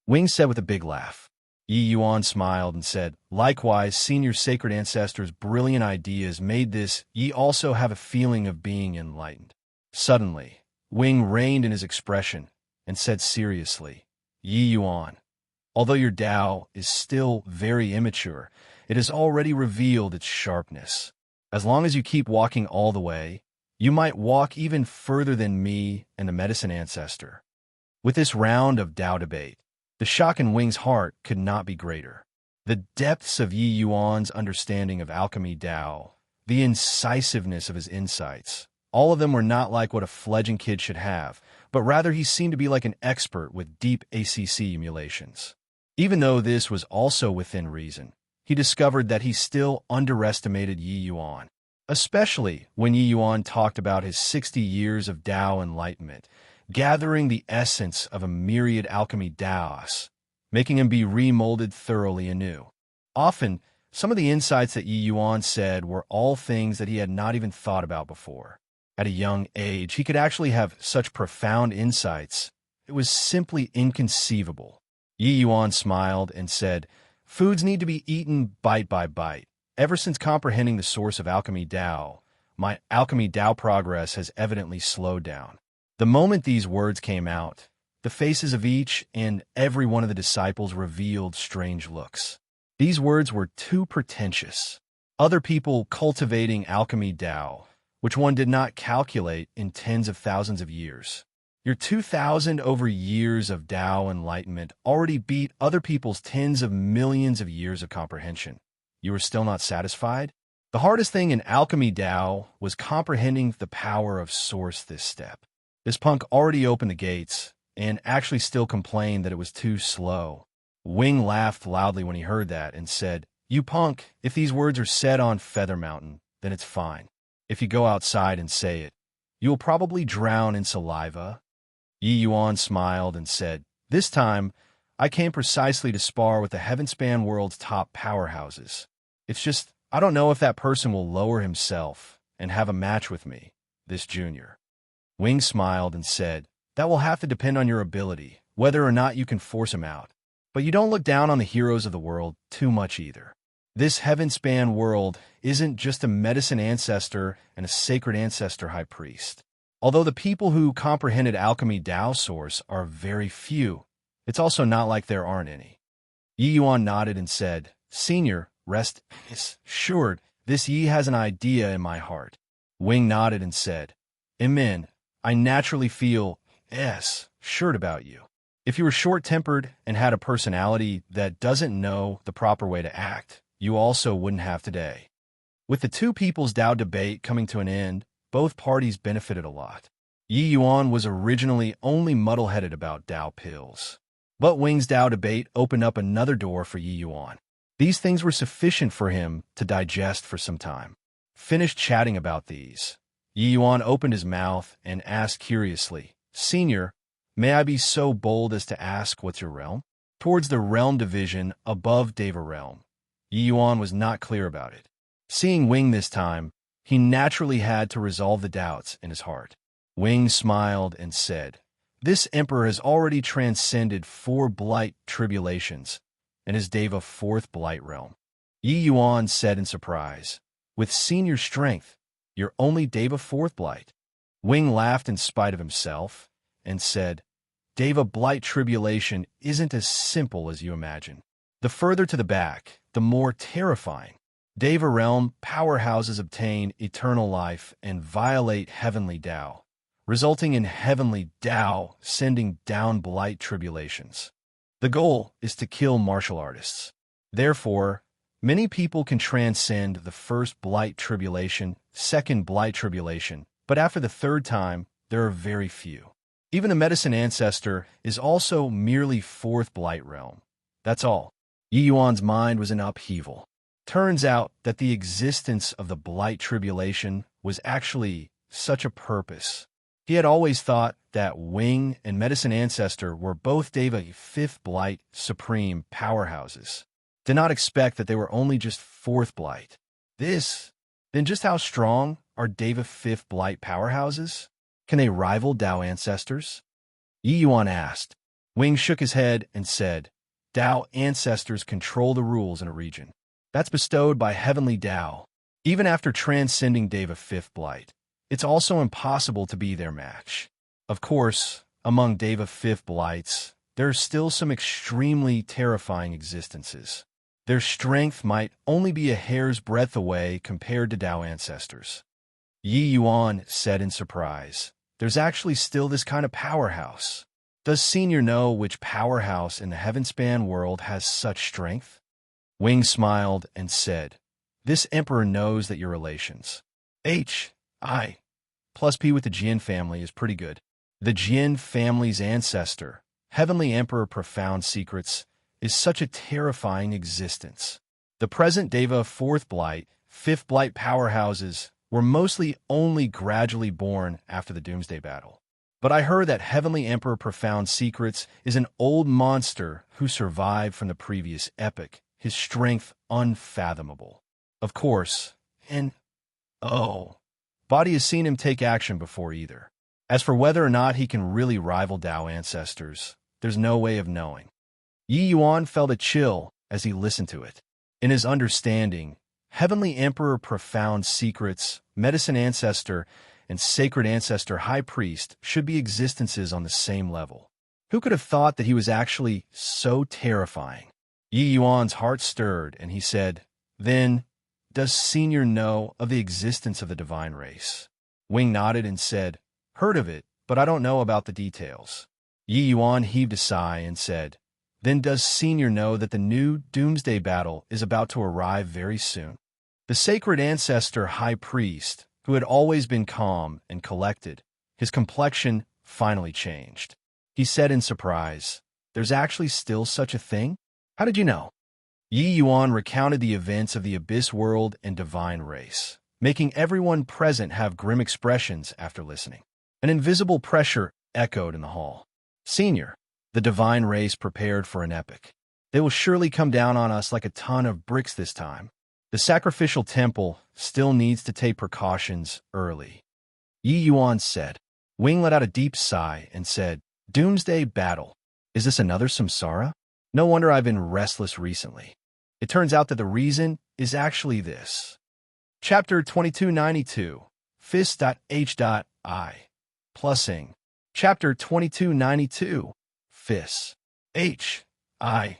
Wing said with a big laugh. Yi Yuan smiled and said, "Likewise, Senior Sacred Ancestor's brilliant ideas made this Yi also have a feeling of being enlightened." Suddenly, Wing reined in his expression and said seriously, "Yi Yuan, although your Tao is still very immature, it has already revealed its sharpness. As long as you keep walking all the way, you might walk even further than me and the Medicine Ancestor." With this round of Tao debate, the shock in Wing's heart could not be greater. The depths of Yi Yuan's understanding of alchemy Tao, the incisiveness of his insights, all of them were not like what a fledgling kid should have, but rather he seemed to be like an expert with deep ACC emulations. Even though this was also within reason, he discovered that he still underestimated Yi Yuan, especially when Yi Yuan talked about his 60 years of Tao enlightenment, gathering the essence of a myriad alchemy Taos, making him be remolded thoroughly anew. Often, some of the insights that Yi Yuan said were all things that he had not even thought about before. At a young age, he could actually have such profound insights. It was simply inconceivable. Yi Yuan smiled and said, "Foods need to be eaten bite by bite. Ever since comprehending the source of alchemy Tao, my alchemy Tao progress has evidently slowed down." The moment these words came out, the faces of each and every one of the disciples revealed strange looks. These words were too pretentious. Other people cultivating alchemy Tao, which one did not calculate in tens of thousands of years. Your 2,000 over years of Tao enlightenment already beat other people's tens of millions of years of comprehension. You were still not satisfied? The hardest thing in alchemy Tao was comprehending the power of source this step. This punk already opened the gates and actually still complained that it was too slow. Wing laughed loudly when he heard that and said, "You punk, if these words are said on Feather Mountain, then it's fine. If you go outside and say it, you will probably drown in saliva." Yi Yuan smiled and said, "This time, I came precisely to spar with the Heavenspan world's top powerhouses. It's just, I don't know if that person will lower himself and have a match with me, this junior." Wing smiled and said, "That will have to depend on your ability, whether or not you can force him out. But you don't look down on the heroes of the world too much either. This Heavenspan world isn't just a medicine ancestor and a sacred ancestor high priest. Although the people who comprehended alchemy Tao source are very few, it's also not like there aren't any." Yi Yuan nodded and said, "Senior, rest assured, this Yi has an idea in my heart." Wing nodded and said, "Amen. I naturally feel, assured about you. If you were short-tempered and had a personality that doesn't know the proper way to act, you also wouldn't have today." With the two people's Tao debate coming to an end, both parties benefited a lot. Yi Yuan was originally only muddle-headed about Tao pills. But Wing's Tao debate opened up another door for Yi Yuan. These things were sufficient for him to digest for some time. Finished chatting about these, Yi Yuan opened his mouth and asked curiously, "Senior, may I be so bold as to ask what's your realm?" Towards the realm division above Deva realm, Yi Yuan was not clear about it. Seeing Wing this time, he naturally had to resolve the doubts in his heart. Wing smiled and said, "This emperor has already transcended 4 blight tribulations and is Deva 4th blight realm." Yi Yuan said in surprise, "With senior strength, you're only Deva 4th blight." Wing laughed in spite of himself and said, "Deva blight tribulation isn't as simple as you imagine. The further to the back, the more terrifying. Deva realm powerhouses obtain eternal life and violate heavenly Tao, resulting in heavenly Tao sending down blight tribulations. The goal is to kill martial artists. Therefore, many people can transcend the first blight tribulation, second blight tribulation, but after the third time, there are very few. Even a medicine ancestor is also merely 4th blight realm. That's all." Yi Yuan's mind was in upheaval. Turns out that the existence of the blight tribulation was actually such a purpose. He had always thought that Wing and Medicine Ancestor were both Deva 5th blight supreme powerhouses. Did not expect that they were only just 4th blight. Then just how strong are Deva 5th blight powerhouses? Can they rival Tao ancestors? Yi Yuan asked. Wing shook his head and said, "Tao ancestors control the rules in a region. That's bestowed by heavenly Tao. Even after transcending Deva 5th blight, it's also impossible to be their match. Of course, among Deva 5th blights, there are still some extremely terrifying existences. Their strength might only be a hair's breadth away compared to Tao ancestors." Yi Yuan said in surprise, "There's actually still this kind of powerhouse. Does Senior know which powerhouse in the Heavenspan world has such strength?" Wing smiled and said, "This emperor knows that your relations. I plus P with the Jian family is pretty good. The Jian family's ancestor, Heavenly Emperor Profound Secrets, is such a terrifying existence. The present Deva 4th blight, 5th blight powerhouses were mostly only gradually born after the Doomsday Battle. But I heard that Heavenly Emperor Profound Secrets is an old monster who survived from the previous epoch, his strength unfathomable. Of course, and Body has seen him take action before either. As for whether or not he can really rival Tao ancestors, there's no way of knowing." Yi Yuan felt a chill as he listened to it. In his understanding, Heavenly Emperor Profound Secrets, Medicine Ancestor, and Sacred Ancestor High Priest should be existences on the same level. Who could have thought that he was actually so terrifying? Yi Yuan's heart stirred, and he said, "Then, does Senior know of the existence of the divine race?" Wing nodded and said, "Heard of it, but I don't know about the details." Yi Yuan heaved a sigh and said, "Then does Senior know that the new Doomsday Battle is about to arrive very soon?" The Sacred Ancestor High Priest, who had always been calm and collected, his complexion finally changed. He said in surprise, "There's actually still such a thing? How did you know?" Yi Yuan recounted the events of the Abyss World and Divine Race, making everyone present have grim expressions after listening. An invisible pressure echoed in the hall. Senior, the Divine Race prepared for an epic. They will surely come down on us like a ton of bricks this time. The sacrificial temple still needs to take precautions early. Yi Yuan said. Wing let out a deep sigh and said, Doomsday battle. Is this another samsara? No wonder I've been restless recently. It turns out that the reason is actually this. Chapter 2292, Fis.H.I. Plusing. Chapter 2292, Fis. H.I.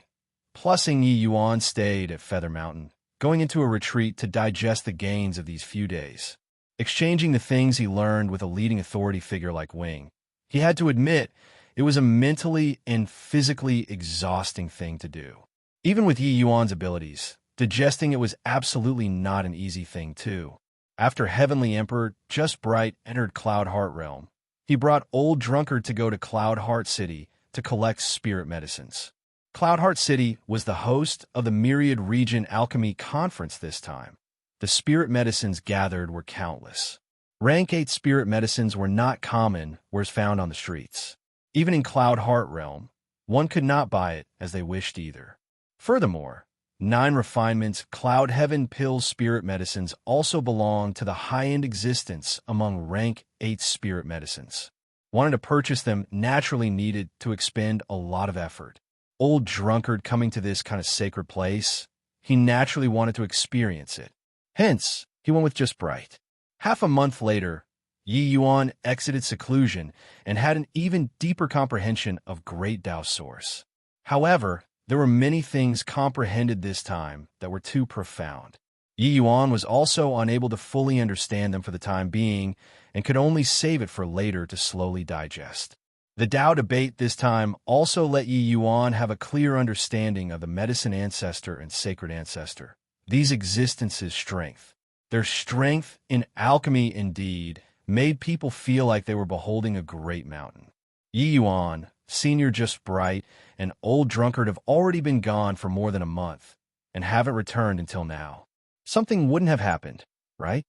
Plusing. Yi Yuan stayed at Feather Mountain, going into a retreat to digest the gains of these few days. Exchanging the things he learned with a leading authority figure like Wing, he had to admit it was a mentally and physically exhausting thing to do. Even with Yi Yuan's abilities, digesting it was absolutely not an easy thing too. After Heavenly Emperor Just Bright entered Cloud Heart Realm, he brought Old Drunkard to go to Cloud Heart City to collect spirit medicines. Cloud Heart City was the host of the Myriad Region Alchemy Conference this time. The spirit medicines gathered were countless. Rank 8 spirit medicines were not common whereas found on the streets. Even in Cloud Heart Realm, one could not buy it as they wished either. Furthermore, 9 refinements Cloud Heaven Pills spirit medicines also belonged to the high-end existence among rank 8 spirit medicines. Wanting to purchase them naturally needed to expend a lot of effort. Old Drunkard coming to this kind of sacred place, he naturally wanted to experience it. Hence, he went with Just Bright. Half a month later, Yi Yuan exited seclusion and had an even deeper comprehension of Great Tao Source. However, there were many things comprehended this time that were too profound. Yi Yuan was also unable to fully understand them for the time being and could only save it for later to slowly digest. The Tao debate this time also let Yi Yuan have a clear understanding of the medicine ancestor and sacred ancestor. These existences' strength. Their strength in alchemy indeed made people feel like they were beholding a great mountain. Yi Yuan, Senior Just Bright, and Old Drunkard have already been gone for more than a month and haven't returned until now. Something wouldn't have happened, right?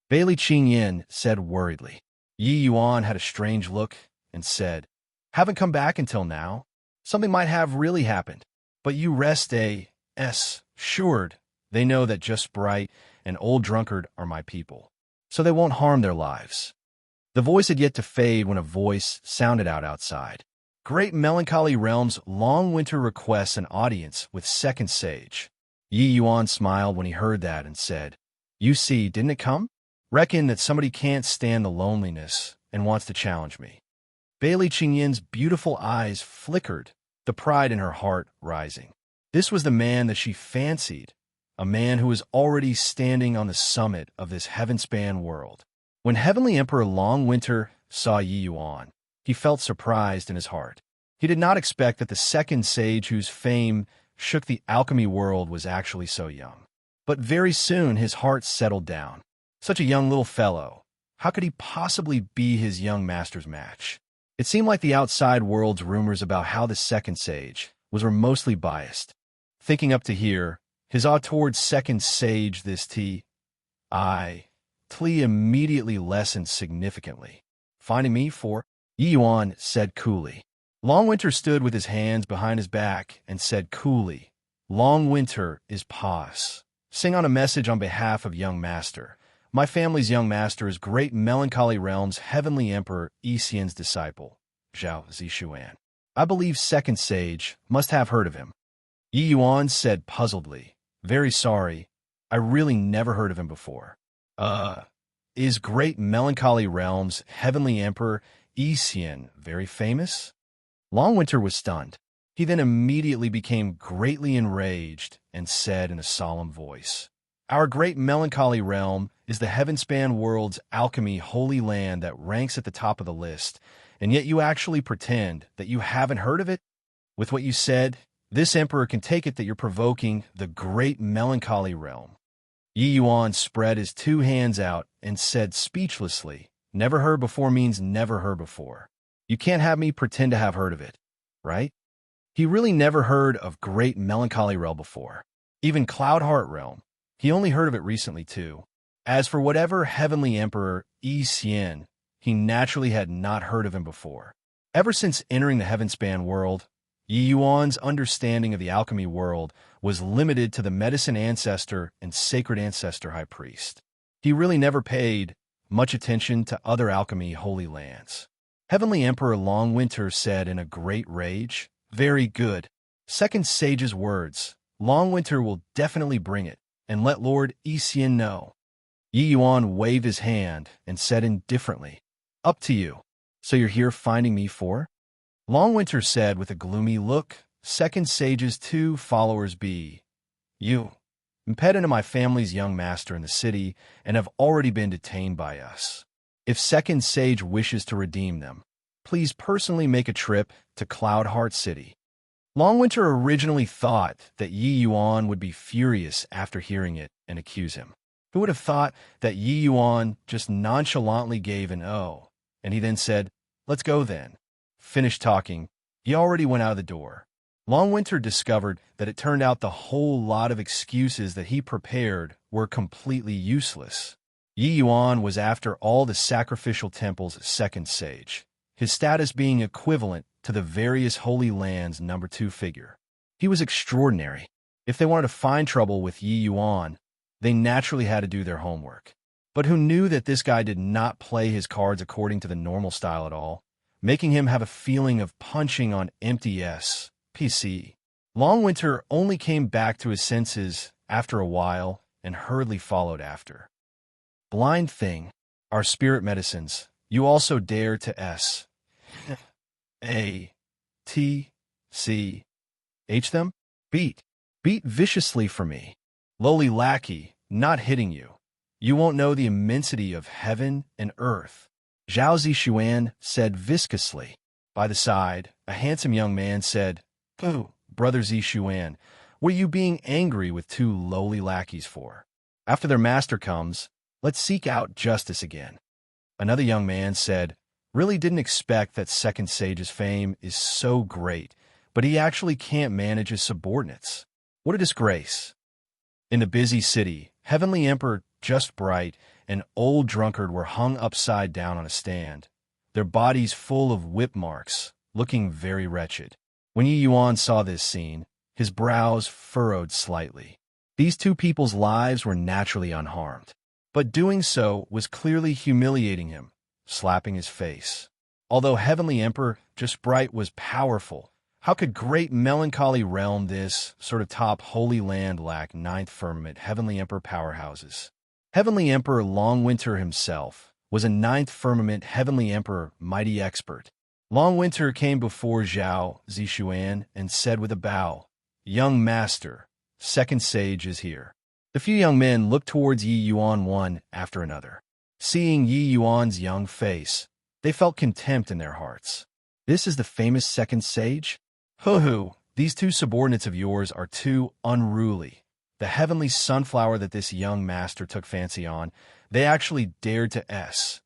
Bailey Qingyin said worriedly. Yi Yuan had a strange look and said, Haven't come back until now? Something might have really happened. But you rest assured. They know that Just Bright and Old Drunkard are my people, so they won't harm their lives. The voice had yet to fade when a voice sounded out outside. Great Melancholy Realms Long Winter requests an audience with Second Sage. Yi Yuan smiled when he heard that and said, You see, didn't it come? Reckon that somebody can't stand the loneliness and wants to challenge me. Bailey Qingyin's beautiful eyes flickered, the pride in her heart rising. This was the man that she fancied, a man who was already standing on the summit of this heaven-span world. When Heavenly Emperor Long Winter saw Yi Yuan, he felt surprised in his heart. He did not expect that the second sage whose fame shook the alchemy world was actually so young. But very soon his heart settled down. Such a young little fellow. How could he possibly be his young master's match? It seemed like the outside world's rumors about how the second sage were mostly biased. Thinking up to here, his awe towards second sage this Tlea immediately lessened significantly. Finding me for? Yi Yuan said coolly. Long Winter stood with his hands behind his back and said coolly, Long Winter is pause. Sing on a message on behalf of young master. My family's young master is Great Melancholy Realms Heavenly Emperor Xian's disciple, Zhao Zishuan. I believe second sage must have heard of him. Yi Yuan said puzzledly, Very sorry, I really never heard of him before. Is Great Melancholy Realms Heavenly Emperor Xian very famous? Long Winter was stunned. He then immediately became greatly enraged and said in a solemn voice, Our Great Melancholy Realm is the heaven-span world's alchemy holy land that ranks at the top of the list, and yet you actually pretend that you haven't heard of it? With what you said, this emperor can take it that you're provoking the Great Melancholy Realm. Yi Yuan spread his 2 hands out and said speechlessly, Never heard before means never heard before. You can't have me pretend to have heard of it, right? He really never heard of Great Melancholy Realm before. Even Cloudheart Realm. He only heard of it recently, too. As for whatever Heavenly Emperor Yi Xian, he naturally had not heard of him before. Ever since entering the Heavenspan world, Yi Yuan's understanding of the alchemy world was limited to the medicine ancestor and sacred ancestor high priest. He really never paid much attention to other alchemy holy lands. Heavenly Emperor Longwinter said in a great rage, "Very good. Second Sage's words. Longwinter will definitely bring it, and let Lord Yi Xian know." Yi Yuan waved his hand and said indifferently, "Up to you. So you're here finding me for?" Longwinter said with a gloomy look, "Second Sage's 2 followers be you, impediment to my family's young master in the city, and have already been detained by us. If Second Sage wishes to redeem them, please personally make a trip to Cloudheart City." Longwinter originally thought that Yi Yuan would be furious after hearing it and accuse him. Who would have thought that Yi Yuan just nonchalantly gave an "oh," and he then said, "Let's go then." Finished talking, he already went out of the door. Longwinter discovered that it turned out the whole lot of excuses that he prepared were completely useless. Yi Yuan was after all the sacrificial temples at Second Sage, his status being equivalent to the various holy lands' number 2 figure. He was extraordinary. If they wanted to find trouble with Yi Yuan, they naturally had to do their homework. But who knew that this guy did not play his cards according to the normal style at all, making him have a feeling of punching on empty PC. Longwinter only came back to his senses after a while and hurriedly followed after. "Blind thing, our spirit medicines, you also dare to S-A-T-C-H them? Beat viciously for me. Lowly lackey, not hitting you. You won't know the immensity of heaven and earth," Zhao Zishuan said viscously. By the side, a handsome young man said, "Pooh, brother Zishuan, what are you being angry with 2 lowly lackeys for? After their master comes, let's seek out justice again." Another young man said, "Really didn't expect that Second Sage's fame is so great, but he actually can't manage his subordinates. What a disgrace." In the busy city, Heavenly Emperor Just Bright and Old Drunkard were hung upside down on a stand, their bodies full of whip marks, looking very wretched. When Yi Yuan saw this scene, his brows furrowed slightly. These 2 people's lives were naturally unharmed, but doing so was clearly humiliating him, slapping his face. Although Heavenly Emperor Just Bright was powerful, how could great melancholy realm this sort of top holy land lack 9th firmament Heavenly Emperor powerhouses? Heavenly Emperor Longwinter himself was a 9th firmament Heavenly Emperor mighty expert. Longwinter came before Zhao Zishuan and said with a bow, "Young master, Second Sage is here." The few young men looked towards Yi Yuan one after another. Seeing Yi Yuan's young face, they felt contempt in their hearts. "This is the famous Second Sage? Hoo-hoo, these 2 subordinates of yours are too unruly. The heavenly sunflower that this young master took fancy on, they actually dared to S-T-C-H.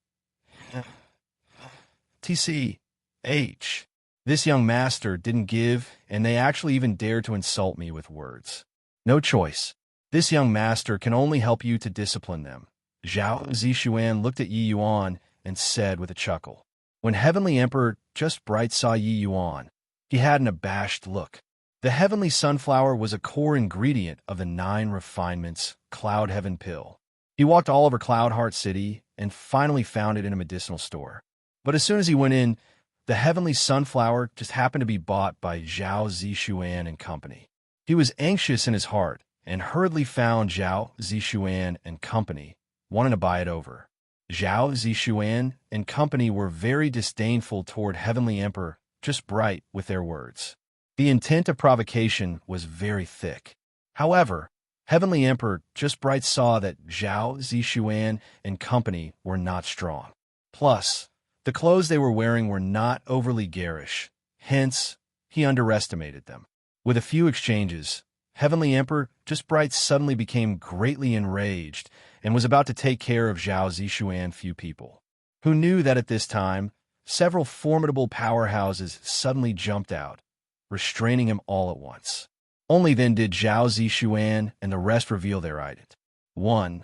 This young master didn't give, and they actually even dared to insult me with words. No choice. This young master can only help you to discipline them." Zhao Zishuan looked at Yi Yuan and said with a chuckle. When Heavenly Emperor Just Bright saw Yi Yuan, he had an abashed look. The heavenly sunflower was a core ingredient of the 9 refinements Cloud Heaven pill. He walked all over Cloudheart City and finally found it in a medicinal store. But as soon as he went in, the heavenly sunflower just happened to be bought by Zhao Zishuan and company. He was anxious in his heart and hurriedly found Zhao Zishuan and company, wanting to buy it over. Zhao Zishuan and company were very disdainful toward Heavenly Emperor Just Bright with their words. The intent of provocation was very thick. However, Heavenly Emperor Just Bright saw that Zhao Zishuan and company were not strong. Plus, the clothes they were wearing were not overly garish, hence, he underestimated them. With a few exchanges, Heavenly Emperor Just Bright suddenly became greatly enraged and was about to take care of Zhao Zishuan few people, who knew that at this time, several formidable powerhouses suddenly jumped out, restraining him all at once. Only then did Zhao Zishuan and the rest reveal their identity. 1.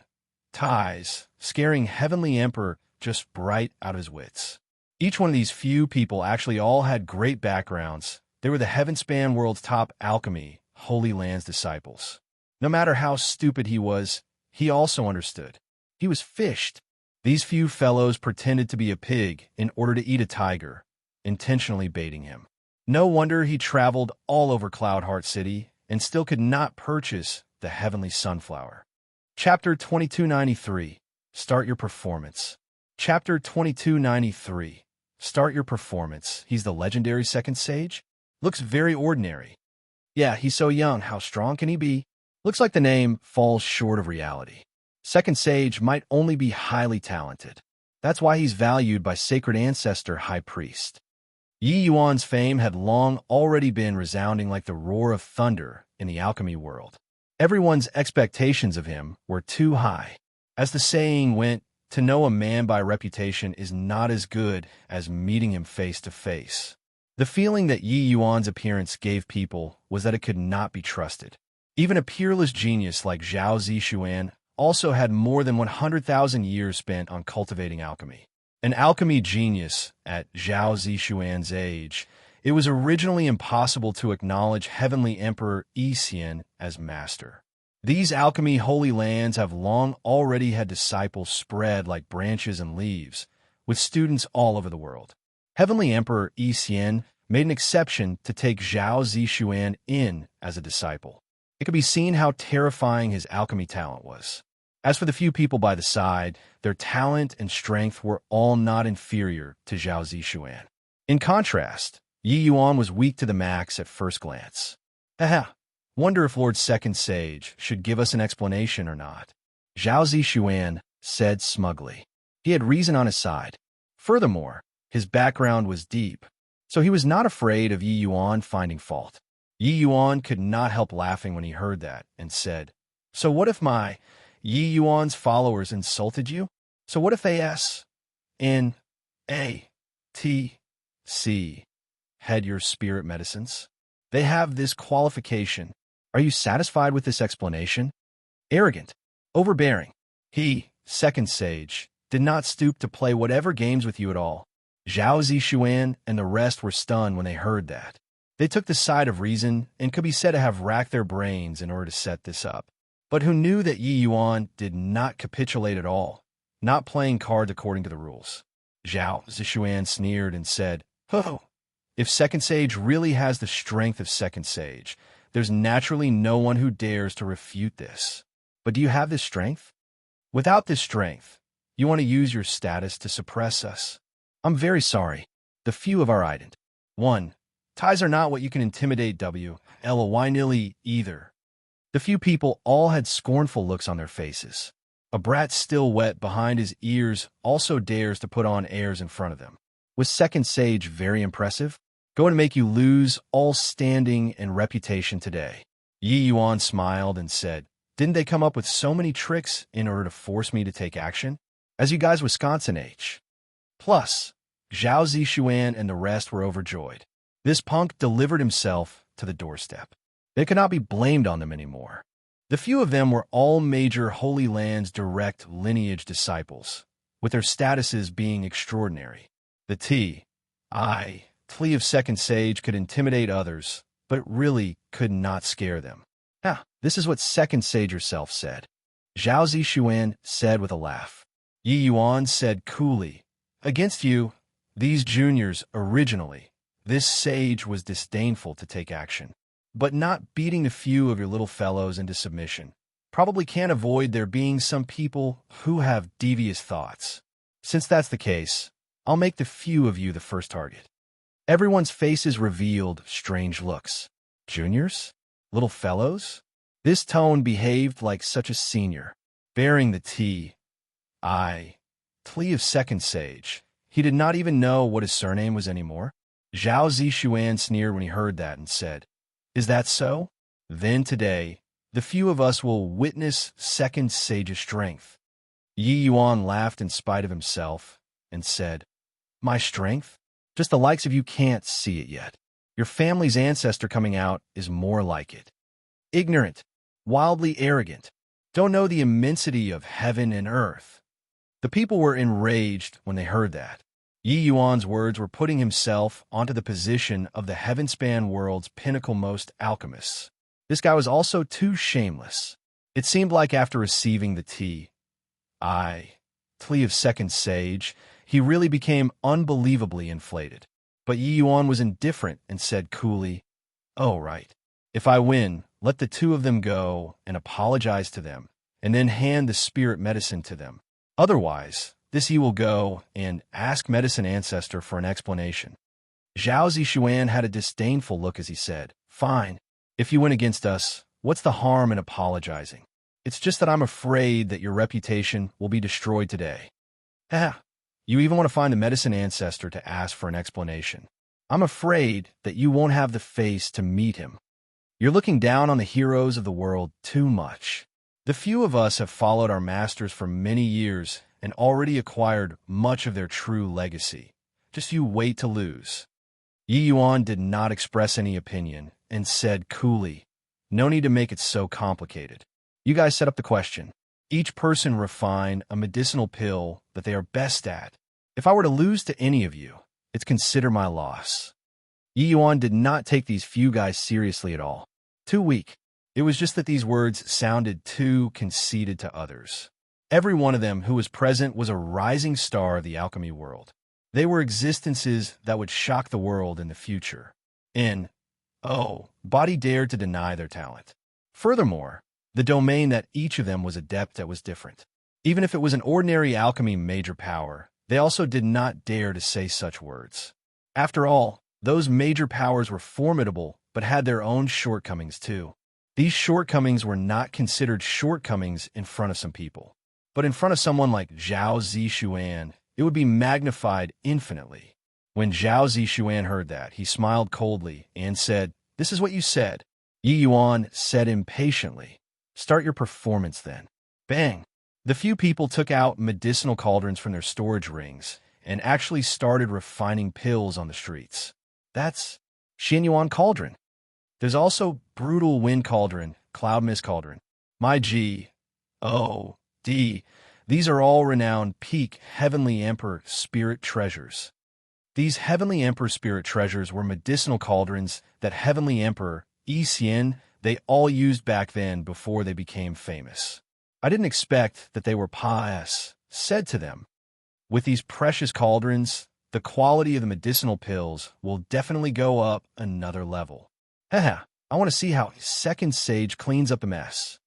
Ties, scaring Heavenly Emperor just bright out of his wits. Each one of these few people actually all had great backgrounds. They were the Heavenspan world's top alchemy, Holy Land's disciples. No matter how stupid he was, he also understood. He was fished. These few fellows pretended to be a pig in order to eat a tiger, intentionally baiting him. No wonder he traveled all over Cloudheart City and still could not purchase the Heavenly Sunflower. Chapter 2293. Start your performance. Chapter 2293. Start your performance. He's the legendary second sage? Looks very ordinary. Yeah, he's so young. How strong can he be? Looks like the name falls short of reality. Second sage might only be highly talented. That's why he's valued by Sacred Ancestor High Priest. Yi Yuan's fame had long already been resounding like the roar of thunder in the alchemy world. Everyone's expectations of him were too high. As the saying went, to know a man by reputation is not as good as meeting him face to face. The feeling that Yi Yuan's appearance gave people was that it could not be trusted. Even a peerless genius like Zhao Zishuan also had more than 100,000 years spent on cultivating alchemy. An alchemy genius at Zhao Zishuan's age, it was originally impossible to acknowledge Heavenly Emperor Yixian as master. These alchemy holy lands have long already had disciples spread like branches and leaves, with students all over the world. Heavenly Emperor Yixian made an exception to take Zhao Zishuan in as a disciple. It could be seen how terrifying his alchemy talent was. As for the few people by the side, their talent and strength were all not inferior to Zhao Zishuan. In contrast, Yi Yuan was weak to the max at first glance. Haha. Wonder if Lord Second Sage should give us an explanation or not. Zhao Zishuan said smugly. He had reason on his side. Furthermore, his background was deep, so he was not afraid of Yi Yuan finding fault. Yi Yuan could not help laughing when he heard that and said, "So what if my Yi Yuan's followers insulted you? So what if they had your spirit medicines? They have this qualification. Are you satisfied with this explanation?" Arrogant, overbearing. He, Second Sage, did not stoop to play whatever games with you at all. Zhao Zishuan and the rest were stunned when they heard that. They took the side of reason and could be said to have racked their brains in order to set this up. But who knew that Yi Yuan did not capitulate at all, not playing cards according to the rules. Zhao Zishuan sneered and said, "Oh, if Second Sage really has the strength of Second Sage, there's naturally no one who dares to refute this. But do you have this strength? Without this strength, you want to use your status to suppress us. I'm very sorry. The few of our ident. 1. Ties are not what you can intimidate WLY either." The few people all had scornful looks on their faces. A brat still wet behind his ears also dares to put on airs in front of them. Was Second Sage very impressive? Going to make you lose all standing and reputation today. Yi Yuan smiled and said, "Didn't they come up with so many tricks in order to force me to take action? As you guys Wisconsin H. Plus, Zhao Zishuan and the rest were overjoyed. This punk delivered himself to the doorstep. They could not be blamed on them anymore. The few of them were all major Holy Land's direct lineage disciples, with their statuses being extraordinary. The plea of Second Sage could intimidate others, but it really could not scare them. This is what Second Sage herself said. Zhao Zishuan said with a laugh. Yi Yuan said coolly, "Against you, these juniors originally, this sage was disdainful to take action. But not beating the few of your little fellows into submission. Probably can't avoid there being some people who have devious thoughts. Since that's the case, I'll make the few of you the first target." Everyone's faces revealed strange looks. Juniors? Little fellows? This tone behaved like such a senior. Bearing the plea of Second Sage, he did not even know what his surname was anymore. Zhao Zishuan sneered when he heard that and said, "Is that so? Then today, the few of us will witness Second Sage's strength." Yi Yuan laughed in spite of himself and said, "My strength? Just the likes of you can't see it yet. Your family's ancestor coming out is more like it. ignorant, wildly arrogant, don't know the immensity of heaven and earth. The people were enraged when they heard that. Yi Yuan's words were putting himself onto the position of the heaven-span world's pinnacle-most alchemists. This guy was also too shameless. It seemed like after receiving the plea of second sage, he really became unbelievably inflated. But Yi Yuan was indifferent and said coolly, "Oh, right. If I win, let the two of them go and apologize to them, and then hand the spirit medicine to them. Otherwise, this he will go and ask medicine ancestor for an explanation." Zhao Zishuan had a disdainful look as he said, "Fine. If you win against us, what's the harm in apologizing? It's just that I'm afraid that your reputation will be destroyed today." You even want to find the medicine ancestor to ask for an explanation. I'm afraid that you won't have the face to meet him. You're looking down on the heroes of the world too much. The few of us have followed our masters for many years and already acquired much of their true legacy. Just you wait to lose. Yi Yuan did not express any opinion and said coolly, "No need to make it so complicated. You guys set up the question. Each person refine a medicinal pill that they are best at. If I were to lose to any of you, it's consider my loss." Yi Yuan did not take these few guys seriously at all. Too weak. It was just that these words sounded too conceited to others. Every one of them who was present was a rising star of the alchemy world. They were existences that would shock the world in the future. Body dared to deny their talent. Furthermore, the domain that each of them was adept at was different. Even if it was an ordinary alchemy major power, they also did not dare to say such words. After all, those major powers were formidable but had their own shortcomings too. These shortcomings were not considered shortcomings in front of some people. But in front of someone like Zhao Zishuan, it would be magnified infinitely. When Zhao Zishuan heard that, he smiled coldly and said, "This is what you said." Yi Yuan said impatiently, "Start your performance then." Bang! The few people took out medicinal cauldrons from their storage rings and actually started refining pills on the streets. That's Xianyuan cauldron. There's also brutal wind cauldron, cloud mist cauldron. My these are all renowned peak heavenly emperor spirit treasures. These heavenly emperor spirit treasures were medicinal cauldrons that heavenly emperor Yi Xian they all used back then before they became famous. I didn't expect that they were pious, said to them. With these precious cauldrons, the quality of the medicinal pills will definitely go up another level. I want to see how second sage cleans up the mess.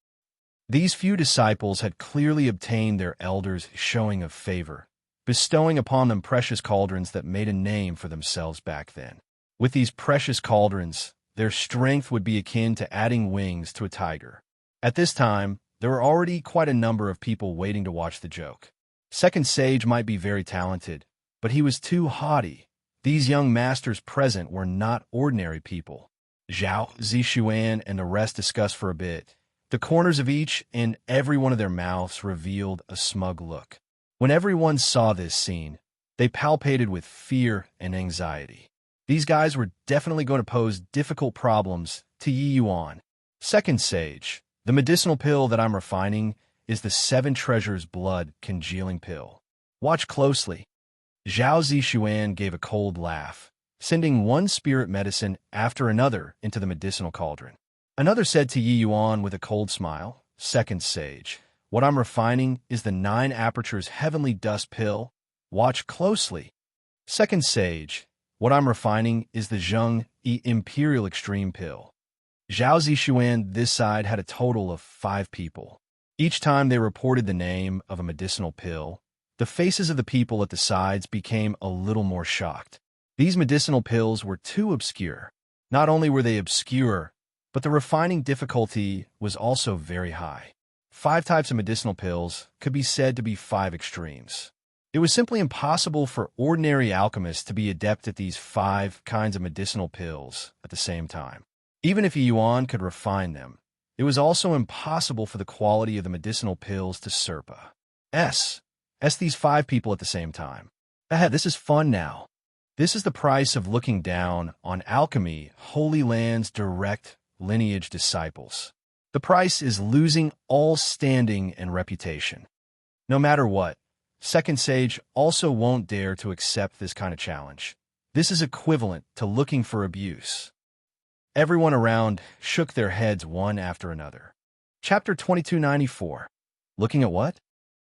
These few disciples had clearly obtained their elders' showing of favor, bestowing upon them precious cauldrons that made a name for themselves back then. With these precious cauldrons, their strength would be akin to adding wings to a tiger. At this time, there were already quite a number of people waiting to watch the joke. Second Sage might be very talented, but he was too haughty. These young masters present were not ordinary people. Zhao Zishuan and the rest discussed for a bit. The corners of each and every one of their mouths revealed a smug look. When everyone saw this scene, they palpated with fear and anxiety. These guys were definitely going to pose difficult problems to Yi Yuan. Second Sage, the medicinal pill that I'm refining is the Seven Treasures Blood Congealing Pill. Watch closely. Zhao Zishuan gave a cold laugh, sending one spirit medicine after another into the medicinal cauldron. Another said to Yi Yuan with a cold smile, Second Sage, what I'm refining is the 9 Apertures Heavenly Dust Pill. Watch closely. Second Sage, what I'm refining is the Zheng Yi Imperial Extreme Pill. Zhao Zishuan this side had a total of 5 people. Each time they reported the name of a medicinal pill, the faces of the people at the sides became a little more shocked. These medicinal pills were too obscure. Not only were they obscure, but the refining difficulty was also very high. 5 types of medicinal pills could be said to be 5 extremes. It was simply impossible for ordinary alchemists to be adept at these 5 kinds of medicinal pills at the same time. Even if Yuan could refine them, it was also impossible for the quality of the medicinal pills to surpass these 5 people at the same time. This is fun now. This is the price of looking down on alchemy, Holy Land's direct lineage disciples. The price is losing all standing and reputation. No matter what, Second Sage also won't dare to accept this kind of challenge. This is equivalent to looking for abuse. Everyone around shook their heads one after another. Chapter 2294. Looking at what?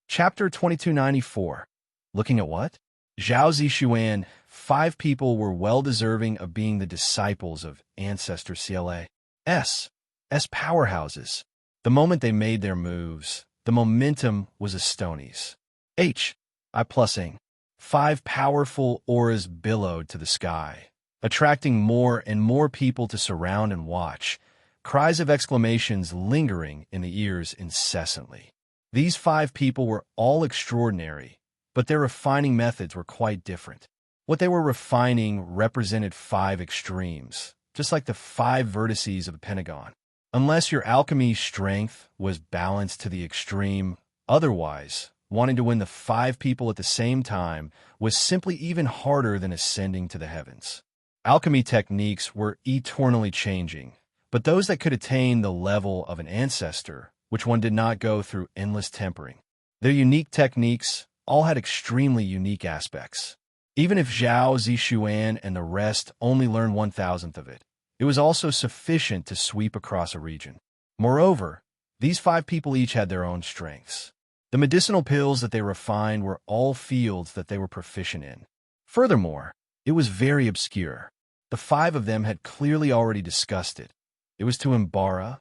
Chapter 2294. Looking at what? Zhao Zishuan, 5 people were well-deserving of being the disciples of Ancestor CLA. S powerhouses. The moment they made their moves, the momentum was a Stonies. I+ing. 5 powerful auras billowed to the sky, attracting more and more people to surround and watch, cries of exclamations lingering in the ears incessantly. These 5 people were all extraordinary, but their refining methods were quite different. What they were refining represented 5 extremes, just like the 5 vertices of a pentagon. Unless your alchemy strength was balanced to the extreme, otherwise, wanting to win the 5 people at the same time was simply even harder than ascending to the heavens. Alchemy techniques were eternally changing, but those that could attain the level of an ancestor, which one did not go through endless tempering. Their unique techniques all had extremely unique aspects. Even if Zhao Zishuan and the rest only learned 1,000th of it, it was also sufficient to sweep across a region. Moreover, these 5 people each had their own strengths. The medicinal pills that they refined were all fields that they were proficient in. Furthermore, it was very obscure. The 5 of them had clearly already discussed it. It was to Embark.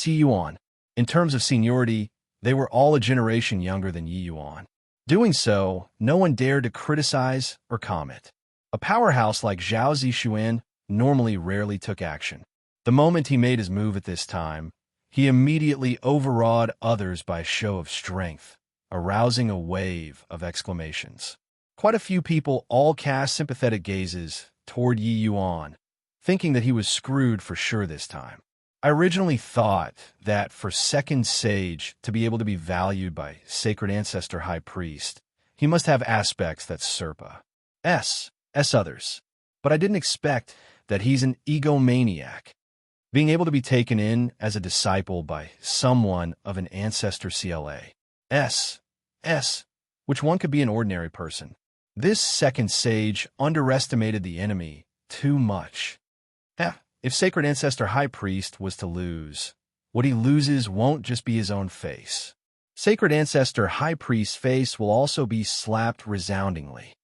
Yuan. In terms of seniority, they were all a generation younger than Yi Yuan. Doing so, no one dared to criticize or comment. A powerhouse like Zhao Zishuan normally rarely took action. The moment he made his move at this time, he immediately overawed others by a show of strength, arousing a wave of exclamations. Quite a few people all cast sympathetic gazes toward Yi Yuan, thinking that he was screwed for sure this time. I originally thought that for Second Sage to be able to be valued by Sacred Ancestor High Priest, he must have aspects that Serpa others. But I didn't expect that he's an egomaniac. Being able to be taken in as a disciple by someone of an Ancestor CLA. Which one could be an ordinary person. This Second Sage underestimated the enemy too much. If Sacred Ancestor High Priest was to lose, what he loses won't just be his own face. Sacred Ancestor High Priest's face will also be slapped resoundingly.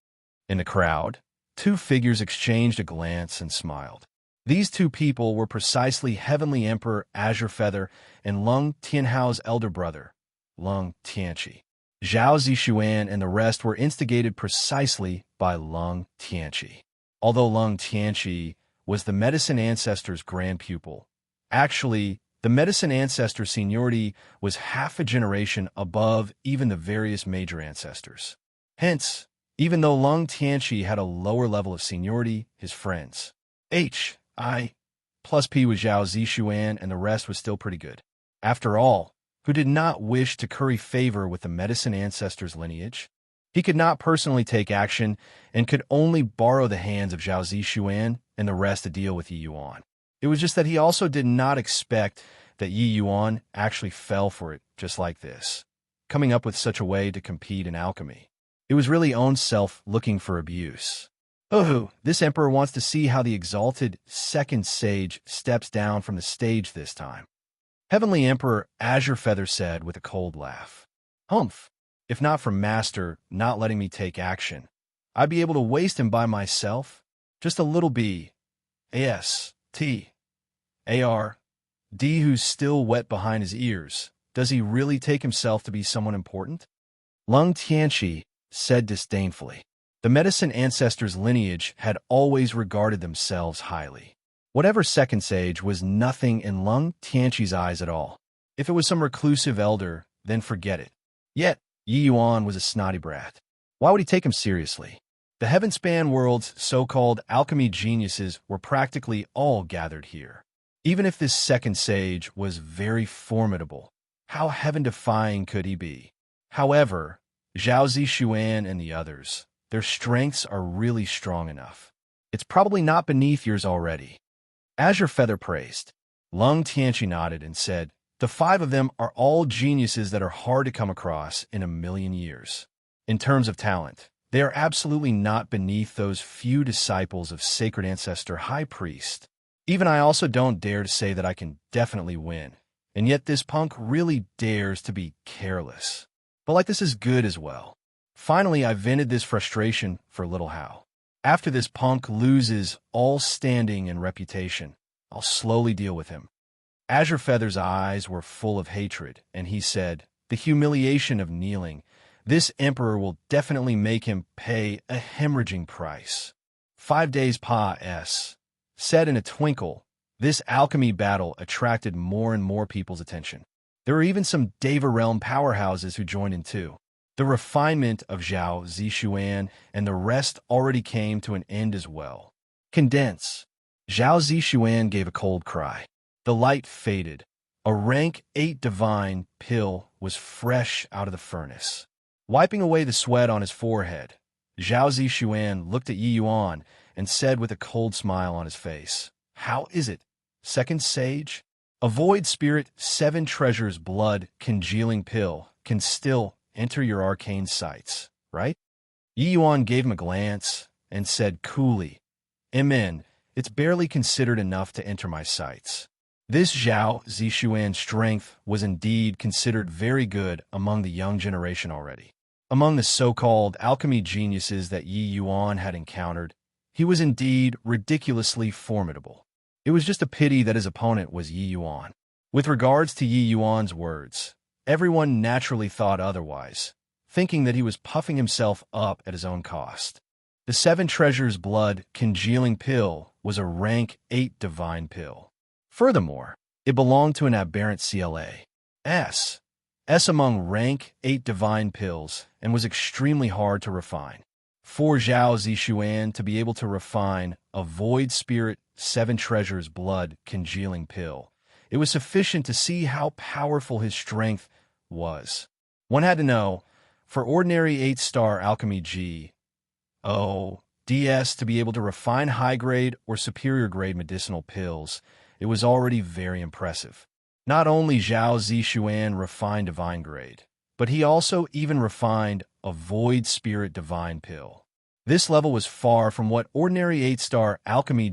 In the crowd, 2 figures exchanged a glance and smiled. These 2 people were precisely Heavenly Emperor Azure Feather and Lung Tianhao's elder brother, Lung Tianqi. Zhao Zishuan and the rest were instigated precisely by Lung Tianqi. Although Lung Tianqi was the Medicine Ancestor's grand pupil, actually, the Medicine Ancestor seniority was half a generation above even the various major ancestors. Hence, even though Lung Tianqi had a lower level of seniority, his friends, I+P with Zhao Zishuan and the rest was still pretty good. After all, who did not wish to curry favor with the Medicine Ancestor's lineage? He could not personally take action and could only borrow the hands of Zhao Zishuan and the rest to deal with Yi Yuan. It was just that he also did not expect that Yi Yuan actually fell for it just like this, coming up with such a way to compete in alchemy. It was really own self looking for abuse. Oh, this emperor wants to see how the exalted Second Sage steps down from the stage this time. Heavenly Emperor Azure Feather said with a cold laugh. Humph, if not for Master not letting me take action, I'd be able to waste him by myself. Just a little B-A-S-T-A-R-D who's still wet behind his ears. Does he really take himself to be someone important? Lung Tianqi said disdainfully. The Medicine Ancestor's lineage had always regarded themselves highly. Whatever Second Sage was nothing in Lung Tianqi's eyes at all. If it was some reclusive elder, then forget it. Yet, Yi Yuan was a snotty brat. Why would he take him seriously? The Heavenspan world's so-called alchemy geniuses were practically all gathered here. Even if this Second Sage was very formidable, how heaven-defying could he be? However, Zhao Zishuan and the others, their strengths are really strong enough. It's probably not beneath yours already. Azure Feather praised. Lung Tianchi nodded and said, "The 5 of them are all geniuses that are hard to come across in a million years. In terms of talent, they are absolutely not beneath those few disciples of sacred ancestor high priest. Even I also don't dare to say that I can definitely win, and yet this punk really dares to be careless. But like this is good as well. Finally, I vented this frustration for little Hao. After this punk loses all standing and reputation, I'll slowly deal with him." Azure Feather's eyes were full of hatred, and he said, "The humiliation of kneeling. This emperor will definitely make him pay a hemorrhaging price." 5 days pa.s. Said in a twinkle, this alchemy battle attracted more and more people's attention. There were even some Deva Realm powerhouses who joined in too. The refinement of Zhao Zishuan and the rest already came to an end as well. Condense. Zhao Zishuan gave a cold cry. The light faded. A rank 8 divine pill was fresh out of the furnace. Wiping away the sweat on his forehead, Zhao Zishuan looked at Yi Yuan and said with a cold smile on his face, "How is it, second sage? A void spirit 7 treasures blood congealing pill can still enter your arcane sights, right?" Yi Yuan gave him a glance and said coolly, "Amen, it's barely considered enough to enter my sights." This Zhao Zishuan's strength was indeed considered very good among the young generation already. Among the so-called alchemy geniuses that Yi Yuan had encountered, he was indeed ridiculously formidable. It was just a pity that his opponent was Yi Yuan. With regards to Yi Yuan's words, everyone naturally thought otherwise, thinking that he was puffing himself up at his own cost. The 7 treasures blood congealing pill was a rank 8 divine pill. Furthermore, it belonged to an aberrant CLA. S among rank 8 divine pills and was extremely hard to refine. For Zhao Zishuan to be able to refine a void spirit 7 treasures blood congealing pill, it was sufficient to see how powerful his strength was. One had to know, for ordinary 8-star alchemy DS to be able to refine high-grade or superior-grade medicinal pills, it was already very impressive. Not only Zhao Zishuan refined divine grade, but he also even refined a void spirit divine pill. This level was far from what ordinary 8-star alchemy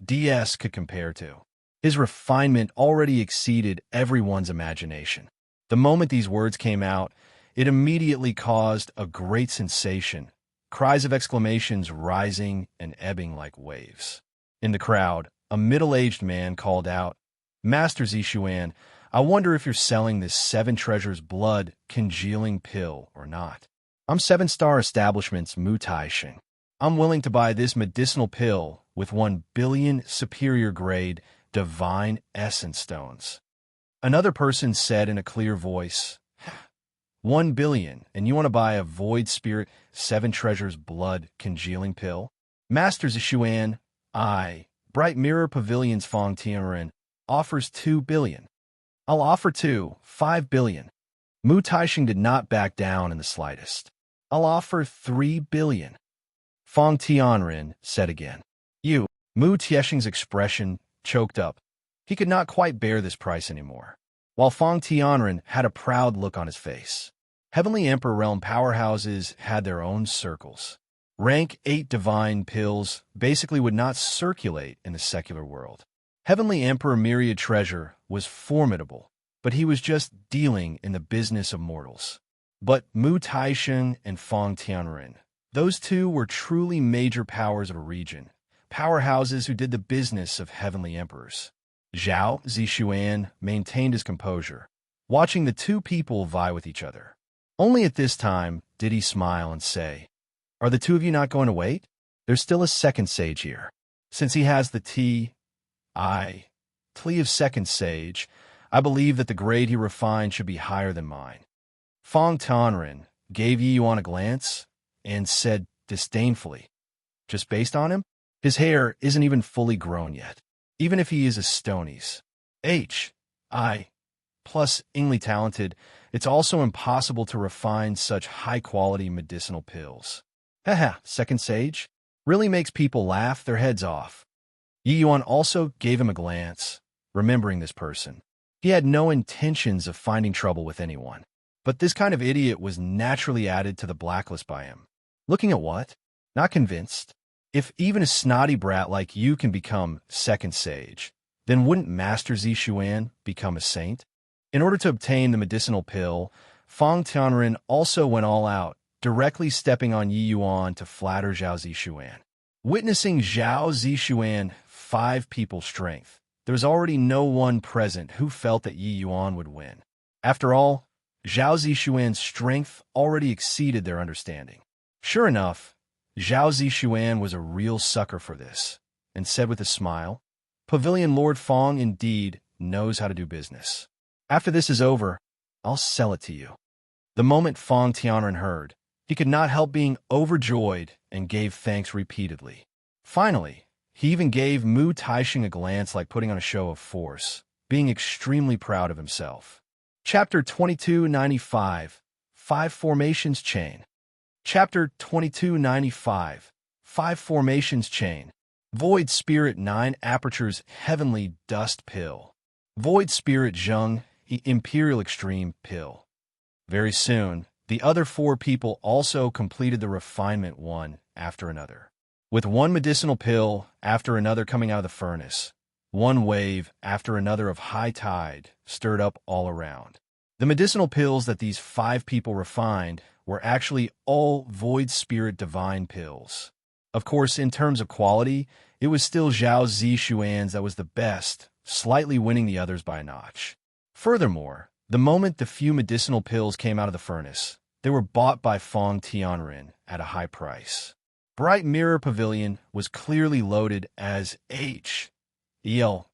DS could compare to. His refinement already exceeded everyone's imagination. The moment these words came out, it immediately caused a great sensation, cries of exclamations rising and ebbing like waves. In the crowd, a middle-aged man called out, "Master Zishuan, I wonder if you're selling this 7 treasures blood congealing pill or not. I'm 7-star establishment's Mu Taixing. I'm willing to buy this medicinal pill with 1 billion superior grade divine essence stones." Another person said in a clear voice, 1 billion, and you want to buy a void spirit 7 treasures blood congealing pill? Master Zishuan, Bright Mirror Pavilion's Fong Tianren, offers 2 billion. I'll offer 5 billion. Mu Taixing did not back down in the slightest. I'll offer 3 billion. Fong Tianren said again. Mu Taixing's expression choked up. He could not quite bear this price anymore, while Fong Tianren had a proud look on his face. Heavenly Emperor Realm powerhouses had their own circles. Rank 8 divine pills basically would not circulate in the secular world. Heavenly Emperor Myriad Treasure was formidable, but he was just dealing in the business of mortals. But Mu Taixing and Fong Tianren, those two were truly major powers of a region, powerhouses who did the business of heavenly emperors. Zhao Zishuan maintained his composure, watching the two people vie with each other. Only at this time did he smile and say, "Are the two of you not going to wait? There's still a second sage here. Since he has the plea of second sage, I believe that the grade he refined should be higher than mine." Fong Tianren gave Yi Yuan a glance and said disdainfully, "Just based on him? His hair isn't even fully grown yet. Even if he is a Stonies plus Ingly talented, it's also impossible to refine such high-quality medicinal pills." Haha, second sage? Really makes people laugh their heads off. Yi Yuan also gave him a glance, remembering this person. He had no intentions of finding trouble with anyone. But this kind of idiot was naturally added to the blacklist by him. Looking at what? Not convinced. If even a snotty brat like you can become second sage, then wouldn't Master Zishuan become a saint? In order to obtain the medicinal pill, Fang Tianren also went all out, directly stepping on Yi Yuan to flatter Zhao Zishuan. Witnessing Zhao Zishuan 5 people's strength, there was already no one present who felt that Yi Yuan would win. After all, Zhao Zishuan's strength already exceeded their understanding. Sure enough, Zhao Zishuan was a real sucker for this, and said with a smile, "Pavilion Lord Fang indeed knows how to do business. After this is over, I'll sell it to you." The moment Fang Tianren heard, he could not help being overjoyed and gave thanks repeatedly. Finally, he even gave Mu Taixing a glance like putting on a show of force, being extremely proud of himself. Chapter 2295, 5 Formations Chain. Chapter 2295, 5 Formations Chain. Void Spirit 9 Apertures Heavenly Dust Pill. Void Spirit Zheng Imperial Extreme Pill. Very soon, the other 4 people also completed the refinement one after another. With one medicinal pill after another coming out of the furnace, one wave after another of high tide stirred up all around. The medicinal pills that these 5 people refined were actually all Void Spirit Divine pills. Of course, in terms of quality, it was still Zhao Zishuan's that was the best, slightly winning the others by a notch. Furthermore, the moment the few medicinal pills came out of the furnace, they were bought by Fang Tianren at a high price. Bright Mirror Pavilion was clearly loaded as H.E.L.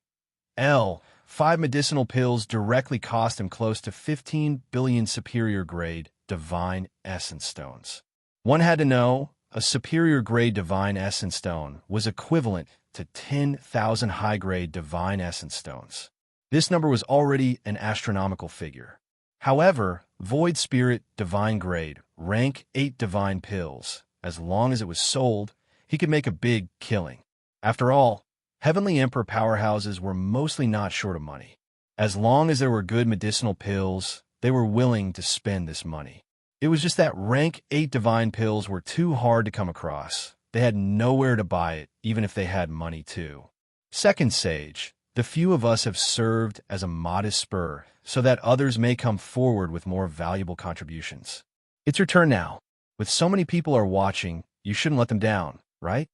5 medicinal pills directly cost him close to 15 billion superior grade divine essence stones. One had to know a superior grade divine essence stone was equivalent to 10,000 high grade divine essence stones. This number was already an astronomical figure. However, Void Spirit Divine Grade, rank 8 divine pills, as long as it was sold, he could make a big killing. After all, Heavenly Emperor powerhouses were mostly not short of money. As long as there were good medicinal pills, they were willing to spend this money. It was just that rank 8 divine pills were too hard to come across. They had nowhere to buy it, even if they had money too. Second Sage, the few of us have served as a modest spur so that others may come forward with more valuable contributions. It's your turn now. With so many people are watching, you shouldn't let them down, right?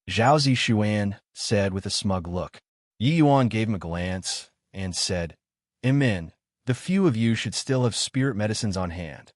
Zhao Zishuan said with a smug look. Yi Yuan gave him a glance and said, "Amen. The few of you should still have spirit medicines on hand,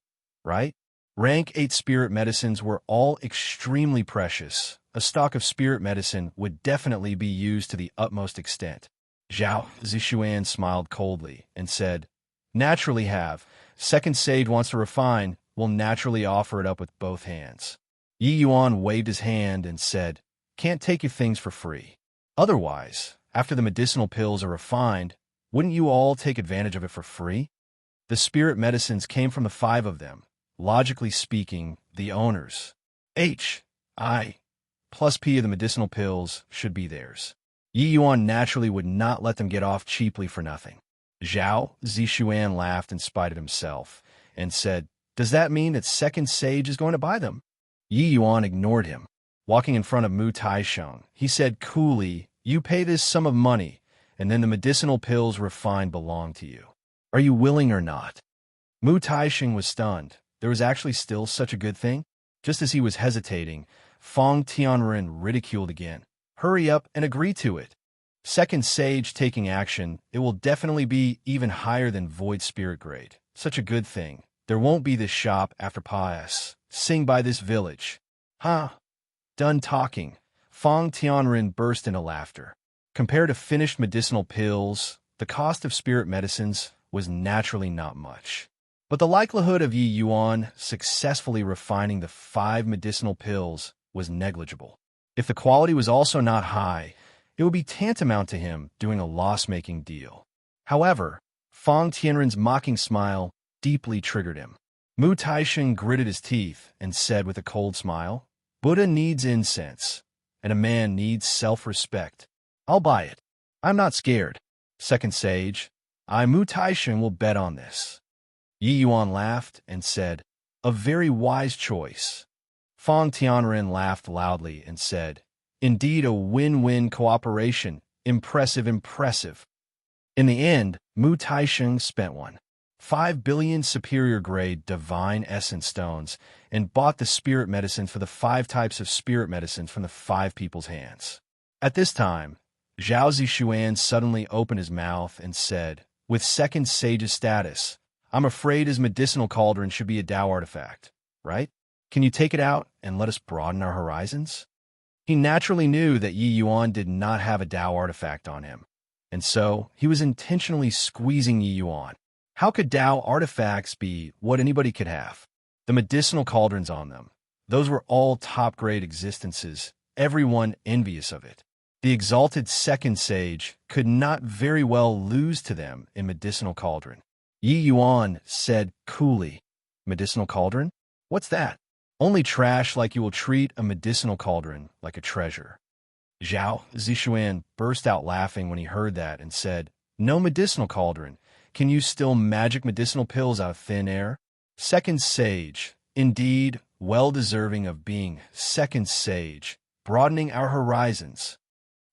right?" Rank 8 spirit medicines were all extremely precious. A stock of spirit medicine would definitely be used to the utmost extent. Zhao Zishuan smiled coldly and said, "Naturally have. Second Sage wants to refine, will naturally offer it up with both hands." Yi Yuan waved his hand and said, "Can't take your things for free. Otherwise, after the medicinal pills are refined, wouldn't you all take advantage of it for free?" The spirit medicines came from the 5 of them. Logically speaking, the owners. H.I. plus P of the medicinal pills should be theirs. Yi Yuan naturally would not let them get off cheaply for nothing. Zhao Zishuan laughed in spite of himself and said, "Does that mean that Second Sage is going to buy them?" Yi Yuan ignored him. Walking in front of Mu Taixing, he said coolly, "You pay this sum of money, and then the medicinal pills refined belong to you. Are you willing or not?" Mu Taixing was stunned. There was actually still such a good thing? Just as he was hesitating, Fang Tianren ridiculed again. "Hurry up and agree to it. Second Sage taking action, it will definitely be even higher than Void Spirit Grade. Such a good thing. There won't be this shop after Paes. Sing by this village." Huh? Done talking, Fang Tianren burst into laughter. Compared to finished medicinal pills, the cost of spirit medicines was naturally not much. But the likelihood of Yi Yuan successfully refining the 5 medicinal pills was negligible. If the quality was also not high, it would be tantamount to him doing a loss-making deal. However, Fang Tianren's mocking smile deeply triggered him. Mu Taixing gritted his teeth and said with a cold smile, "Buddha needs incense, and a man needs self-respect. I'll buy it. I'm not scared. Second sage, I Mu Taishan will bet on this. Yi Yuan laughed and said, a very wise choice. Fang Tianren laughed loudly and said, indeed a win-win cooperation. Impressive, impressive. In the end, Mu Taishan spent 1.5 billion superior-grade divine essence stones and bought the spirit medicine for the 5 types of spirit medicines from the 5 people's hands. At this time, Zhao Zishuan suddenly opened his mouth and said, with second sage's status, I'm afraid his medicinal cauldron should be a Tao artifact, right? Can you take it out and let us broaden our horizons? He naturally knew that Yi Yuan did not have a Tao artifact on him, and so he was intentionally squeezing Yi Yuan. How could Tao artifacts be what anybody could have? The medicinal cauldrons on them. Those were all top-grade existences, everyone envious of it. The exalted second sage could not very well lose to them in medicinal cauldron. Yi Yuan said coolly, medicinal cauldron? What's that? Only trash like you will treat a medicinal cauldron like a treasure. Zhao Zishuan burst out laughing when he heard that and said, no medicinal cauldron. Can you still magic medicinal pills out of thin air? Second sage, indeed, well deserving of being second sage, broadening our horizons.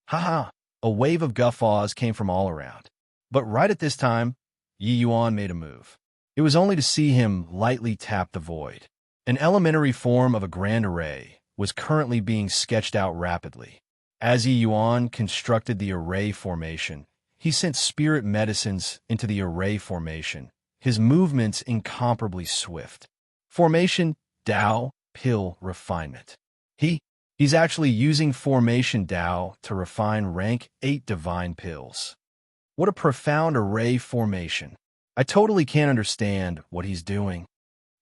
Haha, a wave of guffaws came from all around. But right at this time, Yi Yuan made a move. It was only to see him lightly tap the void. An elementary form of a grand array was currently being sketched out rapidly. As Yi Yuan constructed the array formation, he sent spirit medicines into the array formation, his movements incomparably swift. Formation Tao Pill Refinement. He's actually using Formation Tao to refine rank 8 divine pills. What a profound array formation. I totally can't understand what he's doing.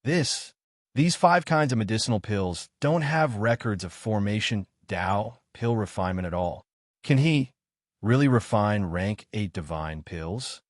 These 5 kinds of medicinal pills don't have records of Formation Tao pill refinement at all. Can he really refine rank 8 divine pills?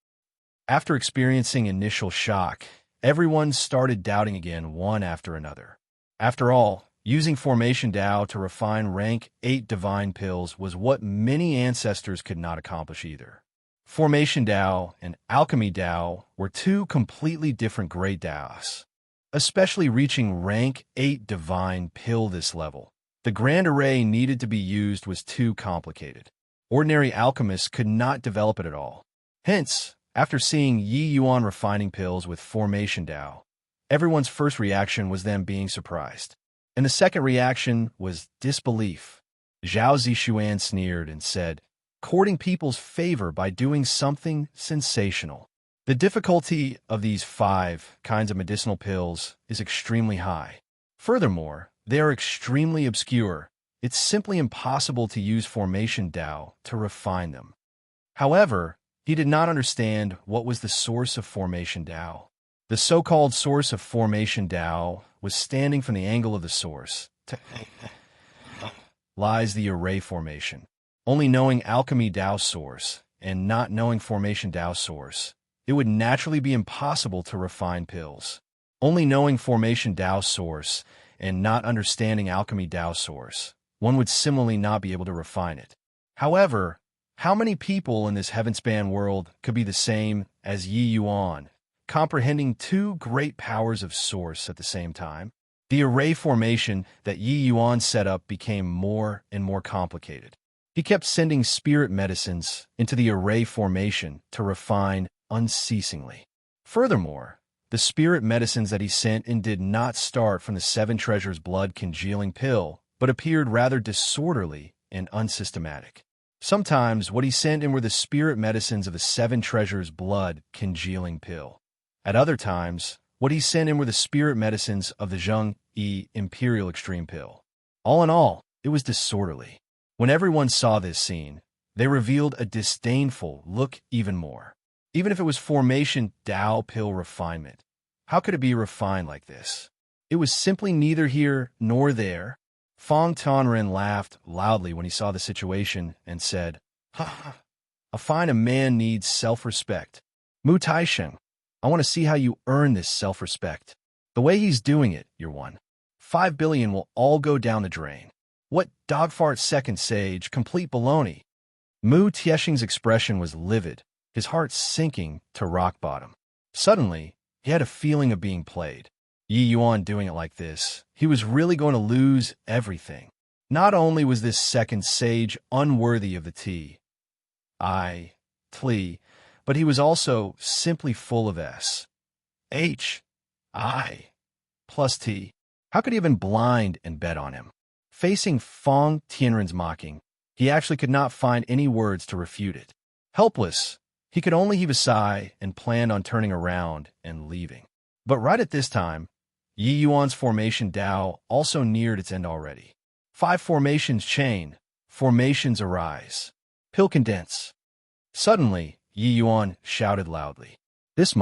After experiencing initial shock, everyone started doubting again one after another. After all, using Formation Tao to refine rank 8 divine pills was what many ancestors could not accomplish either. Formation Tao and Alchemy Tao were 2 completely different great Taos. Especially reaching rank 8 divine pill this level, the grand array needed to be used was too complicated. Ordinary alchemists could not develop it at all. Hence, after seeing Yi Yuan refining pills with Formation Tao, everyone's first reaction was them being surprised. And the second reaction was disbelief. Zhao Zishuan sneered and said, courting people's favor by doing something sensational. The difficulty of these 5 kinds of medicinal pills is extremely high. Furthermore, they are extremely obscure. It's simply impossible to use Formation Tao to refine them. However, he did not understand what was the source of Formation Tao. The so-called source of Formation Tao was standing from the angle of the source. Lies the array formation. Only knowing Alchemy Tao source and not knowing Formation Tao source, it would naturally be impossible to refine pills. Only knowing Formation Tao source and not understanding Alchemy Tao source, one would similarly not be able to refine it. However, how many people in this heaven-span world could be the same as Yi Yuan, comprehending 2 great powers of source at the same time? The array formation that Yi Yuan set up became more and more complicated. He kept sending spirit medicines into the array formation to refine unceasingly. Furthermore, the spirit medicines that he sent in did not start from the 7 treasures blood congealing pill, but appeared rather disorderly and unsystematic. Sometimes what he sent in were the spirit medicines of the 7 treasures blood congealing pill. At other times, what he sent in were the spirit medicines of the Zheng Yi Imperial Extreme Pill. All in all, it was disorderly. When everyone saw this scene, they revealed a disdainful look even more. Even if it was Formation Tao pill refinement, how could it be refined like this? It was simply neither here nor there. Fang Tianren laughed loudly when he saw the situation and said, ha ha, I find a man needs self-respect. Mu Taisheng, I want to see how you earn this self-respect. The way he's doing it, your 1.5 billion will all go down the drain. What dogfart second sage, complete baloney. Mu Tieshing's expression was livid, his heart sinking to rock bottom. Suddenly, he had a feeling of being played. Yi Yuan doing it like this, he was really going to lose everything. Not only was this second sage unworthy of the T, but he was also simply full of H, I, plus T. How could he have been blind and bet on him? Facing Fong Tianren's mocking, he actually could not find any words to refute it. Helpless, he could only heave a sigh and planned on turning around and leaving. But right at this time, Yi Yuan's formation Dao also neared its end already. 5 formations chain, formations arise. Pill condense. Suddenly, Yi Yuan shouted loudly. This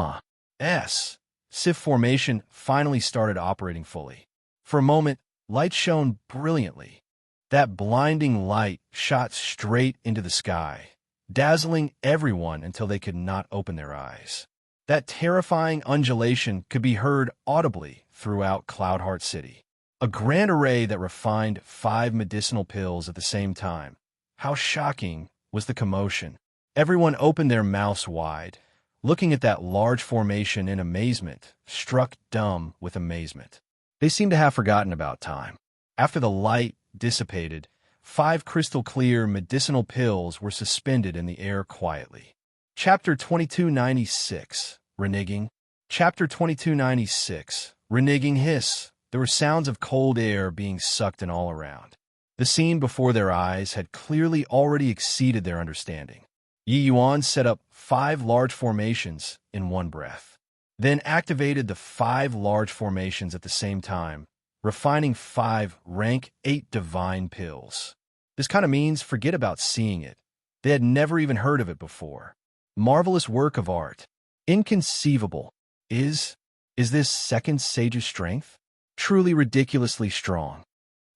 Sif formation finally started operating fully. For a moment, light shone brilliantly. That blinding light shot straight into the sky, dazzling everyone until they could not open their eyes. That terrifying undulation could be heard audibly throughout Cloudheart City. A grand array that refined 5 medicinal pills at the same time. How shocking was the commotion. Everyone opened their mouths wide, looking at that large formation in amazement, struck dumb with amazement. They seemed to have forgotten about time. After the light dissipated, 5 crystal-clear medicinal pills were suspended in the air quietly. Chapter 2296, Reneging. Chapter 2296, Reneging hiss. There were sounds of cold air being sucked in all around. The scene before their eyes had clearly already exceeded their understanding. Yi Yuan set up 5 large formations in one breath, then activated the 5 large formations at the same time, refining 5 rank 8 divine pills. This kind of means forget about seeing it. They had never even heard of it before. Marvelous work of art. Inconceivable. Is this second sage's strength? Truly ridiculously strong.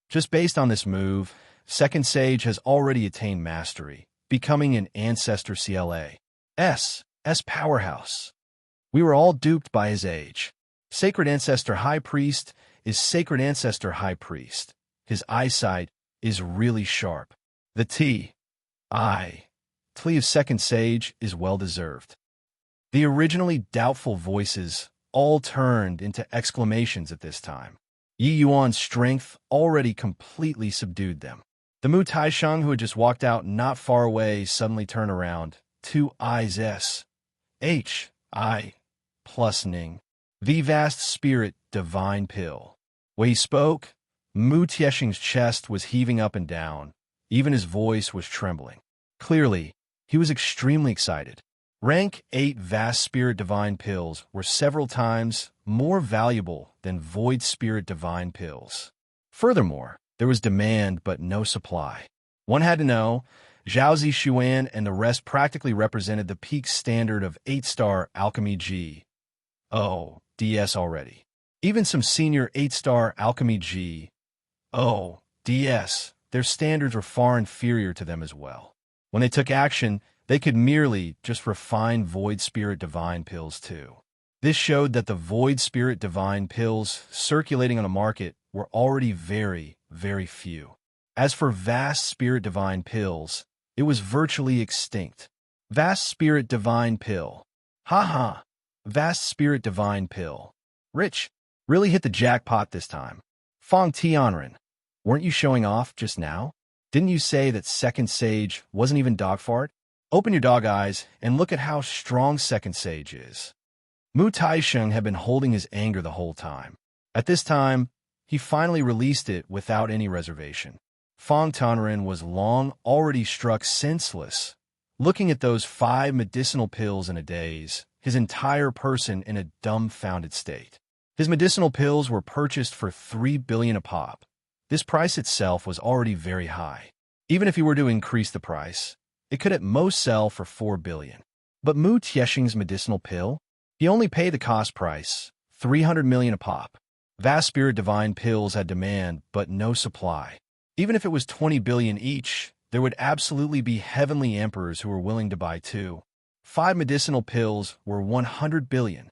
Just based on this move, second sage has already attained mastery, becoming an ancestor CLA's powerhouse. We were all duped by his age. Sacred Ancestor High Priest is Sacred Ancestor High Priest. His eyesight is really sharp. The T of Second Sage is well-deserved. The originally doubtful voices all turned into exclamations at this time. Yi Yuan's strength already completely subdued them. The Mu Taisheng, who had just walked out not far away, suddenly turned around. 2 eyes H, I, plus Ning. The vast spirit divine pill. When he spoke, Mu Tieshing's chest was heaving up and down. Even his voice was trembling. Clearly, he was extremely excited. Rank 8 vast spirit divine pills were several times more valuable than void spirit divine pills. Furthermore, there was demand but no supply. One had to know, Zhao Zishuan and the rest practically represented the peak standard of 8-star alchemy DS already. Even some senior 8-star alchemy DS, their standards were far inferior to them as well. When they took action, they could merely just refine void spirit divine pills too. This showed that the void spirit divine pills circulating on the market were already very, very few. As for vast spirit divine pills, it was virtually extinct. Vast spirit divine pill. Vast spirit divine pill. Rich. Really hit the jackpot this time. Fong Tianren, weren't you showing off just now? Didn't you say that second sage wasn't even dog fart? Open your dog eyes and look at how strong second sage is. Mu Taisheng had been holding his anger the whole time. At this time, he finally released it without any reservation. Fong Tianren was long already struck senseless. Looking at those 5 medicinal pills in a daze, his entire person in a dumbfounded state. His medicinal pills were purchased for 3 billion a pop. This price itself was already very high. Even if he were to increase the price, it could at most sell for 4 billion. But Mu Tieshing's medicinal pill? He only paid the cost price, 300 million a pop. Vast Spirit Divine pills had demand, but no supply. Even if it was 20 billion each, there would absolutely be heavenly emperors who were willing to buy 2. 5 medicinal pills were 100 billion.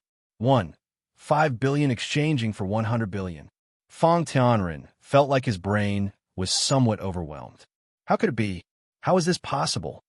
5 billion exchanging for 100 billion. Fong Tianren felt like his brain was somewhat overwhelmed. How could it be? How is this possible?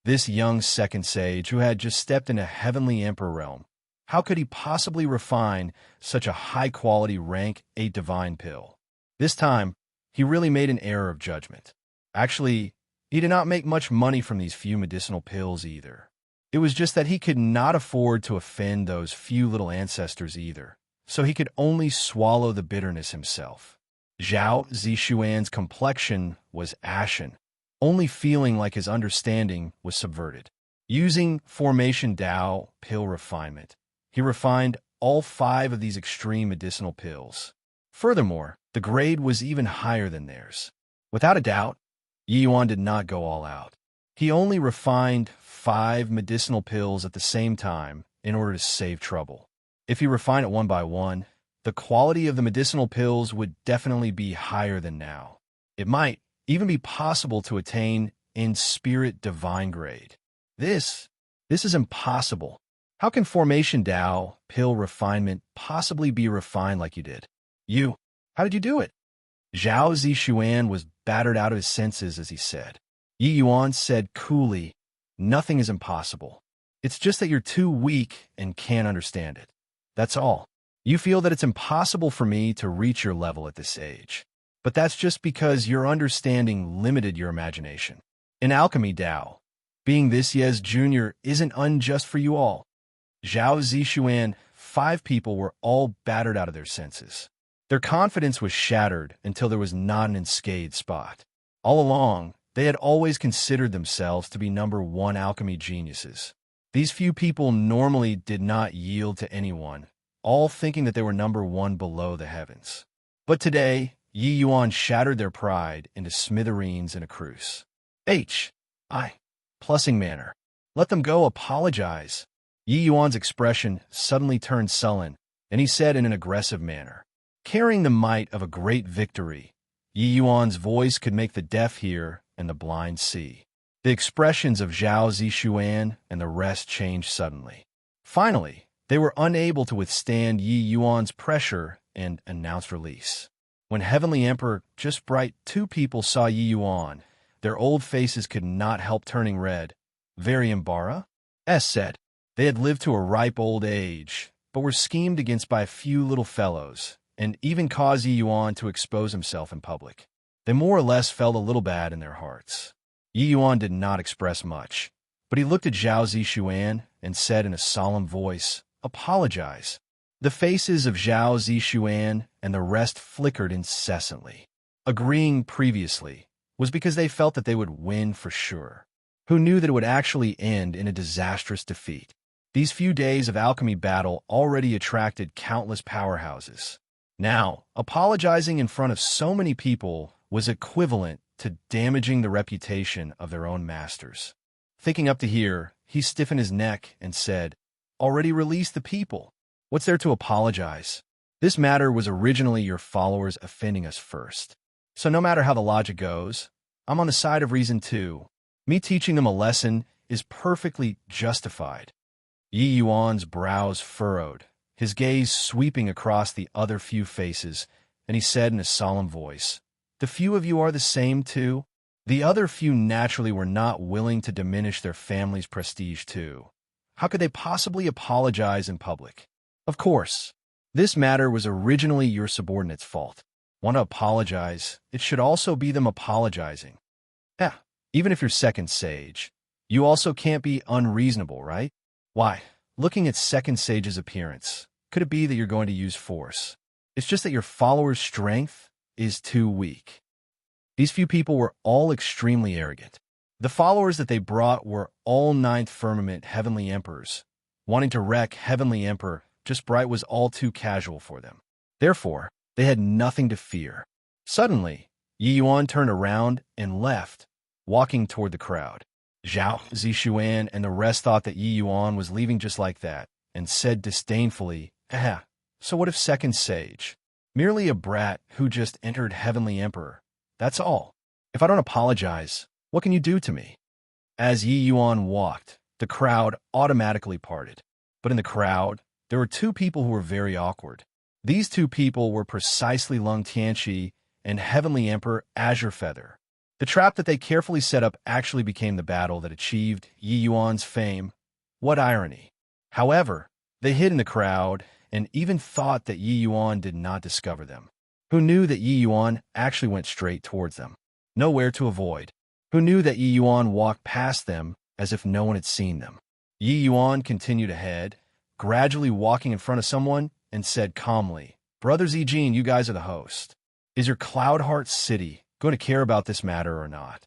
This young second sage who had just stepped into Heavenly Emperor realm, how could he possibly refine such a high-quality rank 8 divine pill? This time, he really made an error of judgment. Actually, he did not make much money from these few medicinal pills either. It was just that he could not afford to offend those few little ancestors either, so he could only swallow the bitterness himself. Zhao Zishuan's complexion was ashen, only feeling like his understanding was subverted. Using Formation Dao pill refinement, he refined all 5 of these extreme medicinal pills. Furthermore, the grade was even higher than theirs. Without a doubt, Yi Yuan did not go all out. He only refined 5 medicinal pills at the same time in order to save trouble. If he refined it one by one, the quality of the medicinal pills would definitely be higher than now. It might even be possible to attain in spirit divine grade. This is impossible. How can Formation Dao pill refinement possibly be refined like you did? How did you do it? Zhao Zishuan was battered out of his senses as he said. Yi Yuan said coolly, nothing is impossible. It's just that you're too weak and can't understand it. That's all. You feel that it's impossible for me to reach your level at this age. But that's just because your understanding limited your imagination. In Alchemy Dao, being this Yes Jr. isn't unjust for you all. Zhao Zishuan, 5 people were all battered out of their senses. Their confidence was shattered until there was not an unscathed spot. All along, they had always considered themselves to be number 1 alchemy geniuses. These few people normally did not yield to anyone, all thinking that they were number 1 below the heavens. But today, Yi Yuan shattered their pride into smithereens in a cruise. Plussing manner. Let them go, apologize. Yi Yuan's expression suddenly turned sullen, and he said in an aggressive manner, carrying the might of a great victory, Yi Yuan's voice could make the deaf hear and the blind see. The expressions of Zhao Zishuan and the rest changed suddenly. Finally, they were unable to withstand Yi Yuan's pressure and announced release. When Heavenly Emperor just bright 2 people saw Yi Yuan, their old faces could not help turning red. Very Embark said. They had lived to a ripe old age, but were schemed against by a few little fellows, and even caused Yi Yuan to expose himself in public. They more or less felt a little bad in their hearts. Yi Yuan did not express much, but he looked at Zhao Zishuan and said in a solemn voice, apologize. The faces of Zhao Zishuan and the rest flickered incessantly. Agreeing previously was because they felt that they would win for sure. Who knew that it would actually end in a disastrous defeat? These few days of alchemy battle already attracted countless powerhouses. Now, apologizing in front of so many people was equivalent to damaging the reputation of their own masters. Thinking up to here, he stiffened his neck and said, already released the people. What's there to apologize? This matter was originally your followers offending us first. So no matter how the logic goes, I'm on the side of reason too. Me teaching them a lesson is perfectly justified. Yi Yuan's brows furrowed, his gaze sweeping across the other few faces, and he said in a solemn voice, the few of you are the same too? The other few naturally were not willing to diminish their family's prestige too. How could they possibly apologize in public? Of course, this matter was originally your subordinates' fault. Want to apologize, it should also be them apologizing. Even if you're second sage, you also can't be unreasonable, right? Why? Looking at second sage's appearance, could it be that you're going to use force? It's just that your followers' strength is too weak. These few people were all extremely arrogant. The followers that they brought were all 9th Firmament Heavenly Emperors. Wanting to wreck Heavenly Emperor just bright was all too casual for them. Therefore, they had nothing to fear. Suddenly, Yi Yuan turned around and left, walking toward the crowd. Zhao Zishuan and the rest thought that Yi Yuan was leaving just like that, and said disdainfully, so what if second sage? Merely a brat who just entered Heavenly Emperor. That's all. If I don't apologize, what can you do to me? As Yi Yuan walked, the crowd automatically parted. But in the crowd, there were 2 people who were very awkward. These 2 people were precisely Lung Tianqi and Heavenly Emperor Azure Feather. The trap that they carefully set up actually became the battle that achieved Yi Yuan's fame. What irony. However, they hid in the crowd and even thought that Yi Yuan did not discover them. Who knew that Yi Yuan actually went straight towards them? Nowhere to avoid. Who knew that Yi Yuan walked past them as if no one had seen them? Yi Yuan continued ahead, gradually walking in front of someone, and said calmly, "Brother Zijin, you guys are the host. Is your Cloudheart City going to care about this matter or not?"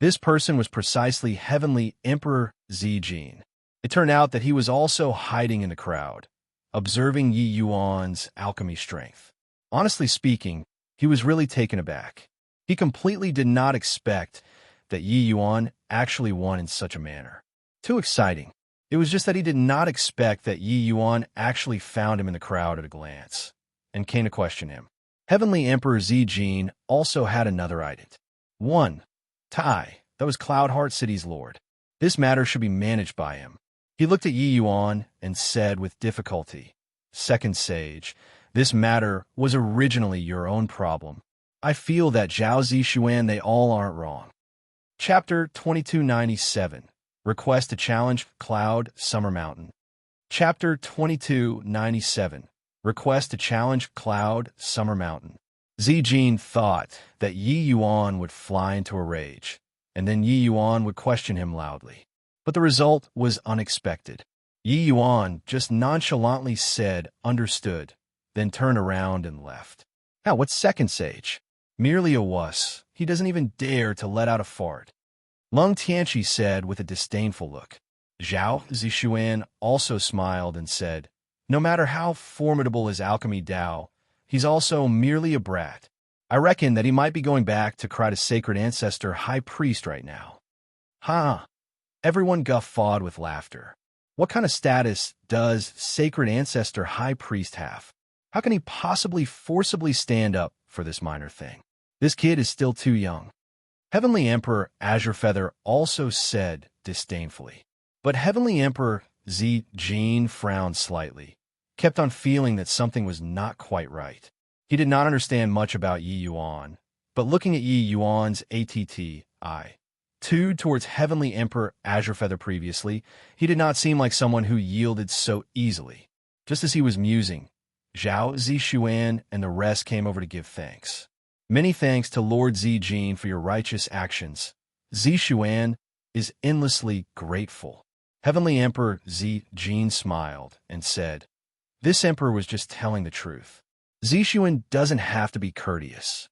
This person was precisely Heavenly Emperor Zijin. It turned out that he was also hiding in the crowd, observing Yi Yuan's alchemy strength. Honestly speaking, he was really taken aback. He completely did not expect that Yi Yuan actually won in such a manner. Too exciting. It was just that he did not expect that Yi Yuan actually found him in the crowd at a glance, and came to question him. Heavenly Emperor Zijin also had another item. 1. Tai, that was Cloudheart City's lord. This matter should be managed by him. He looked at Yi Yuan and said with difficulty, "Second Sage, this matter was originally your own problem. I feel that Zhao Zishuan, they all aren't wrong." Chapter 2297. Request to Challenge Cloud Summer Mountain. Chapter 2297. Request to Challenge Cloud Summer Mountain. Zijin thought that Yi Yuan would fly into a rage, and then Yi Yuan would question him loudly. But the result was unexpected. Yi Yuan just nonchalantly said, "Understood," then turned around and left. Now, what's Second Sage? Merely a wuss. He doesn't even dare to let out a fart. Lung Tianqi said with a disdainful look. Zhao Zishuan also smiled and said, "No matter how formidable his alchemy Dao, he's also merely a brat. I reckon that he might be going back to cry to Sacred Ancestor High Priest right now." Ha! Everyone guffawed with laughter. What kind of status does Sacred Ancestor High Priest have? How can he possibly forcibly stand up for this minor thing? This kid is still too young. Heavenly Emperor Azure Feather also said disdainfully. But Heavenly Emperor Zijin frowned slightly, kept on feeling that something was not quite right. He did not understand much about Yi Yuan, but looking at Yi Yuan's ATTI, towards Heavenly Emperor Azure Feather previously, he did not seem like someone who yielded so easily. Just as he was musing, Zhao Zishuan and the rest came over to give thanks. "Many thanks to Lord Zijin for your righteous actions. Zishuan is endlessly grateful." Heavenly Emperor Zijin smiled and said, "This emperor was just telling the truth. Zishuan doesn't have to be courteous."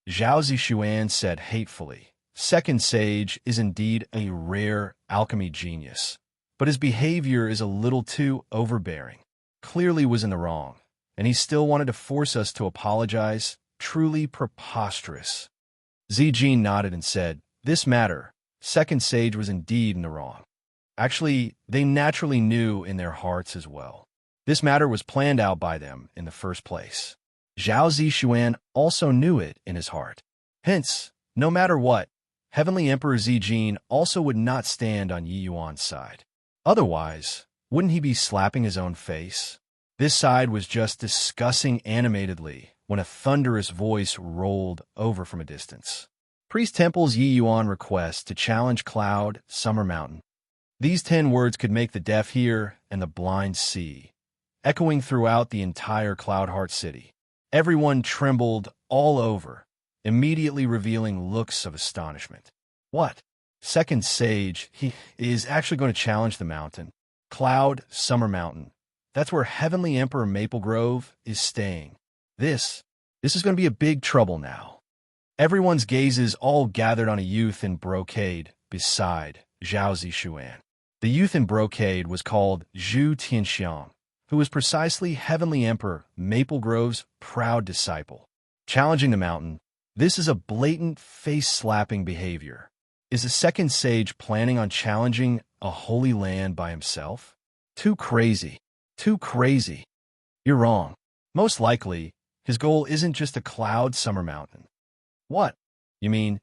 Zhao Zishuan said hatefully, "Second Sage is indeed a rare alchemy genius, but his behavior is a little too overbearing. Clearly was in the wrong, and he still wanted to force us to apologize. Truly preposterous." Zijin nodded and said, "This matter, Second Sage was indeed in the wrong." Actually, they naturally knew in their hearts as well. This matter was planned out by them in the first place. Zhao Zishuan also knew it in his heart. Hence, no matter what, Heavenly Emperor Zijin also would not stand on Yi Yuan's side. Otherwise, wouldn't he be slapping his own face? This side was just discussing animatedly when a thunderous voice rolled over from a distance. Priest Temple's Yi Yuan request to challenge Cloud Summer Mountain. These 10 words could make the deaf hear and the blind see, echoing throughout the entire Cloudheart City. Everyone trembled all over, immediately revealing looks of astonishment. What? Second Sage, he is actually going to challenge the mountain. Cloud Summer Mountain. That's where Heavenly Emperor Maple Grove is staying. This is going to be a big trouble now. Everyone's gazes all gathered on a youth in brocade beside Zhao Zishuan. The youth in brocade was called Zhu Tianxiang, who was precisely Heavenly Emperor Maple Grove's proud disciple. Challenging the mountain, this is a blatant face-slapping behavior. Is the Second Sage planning on challenging a holy land by himself? Too crazy. Too crazy. You're wrong. Most likely, his goal isn't just a Cloud Summer Mountain. What? You mean,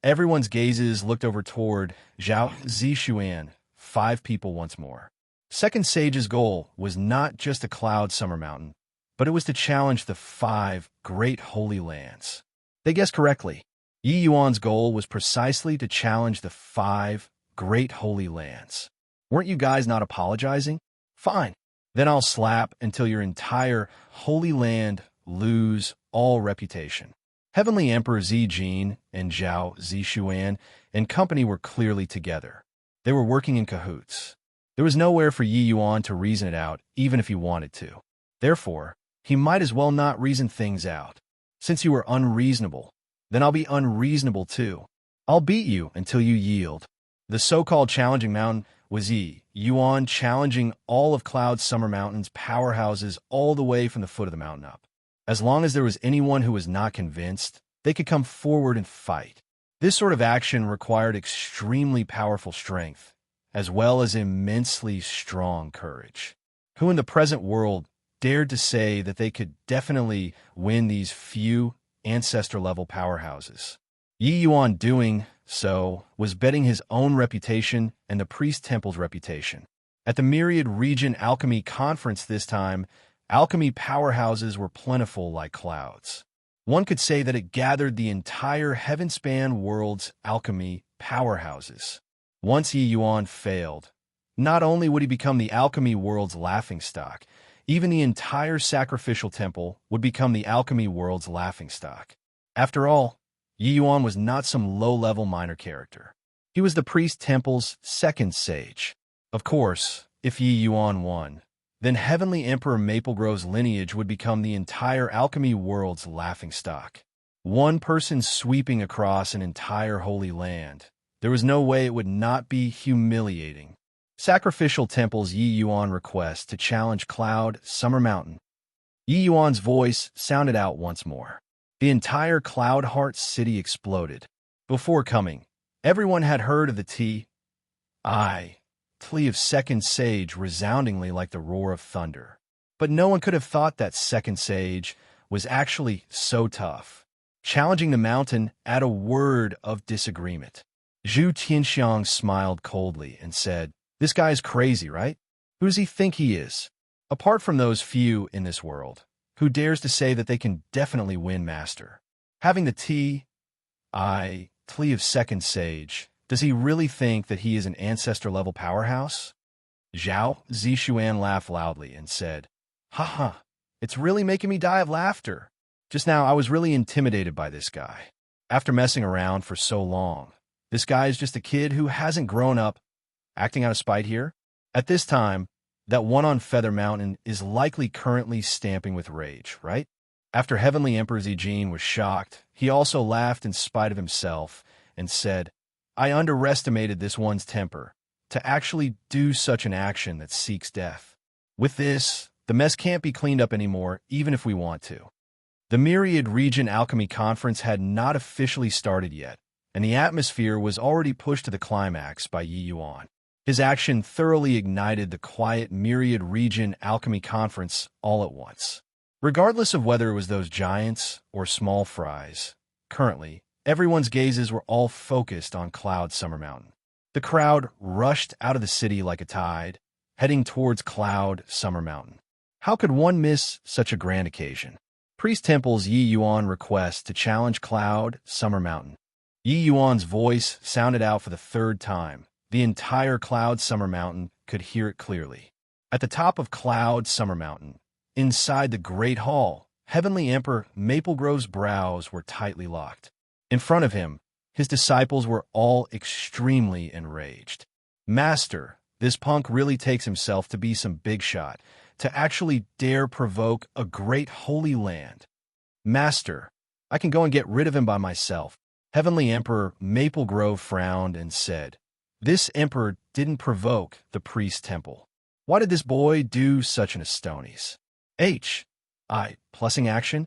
everyone's gazes looked over toward Zhao Zishuan, 5 people once more. Second Sage's goal was not just a Cloud Summer Mountain, but it was to challenge the 5 great holy lands. They guessed correctly. Yi Yuan's goal was precisely to challenge the 5 great holy lands. Weren't you guys not apologizing? Fine. Then I'll slap until your entire holy land lose all reputation. Heavenly Emperor Zijin and Zhao Zishuan and company were clearly together. They were working in cahoots. There was nowhere for Yi Yuan to reason it out, even if he wanted to. Therefore, he might as well not reason things out. Since you were unreasonable, then I'll be unreasonable too. I'll beat you until you yield. The so-called challenging mountain was Yi Yuan challenging all of Cloud's Summer Mountain's powerhouses all the way from the foot of the mountain up. As long as there was anyone who was not convinced, they could come forward and fight. This sort of action required extremely powerful strength, as well as immensely strong courage. Who in the present world dared to say that they could definitely win these few ancestor-level powerhouses? Yi Yuan doing so was betting his own reputation and the priest temple's reputation. At the Myriad Region Alchemy Conference this time, alchemy powerhouses were plentiful like clouds. One could say that it gathered the entire heaven-span world's alchemy powerhouses. Once Yi Yuan failed, not only would he become the alchemy world's laughingstock, even the entire sacrificial temple would become the alchemy world's laughingstock. After all, Yi Yuan was not some low-level minor character. He was the priest temple's second sage. Of course, if Yi Yuan won, then Heavenly Emperor Maplegrove's lineage would become the entire alchemy world's laughingstock. One person sweeping across an entire holy land. There was no way it would not be humiliating. Sacrificial Temple's Yi Yuan request to challenge Cloud Summer Mountain. Yi Yuan's voice sounded out once more. The entire Cloud Heart city exploded. Before coming, everyone had heard of the plea of second sage resoundingly like the roar of thunder. But no one could have thought that second sage was actually so tough, challenging the mountain at a word of disagreement. Zhu Tianxiang smiled coldly and said, "This guy's crazy, right? Who does he think he is? Apart from those few in this world, who dares to say that they can definitely win Master? Having the plea of second sage, does he really think that he is an ancestor-level powerhouse?" Zhao Zishuan laughed loudly and said, "Haha, it's really making me die of laughter. Just now I was really intimidated by this guy. After messing around for so long, this guy is just a kid who hasn't grown up, acting out of spite here. At this time, that one on Feather Mountain is likely currently stamping with rage, right?" After Heavenly Emperor Zijin was shocked, he also laughed in spite of himself and said, "I underestimated this one's temper, to actually do such an action that seeks death. With this, the mess can't be cleaned up anymore, even if we want to." The Myriad Region Alchemy Conference had not officially started yet, and the atmosphere was already pushed to the climax by Yi Yuan. His action thoroughly ignited the quiet Myriad Region Alchemy Conference all at once. Regardless of whether it was those giants or small fries, currently, everyone's gazes were all focused on Cloud Summer Mountain. The crowd rushed out of the city like a tide, heading towards Cloud Summer Mountain. How could one miss such a grand occasion? Priest Temple's Yi Yuan request to challenge Cloud Summer Mountain. Yi Yuan's voice sounded out for the third time. The entire Cloud Summer Mountain could hear it clearly. At the top of Cloud Summer Mountain, inside the Great Hall, Heavenly Emperor Maplegrove's brows were tightly locked. In front of him, his disciples were all extremely enraged. "Master, this punk really takes himself to be some big shot, to actually dare provoke a great holy land. Master, I can go and get rid of him by myself." Heavenly Emperor Maplegrove frowned and said, "This emperor didn't provoke the priest temple. Why did this boy do such an Astonies? Plussing action?"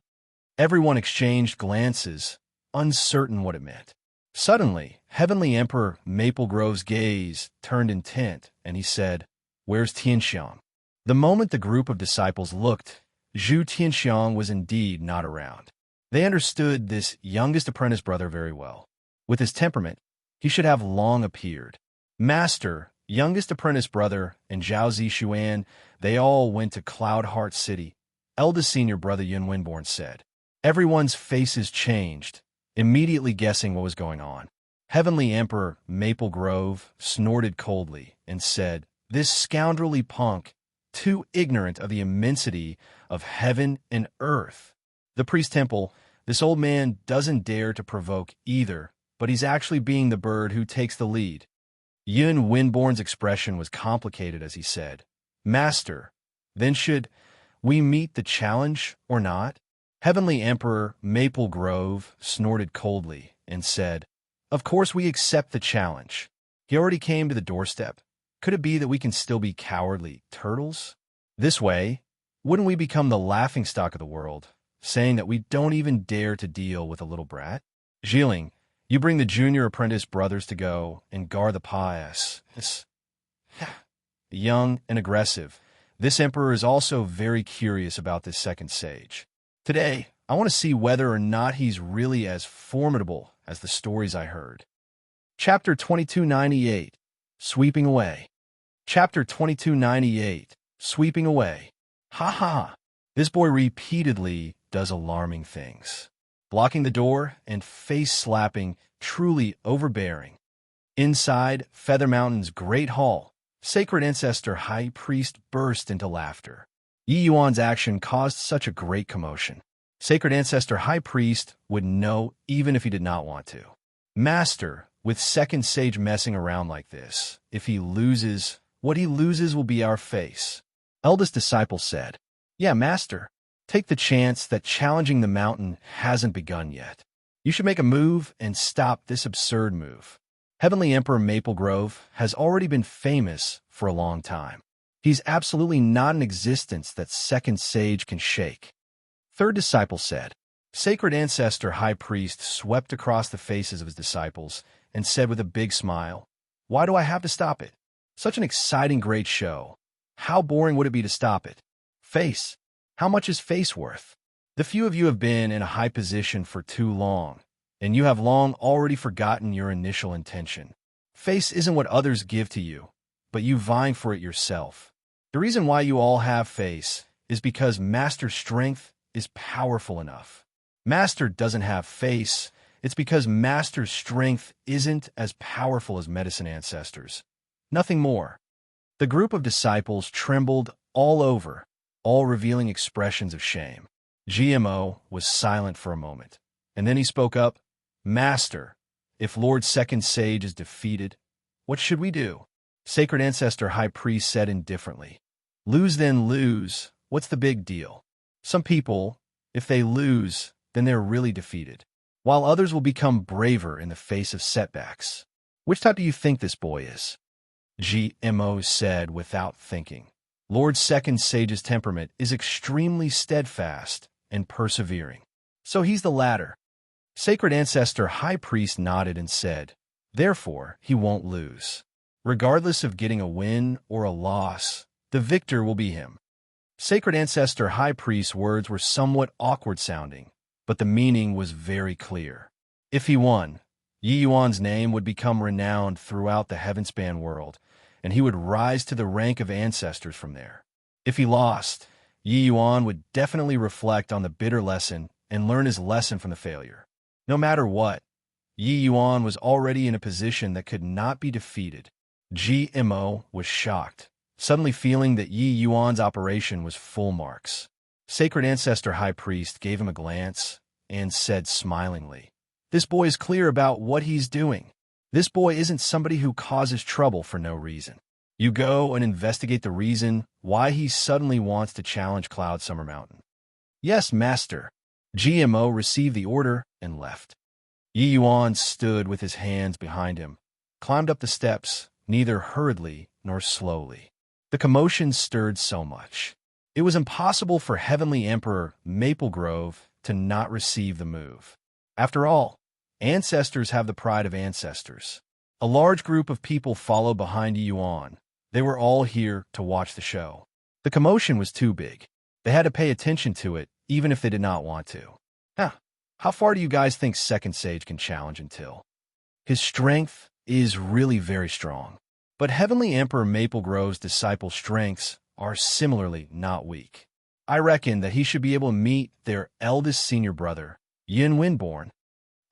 Everyone exchanged glances, uncertain what it meant. Suddenly, Heavenly Emperor Maplegrove's gaze turned intent, and he said, "Where's Tianxiang?" The moment the group of disciples looked, Zhu Tianxiang was indeed not around. They understood this youngest apprentice brother very well. With his temperament, he should have long appeared. Master, youngest apprentice brother, and Zhao Zishuan, they all went to Cloud Heart City, eldest senior brother Yun Winborn said. Everyone's faces changed, immediately guessing what was going on. Heavenly Emperor Maple Grove snorted coldly and said, "This scoundrelly punk, too ignorant of the immensity of heaven and earth." The priest temple, this old man doesn't dare to provoke either, but he's actually being the bird who takes the lead. Yun Winborn's expression was complicated as he said, "Master, then should we meet the challenge or not?" Heavenly Emperor Maple Grove snorted coldly and said, "Of course we accept the challenge." He already came to the doorstep. Could it be that we can still be cowardly turtles? This way, wouldn't we become the laughingstock of the world, saying that we don't even dare to deal with a little brat? Jiling, you bring the junior apprentice brothers to go and guard the pious. Young and aggressive, this emperor is also very curious about this second sage. Today, I want to see whether or not he's really as formidable as the stories I heard. Chapter 2298, Sweeping Away. Chapter 2298, Sweeping Away. Ha ha! This boy repeatedly does alarming things. Blocking the door and face-slapping, truly overbearing. Inside Feather Mountain's great hall, Sacred Ancestor High Priest burst into laughter. Yi Yuan's action caused such a great commotion. Sacred Ancestor High Priest would know even if he did not want to. Master, with second sage messing around like this, if he loses, what he loses will be our face. Eldest disciple said, "Yeah, Master, take the chance that challenging the mountain hasn't begun yet. You should make a move and stop this absurd move." Heavenly Emperor Maple Grove has already been famous for a long time. He's absolutely not an existence that second sage can shake. Third disciple said. Sacred Ancestor High Priest swept across the faces of his disciples and said with a big smile, "Why do I have to stop it? Such an exciting great show. How boring would it be to stop it? Face. How much is face worth? The few of you have been in a high position for too long, and you have long already forgotten your initial intention. Face isn't what others give to you, but you vying for it yourself. The reason why you all have face is because Master Strength is powerful enough. Master doesn't have face, it's because Master Strength isn't as powerful as Medicine Ancestors. Nothing more." The group of disciples trembled all over, all revealing expressions of shame. GMO was silent for a moment, and then he spoke up, "Master, if Lord Second Sage is defeated, what should we do?" Sacred Ancestor High Priest said indifferently, "Lose then lose, what's the big deal? Some people, if they lose, then they're really defeated, while others will become braver in the face of setbacks. Which type do you think this boy is?" GMO said without thinking. Lord Second Sage's temperament is extremely steadfast and persevering. So he's the latter. Sacred Ancestor High Priest nodded and said, "Therefore, he won't lose. Regardless of getting a win or a loss, the victor will be him." Sacred Ancestor High Priest's words were somewhat awkward sounding, but the meaning was very clear. If he won, Yi Yuan's name would become renowned throughout the Heavenspan world, and he would rise to the rank of ancestors from there. If he lost, Yi Yuan would definitely reflect on the bitter lesson and learn his lesson from the failure. No matter what, Yi Yuan was already in a position that could not be defeated. GMO was shocked, suddenly feeling that Yi Yuan's operation was full marks. Sacred Ancestor High Priest gave him a glance and said smilingly, "This boy is clear about what he's doing. This boy isn't somebody who causes trouble for no reason. You go and investigate the reason why he suddenly wants to challenge Cloud Summer Mountain." "Yes, Master." GMO received the order and left. Yi Yuan stood with his hands behind him, climbed up the steps, neither hurriedly nor slowly. The commotion stirred so much. It was impossible for Heavenly Emperor Maple Grove to not receive the move. After all, ancestors have the pride of ancestors. A large group of people followed behind Yi Yuan. They were all here to watch the show. The commotion was too big. They had to pay attention to it, even if they did not want to. How far do you guys think Second Sage can challenge until? His strength is really very strong. But Heavenly Emperor Maple Grove's disciple strengths are similarly not weak. I reckon that he should be able to meet their eldest senior brother, Yin Winborn.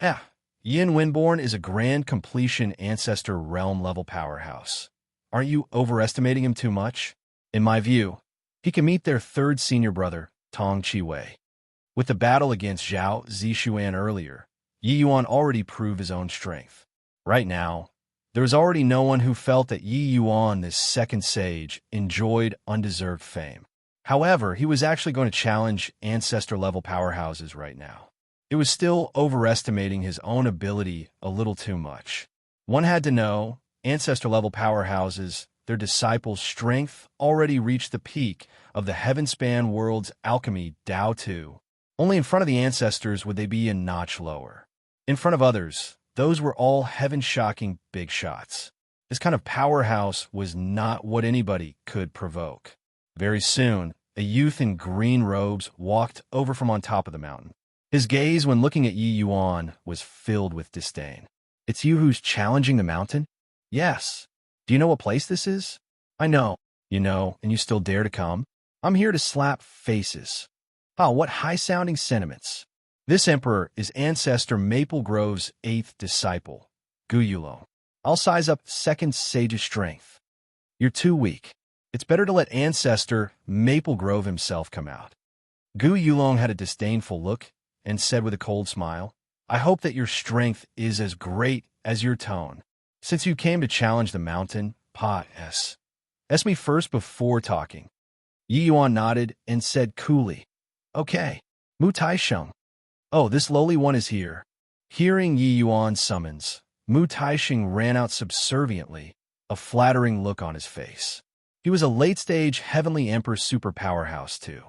Yeah, Yin Windborn is a grand completion ancestor realm level powerhouse. Aren't you overestimating him too much? In my view, he can meet their third senior brother, Tong Chi-Wei. With the battle against Zhao Zishuan earlier, Yi Yuan already proved his own strength. Right now, there was already no one who felt that Yi Yuan, this second sage, enjoyed undeserved fame. However, he was actually going to challenge ancestor-level powerhouses right now. It was still overestimating his own ability a little too much. One had to know, ancestor-level powerhouses, their disciples' strength already reached the peak of the heaven-span world's alchemy Tao 2. Only in front of the ancestors would they be a notch lower. In front of others, those were all heaven-shocking big shots. This kind of powerhouse was not what anybody could provoke. Very soon, a youth in green robes walked over from on top of the mountain. His gaze when looking at Yi Yuan was filled with disdain. It's you who's challenging the mountain? Yes. Do you know what place this is? I know. You know, and you still dare to come? I'm here to slap faces. Oh, what high-sounding sentiments. This emperor is Ancestor Maple Grove's 8th disciple, Gu Yulong. I'll size up second sage's strength. You're too weak. It's better to let Ancestor Maple Grove himself come out. Gu Yulong had a disdainful look and said with a cold smile, I hope that your strength is as great as your tone. Since you came to challenge the mountain, ask me first before talking. Yi Yuan nodded and said coolly, Okay, Mu Taisheng. Oh, this lowly one is here. Hearing Yi Yuan's summons, Mu Taisheng ran out subserviently, a flattering look on his face. He was a late-stage Heavenly Emperor super powerhouse too.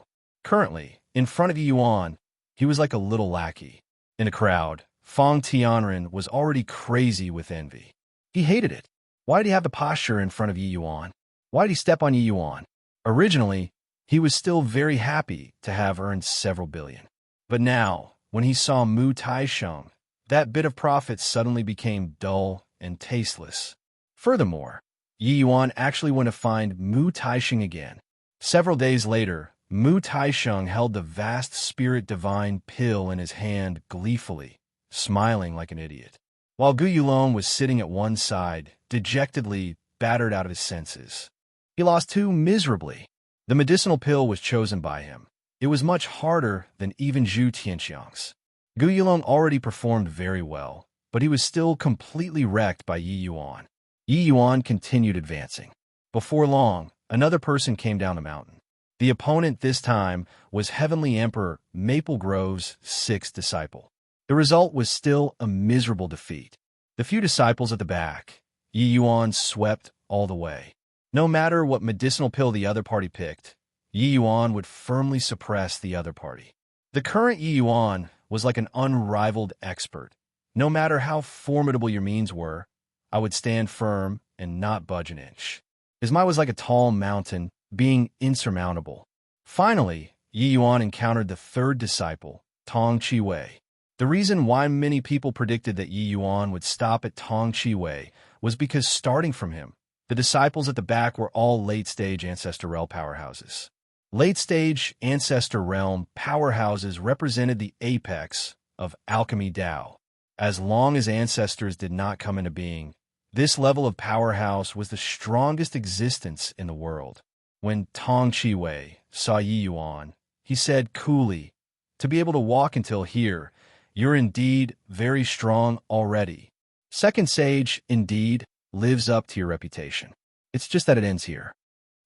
Currently, in front of Yi Yuan, he was like a little lackey. In a crowd, Fang Tianren was already crazy with envy. He hated it. Why did he have the posture in front of Yi Yuan? Why did he step on Yi Yuan? Originally, he was still very happy to have earned several billion. But now, when he saw Mu Taisheng, that bit of profit suddenly became dull and tasteless. Furthermore, Yi Yuan actually went to find Mu Taisheng again. Several days later, Mu Taisheng held the vast spirit divine pill in his hand gleefully, smiling like an idiot, while Gu Yulong was sitting at one side, dejectedly battered out of his senses. He lost too miserably. The medicinal pill was chosen by him. It was much harder than even Zhu Tianxiang's. Gu Yulong already performed very well, but he was still completely wrecked by Yi Yuan. Yi Yuan continued advancing. Before long, another person came down the mountain. The opponent this time was Heavenly Emperor Maple Grove's 6th disciple. The result was still a miserable defeat. The few disciples at the back, Yi Yuan swept all the way. No matter what medicinal pill the other party picked, Yi Yuan would firmly suppress the other party. The current Yi Yuan was like an unrivaled expert. No matter how formidable your means were, I would stand firm and not budge an inch. His might was like a tall mountain, being insurmountable. Finally, Yi Yuan encountered the 3rd disciple, Tong Chi-Wei. The reason why many people predicted that Yi Yuan would stop at Tong Chi-Wei was because starting from him, the disciples at the back were all late-stage Ancestor Realm powerhouses. Late-stage Ancestor Realm powerhouses represented the apex of alchemy Tao. As long as ancestors did not come into being, this level of powerhouse was the strongest existence in the world. When Tong Chi-Wei saw Yi Yuan, he said coolly, To be able to walk until here, you're indeed very strong already. Second Sage, indeed, lives up to your reputation. It's just that it ends here.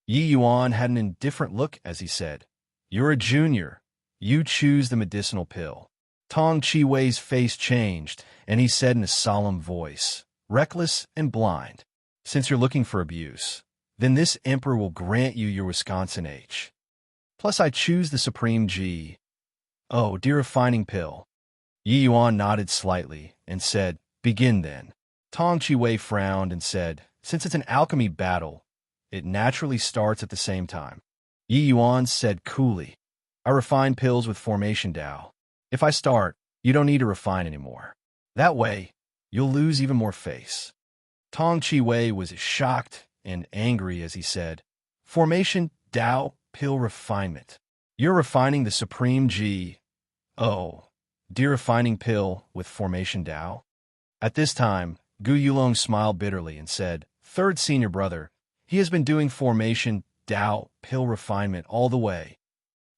Yi Yuan had an indifferent look as he said, You're a junior. You choose the medicinal pill. Tong Chi-Wei's face changed, and he said in a solemn voice, reckless and blind, Since you're looking for abuse, then this emperor will grant you your Wisconsin H. Plus I choose the Supreme G. Oh, dear refining pill. Yi Yuan nodded slightly and said, Begin then. Tong Chi-Wei frowned and said, Since it's an alchemy battle, it naturally starts at the same time. Yi Yuan said coolly, I refine pills with formation Tao. If I start, you don't need to refine anymore. That way, you'll lose even more face. Tong Chi-Wei was shocked and angry as he said, Formation Tao pill refinement. You're refining the Supreme G. Oh, dear refining pill with formation Tao? At this time, Gu Yulong smiled bitterly and said, third senior brother, he has been doing formation Tao pill refinement all the way.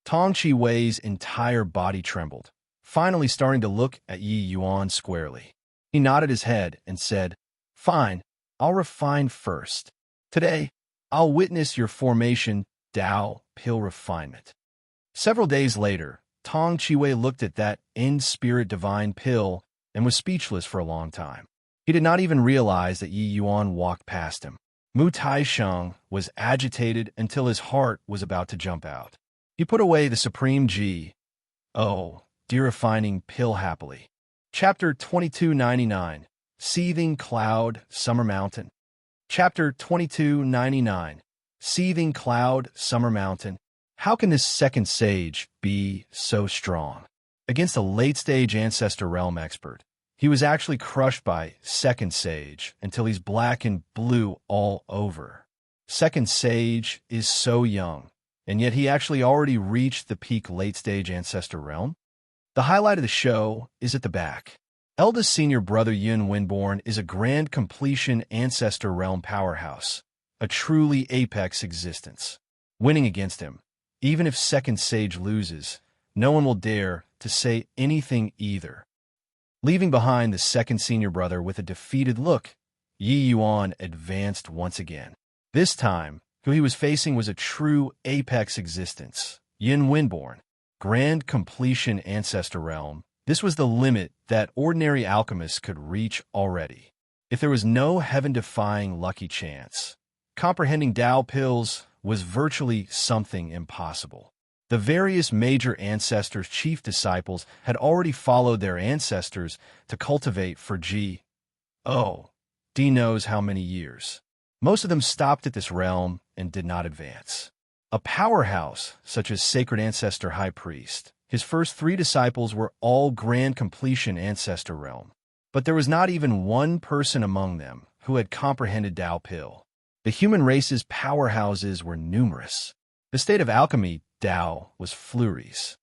Tong Chi Wei's entire body trembled, finally starting to look at Yi Yuan squarely. He nodded his head and said, fine, I'll refine first. Today, I'll witness your formation Tao pill refinement. Several days later, Tong Chi Wei looked at that in-spirit divine pill and was speechless for a long time. He did not even realize that Yi Yuan walked past him. Mu Taisheng was agitated until his heart was about to jump out. He put away the supreme G. Oh, dear refining pill happily. Chapter 2299, Seething Cloud, Summer Mountain. Chapter 2299, Seething Cloud, Summer Mountain. How can this second sage be so strong? Against a late-stage Ancestor Realm expert, he was actually crushed by Second Sage until he's black and blue all over. Second Sage is so young, and yet he actually already reached the peak late-stage Ancestor Realm. The highlight of the show is at the back. Eldest senior brother Yun Winborn is a grand completion Ancestor Realm powerhouse, a truly apex existence. Winning against him, even if Second Sage loses, no one will dare to say anything either. Leaving behind the second senior brother with a defeated look, Yi Yuan advanced once again. This time, who he was facing was a true apex existence, Yin Winborn, grand completion Ancestor Realm. This was the limit that ordinary alchemists could reach already. If there was no heaven-defying lucky chance, comprehending Tao pills was virtually something impossible. The various major ancestors' chief disciples had already followed their ancestors to cultivate for D knows how many years. Most of them stopped at this realm and did not advance. A powerhouse, such as Sacred Ancestor High Priest, his first 3 disciples were all grand completion Ancestor Realm. But there was not even one person among them who had comprehended Tao Pill. The human race's powerhouses were numerous. The state of alchemy, Tao, was flurries.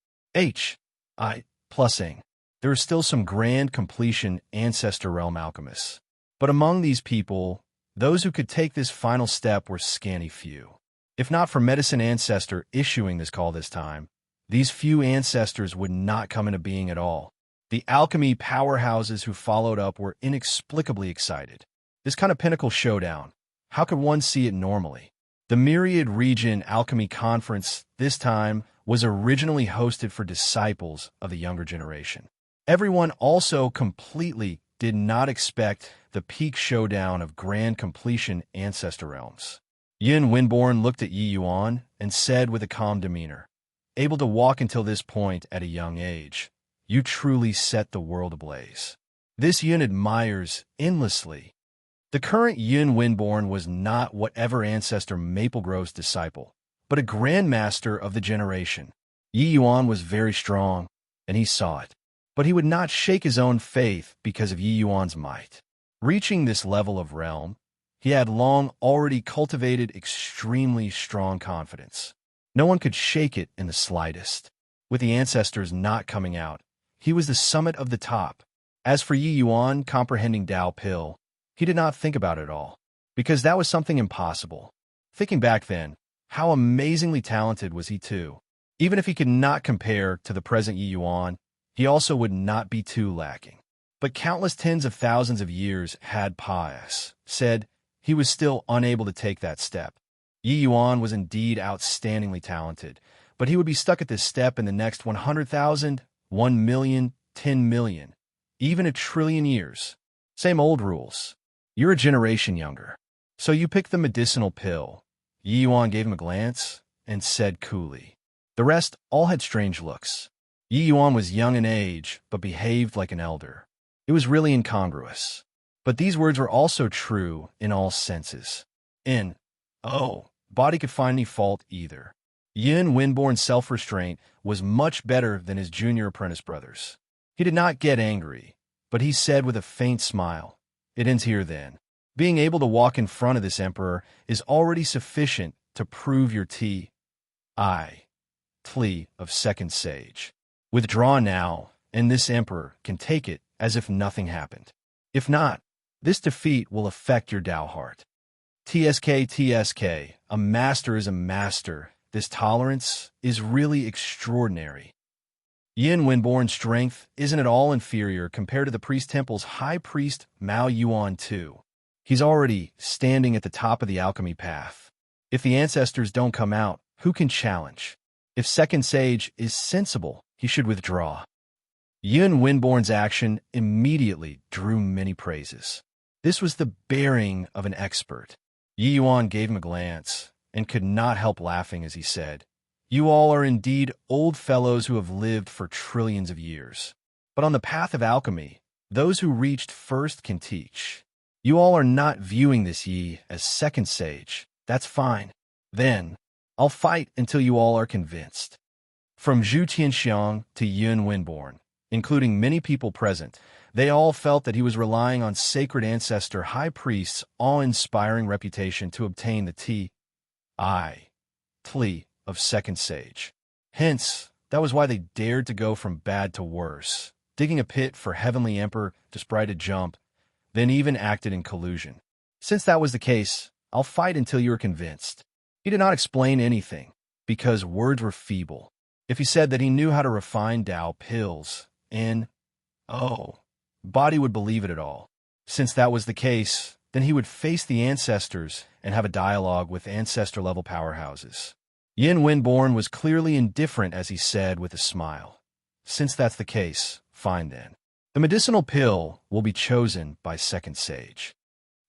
Plus-ing. There are still some grand completion Ancestor Realm alchemists. But among these people, those who could take this final step were scanty few. If not for Medicine Ancestor issuing this call this time, these few ancestors would not come into being at all. The alchemy powerhouses who followed up were inexplicably excited. This kind of pinnacle showdown, how could one see it normally? The Myriad Region Alchemy Conference this time was originally hosted for disciples of the younger generation. Everyone also completely did not expect the peak showdown of grand completion Ancestor Realms. Yin Winborn looked at Yi Yuan and said with a calm demeanor, able to walk until this point at a young age, you truly set the world ablaze. This Yin admires endlessly. The current Yin Winborn was not whatever ancestor Maple Grove's disciple, but a grandmaster of the generation. Yi Yuan was very strong, and he saw it. But he would not shake his own faith because of Yi Yuan's might. Reaching this level of realm, he had long already cultivated extremely strong confidence. No one could shake it in the slightest. With the ancestors not coming out, he was the summit of the top. As for Yi Yuan comprehending Tao Pill, he did not think about it at all, because that was something impossible. Thinking back then, how amazingly talented was he too. Even if he could not compare to the present Yi Yuan, he also would not be too lacking. But countless tens of thousands of years had passed, said he was still unable to take that step. Yi Yuan was indeed outstandingly talented, but he would be stuck at this step in the next 100,000, 1 million, 10 million, even 1 trillion years. Same old rules. You're a generation younger, so you pick the medicinal pill. Yi Yuan gave him a glance and said coolly. The rest all had strange looks. Yi Yuan was young in age, but behaved like an elder. It was really incongruous. But these words were also true in all senses. Body could find any fault either. Yin Winborn's self-restraint was much better than his junior apprentice brothers. He did not get angry, but he said with a faint smile, it ends here then. Being able to walk in front of this emperor is already sufficient to prove your plea of second sage. Withdraw now and this emperor can take it as if nothing happened. If not, this defeat will affect your Tao heart. TSK, a master is a master. This tolerance is really extraordinary. Yin Wenborn's strength isn't at all inferior compared to the priest temple's high priest Mao Yuan II. He's already standing at the top of the alchemy path. If the ancestors don't come out, who can challenge? If second sage is sensible, he should withdraw. Yin Wenborn's action immediately drew many praises. This was the bearing of an expert. Yi Yuan gave him a glance and could not help laughing as he said, "You all are indeed old fellows who have lived for trillions of years. But on the path of alchemy, those who reached first can teach. You all are not viewing this Yi as second sage. That's fine. Then, I'll fight until you all are convinced." From Zhu Tianxiang to Yin Wenborn, including many people present, they all felt that he was relying on sacred ancestor high priest's awe-inspiring reputation to obtain the Tli of second sage. Hence, that was why they dared to go from bad to worse, digging a pit for Heavenly Emperor to sprite a jump, then even acted in collusion. Since that was the case, I'll fight until you are convinced. He did not explain anything, because words were feeble. If he said that he knew how to refine Tao pills, body would believe it at all. Since that was the case, then he would face the ancestors and have a dialogue with ancestor-level powerhouses. Yin Wenborn was clearly indifferent as he said with a smile, "Since that's the case, fine then. The medicinal pill will be chosen by second sage."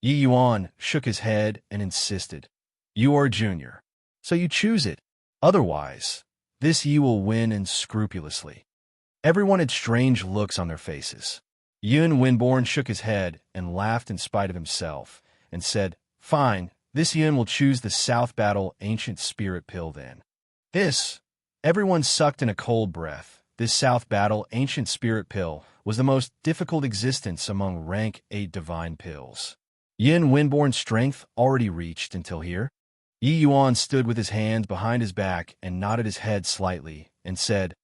Yi Yuan shook his head and insisted, "You are junior, so you choose it. Otherwise, this Yi will win unscrupulously." Everyone had strange looks on their faces. Yin Wenborn shook his head and laughed in spite of himself, and said, "Fine, this Yin will choose the South Battle Ancient Spirit Pill then." Everyone sucked in a cold breath. This South Battle Ancient Spirit Pill was the most difficult existence among rank 8 divine pills. Yin Wenborn's strength already reached until here. Yi Yuan stood with his hands behind his back and nodded his head slightly, and said,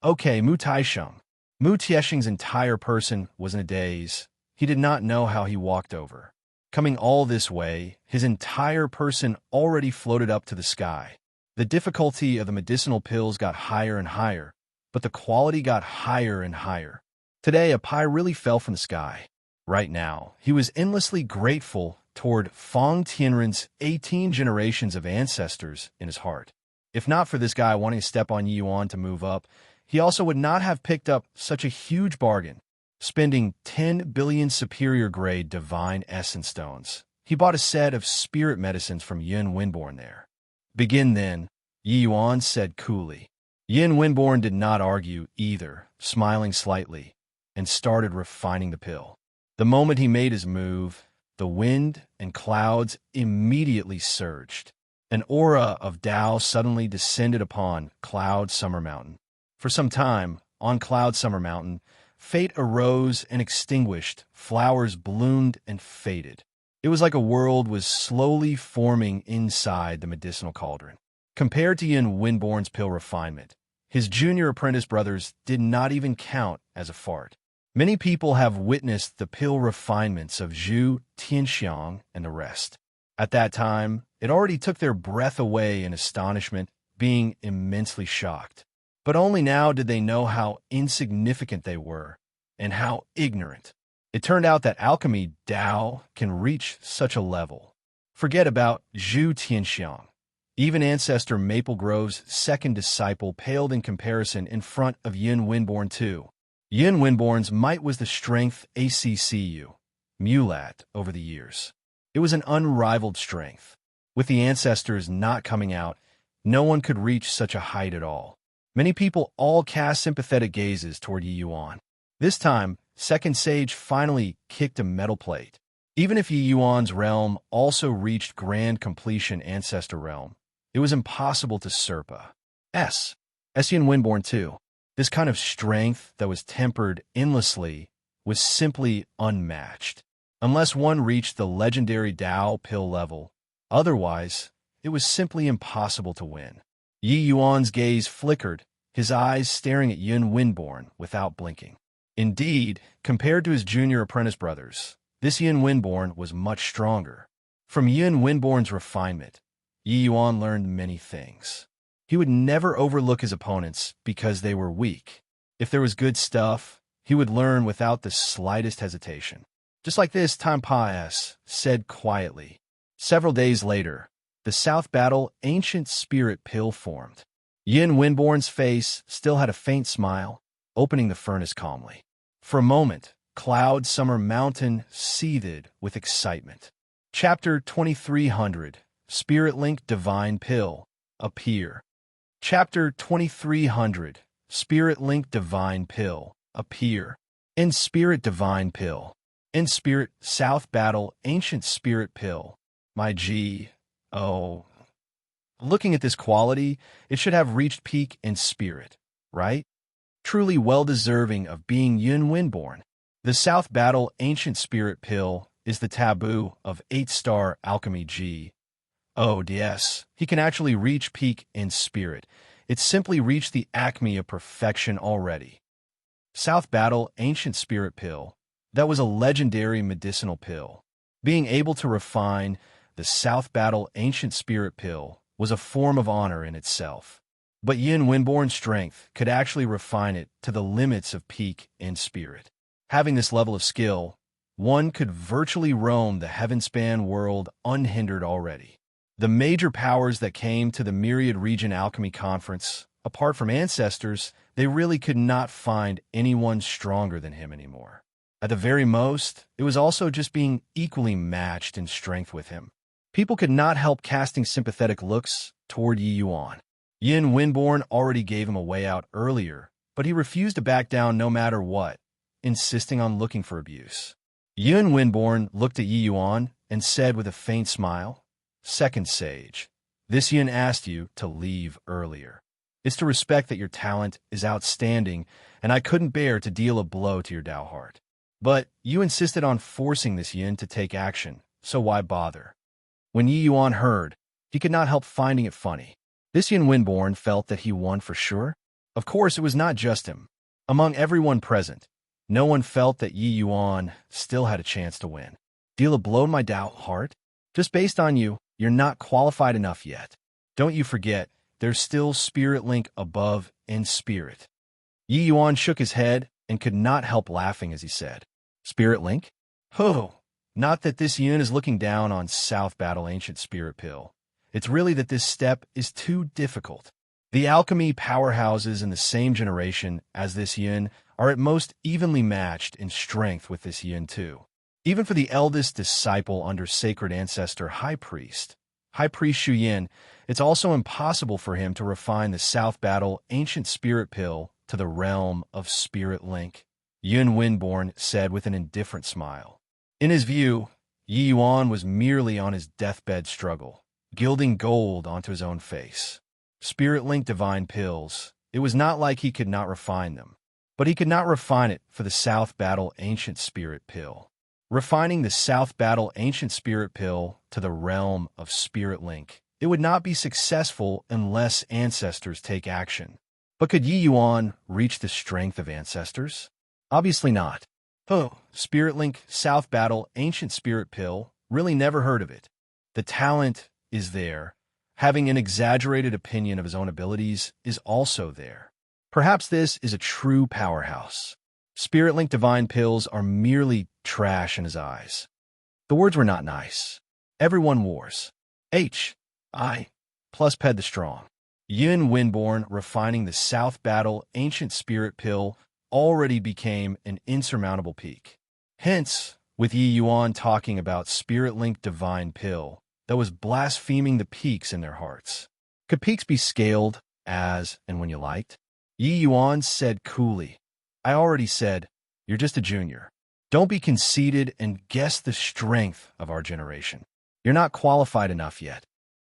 "Okay, Mu Taisheng." Mu Tiesheng's entire person was in a daze. He did not know how he walked over. Coming all this way, his entire person already floated up to the sky. The difficulty of the medicinal pills got higher and higher, but the quality got higher and higher. Today, a pie really fell from the sky. Right now, he was endlessly grateful toward Fang Tianren's 18 generations of ancestors in his heart. If not for this guy wanting to step on Yi Yuan to move up, he also would not have picked up such a huge bargain. Spending 10 billion superior-grade divine essence stones, he bought a set of spirit medicines from Yin Wenborn there. "Begin then," Yi Yuan said coolly. Yin Wenborn did not argue either, smiling slightly, and started refining the pill. The moment he made his move, the wind and clouds immediately surged. An aura of Tao suddenly descended upon Cloud Summer Mountain. For some time, on Cloud Summer Mountain, fate arose and extinguished, flowers bloomed and faded. It was like a world was slowly forming inside the medicinal cauldron. Compared to Yin Wenborn's pill refinement, his junior apprentice brothers did not even count as a fart. Many people have witnessed the pill refinements of Zhu Tianxiang and the rest. At that time, it already took their breath away in astonishment, being immensely shocked. But only now did they know how insignificant they were, and how ignorant. It turned out that alchemy Tao can reach such a level. Forget about Zhu Tianxiang. Even ancestor Maple Grove's second disciple paled in comparison in front of Yin Wenborn too. Yin Wenborn's might was the strength ACCU, Mulat, over the years. It was an unrivaled strength. With the ancestors not coming out, no one could reach such a height at all. Many people all cast sympathetic gazes toward Yi Yuan. This time, Second Sage finally kicked a metal plate. Even if Yi Yuan's realm also reached grand completion ancestor realm, it was impossible to Serpa. Yin Wenborn too. This kind of strength that was tempered endlessly was simply unmatched. Unless one reached the legendary Tao pill level, otherwise, it was simply impossible to win. Yi Yuan's gaze flickered, his eyes staring at Yun Winborn without blinking. Indeed, compared to his junior apprentice brothers, this Yun Winborn was much stronger. From Yun Winborn's refinement, Yi Yuan learned many things. He would never overlook his opponents because they were weak. If there was good stuff, he would learn without the slightest hesitation. Just like this, time said quietly. Several days later, the South Battle Ancient Spirit Pill formed. Yin Winborn's face still had a faint smile, opening the furnace calmly. For a moment, Cloud Summer Mountain seethed with excitement. Chapter 2300, Spirit Link Divine Pill, appear. Chapter 2300, Spirit Link Divine Pill, appear. In Spirit Divine Pill. In Spirit South Battle Ancient Spirit Pill. My G. Oh. Looking at this quality, it should have reached peak in spirit, right? Truly well-deserving of being Yun Winborn. The South Battle Ancient Spirit Pill is the taboo of 8-star alchemy G. Oh, yes, he can actually reach peak in spirit. It's simply reached the acme of perfection already. South Battle Ancient Spirit Pill. That was a legendary medicinal pill. Being able to refine the South Battle Ancient Spirit Pill was a form of honor in itself. But Yin Winborn's strength could actually refine it to the limits of peak in spirit. Having this level of skill, one could virtually roam the heavenspan world unhindered already. The major powers that came to the Myriad Region Alchemy Conference, apart from ancestors, they really could not find anyone stronger than him anymore. At the very most, it was also just being equally matched in strength with him. People could not help casting sympathetic looks toward Yi Yuan. Yin Winborn already gave him a way out earlier, but he refused to back down no matter what, insisting on looking for abuse. Yin Winborn looked at Yi Yuan and said with a faint smile, "Second Sage, this Yin asked you to leave earlier. It's to respect that your talent is outstanding, and I couldn't bear to deal a blow to your Dao heart. But you insisted on forcing this Yin to take action, so why bother?" When Yi Yuan heard, he could not help finding it funny. This Yin Winborn felt that he won for sure. Of course, it was not just him. Among everyone present, no one felt that Yi Yuan still had a chance to win. Deal a blow to my Dao heart? Just based on you, you're not qualified enough yet. Don't you forget, there's still Spirit Link above in spirit. Yi Yuan shook his head and could not help laughing as he said, "Spirit Link? Oh, not that this Yin is looking down on South Battle Ancient Spirit Pill. It's really that this step is too difficult. The alchemy powerhouses in the same generation as this Yin are at most evenly matched in strength with this Yin too. Even for the eldest disciple under Sacred Ancestor High Priest Shu Yin, it's also impossible for him to refine the South Battle Ancient Spirit Pill to the realm of Spirit Link," Yun Winborn said with an indifferent smile. In his view, Yi Yuan was merely on his deathbed struggle, gilding gold onto his own face. Spirit Link Divine Pills, it was not like he could not refine them. But he could not refine it for the South Battle Ancient Spirit Pill. Refining the South Battle Ancient Spirit Pill to the realm of Spirit Link, it would not be successful unless ancestors take action. But could Yi Yuan reach the strength of ancestors? Obviously not. Oh, Spirit Link South Battle Ancient Spirit Pill, really never heard of it. The talent is there. Having an exaggerated opinion of his own abilities is also there. Perhaps this is a true powerhouse. Spirit Link Divine Pills are merely trash in his eyes. The words were not nice. Everyone wars. I plus Ped the Strong. Yin Winborn refining the South Battle Ancient Spirit Pill already became an insurmountable peak. Hence, with Yi Yuan talking about Spirit Link Divine Pill, that was blaspheming the peaks in their hearts. Could peaks be scaled as and when you liked? Yi Yuan said coolly, "I already said, you're just a junior. Don't be conceited and guess the strength of our generation. You're not qualified enough yet."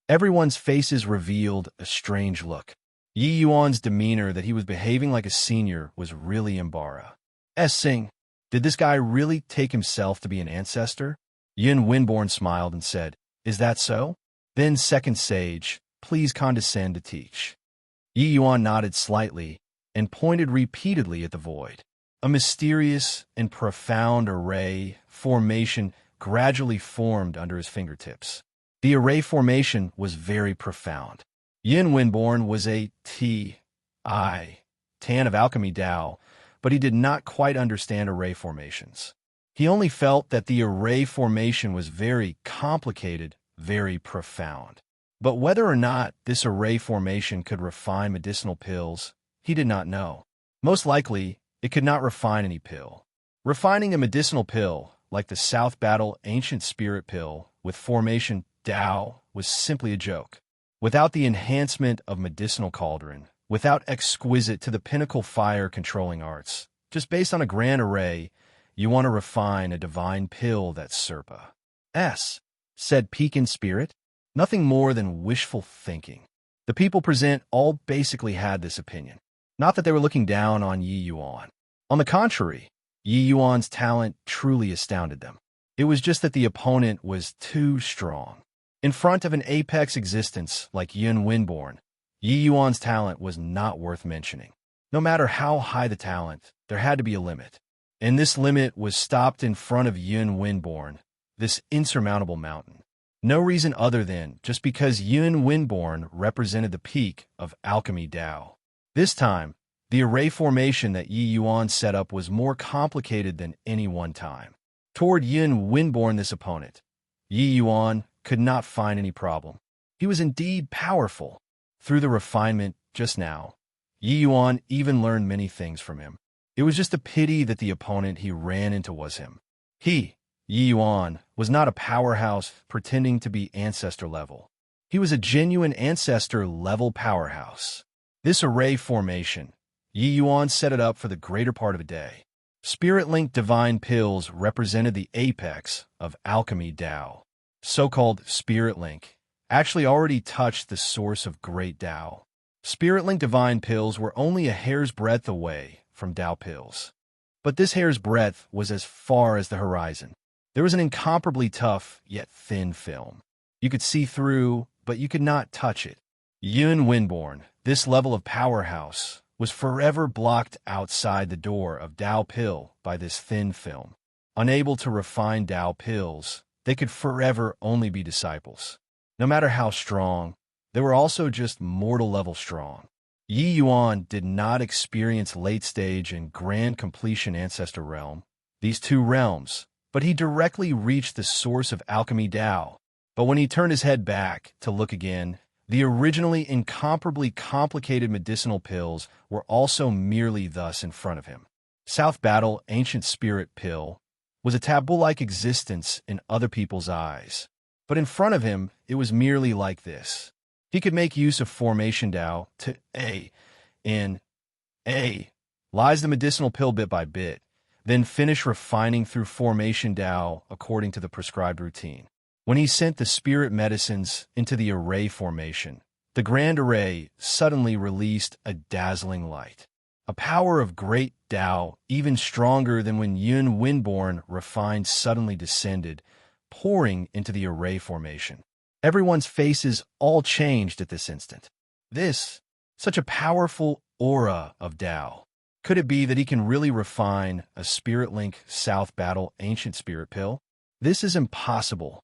Everyone's faces revealed a strange look. Yi Yuan's demeanor that he was behaving like a senior was really embarrassing. Did this guy really take himself to be an ancestor? Yin Winborn smiled and said, "Is that so? Then, Second Sage, please condescend to teach." Yi Yuan nodded slightly and pointed repeatedly at the void. A mysterious and profound array formation gradually formed under his fingertips. The array formation was very profound. Yin Windborn was a Tan of Alchemy Dao, but he did not quite understand array formations. He only felt that the array formation was very complicated, very profound. But whether or not this array formation could refine medicinal pills, he did not know. Most likely, it could not refine any pill. Refining a medicinal pill, like the South Battle Ancient Spirit Pill, with formation Dao, was simply a joke. Without the enhancement of medicinal cauldron, without exquisite to the pinnacle fire controlling arts, just based on a grand array, you want to refine a divine pill that's Serpa. Said Pekin Spirit. Nothing more than wishful thinking. The people present all basically had this opinion. Not that they were looking down on Yi Yuan. On the contrary, Yi Yuan's talent truly astounded them. It was just that the opponent was too strong. In front of an apex existence like Yin Windborn, Yi Yuan's talent was not worth mentioning. No matter how high the talent, there had to be a limit. And this limit was stopped in front of Yin Windborn, this insurmountable mountain. No reason other than just because Yin Windborn represented the peak of Alchemy Dao. This time, the array formation that Yi Yuan set up was more complicated than any one time. Toward Yin Windborn, this opponent, Yi Yuan could not find any problem. He was indeed powerful. Through the refinement just now, Yi Yuan even learned many things from him. It was just a pity that the opponent he ran into was him. Yi Yuan, was not a powerhouse pretending to be ancestor level. He was a genuine ancestor level powerhouse. This array formation, Yi Yuan set it up for the greater part of a day. Spirit-linked divine pills represented the apex of Alchemy Dao. So-called Spirit Link actually already touched the source of great Dao. Spirit-linked divine pills were only a hair's breadth away from Dao pills. But this hair's breadth was as far as the horizon. There was an incomparably tough, yet thin film. You could see through, but you could not touch it. Yin Windborn, this level of powerhouse, was forever blocked outside the door of Dao pill by this thin film. Unable to refine Dao pills, they could forever only be disciples. No matter how strong, they were also just mortal level strong. Yi Yuan did not experience late stage and grand completion ancestor realm, these two realms, but he directly reached the source of Alchemy Dao. But when he turned his head back to look again, the originally incomparably complicated medicinal pills were also merely thus in front of him. South Battle Ancient Spirit Pill was a taboo-like existence in other people's eyes. But in front of him, it was merely like this. He could make use of formation Dao to in lies the medicinal pill bit by bit, then finish refining through formation Dao according to the prescribed routine. When he sent the spirit medicines into the array formation, the grand array suddenly released a dazzling light. A power of great Dao, even stronger than when Yin Windborn refined suddenly descended, pouring into the array formation. Everyone's faces all changed at this instant. Such a powerful aura of Dao. Could it be that he can really refine a Spirit Link South Battle Ancient Spirit Pill? This is impossible.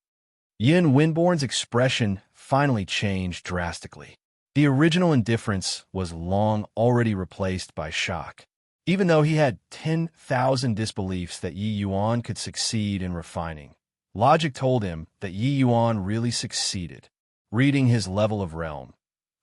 Yin Windborn's expression finally changed drastically. The original indifference was long already replaced by shock. Even though he had 10,000 disbeliefs that Yi Yuan could succeed in refining, logic told him that Yi Yuan really succeeded. Reading his level of realm,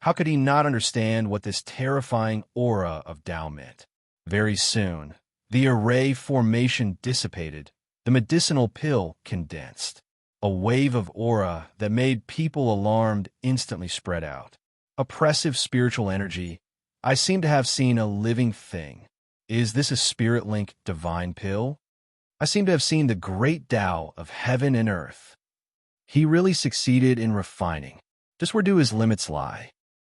how could he not understand what this terrifying aura of Dao meant? Very soon, the array formation dissipated, the medicinal pill condensed. A wave of aura that made people alarmed instantly spread out. Oppressive spiritual energy. I seem to have seen a living thing. Is this a Spirit Link divine pill? I seem to have seen the great Dao of heaven and earth. He really succeeded in refining. Just where do his limits lie?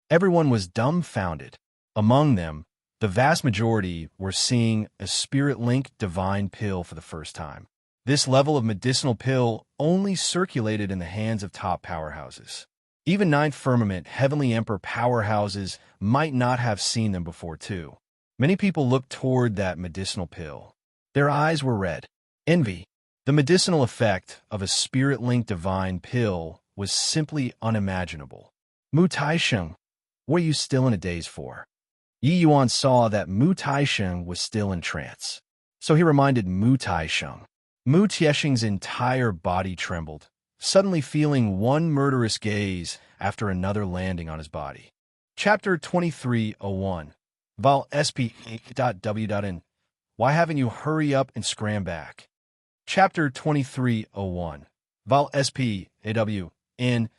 Everyone was dumbfounded. Among them, the vast majority were seeing a Spirit Link divine pill for the first time. This level of medicinal pill only circulated in the hands of top powerhouses. Even ninth firmament heavenly emperor powerhouses might not have seen them before too. Many people looked toward that medicinal pill. Their eyes were red. Envy. The medicinal effect of a spirit-linked divine pill was simply unimaginable. Mu Taisheng, what are you still in a daze for? Yi Yuan saw that Mu Taisheng was still in trance. So he reminded Mu Taisheng. Mu Tiesheng's entire body trembled, suddenly feeling one murderous gaze after another landing on his body. Chapter 2301. Val sp.w.n. Why haven't you hurry up and scram back? Chapter 2301. Val sp.aw.n.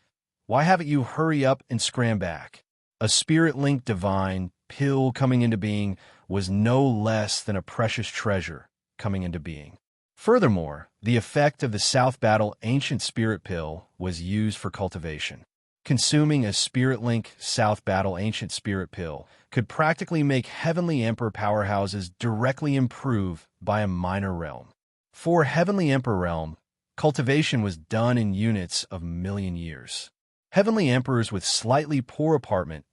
Why haven't you hurry up and scram back? A spirit-linked divine pill coming into being was no less than a precious treasure coming into being. Furthermore, the effect of the South Battle Ancient Spirit Pill was used for cultivation. Consuming a Spirit-Link South Battle Ancient Spirit Pill could practically make Heavenly Emperor powerhouses directly improve by a minor realm. For Heavenly Emperor realm, cultivation was done in units of million years. Heavenly Emperors with slightly poor apartment,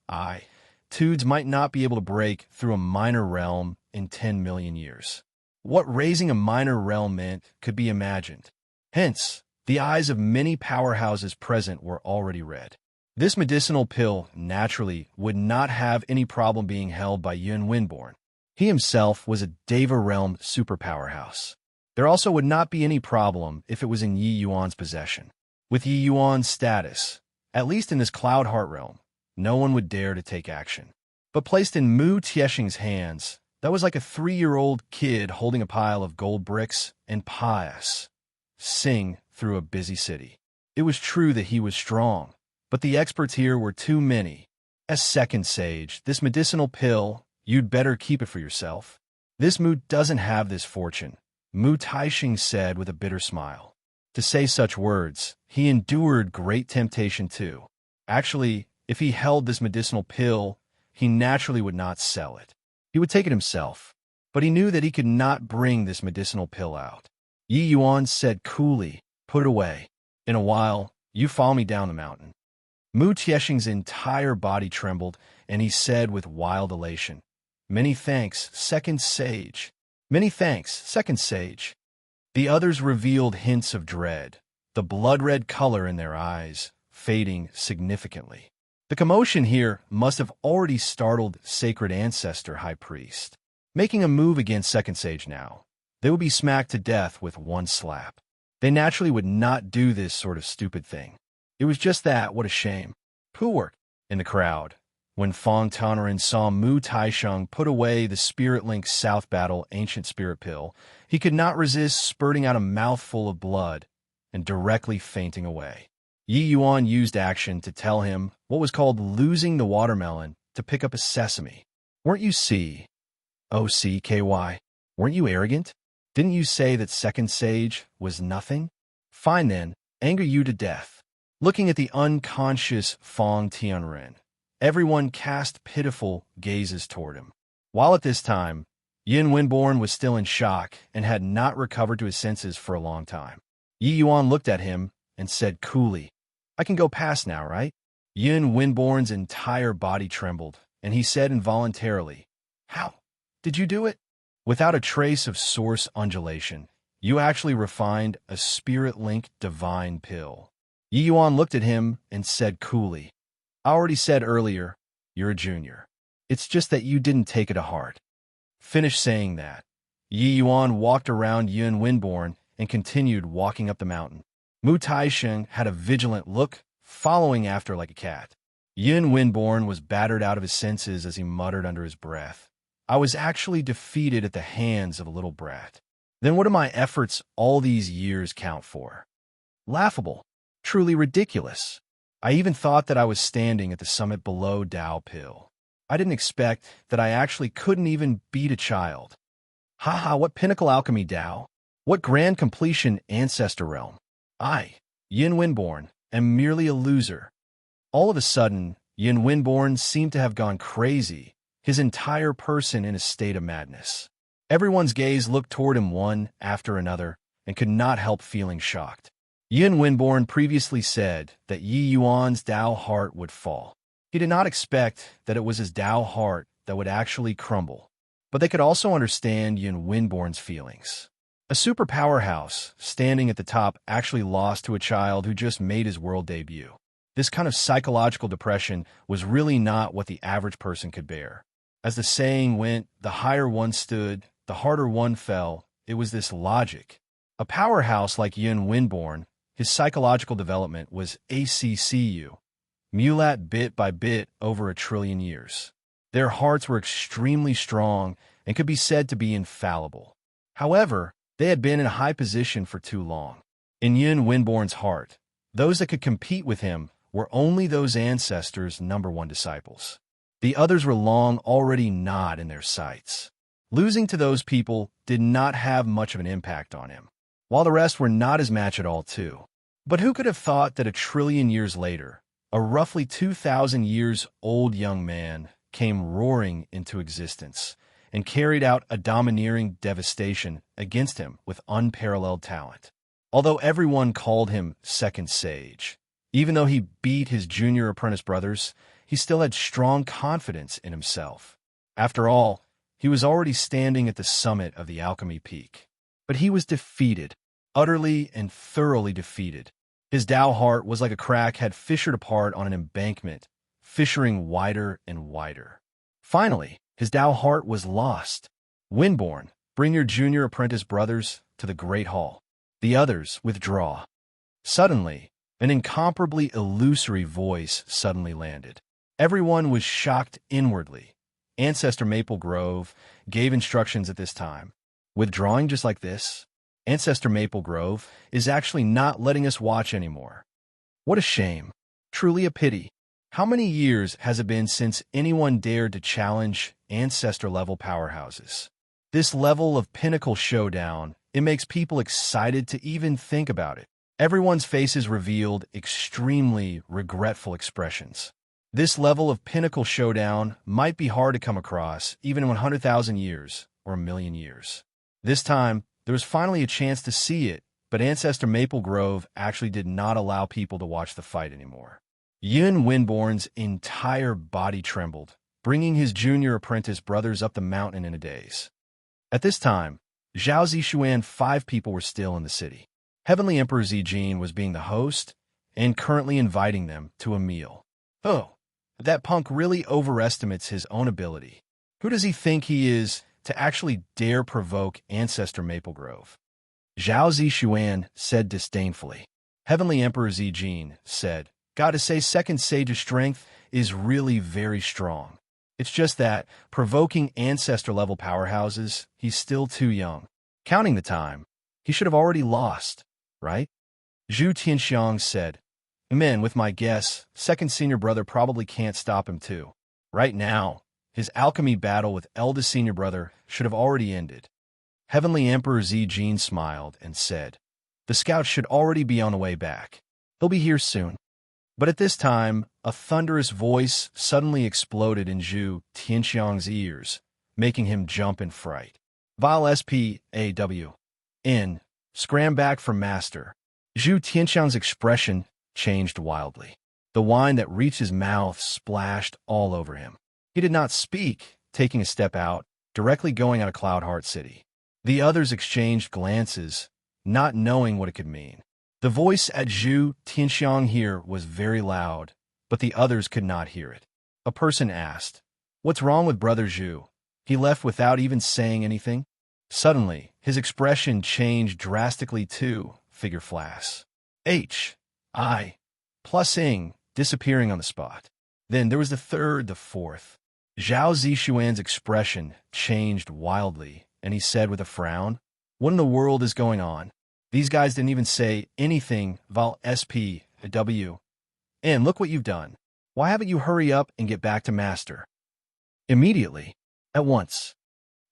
tudes might not be able to break through a minor realm in 10 million years. What raising a minor realm meant could be imagined. Hence, the eyes of many powerhouses present were already red. This medicinal pill, naturally, would not have any problem being held by Yun Winborn. He himself was a Deva realm superpowerhouse. There also would not be any problem if it was in Yi Yuan's possession. With Yi Yuan's status, at least in this Cloud Heart realm, no one would dare to take action. But placed in Mu Tiesheng's hands, that was like a 3-year-old kid holding a pile of gold bricks and pious. Sing through a busy city. It was true that he was strong, but the experts here were too many. As second sage, this medicinal pill, you'd better keep it for yourself. This Mu doesn't have this fortune, Mu Taisheng said with a bitter smile. To say such words, he endured great temptation too. Actually, if he held this medicinal pill, he naturally would not sell it. He would take it himself, but he knew that he could not bring this medicinal pill out. Yi Yuan said coolly, "Put it away. In a while, you follow me down the mountain." Mu Tiesheng's entire body trembled, and he said with wild elation, "Many thanks, second sage. Many thanks, second sage." The others revealed hints of dread, the blood-red color in their eyes fading significantly. The commotion here must have already startled Sacred Ancestor High Priest. Making a move against Second Sage now, they would be smacked to death with one slap. They naturally would not do this sort of stupid thing. It was just that, what a shame. Poor in the crowd. When Fong Tonarin saw Mu Taisheng put away the Spirit-Link South Battle Ancient Spirit Pill, he could not resist spurting out a mouthful of blood and directly fainting away. Yi Yuan used action to tell him what was called losing the watermelon to pick up a sesame. Weren't you OCKY? Weren't you arrogant? Didn't you say that second sage was nothing? Fine then, anger you to death. Looking at the unconscious Fong Tianren, everyone cast pitiful gazes toward him. While at this time, Yin Winborn was still in shock and had not recovered to his senses for a long time. Yi Yuan looked at him and said coolly, "I can go past now, right?" Yin Winborn's entire body trembled, and he said involuntarily, "How did you do it?" Without a trace of source undulation, you actually refined a spirit-linked divine pill. Yi Yuan looked at him and said coolly, "I already said earlier, you're a junior. It's just that you didn't take it to heart." Finished saying that, Yi Yuan walked around Yin Winborn and continued walking up the mountain. Mu Taisheng had a vigilant look, following after like a cat. Yin Winborn was battered out of his senses as he muttered under his breath, "I was actually defeated at the hands of a little brat. Then what do my efforts all these years count for? Laughable. Truly ridiculous. I even thought that I was standing at the summit below Dao Pill. I didn't expect that I actually couldn't even beat a child. Haha, what pinnacle alchemy Dao? What grand completion ancestor realm? I, Yin Winborn, am merely a loser." All of a sudden, Yin Winborn seemed to have gone crazy, his entire person in a state of madness. Everyone's gaze looked toward him one after another and could not help feeling shocked. Yin Winborn previously said that Yi Yuan's Tao heart would fall. He did not expect that it was his Tao heart that would actually crumble, but they could also understand Yin Winborn's feelings. A super powerhouse standing at the top actually lost to a child who just made his world debut. This kind of psychological depression was really not what the average person could bear. As the saying went, the higher one stood, the harder one fell. It was this logic. A powerhouse like Yin Winborn, his psychological development was ACCU, mulat bit by bit over 1 trillion years. Their hearts were extremely strong and could be said to be infallible. However, they had been in a high position for too long. In Yin Winborn's heart, those that could compete with him were only those ancestors' #1 disciples. The others were long already not in their sights. Losing to those people did not have much of an impact on him, while the rest were not his match at all too. But who could have thought that 1 trillion years later, a roughly 2,000 years old young man came roaring into existence and carried out a domineering devastation against him with unparalleled talent. Although everyone called him Second Sage, even though he beat his junior apprentice brothers, he still had strong confidence in himself. After all, he was already standing at the summit of the alchemy peak. But he was defeated, utterly and thoroughly defeated. His Tao heart was like a crack had fissured apart on an embankment, fissuring wider and wider. Finally, his Tao heart was lost. Winborn, bring your junior apprentice brothers to the Great Hall. The others withdraw. Suddenly, an incomparably illusory voice suddenly landed. Everyone was shocked inwardly. Ancestor Maple Grove gave instructions at this time. Withdrawing just like this? Ancestor Maple Grove is actually not letting us watch anymore. What a shame. Truly a pity. How many years has it been since anyone dared to challenge ancestor-level powerhouses? This level of pinnacle showdown, it makes people excited to even think about it. Everyone's faces revealed extremely regretful expressions. This level of pinnacle showdown might be hard to come across even in 100,000 years or 1,000,000 years. This time, there was finally a chance to see it, but Ancestor Maple Grove actually did not allow people to watch the fight anymore. Yin Winborn's entire body trembled, bringing his junior apprentice brothers up the mountain in a daze. At this time, Zhao Zishuan 5 people were still in the city. Heavenly Emperor Zijin was being the host and currently inviting them to a meal. Oh, that punk really overestimates his own ability. Who does he think he is to actually dare provoke Ancestor Maple Grove? Zhao Zishuan said disdainfully. Heavenly Emperor Zijin said, "Gotta say, Second Sage's strength is really very strong. It's just that, provoking ancestor-level powerhouses, he's still too young. Counting the time, he should have already lost, right?" Zhu Tianxiang said, "Men, with my guess, second senior brother probably can't stop him too. Right now, his alchemy battle with eldest senior brother should have already ended." Heavenly Emperor Zijin smiled and said, "The scouts should already be on the way back. He'll be here soon." But at this time, a thunderous voice suddenly exploded in Zhu Tianxiang's ears, making him jump in fright. "Vile SPAWN, scram back from Master." Zhu Tianxiang's expression changed wildly. The wine that reached his mouth splashed all over him. He did not speak, taking a step out, directly going out of Cloudheart City. The others exchanged glances, not knowing what it could mean. The voice at Zhu Tianxiang here was very loud, but the others could not hear it. A person asked, "What's wrong with Brother Zhu? He left without even saying anything?" Suddenly, his expression changed drastically too, figure flash. H.I. plus ing, disappearing on the spot. Then there was the third, the fourth. Zhao Zishuan's expression changed wildly, and he said with a frown, "What in the world is going on? These guys didn't even say anything via SPW. And look what you've done. Why haven't you hurry up and get back to Master?" Immediately, at once.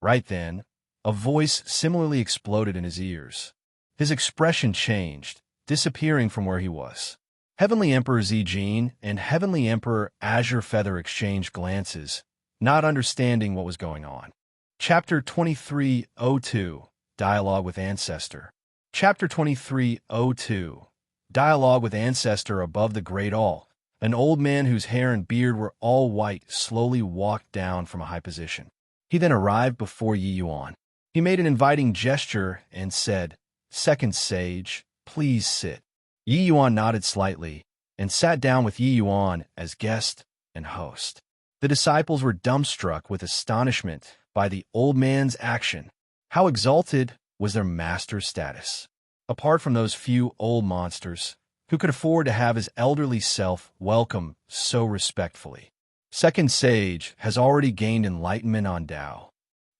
Right then, a voice similarly exploded in his ears. His expression changed, disappearing from where he was. Heavenly Emperor Zijin and Heavenly Emperor Azure Feather exchanged glances, not understanding what was going on. Chapter 2302, Dialogue with Ancestor. Chapter 2302, Dialogue with ancestor above the great all. An old man whose hair and beard were all white slowly walked down from a high position. He then arrived before Yi Yuan. He made an inviting gesture and said, "Second sage, please sit." Yi Yuan nodded slightly and sat down with Yi Yuan as guest and host. The disciples were dumbstruck with astonishment by the old man's action. How exalted was their master's status. Apart from those few old monsters who could afford to have his elderly self welcome so respectfully. Second sage has already gained enlightenment on Tao.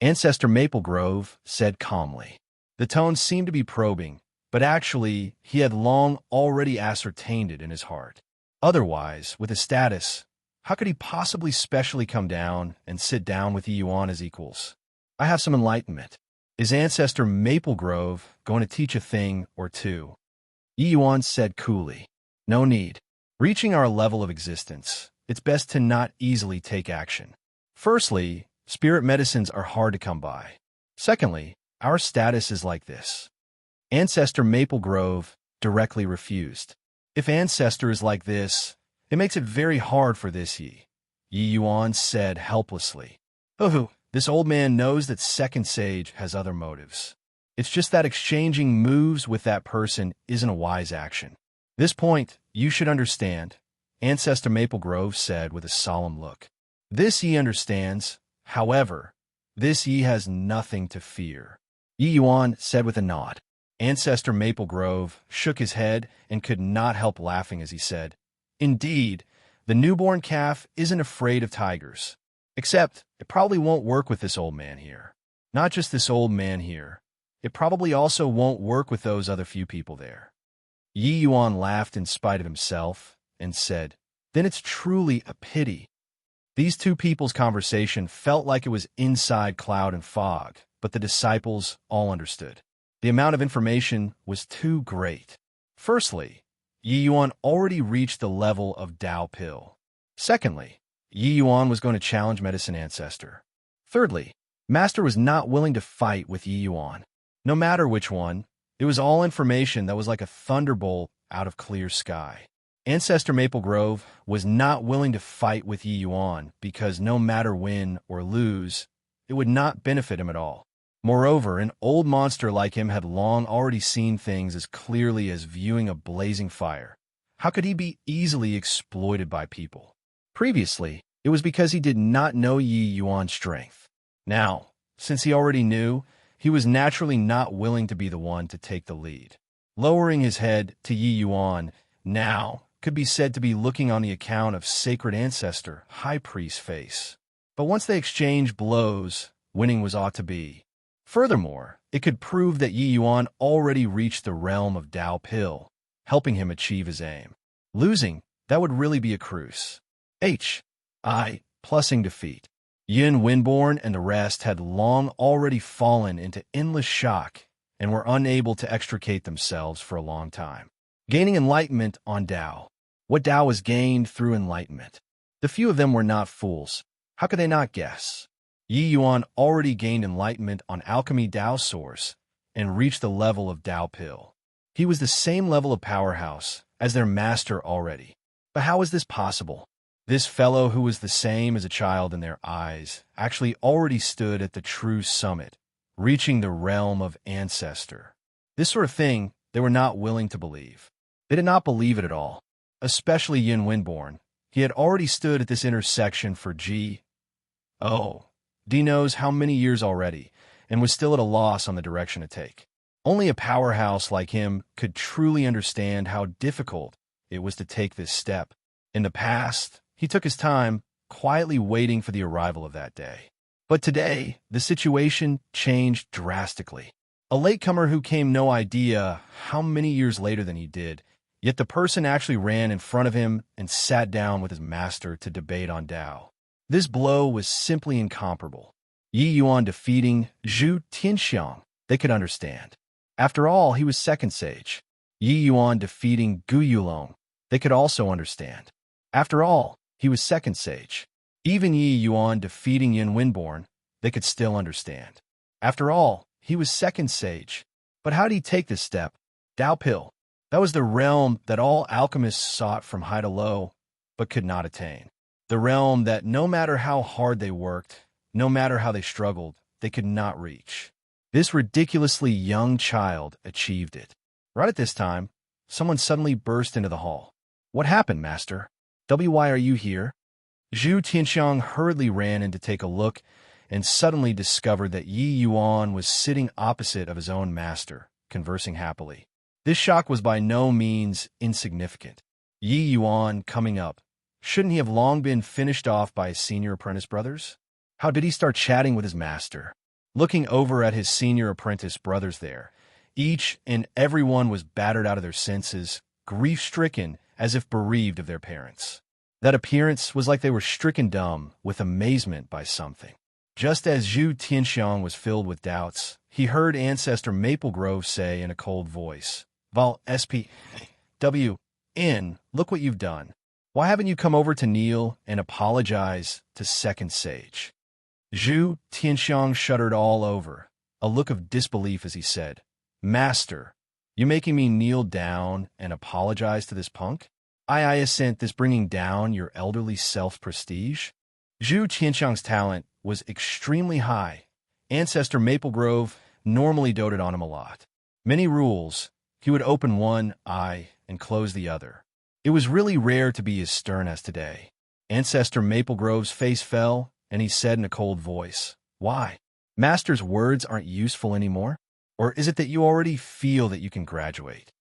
Ancestor Maple Grove said calmly. The tone seemed to be probing, but actually he had long already ascertained it in his heart. Otherwise, with his status, how could he possibly specially come down and sit down with Yi Yuan as equals? I have some enlightenment. Is Ancestor Maple Grove going to teach a thing or two? Yi Yuan said coolly. No need. Reaching our level of existence, it's best to not easily take action. Firstly, spirit medicines are hard to come by. Secondly, our status is like this. Ancestor Maple Grove directly refused. If Ancestor is like this, it makes it very hard for this Yi Yuan said helplessly. Oh, this old man knows that Second Sage has other motives. It's just that exchanging moves with that person isn't a wise action. This point, you should understand, Ancestor Maple Grove said with a solemn look. This Yi understands. However, this Yi has nothing to fear. Yi Yuan said with a nod. Ancestor Maple Grove shook his head and could not help laughing as he said, "Indeed, the newborn calf isn't afraid of tigers. Except, it probably won't work with this old man here. Not just this old man here. It probably also won't work with those other few people there." Yi Yuan laughed in spite of himself and said, "Then it's truly a pity." These two people's conversation felt like it was inside cloud and fog, but the disciples all understood. The amount of information was too great. Firstly, Yi Yuan already reached the level of Tao Pill. Secondly, Yi Yuan was going to challenge Medicine Ancestor. Thirdly, Master was not willing to fight with Yi Yuan. No matter which one, it was all information that was like a thunderbolt out of clear sky. Ancestor Maple Grove was not willing to fight with Yi Yuan because no matter win or lose, it would not benefit him at all. Moreover, an old monster like him had long already seen things as clearly as viewing a blazing fire. How could he be easily exploited by people? Previously, it was because he did not know Yi Yuan's strength. Now, since he already knew, he was naturally not willing to be the one to take the lead. Lowering his head to Yi Yuan, now, could be said to be looking on the account of Sacred Ancestor, High Priest's face. But once they exchanged blows, winning was ought to be. Furthermore, it could prove that Yi Yuan already reached the realm of Tao Pill, helping him achieve his aim. Losing, that would really be a cruise. Plusing defeat. Yin Windborn and the rest had long already fallen into endless shock and were unable to extricate themselves for a long time. Gaining enlightenment on Tao. What Tao was gained through enlightenment. The few of them were not fools. How could they not guess? Yi Yuan already gained enlightenment on Alchemy Tao Source and reached the level of Tao Pill. He was the same level of powerhouse as their master already. But how is this possible? This fellow who was the same as a child in their eyes actually already stood at the true summit, reaching the realm of Ancestor. This sort of thing they were not willing to believe. They did not believe it at all, especially Yin Windborn. He had already stood at this intersection for D knows how many years already, and was still at a loss on the direction to take. Only a powerhouse like him could truly understand how difficult it was to take this step. In the past, he took his time, quietly waiting for the arrival of that day. But today, the situation changed drastically. A latecomer who came no idea how many years later than he did, yet the person actually ran in front of him and sat down with his master to debate on Tao. This blow was simply incomparable. Yi Yuan defeating Zhu Tianxiang, they could understand. After all, he was second sage. Yi Yuan defeating Gu Yulong, they could also understand. After all, he was second sage. Even Yi Yuan defeating Yin Windborn, they could still understand. After all, he was second sage. But how did he take this step? Tao Pill. That was the realm that all alchemists sought from high to low, but could not attain. The realm that no matter how hard they worked, no matter how they struggled, they could not reach. This ridiculously young child achieved it. Right at this time, someone suddenly burst into the hall. What happened, master? Why are you here? Zhu Tianxiang hurriedly ran in to take a look and suddenly discovered that Yi Yuan was sitting opposite of his own master, conversing happily. This shock was by no means insignificant. Yi Yuan, coming up, shouldn't he have long been finished off by his senior apprentice brothers? How did he start chatting with his master? Looking over at his senior apprentice brothers there, each and every one was battered out of their senses, grief-stricken as if bereaved of their parents. That appearance was like they were stricken dumb with amazement by something. Just as Zhu Tianxiang was filled with doubts, he heard Ancestor Maple Grove say in a cold voice, Val SPW, look what you've done. Why haven't you come over to kneel and apologize to Second Sage? Zhu Tianxiang shuddered all over, a look of disbelief as he said, Master, you making me kneel down and apologize to this punk? I assent this bringing down your elderly self's prestige? Zhu Tianxiang's talent was extremely high. Ancestor Maple Grove normally doted on him a lot. Many rules, he would open one eye and close the other. It was really rare to be as stern as today. Ancestor Maple Grove's face fell, and he said in a cold voice, Why? Master's words aren't useful anymore? Or is it that you already feel that you can graduate?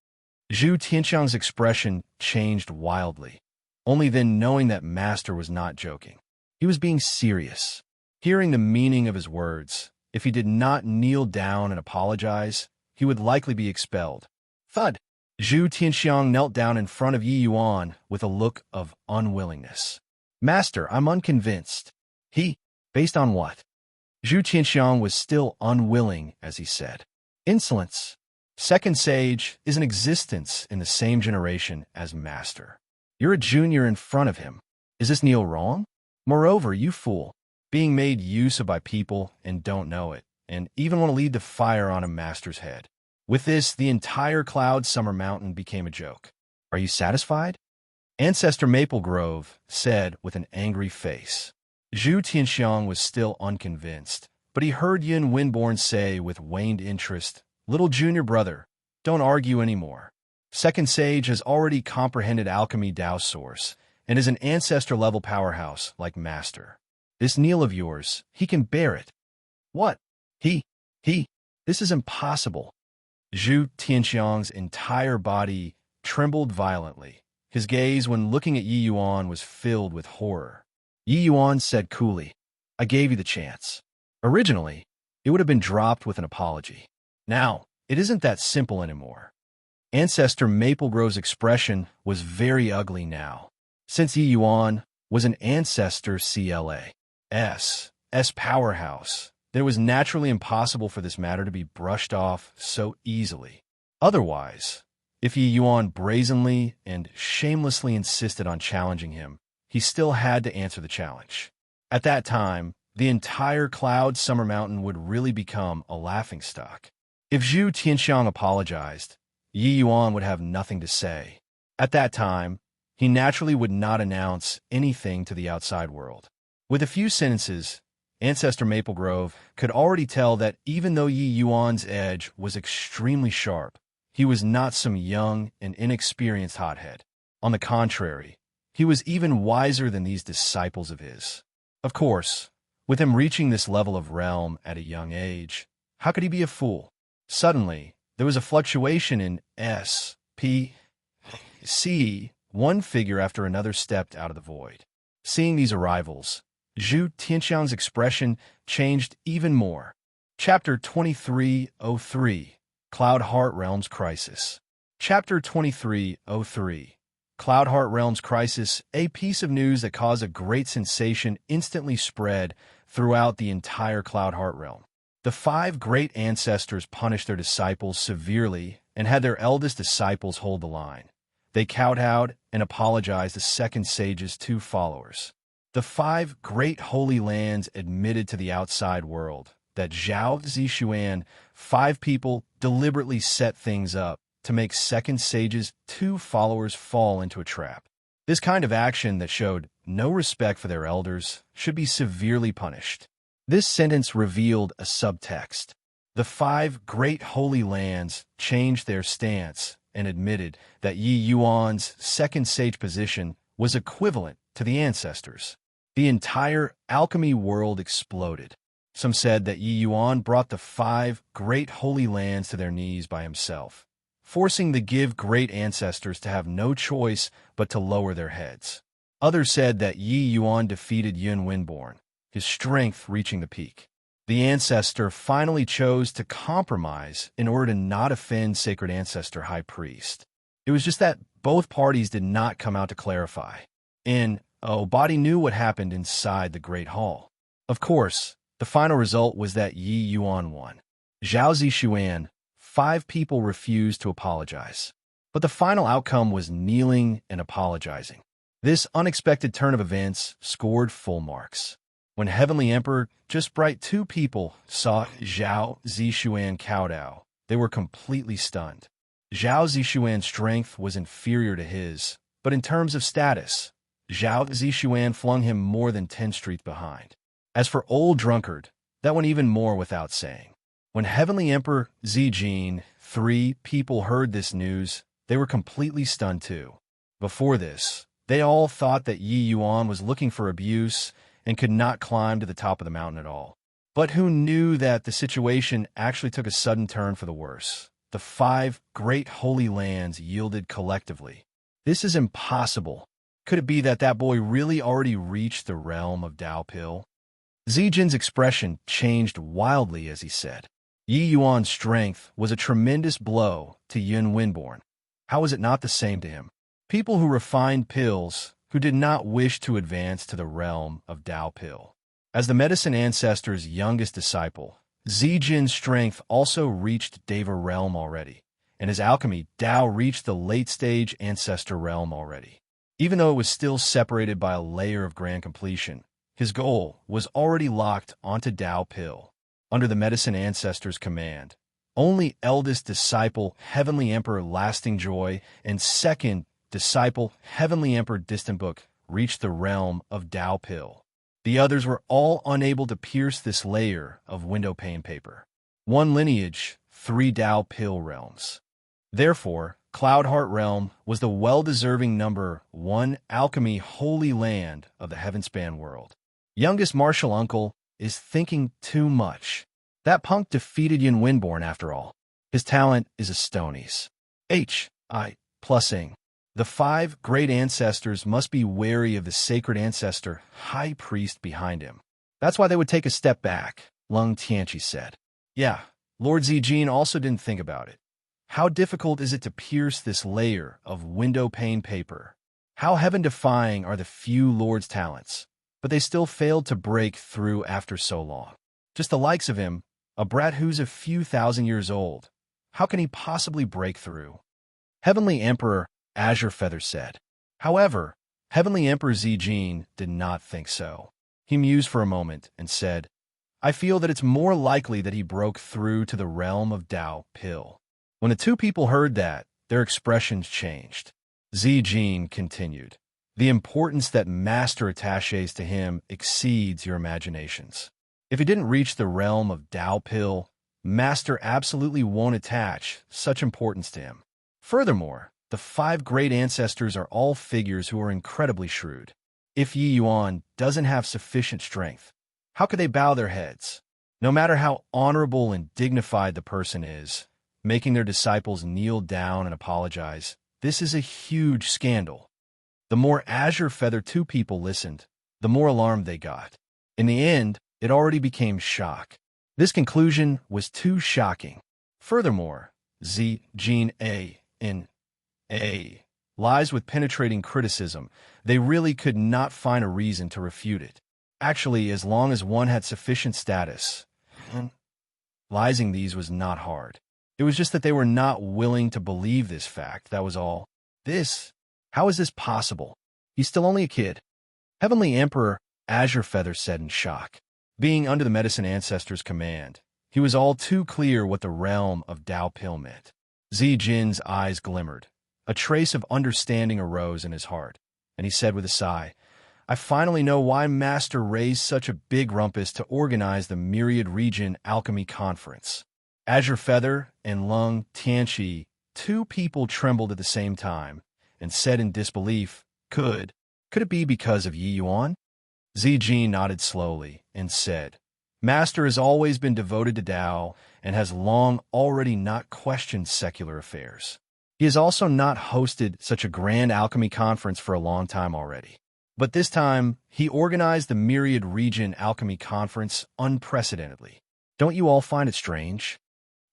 Zhu Tianxiang's expression changed wildly, only then knowing that Master was not joking. He was being serious. Hearing the meaning of his words, if he did not kneel down and apologize, he would likely be expelled. Thud! Zhu Tianxiang knelt down in front of Yi Yuan with a look of unwillingness. Master, I'm unconvinced. Based on what? Zhu Tianxiang was still unwilling as he said. Insolence. Second Sage is in existence in the same generation as Master. You're a junior in front of him. Is this kneel wrong? Moreover, you fool, being made use of by people and don't know it, and even want to lead the fire on a Master's head. With this, the entire Cloud Summer Mountain became a joke. Are you satisfied? Ancestor Maple Grove said with an angry face. Zhu Tianxiang was still unconvinced, but he heard Yin Winborn say with waned interest, Little junior brother, don't argue anymore. Second Sage has already comprehended alchemy Dao source and is an ancestor-level powerhouse like Master. This kneel of yours, he can bear it. What? This is impossible. Zhu Tianxiang's entire body trembled violently. His gaze when looking at Yi Yuan was filled with horror. Yi Yuan said coolly, I gave you the chance. Originally, it would have been dropped with an apology. Now, it isn't that simple anymore. Ancestor Maple Grove's expression was very ugly now. Since Yi Yuan was an ancestor CLA's powerhouse, then it was naturally impossible for this matter to be brushed off so easily. Otherwise, if Yi Yuan brazenly and shamelessly insisted on challenging him, he still had to answer the challenge. At that time, the entire Cloud Summer Mountain would really become a laughingstock. If Zhu Tianxiang apologized, Yi Yuan would have nothing to say. At that time, he naturally would not announce anything to the outside world. With a few sentences, Ancestor Maple Grove could already tell that even though Yi Yuan's edge was extremely sharp, he was not some young and inexperienced hothead. On the contrary, he was even wiser than these disciples of his. Of course, with him reaching this level of realm at a young age, how could he be a fool? Suddenly, there was a fluctuation in S.P.C. One figure after another stepped out of the void. Seeing these arrivals, Zhu Tianxiang's expression changed even more. Chapter 2303, Cloud Heart Realms Crisis. Chapter 2303, Cloud Heart Realms Crisis, a piece of news that caused a great sensation instantly spread throughout the entire Cloud Heart realm. The 5 great ancestors punished their disciples severely and had their eldest disciples hold the line. They kowtowed and apologized to Second Sage's 2 followers. The 5 great holy lands admitted to the outside world that Zhao Zishuan, 5 people deliberately set things up to make second sage's 2 followers fall into a trap. This kind of action that showed no respect for their elders should be severely punished. This sentence revealed a subtext. The 5 great holy lands changed their stance and admitted that Yi Yuan's second sage position was equivalent to the ancestors. The entire alchemy world exploded. Some said that Yi Yuan brought the 5 great holy lands to their knees by himself, forcing the great ancestors to have no choice but to lower their heads. Others said that Yi Yuan defeated Yun Winborn, his strength reaching the peak. The ancestor finally chose to compromise in order to not offend Sacred Ancestor High Priest. It was just that both parties did not come out to clarify. And Body knew what happened inside the Great Hall. Of course, the final result was that Yi Yuan won. Zhao Zishuan, 5 people refused to apologize. But the final outcome was kneeling and apologizing. This unexpected turn of events scored full marks. When Heavenly Emperor, just bright 2 people, saw Zhao Zishuan kowtow, they were completely stunned. Zhao Zishuan's strength was inferior to his, but in terms of status, Zhao Zishuan flung him more than 10 streets behind. As for Old Drunkard, that went even more without saying. When Heavenly Emperor Zijin, 3 people heard this news, they were completely stunned too. Before this, they all thought that Yi Yuan was looking for abuse and could not climb to the top of the mountain at all. But who knew that the situation actually took a sudden turn for the worse? The 5 great holy lands yielded collectively. This is impossible. Could it be that that boy really already reached the realm of Dao Pil? Zijin's expression changed wildly as he said, Yi Yuan's strength was a tremendous blow to Yun Winborn. How was it not the same to him? People who refined pills, who did not wish to advance to the realm of Dao Pil. As the medicine ancestor's youngest disciple, Zijin's strength also reached Deva realm already, and his alchemy, Dao, reached the late-stage ancestor realm already. Even though it was still separated by a layer of grand completion, his goal was already locked onto Dao Pil. Under the medicine ancestor's command, only eldest disciple Heavenly Emperor Lasting Joy and second disciple Heavenly Emperor Distant Book reached the realm of Dao Pil. The others were all unable to pierce this layer of window pane paper. 1 lineage, 3 Dao Pil realms. Therefore, Cloudheart Realm was the well-deserving number 1 alchemy holy land of the Heavenspan world. Youngest martial uncle is thinking too much. That punk defeated Yun Winborn after all. His talent is a stonies. H.I.+ing. The 5 great ancestors must be wary of the sacred ancestor, high priest behind him. That's why they would take a step back, Lung Tianchi said. Yeah, Lord Zijin also didn't think about it. How difficult is it to pierce this layer of window pane paper? How heaven-defying are the few Lord's talents, but they still failed to break through after so long. Just the likes of him, a brat who's a few thousand years old. How can he possibly break through? Heavenly Emperor Azure Feather said. However, Heavenly Emperor Zijin did not think so. He mused for a moment and said, I feel that it's more likely that he broke through to the realm of Dao Pil. When the 2 people heard that, their expressions changed. Zijin continued, the importance that master attaches to him exceeds your imaginations. If he didn't reach the realm of Dao Pil, master absolutely won't attach such importance to him. Furthermore, the 5 great ancestors are all figures who are incredibly shrewd. If Yi Yuan doesn't have sufficient strength, how could they bow their heads? No matter how honorable and dignified the person is, making their disciples kneel down and apologize, this is a huge scandal. The more Azure Feather 2 people listened, the more alarmed they got. In the end, it already became shock. This conclusion was too shocking. Furthermore, Zijin lies with penetrating criticism. They really could not find a reason to refute it. Actually, as long as one had sufficient status, analyzing these was not hard. It was just that they were not willing to believe this fact, that was all. How is this possible? He's still only a kid. Heavenly Emperor Azure Feather said in shock. Being under the medicine ancestor's command, he was all too clear what the realm of Dao Pil meant. Zijin's eyes glimmered. A trace of understanding arose in his heart, and he said with a sigh, I finally know why Master raised such a big rumpus to organize the Myriad Region Alchemy Conference. Azure Feather and Lung Tianqi, two people trembled at the same time, and said in disbelief, Could it be because of Yi Yuan? Zijin nodded slowly and said, Master has always been devoted to Tao and has long already not questioned secular affairs. He has also not hosted such a grand alchemy conference for a long time already. But this time, he organized the Myriad Region Alchemy Conference unprecedentedly. Don't you all find it strange?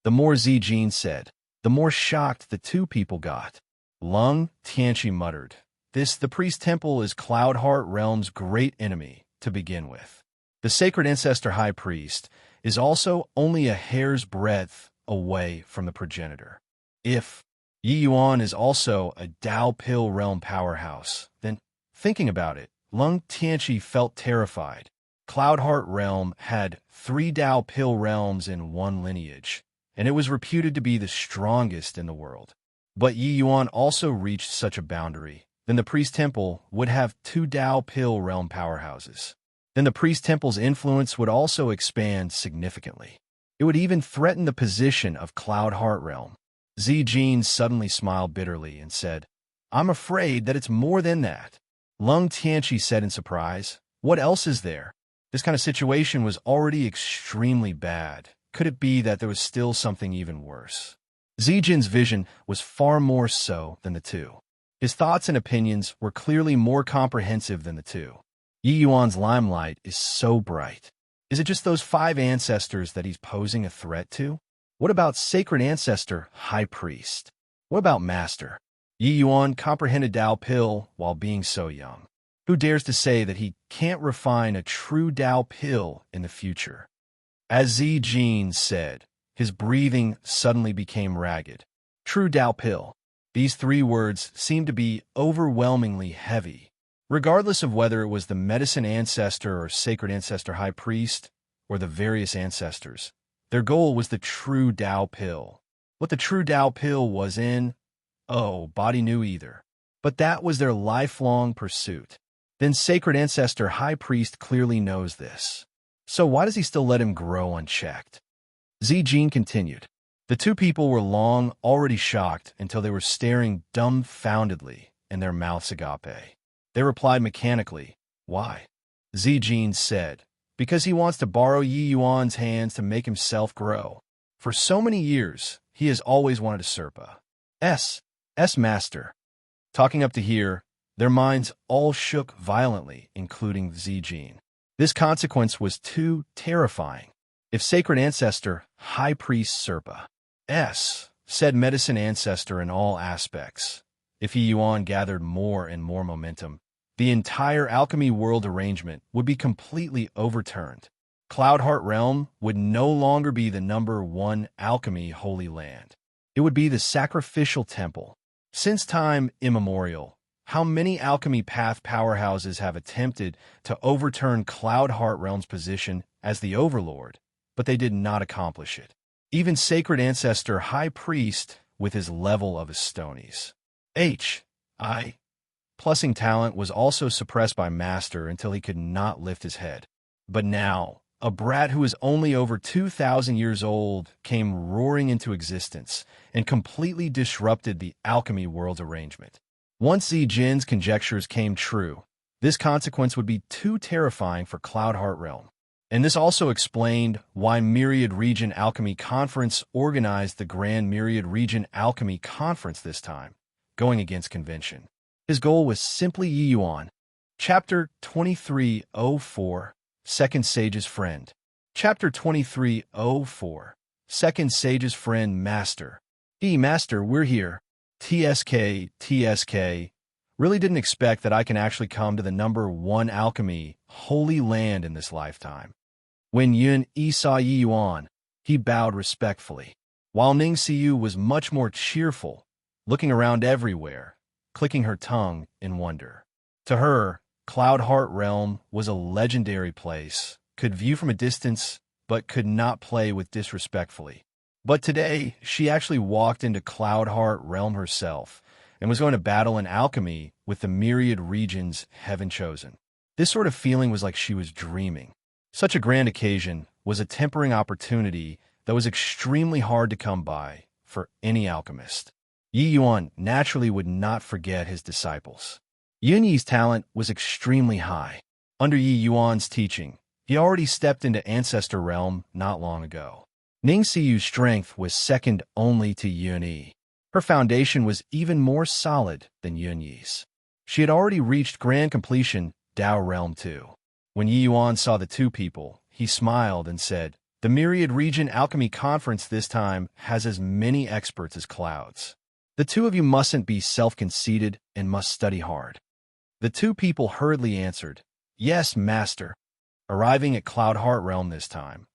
The more Zijin said, the more shocked the two people got. Lung Tianqi muttered, The priest temple is Cloudheart Realm's great enemy, to begin with. The sacred ancestor high priest is also only a hair's breadth away from the progenitor. If Yi Yuan is also a Dao Pill realm powerhouse, then, thinking about it, Lung Tianqi felt terrified. Cloudheart Realm had 3 Dao Pill realms in one lineage, and it was reputed to be the strongest in the world. But Yi Yuan also reached such a boundary, then the priest temple would have 2 Dao Pill realm powerhouses. Then the priest temple's influence would also expand significantly. It would even threaten the position of Cloudheart Realm. Zijin suddenly smiled bitterly and said, I'm afraid that it's more than that. Lung Tianqi said in surprise, What else is there? This kind of situation was already extremely bad. Could it be that there was still something even worse? Zijin's vision was far more so than the two. His thoughts and opinions were clearly more comprehensive than the two. Yi Yuan's limelight is so bright. Is it just those 5 ancestors that he's posing a threat to? What about Sacred Ancestor High Priest? What about Master? Yi Yuan comprehended Dao Pill while being so young. Who dares to say that he can't refine a true Dao Pill in the future? As Zijin said, his breathing suddenly became ragged. True Dao Pill. These 3 words seemed to be overwhelmingly heavy. Regardless of whether it was the medicine ancestor or sacred ancestor high priest, or the various ancestors, their goal was the true Dao Pill. What the true Dao Pill was in, body knew either. But that was their lifelong pursuit. Then sacred ancestor high priest clearly knows this. So why does he still let him grow unchecked? Zijin continued. The two people were long already shocked until they were staring dumbfoundedly in their mouths agape. They replied mechanically, Why? Zijin said, Because he wants to borrow Yi Yuan's hands to make himself grow. For so many years, he has always wanted a Serpa. S Master. Talking up to here, their minds all shook violently, including Zijin. This consequence was too terrifying. If Sacred Ancestor, High Priest Serpa, said Medicine Ancestor in all aspects, if Yi Yuan gathered more and more momentum, the entire alchemy world arrangement would be completely overturned. Cloudheart Realm would no longer be the #1 alchemy holy land. It would be the sacrificial temple. Since time immemorial, how many alchemy path powerhouses have attempted to overturn Cloudheart Realm's position as the overlord, but they did not accomplish it. Even Sacred Ancestor High Priest with his level of Estonies. Plussing talent was also suppressed by Master until he could not lift his head. But now, a brat who is only over 2,000 years old came roaring into existence and completely disrupted the alchemy world's arrangement. Once Zijin's conjectures came true, this consequence would be too terrifying for Cloudheart Realm. And this also explained why Myriad Region Alchemy Conference organized the Grand Myriad Region Alchemy Conference this time, going against convention. His goal was simply Yi Yuan. Chapter 2304, Second Sage's Friend. Chapter 2304, Second Sage's Friend Master. Master, we're here. TSK. Really didn't expect that I can actually come to the #1 alchemy holy land in this lifetime. When Yun Yi saw Yi Yuan, he bowed respectfully, while Ning Siyu was much more cheerful, looking around everywhere, clicking her tongue in wonder. To her, Cloudheart Realm was a legendary place, could view from a distance, but could not play with disrespectfully. But today, she actually walked into Cloudheart Realm herself and was going to battle in alchemy with the myriad regions heaven chosen. This sort of feeling was like she was dreaming. Such a grand occasion was a tempering opportunity that was extremely hard to come by for any alchemist. Yi Yuan naturally would not forget his disciples. Yun Yi's talent was extremely high. Under Yi Yuan's teaching, he already stepped into Ancestor Realm not long ago. Ning Siyu's strength was second only to Yun Yi. Her foundation was even more solid than Yun Yi's. She had already reached grand completion, Dao Realm 2. When Yi Yuan saw the two people, he smiled and said, "The Myriad Region Alchemy Conference this time has as many experts as clouds. The two of you mustn't be self-conceited and must study hard." The two people hurriedly answered, "Yes, Master." Arriving at Cloudheart Realm this time,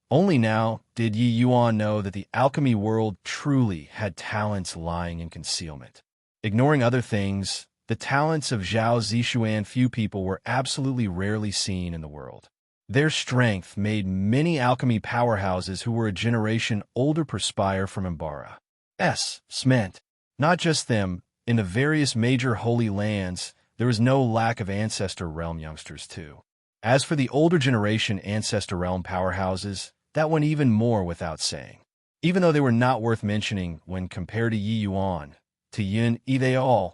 only now did Yi Yuan know that the alchemy world truly had talents lying in concealment. Ignoring other things, the talents of Zhao Zishuan few people were absolutely rarely seen in the world. Their strength made many alchemy powerhouses who were a generation older perspire from Embark. Meant. Not just them, in the various major holy lands, there was no lack of Ancestor Realm youngsters too. As for the older generation Ancestor Realm powerhouses, that went even more without saying. Even though they were not worth mentioning when compared to Yi Yuan, to Yun Yi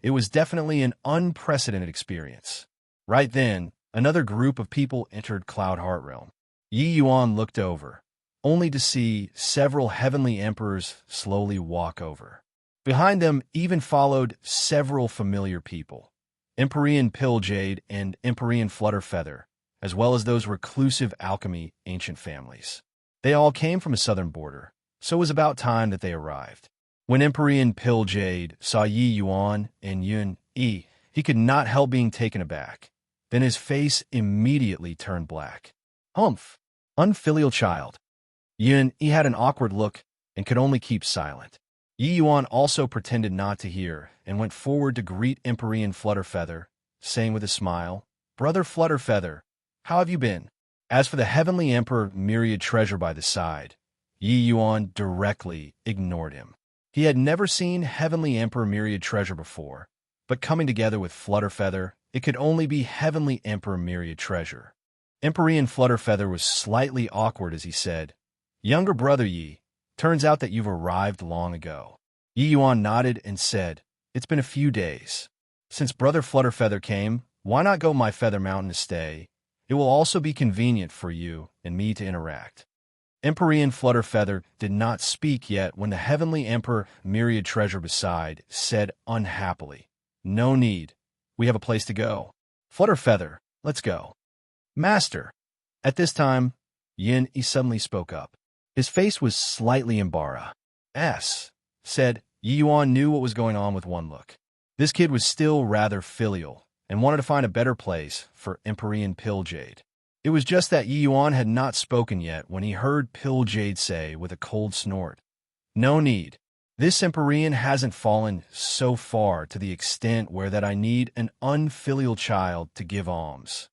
it was definitely an unprecedented experience. Right then, another group of people entered Cloudheart Realm. Yi Yuan looked over, only to see several heavenly emperors slowly walk over. Behind them even followed several familiar people, Empyrean Pilljade and Empyrean Flutterfeather, as well as those reclusive alchemy ancient families. They all came from a southern border, so it was about time that they arrived. When Empyrean Pilljade saw Yi Yuan and Yun Yi, he could not help being taken aback. Then his face immediately turned black. Humph! Unfilial child. Yun Yi had an awkward look and could only keep silent. Yi Yuan also pretended not to hear and went forward to greet Empyrean Flutterfeather, saying with a smile, "Brother Flutterfeather, how have you been?" As for the Heavenly Emperor Myriad Treasure by the side, Yi Yuan directly ignored him. He had never seen Heavenly Emperor Myriad Treasure before, but coming together with Flutterfeather, it could only be Heavenly Emperor Myriad Treasure. Empyrean Flutterfeather was slightly awkward as he said, "Younger brother Yi, turns out that you've arrived long ago." Yi Yuan nodded and said, "It's been a few days. Since Brother Flutterfeather came, why not go my Feather Mountain to stay? It will also be convenient for you and me to interact." Empyrean Flutterfeather did not speak yet when the Heavenly Emperor Myriad Treasure beside said unhappily, "No need. We have a place to go. Flutterfeather, let's go." "Master." At this time, Yin Yi suddenly spoke up. His face was slightly embarrassed. Said, Yi Yuan knew what was going on with one look. This kid was still rather filial and wanted to find a better place for Empyrean Pilljade. It was just that Yi Yuan had not spoken yet when he heard Pilljade say with a cold snort, "No need. This Empyrean hasn't fallen so far to the extent where that I need an unfilial child to give alms."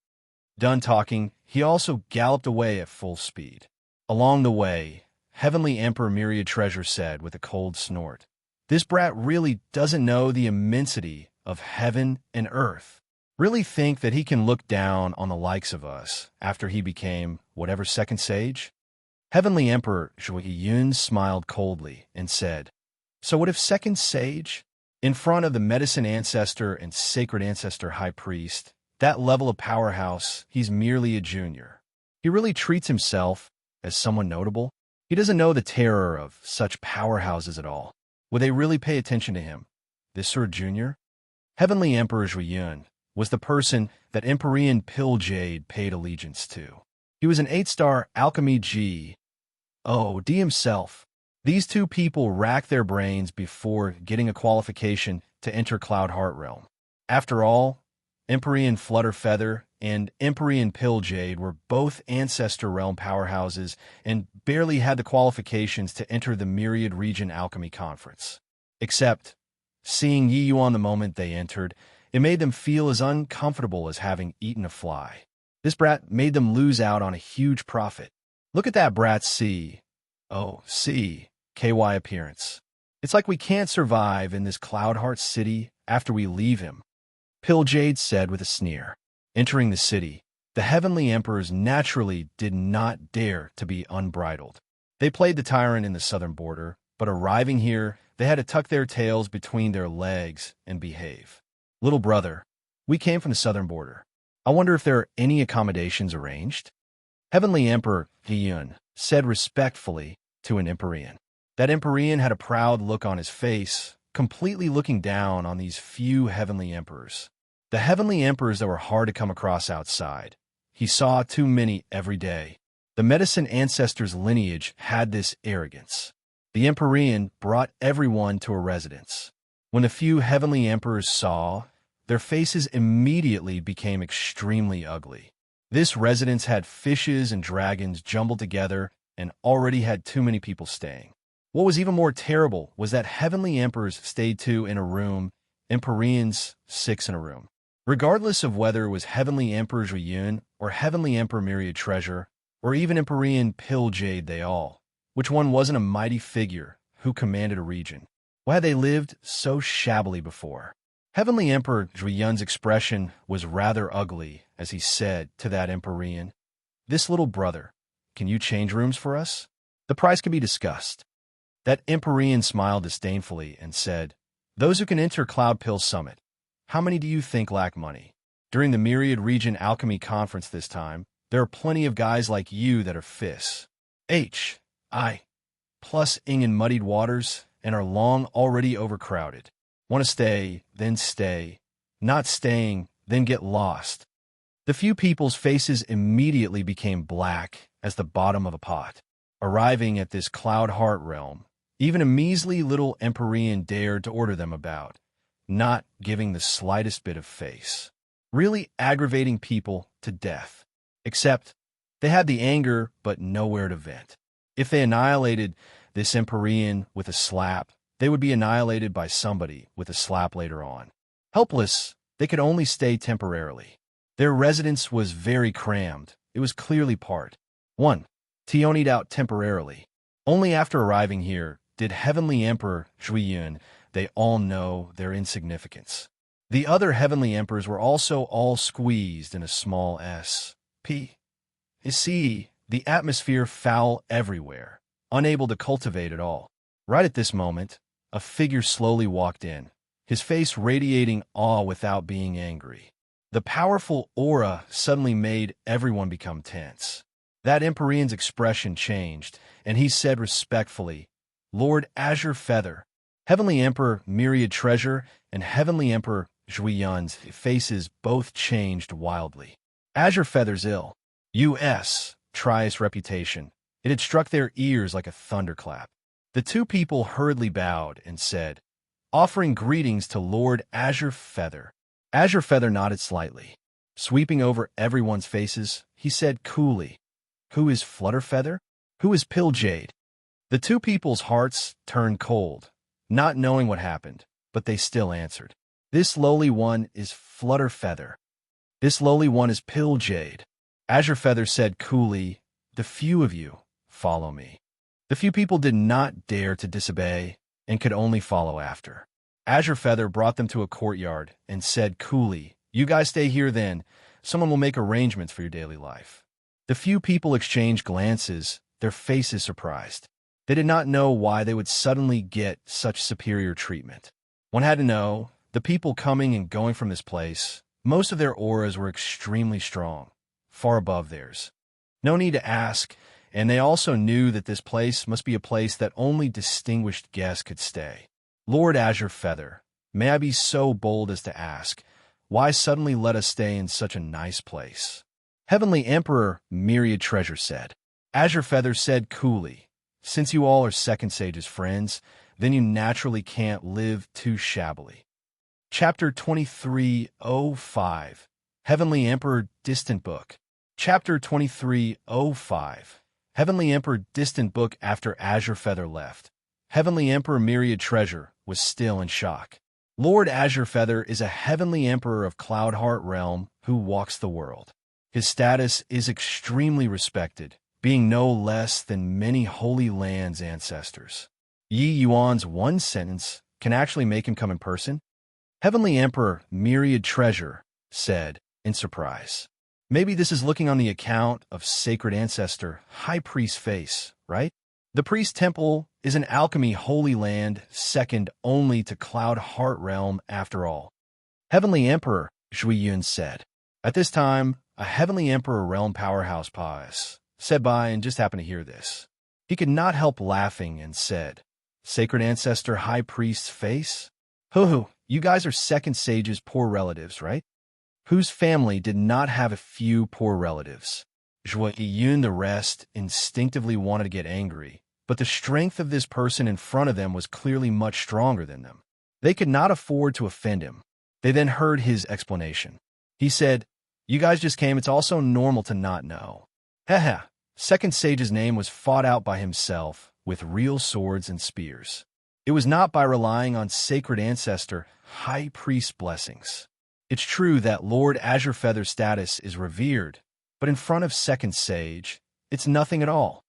Done talking, he also galloped away at full speed. Along the way, Heavenly Emperor Myriad Treasure said with a cold snort, "This brat really doesn't know the immensity of heaven and earth. Really think that he can look down on the likes of us after he became whatever second sage?" Heavenly Emperor Zhuiyun smiled coldly and said, "So what if second sage? In front of the medicine ancestor and sacred ancestor high priest, that level of powerhouse, he's merely a junior. He really treats himself as someone notable. He doesn't know the terror of such powerhouses at all. Would they really pay attention to him, this sort of junior?" Heavenly Emperor Zhuiyun was the person that Empyrean Pilljade paid allegiance to. He was an 8-star alchemy G. Oh, D himself. These two people racked their brains before getting a qualification to enter Cloudheart Realm. After all, Empyrean Flutterfeather and Empyrean Pilljade were both Ancestor Realm powerhouses and barely had the qualifications to enter the Myriad Region Alchemy Conference. Except, seeing Yi Yuan the moment they entered, it made them feel as uncomfortable as having eaten a fly. This brat made them lose out on a huge profit. Look at that brat see. Oh, see, KY appearance. It's like we can't survive in this Cloudheart city after we leave him, Pilljade said with a sneer. Entering the city, the Heavenly Emperors naturally did not dare to be unbridled. They played the tyrant in the southern border, but arriving here, they had to tuck their tails between their legs and behave. Little brother, we came from the southern border. I wonder if there are any accommodations arranged? Heavenly Emperor Yun said respectfully to an Empyrean. That Empyrean had a proud look on his face, completely looking down on these few Heavenly Emperors. The Heavenly Emperors that were hard to come across outside. He saw too many every day. The medicine ancestors' lineage had this arrogance. The Empyrean brought everyone to a residence. When the few Heavenly Emperors saw, their faces immediately became extremely ugly. This residence had fishes and dragons jumbled together and already had too many people staying. What was even more terrible was that Heavenly Emperors stayed 2 in a room, Empyreans 6 in a room. Regardless of whether it was Heavenly Emperor Zhuiyun or Heavenly Emperor Myriad Treasure, or even Empyrean Pilljade they all, which one wasn't a mighty figure who commanded a region? Why had they lived so shabbily before? Heavenly Emperor Zhuiyun's expression was rather ugly as he said to that Empyrean, "This little brother, can you change rooms for us? The price can be discussed." That Empyrean smiled disdainfully and said, "Those who can enter Cloud Pill Summit, how many do you think lack money? During the Myriad Region Alchemy Conference this time, there are plenty of guys like you that are fists. I plus ing in muddied waters and are long already overcrowded. Want to stay, then stay. Not staying, then get lost." The few people's faces immediately became black as the bottom of a pot. Arriving at this Cloudheart realm, even a measly little Empyrean dared to order them about, not giving the slightest bit of face. Really aggravating people to death. Except, they had the anger but nowhere to vent. If they annihilated this Empyrean with a slap, they would be annihilated by somebody with a slap later on. Helpless, they could only stay temporarily. Their residence was very crammed. It was clearly part 1. Tionied out temporarily. Only after arriving here did Heavenly Emperor Zhuiyun they all know their insignificance. The other Heavenly Emperors were also all squeezed in a small S.P. You see, the atmosphere foul everywhere, unable to cultivate at all. Right at this moment, a figure slowly walked in, his face radiating awe without being angry. The powerful aura suddenly made everyone become tense. That Empyrean's expression changed, and he said respectfully, "Lord Azure Feather." Heavenly Emperor Myriad Treasure and Heavenly Emperor Zhuiyun's faces both changed wildly. Azure Feather's ill. U.S. Trius reputation. It had struck their ears like a thunderclap. The two people hurriedly bowed and said, "Offering greetings to Lord Azure Feather." Azure Feather nodded slightly. Sweeping over everyone's faces, he said coolly, "Who is Flutterfeather? Who is Pilljade?" The two people's hearts turned cold, not knowing what happened, but they still answered. "This lowly one is Flutterfeather. This lowly one is Pilljade." Azure Feather said coolly, "The few of you, follow me." The few people did not dare to disobey and could only follow after. Azure Feather brought them to a courtyard and said coolly, "You guys stay here then. Someone will make arrangements for your daily life." The few people exchanged glances, their faces surprised. They did not know why they would suddenly get such superior treatment. One had to know, the people coming and going from this place, most of their auras were extremely strong, far above theirs. No need to ask, and they also knew that this place must be a place that only distinguished guests could stay. "Lord Azure Feather, may I be so bold as to ask, why suddenly let us stay in such a nice place?" Heavenly Emperor Myriad Treasure said. Azure Feather said coolly, "Since you all are Second Sage's friends, then you naturally can't live too shabbily." Chapter 2305 Heavenly Emperor Distant Book. Chapter 2305 Heavenly Emperor Distant Book. After Azure Feather left, Heavenly Emperor Myriad Treasure was still in shock. Lord Azure Feather is a Heavenly Emperor of Cloudheart Realm who walks the world. His status is extremely respected being no less than many Holy Land's ancestors. Yi Yuan's one sentence can actually make him come in person. Heavenly Emperor Myriad Treasure said in surprise. Maybe this is looking on the account of sacred ancestor High Priest face, right? The priest temple is an alchemy holy land second only to Cloud Heart Realm after all. Heavenly Emperor Zhui Yun said. At this time, a Heavenly Emperor realm powerhouse pause said by and just happened to hear this. He could not help laughing and said, Sacred Ancestor High Priest's face? Hoo-hoo, you guys are second sage's poor relatives, right? Whose family did not have a few poor relatives? Zhui Yun the rest instinctively wanted to get angry, but the strength of this person in front of them was clearly much stronger than them. They could not afford to offend him. They then heard his explanation. He said, You guys just came, it's also normal to not know. Haha, Second Sage's name was fought out by himself with real swords and spears. It was not by relying on sacred ancestor, high priest blessings. It's true that Lord Azure Feather's status is revered, but in front of Second Sage, it's nothing at all.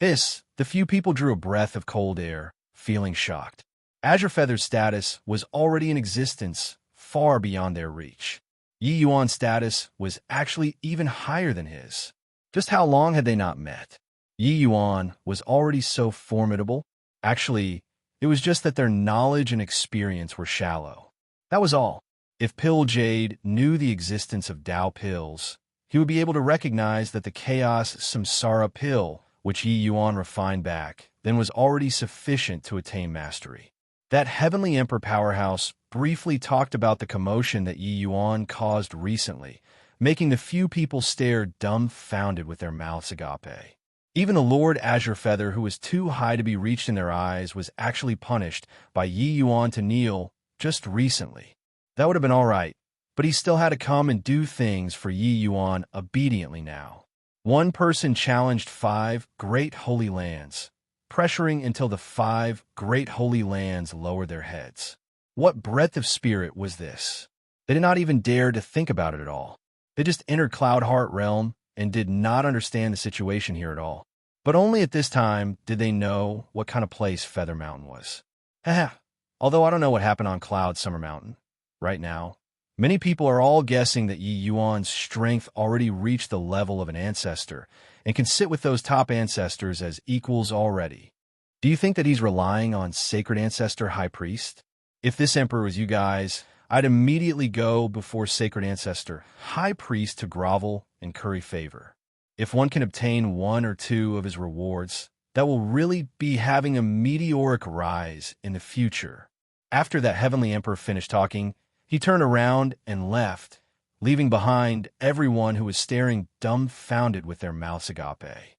The few people drew a breath of cold air, feeling shocked. Azure Feather's status was already in existence, far beyond their reach. Yi Yuan's status was actually even higher than his. Just how long had they not met? Yi Yuan was already so formidable. Actually, it was just that their knowledge and experience were shallow. That was all. If Pill Jade knew the existence of Dao pills, he would be able to recognize that the Chaos Samsara pill, which Yi Yuan refined back, then was already sufficient to attain mastery. That Heavenly Emperor powerhouse briefly talked about the commotion that Yi Yuan caused recently, making the few people stare dumbfounded with their mouths agape. Even the Lord Azure Feather, who was too high to be reached in their eyes, was actually punished by Yi Yuan to kneel just recently. That would have been all right, but he still had to come and do things for Yi Yuan obediently now. One person challenged 5 great holy lands, pressuring until the 5 great holy lands lowered their heads. What breadth of spirit was this? They did not even dare to think about it at all. They just entered Cloud Heart Realm and did not understand the situation here at all. But only at this time did they know what kind of place Feather Mountain was. Haha, although I don't know what happened on Cloud Summer Mountain. Right now, many people are all guessing that Yi Yuan's strength already reached the level of an ancestor and can sit with those top ancestors as equals already. Do you think that he's relying on Sacred Ancestor High Priest? If this emperor was you guys, I'd immediately go before Sacred Ancestor High Priest to grovel and curry favor. If one can obtain 1 or 2 of his rewards, that will really be having a meteoric rise in the future. After that Heavenly Emperor finished talking, he turned around and left, leaving behind everyone who was staring dumbfounded with their mouths agape.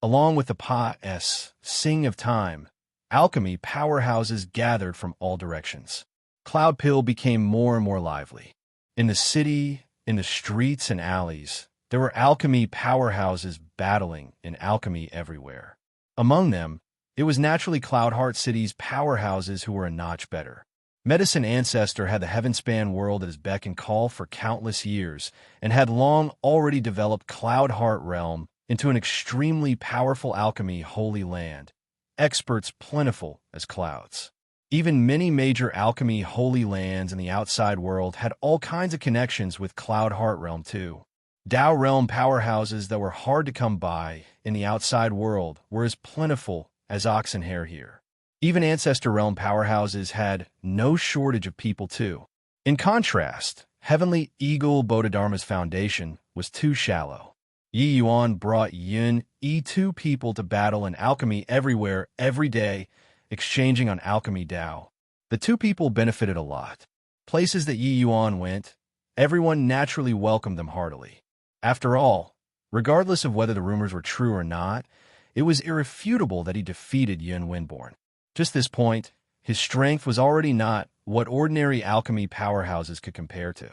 Along with the Pa-S Sing of Time, alchemy powerhouses gathered from all directions. Cloud Pill became more and more lively. In the city, in the streets and alleys, there were alchemy powerhouses battling in alchemy everywhere. Among them, it was naturally Cloud Heart City's powerhouses who were a notch better. Medicine Ancestor had the Heavenspan world at his beck and call for countless years, and had long already developed Cloud Heart Realm into an extremely powerful alchemy holy land, experts plentiful as clouds. Even many major alchemy holy lands in the outside world had all kinds of connections with Cloud Heart Realm too. Dao Realm powerhouses that were hard to come by in the outside world were as plentiful as oxen hair here. Even Ancestor Realm powerhouses had no shortage of people too. In contrast, Heavenly Eagle Bodhidharma's foundation was too shallow. Yi Yuan brought Yun E2 people to battle in alchemy everywhere, every day, exchanging on alchemy Dao. The 2 people benefited a lot. Places that Yi Yuan went, everyone naturally welcomed them heartily. After all, regardless of whether the rumors were true or not, it was irrefutable that he defeated Yun Winborn. Just this point, his strength was already not what ordinary alchemy powerhouses could compare to.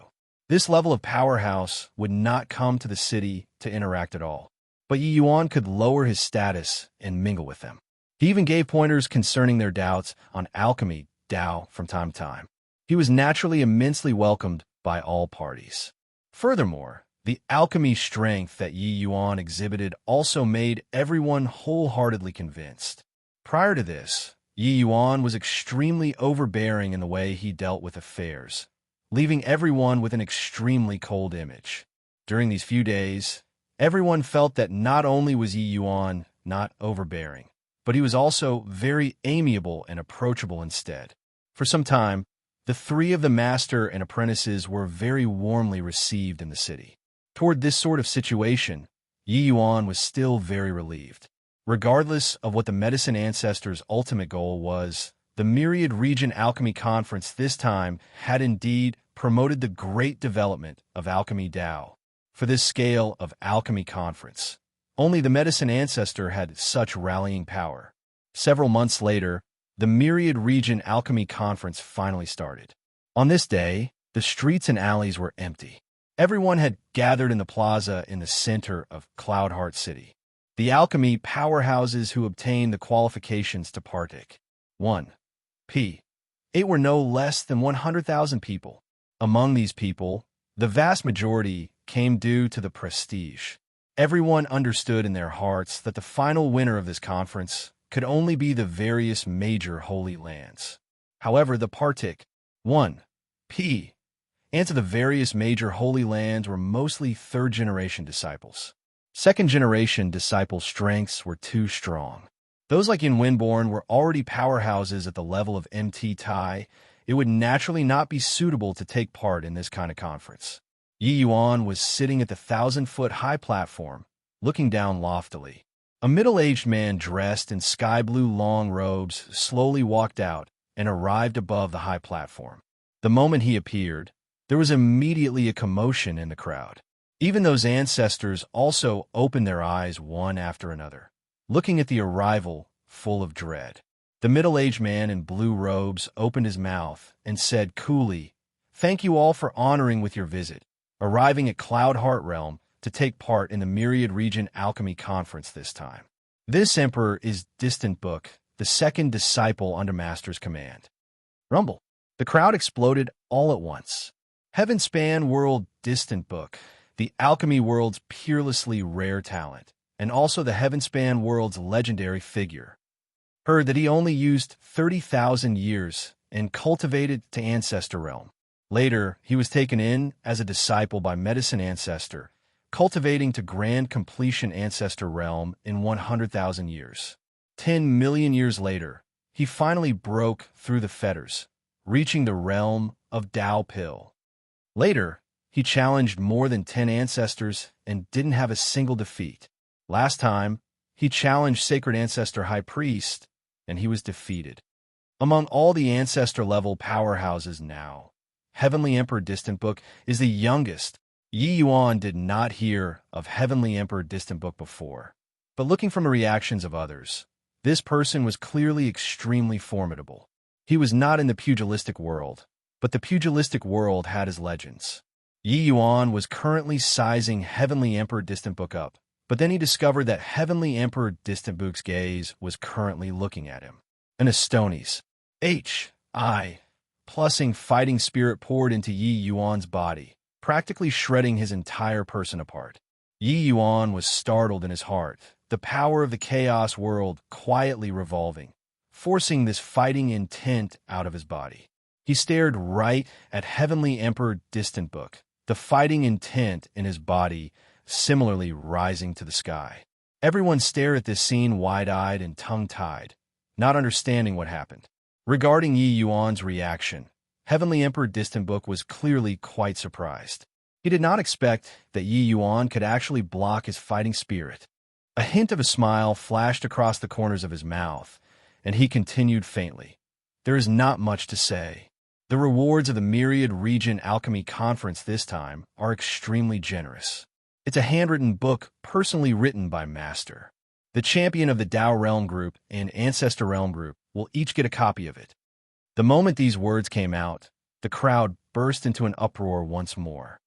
This level of powerhouse would not come to the city to interact at all, but Yi Yuan could lower his status and mingle with them. He even gave pointers concerning their doubts on alchemy Dao from time to time. He was naturally immensely welcomed by all parties. Furthermore, The alchemy strength that Yi Yuan exhibited also made everyone wholeheartedly convinced. Prior to this, Yi Yuan was extremely overbearing in the way he dealt with affairs, leaving everyone with an extremely cold image. During these few days, everyone felt that not only was Yi Yuan not overbearing, but he was also very amiable and approachable instead. For some time, the three of the master and apprentices were very warmly received in the city. Toward this sort of situation, Yi Yuan was still very relieved. Regardless of what the medicine ancestors' ultimate goal was, the Myriad Region Alchemy Conference this time had indeed promoted the great development of Alchemy Dao. For this scale of alchemy conference, only the medicine ancestor had such rallying power. Several months later, the Myriad Region Alchemy Conference finally started. On this day, the streets and alleys were empty. Everyone had gathered in the plaza in the center of Cloudheart City. The alchemy powerhouses who obtained the qualifications to partake. 1. P. 8 were no less than 100,000 people. Among these people, the vast majority came due to the prestige. Everyone understood in their hearts that the final winner of this conference could only be the various major holy lands. However, the Partik 1. P. and to the various major holy lands were mostly third-generation disciples. Second-generation disciple strengths were too strong. Those like in Winborn were already powerhouses at the level of MT Tai. It would naturally not be suitable to take part in this kind of conference. Yi Yuan was sitting at the 1,000-foot high platform, looking down loftily. A middle-aged man dressed in sky-blue long robes slowly walked out and arrived above the high platform. The moment he appeared, there was immediately a commotion in the crowd. Even those ancestors also opened their eyes one after another, looking at the arrival full of dread. The middle-aged man in blue robes opened his mouth and said coolly, "Thank you all for honoring with your visit, arriving at Cloudheart Realm to take part in the Myriad Region Alchemy Conference this time. This emperor is Distant Book, the second disciple under Master's command." Rumble. The crowd exploded all at once. Heavenspan World Distant Book, the alchemy world's peerlessly rare talent, and also the Heavenspan world's legendary figure, heard that he only used 30,000 years and cultivated to Ancestor Realm. Later, he was taken in as a disciple by Medicine Ancestor, cultivating to Grand Completion Ancestor Realm in 100,000 years. 10 million years later, he finally broke through the fetters, reaching the realm of Dao Pill. Later, he challenged more than 10 ancestors and didn't have a single defeat. Last time, he challenged Sacred Ancestor High Priest, and he was defeated. Among all the ancestor-level powerhouses now, Heavenly Emperor Distant Book is the youngest. Yi Yuan did not hear of Heavenly Emperor Distant Book before, but looking from the reactions of others, this person was clearly extremely formidable. He was not in the pugilistic world, but the pugilistic world had his legends. Yi Yuan was currently sizing Heavenly Emperor Distant Book up, but then he discovered that Heavenly Emperor Distant Book's gaze was currently looking at him. An Astonies. H.I. Plussing fighting spirit poured into Yi Yuan's body, practically shredding his entire person apart. Yi Yuan was startled in his heart, the power of the chaos world quietly revolving, forcing this fighting intent out of his body. He stared right at Heavenly Emperor Distant Book, the fighting intent in his body similarly rising to the sky. Everyone stared at this scene wide-eyed and tongue-tied, not understanding what happened. Regarding Yi Yuan's reaction, Heavenly Emperor Distant Book was clearly quite surprised. He did not expect that Yi Yuan could actually block his fighting spirit. A hint of a smile flashed across the corners of his mouth, and he continued faintly. There is not much to say. The rewards of the Myriad Region Alchemy Conference this time are extremely generous. It's a handwritten book personally written by Master. The champion of the Dao Realm Group and Ancestor Realm Group will each get a copy of it. The moment these words came out, the crowd burst into an uproar once more.